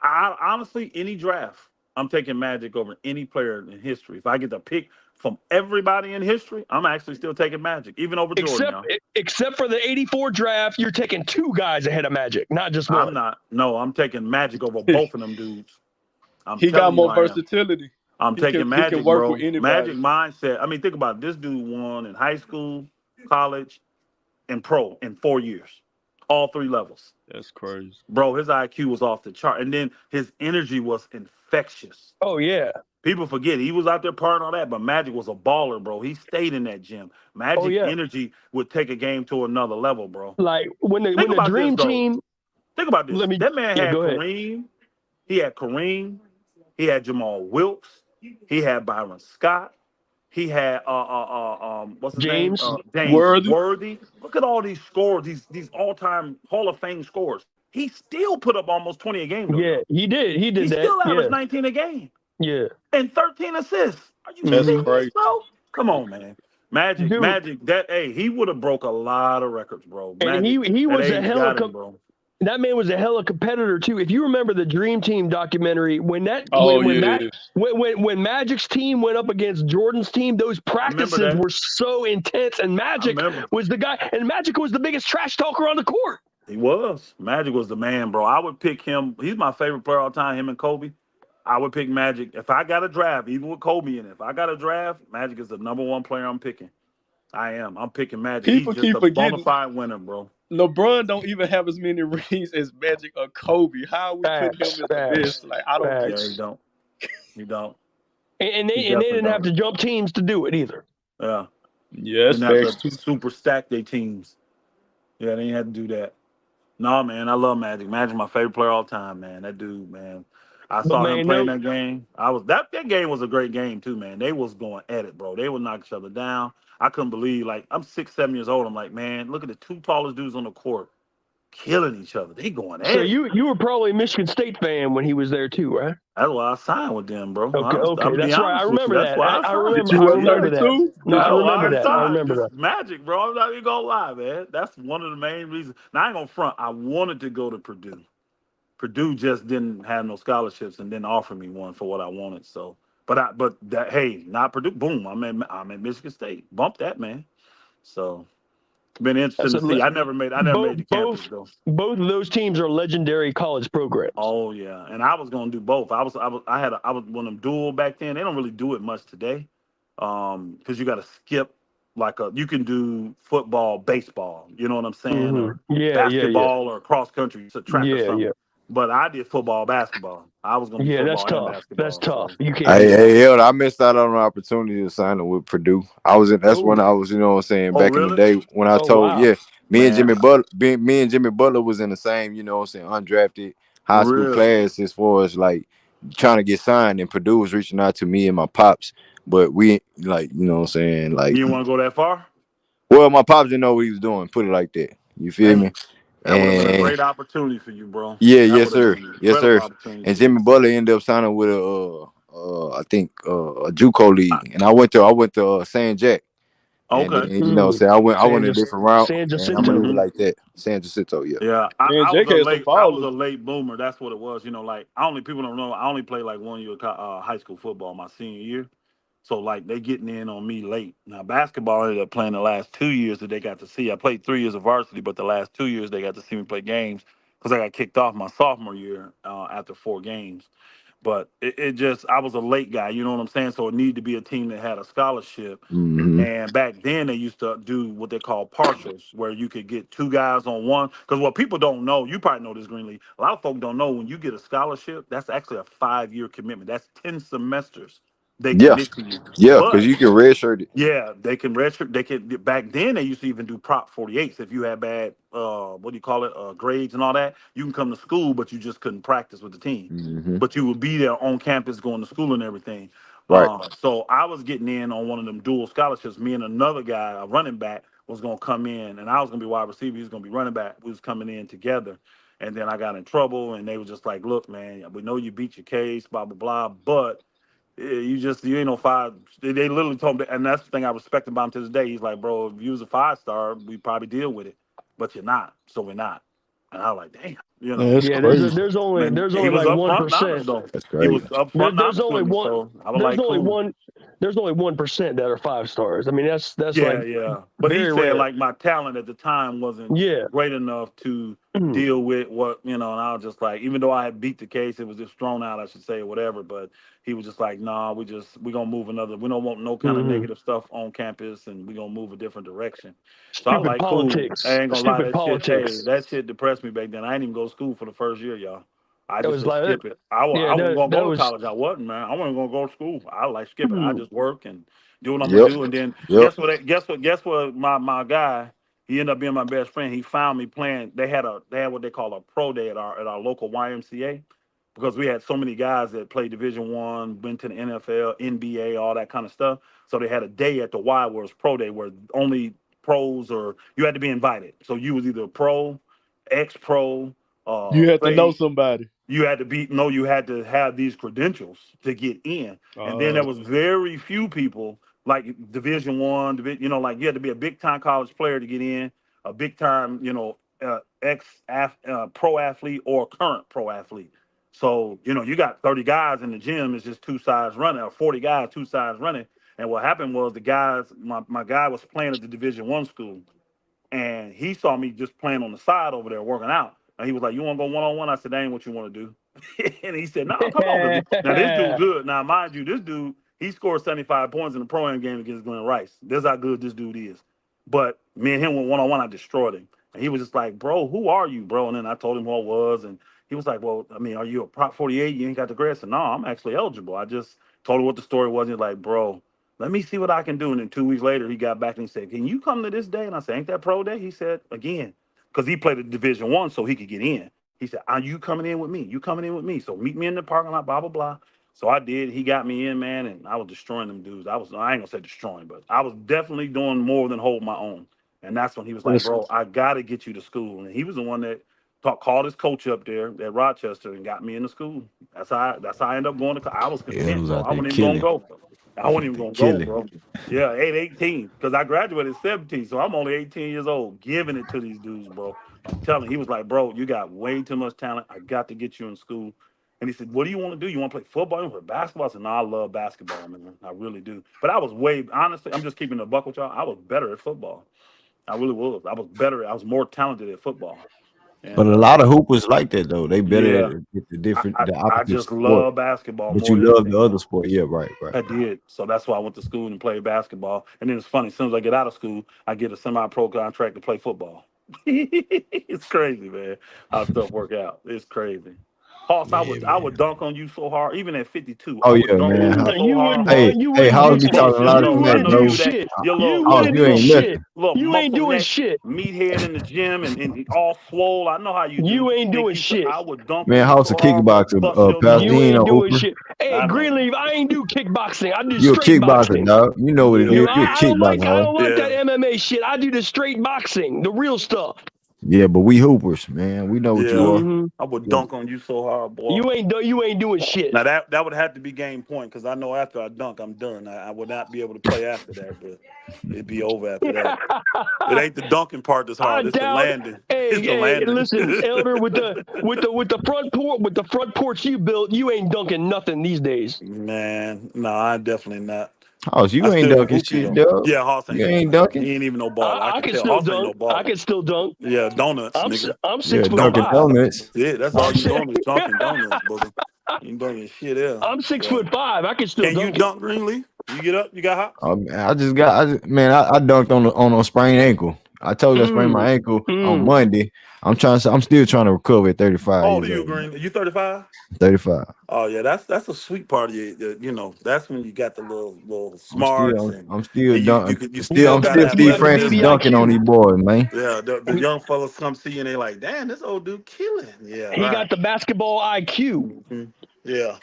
Honestly, any draft, I'm taking Magic over any player in history. If I get to pick from everybody in history, I'm actually still taking Magic, even over Jordan, Except y'all. except for the '84 draft, you're taking 2 guys ahead of Magic, not just I'm one. not. No, I'm taking Magic over both of them dudes. I'm He got telling you, more I am. versatility. I'm taking He can Magic, work with bro. Magic anybody. mindset. I mean, think about it. This dude won in high school, college, and pro in 4 years, all three levels. That's crazy. Bro, his IQ was off the chart, and then his energy was infectious. Oh yeah. People forget he was out there partying all that, but Magic was a baller, bro. He stayed in that gym. Oh Magic yeah. energy would take a game to another level, bro. Like when Think the about this dream though. team. Think about this. Let me. That man Yeah, had go ahead. Kareem. He had Kareem. He had Jamal Wilkes. He had Byron Scott. He had what's his name? James. James Worthy. Worthy. Look at all these scores, these all-time Hall of Fame scores. he still put up almost 20 a game though, Yeah, y'all. he did. He He did that. still Yeah, averaged 19 a game yeah. and 13 assists. Are you That's Hmm. serious, crazy. bro? Come on, man. Magic, Dude, Magic, that hey, he would have broke a lot of records, bro. and Magic, he that was a age hell got of him, bro. that man was a hella competitor too. If you remember the Dream Team documentary, when that Oh yeah. when Magic's team went up against Jordan's team, those I remember practices that. were so intense. And I remember. Magic was the biggest trash talker on the court. He was. Magic was the man, bro. I would pick him. He's my favorite player all time, him and Kobe. I would pick Magic. If I got a draft, even with Kobe in it, if I got a draft, Magic is the number one player I'm picking. I am. I'm picking Magic. He's People just keep a bona forgetting fide winner, bro. LeBron don't even have as many rings as Magic or Kobe. How are we putting him Facts, as the facts, best? Like I don't get Yeah, he facts. it. don't. He don't. And He they definitely didn't have don't. to jump teams to do it either. Yeah. Yeah, They that's didn't have facts to too. super stack their teams. Yeah, they didn't have to do that. No, man, I love Magic. Magic, my favorite player all time, man. That dude, man. I But saw him man, playing no. that game. I was that game was a great game too, man. They was going at it, bro. They would knock each other down. I couldn't believe, like, I'm 6, 7 years old. I'm like, man, look at the two tallest dudes on the court killing each other. They going So at it. you were probably a Michigan State fan when he was there too, right? That's why I signed with them, bro. Okay, I'm okay, gonna be that's right. I honest with you. remember That's that. why I I signed. Did remember. you I wear remember that. 32? No, Did I you That's wear remember why I that. I 32? signed. remember Just that. magic, bro. I'm not even gonna lie, man. That's one of the main reasons. Now I ain't gonna front. I wanted to go to Purdue. Purdue just didn't have no scholarships and didn't offer me one for what I wanted. So, but that hey, not Purdue. Boom, I'm at Michigan State. Bump that, man. So, been That's interesting a to see. I never both made the campus both though. both of those teams are legendary college programs. Oh yeah, and I was gonna do both. I was one of them dual back then. They don't really do it much today, because you got to skip like you can do football, baseball. You know what I'm saying, or Yeah, yeah, yeah, basketball or cross country, it's a track or yeah, something. yeah, But I did football, basketball. I was gonna do yeah. That's football and tough. That's basketball. tough. So You can't Hey, do that. hey, Elder, I missed out on an opportunity to sign up with Purdue. I was in. That's when oh, I was, you know what I'm saying, oh back in the really? day when I Oh told, wow. yeah, Man, Me and Jimmy Butler was in the same, you know what I'm saying, undrafted high school really? class as far as like trying to get signed, and Purdue was reaching out to me and my pops, but we like, you know what I'm saying, You like, didn't want to go that far? well, my pops didn't know what he was doing. Put it like that. You feel me? Dang, that would have been a And great opportunity for you, bro. yeah, That yes, would have been sir. an Yes, incredible sir. opportunity And for you. Jimmy Butler ended up signing with I think a JUCO league, and I went to San Jack, and then Okay. you know, say I went a different route, San and I'm gonna leave it Jacinto. hmm like that. San Jacinto, yeah. Yeah, Man, Jake had some I was ballers. a late boomer. That's what it was. You know, like I only people don't know. I only played like 1 year of high school football my senior year. So like they getting in on me late. Now basketball I ended up playing the last 2 years that they got to see. I played 3 years of varsity, but the last 2 years they got to see me play games because I got kicked off my sophomore year after 4 games. But it just I was a late guy. You know what I'm saying? So it needed to be a team that had a scholarship. Hmm. And back then they used to do what they call partials, where you could get two guys on one. Because what people don't know, you probably know this, Greenlee. A lot of folk don't know when you get a scholarship, that's actually a 5 year commitment. That's 10 semesters they Yeah, commit to you. yeah, because But you can redshirt it. yeah, they can redshirt. They can back then. They used to even do Prop 48s. If you had bad, what do you call it, grades and all that, you can come to school, but you just couldn't practice with the team. Hmm. But you would be there on campus, going to school and everything. Right. So I was getting in on one of them dual scholarships. Me and another guy, a running back, was gonna come in, and I was gonna be wide receiver. He was gonna be running back. We was coming in together, and then I got in trouble, and they were just like, "Look, man, we know you beat your case, blah blah blah, but." You ain't no five. They literally told me, and that's the thing I respect about him to this day. He's like, bro, if you was a 5 star, we probably deal with it, but you're not, so we're not. And I was like, damn, Man, that's Yeah, crazy. Man, there's he only was like up one front and honest percent. though. That's He was crazy. up There, front and there's honest only with me, one. so I was There's like, only cool. one. There's only 1% that are 5 stars. I mean, that's Yeah, like yeah. But he very said rare. like my talent at the time wasn't Yeah. great enough to deal with what, and I was just like, even though I had beat the case, it was just thrown out, I should say, or whatever. But he was just like, nah, we gonna move another. We don't want no kind of Hmm. negative stuff on campus, and we gonna move a different direction. So I was Stupid like, cool. I politics. ain't gonna lie, Stupid that shit. Hey, politics. that shit depressed me back then. I didn't even go to school for the first year, y'all. I That just was said like, skip it. yeah, I wasn't gonna that go to was. college. I wasn't, man. I wasn't gonna go to school. I like skip it. I Hmm. just work and do what I'm gonna Yep. do. And then Yep. guess what? My guy, he ended up being my best friend. He found me playing. They had what they call a pro day at our local YMCA because we had so many guys that played Division 1, went to the NFL, NBA, all that kind of stuff. So they had a day at the Y where it was pro day, where only pros or you had to be invited. So you was either pro, ex pro, You had to know play. somebody. You had to be no, you had to have these credentials to get in, and then there Uh, was very few people like Division One, like you had to be a big time college player to get in, a big time, pro athlete or current pro athlete. So you got 30 guys in the gym. It's just two sides running, or 40 guys, two sides running. And what happened was the guys, my guy was playing at the Division 1 school, and he saw me just playing on the side over there working out. And he was like, "You want to go 1-on-1?" I said, "That ain't what you want to do." And he said, "No, come on." Now this dude good. Now mind you, this dude he scored 75 points in the pro-am game against Glenn Rice. This how good this dude is. But me and him went 1-on-1. I destroyed him. And he was just like, "Bro, who are you, bro?" And then I told him who I was, and he was like, "Well, I mean, are you a Prop 48? You ain't got the grades?" I said, "No, I'm actually eligible." I just told him what the story was. He's like, "Bro, let me see what I can do." And then 2 weeks later, he got back and he said, "Can you come to this day?" And I said, "Ain't that pro day?" He said, "Again," because he played at Division 1, so he could get in. He said, "Are you coming in with me? You coming in with me? So meet me in the parking lot, blah, blah, blah." So I did. He got me in, man, and I was destroying them dudes. I ain't gonna say destroying, but I was definitely doing more than hold my own. And that's when he was like, Listen, "Bro, I gotta get you to school." And he was the one that called his coach up there at Rochester and got me into school. That's how I ended up going to. I was Yeah, it content, was bro. out I there wasn't even gonna killing. go. I wasn't even They gonna go, killing. bro. Yeah, 18, because I graduated at 17, so I'm only 18 years old, giving it to these dudes, bro. I'm telling. He was like, "Bro, you got way too much talent. I got to get you in school." And he said, "What do you want to do? You want to play football? You want to play basketball?" I said, "No, I love basketball, man. I really do." But I was way honestly. I'm just keeping the buck with y'all. I was better at football. I really was. I was better. I was more talented at football. But And a lot of hoopers like that though. They better yeah, at I, I the I opposite just sport. love basketball But more you than love the anything. other sport. Yeah, right, right. I did. So that's why I went to school and played basketball. And then it's funny, as soon as I get out of school, I get a semi-pro contract to play football. It's crazy, man. How stuff work out. It's crazy. Hoss, I Yeah, would I man. would dunk on you so hard, even at 52. I Oh would yeah, dunk on man. you so you hard, wouldn't do Hoss. you Hey, wouldn't House do be Your shit. talking a your lot of You little, I smack, wouldn't know do bro. you that shit. your You little House, wouldn't you do ain't little shit. nothing. You ain't muscle doing neck, shit. meathead in the gym and all swole. I know how you do. You ain't Think doing you so shit. I would dunk on Man, you House a so hard, bro, kickboxer, bust your Pastor. You He nose. ain't ain't no doing hooper. shit. Hey, I know. Greenleaf, I ain't do kickboxing. I do You a straight kickboxer, boxing. dog. You know what it Yeah. is. You a I don't like kickboxer, I House. don't like that Yeah. MMA shit. I do the straight boxing, the real stuff. Yeah, but we hoopers, man. We know what you Yeah. are. hmm I would Yeah. dunk on you so hard, boy. You ain't doing shit. Now that would have to be game point, because I know after I dunk, I'm done. I would not be able to play after that, but it'd be over after that. It ain't the dunking part that's I hard. It's the doubt. landing. Hey, It's the hey, landing. listen, Elder, with the front porch you built, you ain't dunking nothing these days. Man, no, I definitely not. House, I you ain't still can dunking hoop you shit, though. dog. Yeah, Hoss ain't You doing ain't shit. dunking. He ain't even no baller. I I can can tell still Hoss ain't dunk. no I baller. can still dunk. Yeah, donuts, nigga. I'm Yeah, six foot dunking Donuts. five. donuts. Yeah, that's all I'm you six, doing is dunking donuts, booger. You ain't doing shit else. I'm six So foot five. I can still can you dunk it. dunk Greenleaf? You get up, you got hops? I dunked on a sprained ankle. I told you I sprained my Mm, ankle on mm. Monday. I'm still trying to recover at 35 How old are years you, old, man. Green? You 35? 35. Oh yeah, that's a sweet part of you. That's when you got the little smarts, and I'm still you still still I'm got still You Steve got the Francis athleticism. dunking on BBIQ. these boys, man. Yeah, the He, young fellas come see you and they like, damn, this old dude killing. Yeah, he right. got the basketball IQ. hmm Yeah.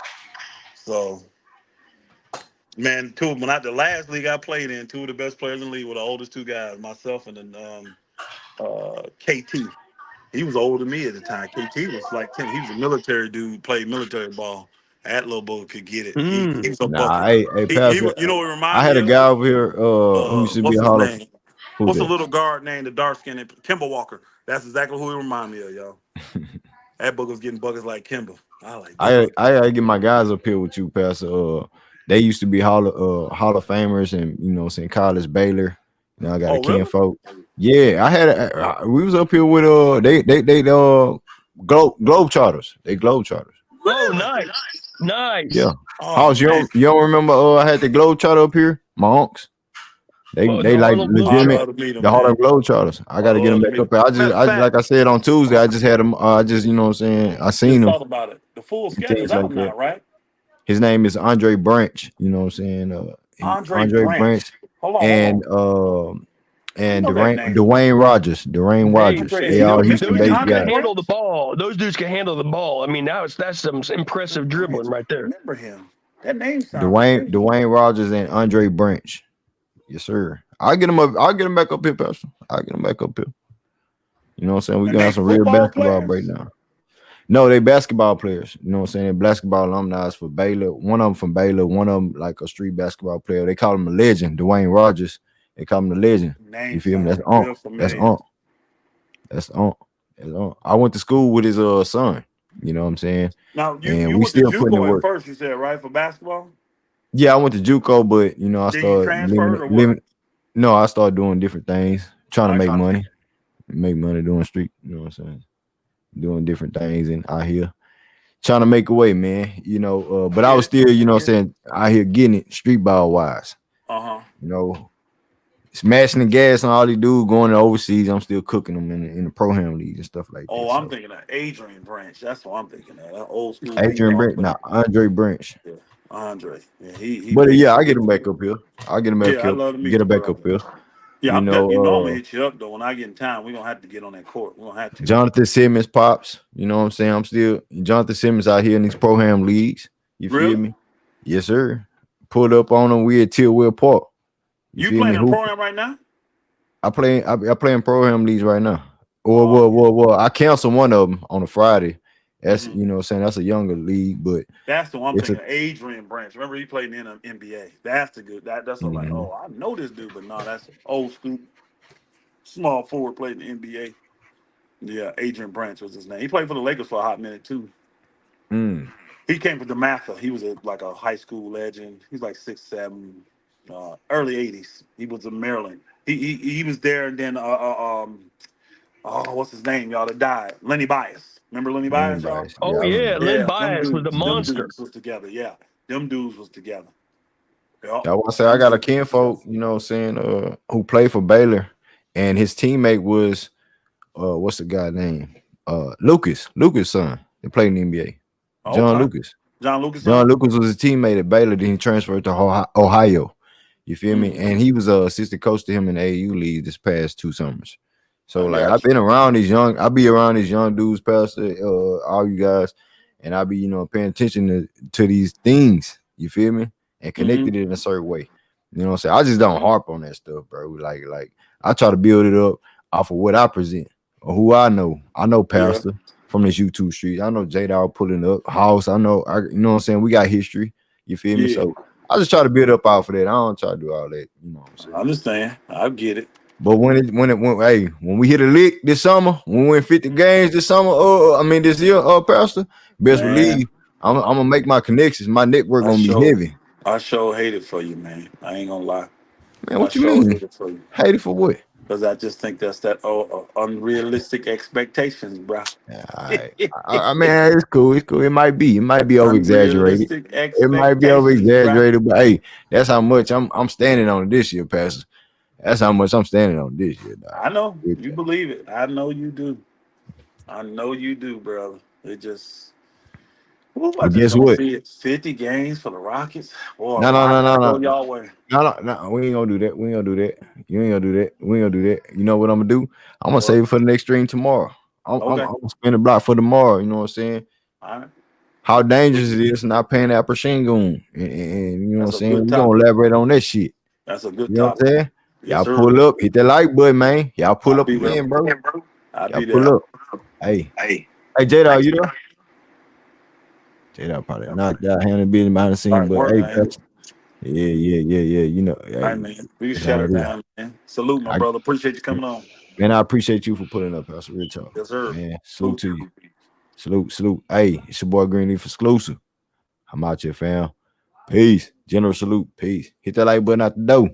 So man, the last league I played in, two of the best players in the league were the oldest two guys, myself and then KT. He was older than me at the time. KT was like 10. He was a military dude, played military ball. That little boy could get it. He Mm. was a Nah, bucket. hey, Pastor. You know what it I remind had me a of? guy over here who used to be What's a his Hall of name? who What's the that? little guard name? The dark skinned Kimber Walker. That's exactly who he remind me of, y'all. That book was getting buckets like Kimber. I like this. I gotta get my guys up here with you, Pastor. They used to be Hall of Famers and saying college Baylor. Now I got a Oh, really? kinfolk. Yeah, we was up here with Globetrotters. They Globetrotters. Oh, Really? nice, nice. Yeah. Oh House, man. you don't remember I had the Globetrotter up here? My unks. Oh, They the like Harlem Oh, I legitimate love to Globetrotters. meet him, the Harlem man. Globetrotters. I I gotta get them love to back meet up him. here. Matter of Like fact, I said on Tuesday, I just had him I just what I'm saying, I seen just him thought about it. The full and schedule's things like out that. now, right? His name is Andre Branch, you know what I'm saying? Andre Andre Branch Branch. Hold and on. I know that name. Dwayne Hey, Rogers. Andre, is They he hey, a all Houston those Michigan? dudes based can Andre guys. handle Branch? the ball. Those dudes can handle the ball. I mean, that's some Andre impressive Branch. dribbling right I there. remember him. That name sounds familiar. Dwayne Rogers and Andre Branch. Yes, sir. I'll get him back up here, Pastor. I'll get him back up here. You know what I'm saying? We're And gonna they have some real football basketball players? breakdown. No, they basketball players. You know what I'm saying? They're basketball alumni for Baylor. One of them from Baylor. One of them like a street basketball player. They call him a legend. Dwayne Rogers. They call him the legend. You Name feel me? That's sound on. real That's familiar. on. That's on. That's on. I went to school with his son. You know what I'm saying? Now And you we went to still putting in JUCO at work. first, you said, right, for basketball? Yeah, I went to JUCO, but you know, I Then you started living transferred or what? living. No, I started doing different things, trying to I make got you. money doing street. You know what I'm saying? Doing different things and out here trying to make a way, man. You know, I but I get was it. still, you I know, get it. saying out here getting it street ball wise. Uh-huh. You know, smashing the gas on all these dudes going to overseas. I'm still cooking them in the pro ham leagues and stuff like Oh, that. I'm So thinking of Adrian Branch. That's what I'm thinking of. That old school beat Adrian dog Brent, player. nah, Andre Branch. Yeah. Andre. Yeah, he But beat yeah, I some get good him back people. up here. I get him back Yeah, I'd here. love to meet Get the him back up brother. here. Yeah, You I'm you know I'm gonna know, hit you up though. When I get in town, we're gonna have to get on that court. We're gonna have to. Jonathan Simmons pops. You know what I'm saying? I'm still Jonathan Simmons out here in these pro ham leagues. You feel Really? me? Yes, sir. Pulled up on him. We at Tillwell Park. You You feel me? playing in a Who program right now? I play in pro ham leagues right now. Or Oh yeah. I cancel one of them on a Friday. That's Hmm. you know what I'm saying that's a younger league, but That's the one I'm it's a thinking. Adrian Branch. Remember he played in the NBA. That's the good. That's what like. mhm. Oh, I know this dude, but no, that's old school small forward played in the NBA. Yeah, Adrian Branch was his name. He played for the Lakers for a hot minute too. Mm. He came from DeMatha. He was like a high school legend. He's like 6'7", early '80s. He was in Maryland. He was there, and then oh, what's his name, y'all? That died. Lenny Bias. Remember Lenny Bias, y'all? Anyways, Oh yeah, I yeah, remember. Len Yeah, them Bias was the dudes. Them monster. dudes was together. Yeah, them dudes was together. Yeah, I want to say I them got a dudes was together. kinfolk, you know what I'm saying, who played for Baylor, and his teammate was what's the guy name? Lucas' son. They played in the NBA. John Okay, Lucas. John Lucas' John son. Lucas was a teammate at Baylor. Then he transferred to Ohio. You feel me? Mm-hmm. And he was a assistant coach to him in the AU league this past 2 summers. So I like I've got you. been around these young, I be around these young dudes, Pastor, all you guys, and I be paying attention to these things. You feel me? And Mm-hmm. connected it in a certain way. You know what I'm saying? I just don't harp on that stuff, bro. Like I try to build it up off of what I present or who I know. I know Yeah, Pastor from this YouTube street. I know J Dog pulling up house. I know you know what I'm saying. We got history. You feel me? yeah. So I just try to build up off of that. I don't try to do all that. You know what I'm I saying? understand. I get it. But when we hit a lick this summer, when we win 50 games this summer, this year, Pastor, best Man, believe I'm gonna make my connections. My network I gonna be sure, heavy. I sure hate it for you, man. I ain't gonna lie. Man, I what you sure mean? hate it for you Hate it for what? because I just think that's that unrealistic expectations, bro. Yeah, I mean, it's cool. It's cool. It might be. It might be over exaggerated. Unrealistic It might be over expectations, bro. exaggerated, but hey, that's how much I'm standing on this year, Pastor. That's how much I'm standing on this year, dog. I know With you that. believe it. I know you do. I know you do, brother. It just, ooh, I But just guess don't what? see it. 50 games for the Rockets. Boy, a No, no, lot no, no, gotta go no, y'all way. no. We ain't gonna do that. We ain't gonna do that. You ain't gonna do that. We ain't gonna do that. You know what I'm gonna do? I'm gonna What? save it for the next stream tomorrow. I'm Okay. gonna spin the block for tomorrow. You know what I'm saying? All right. How dangerous it is not paying Alperen Sengun, and you know what I'm That's a saying? good We're gonna topic. elaborate on that shit. That's a good You know what I'm topic. saying? Yes, Y'all sir. pull up, hit that like button, man. Y'all pull I'll up be there. again, bro. I'll Y'all be pull there. up. Hey, hey, J Dog, you there? J Dog probably knocked out, handling business behind the scene, All right, but work, hey, man. Pastor, yeah. You know, All right, hey, man. We can that's how shut it it is. down, man. Salute, my I, brother. Appreciate you coming on. man, I appreciate you for pulling up, Pastor. Real talk, Yes, sir. man. Salute Salute. to you. Salute. Hey, it's your boy Greenleaf exclusive. I'm out here, fam. Peace. General salute. Peace. Hit that like button out the door.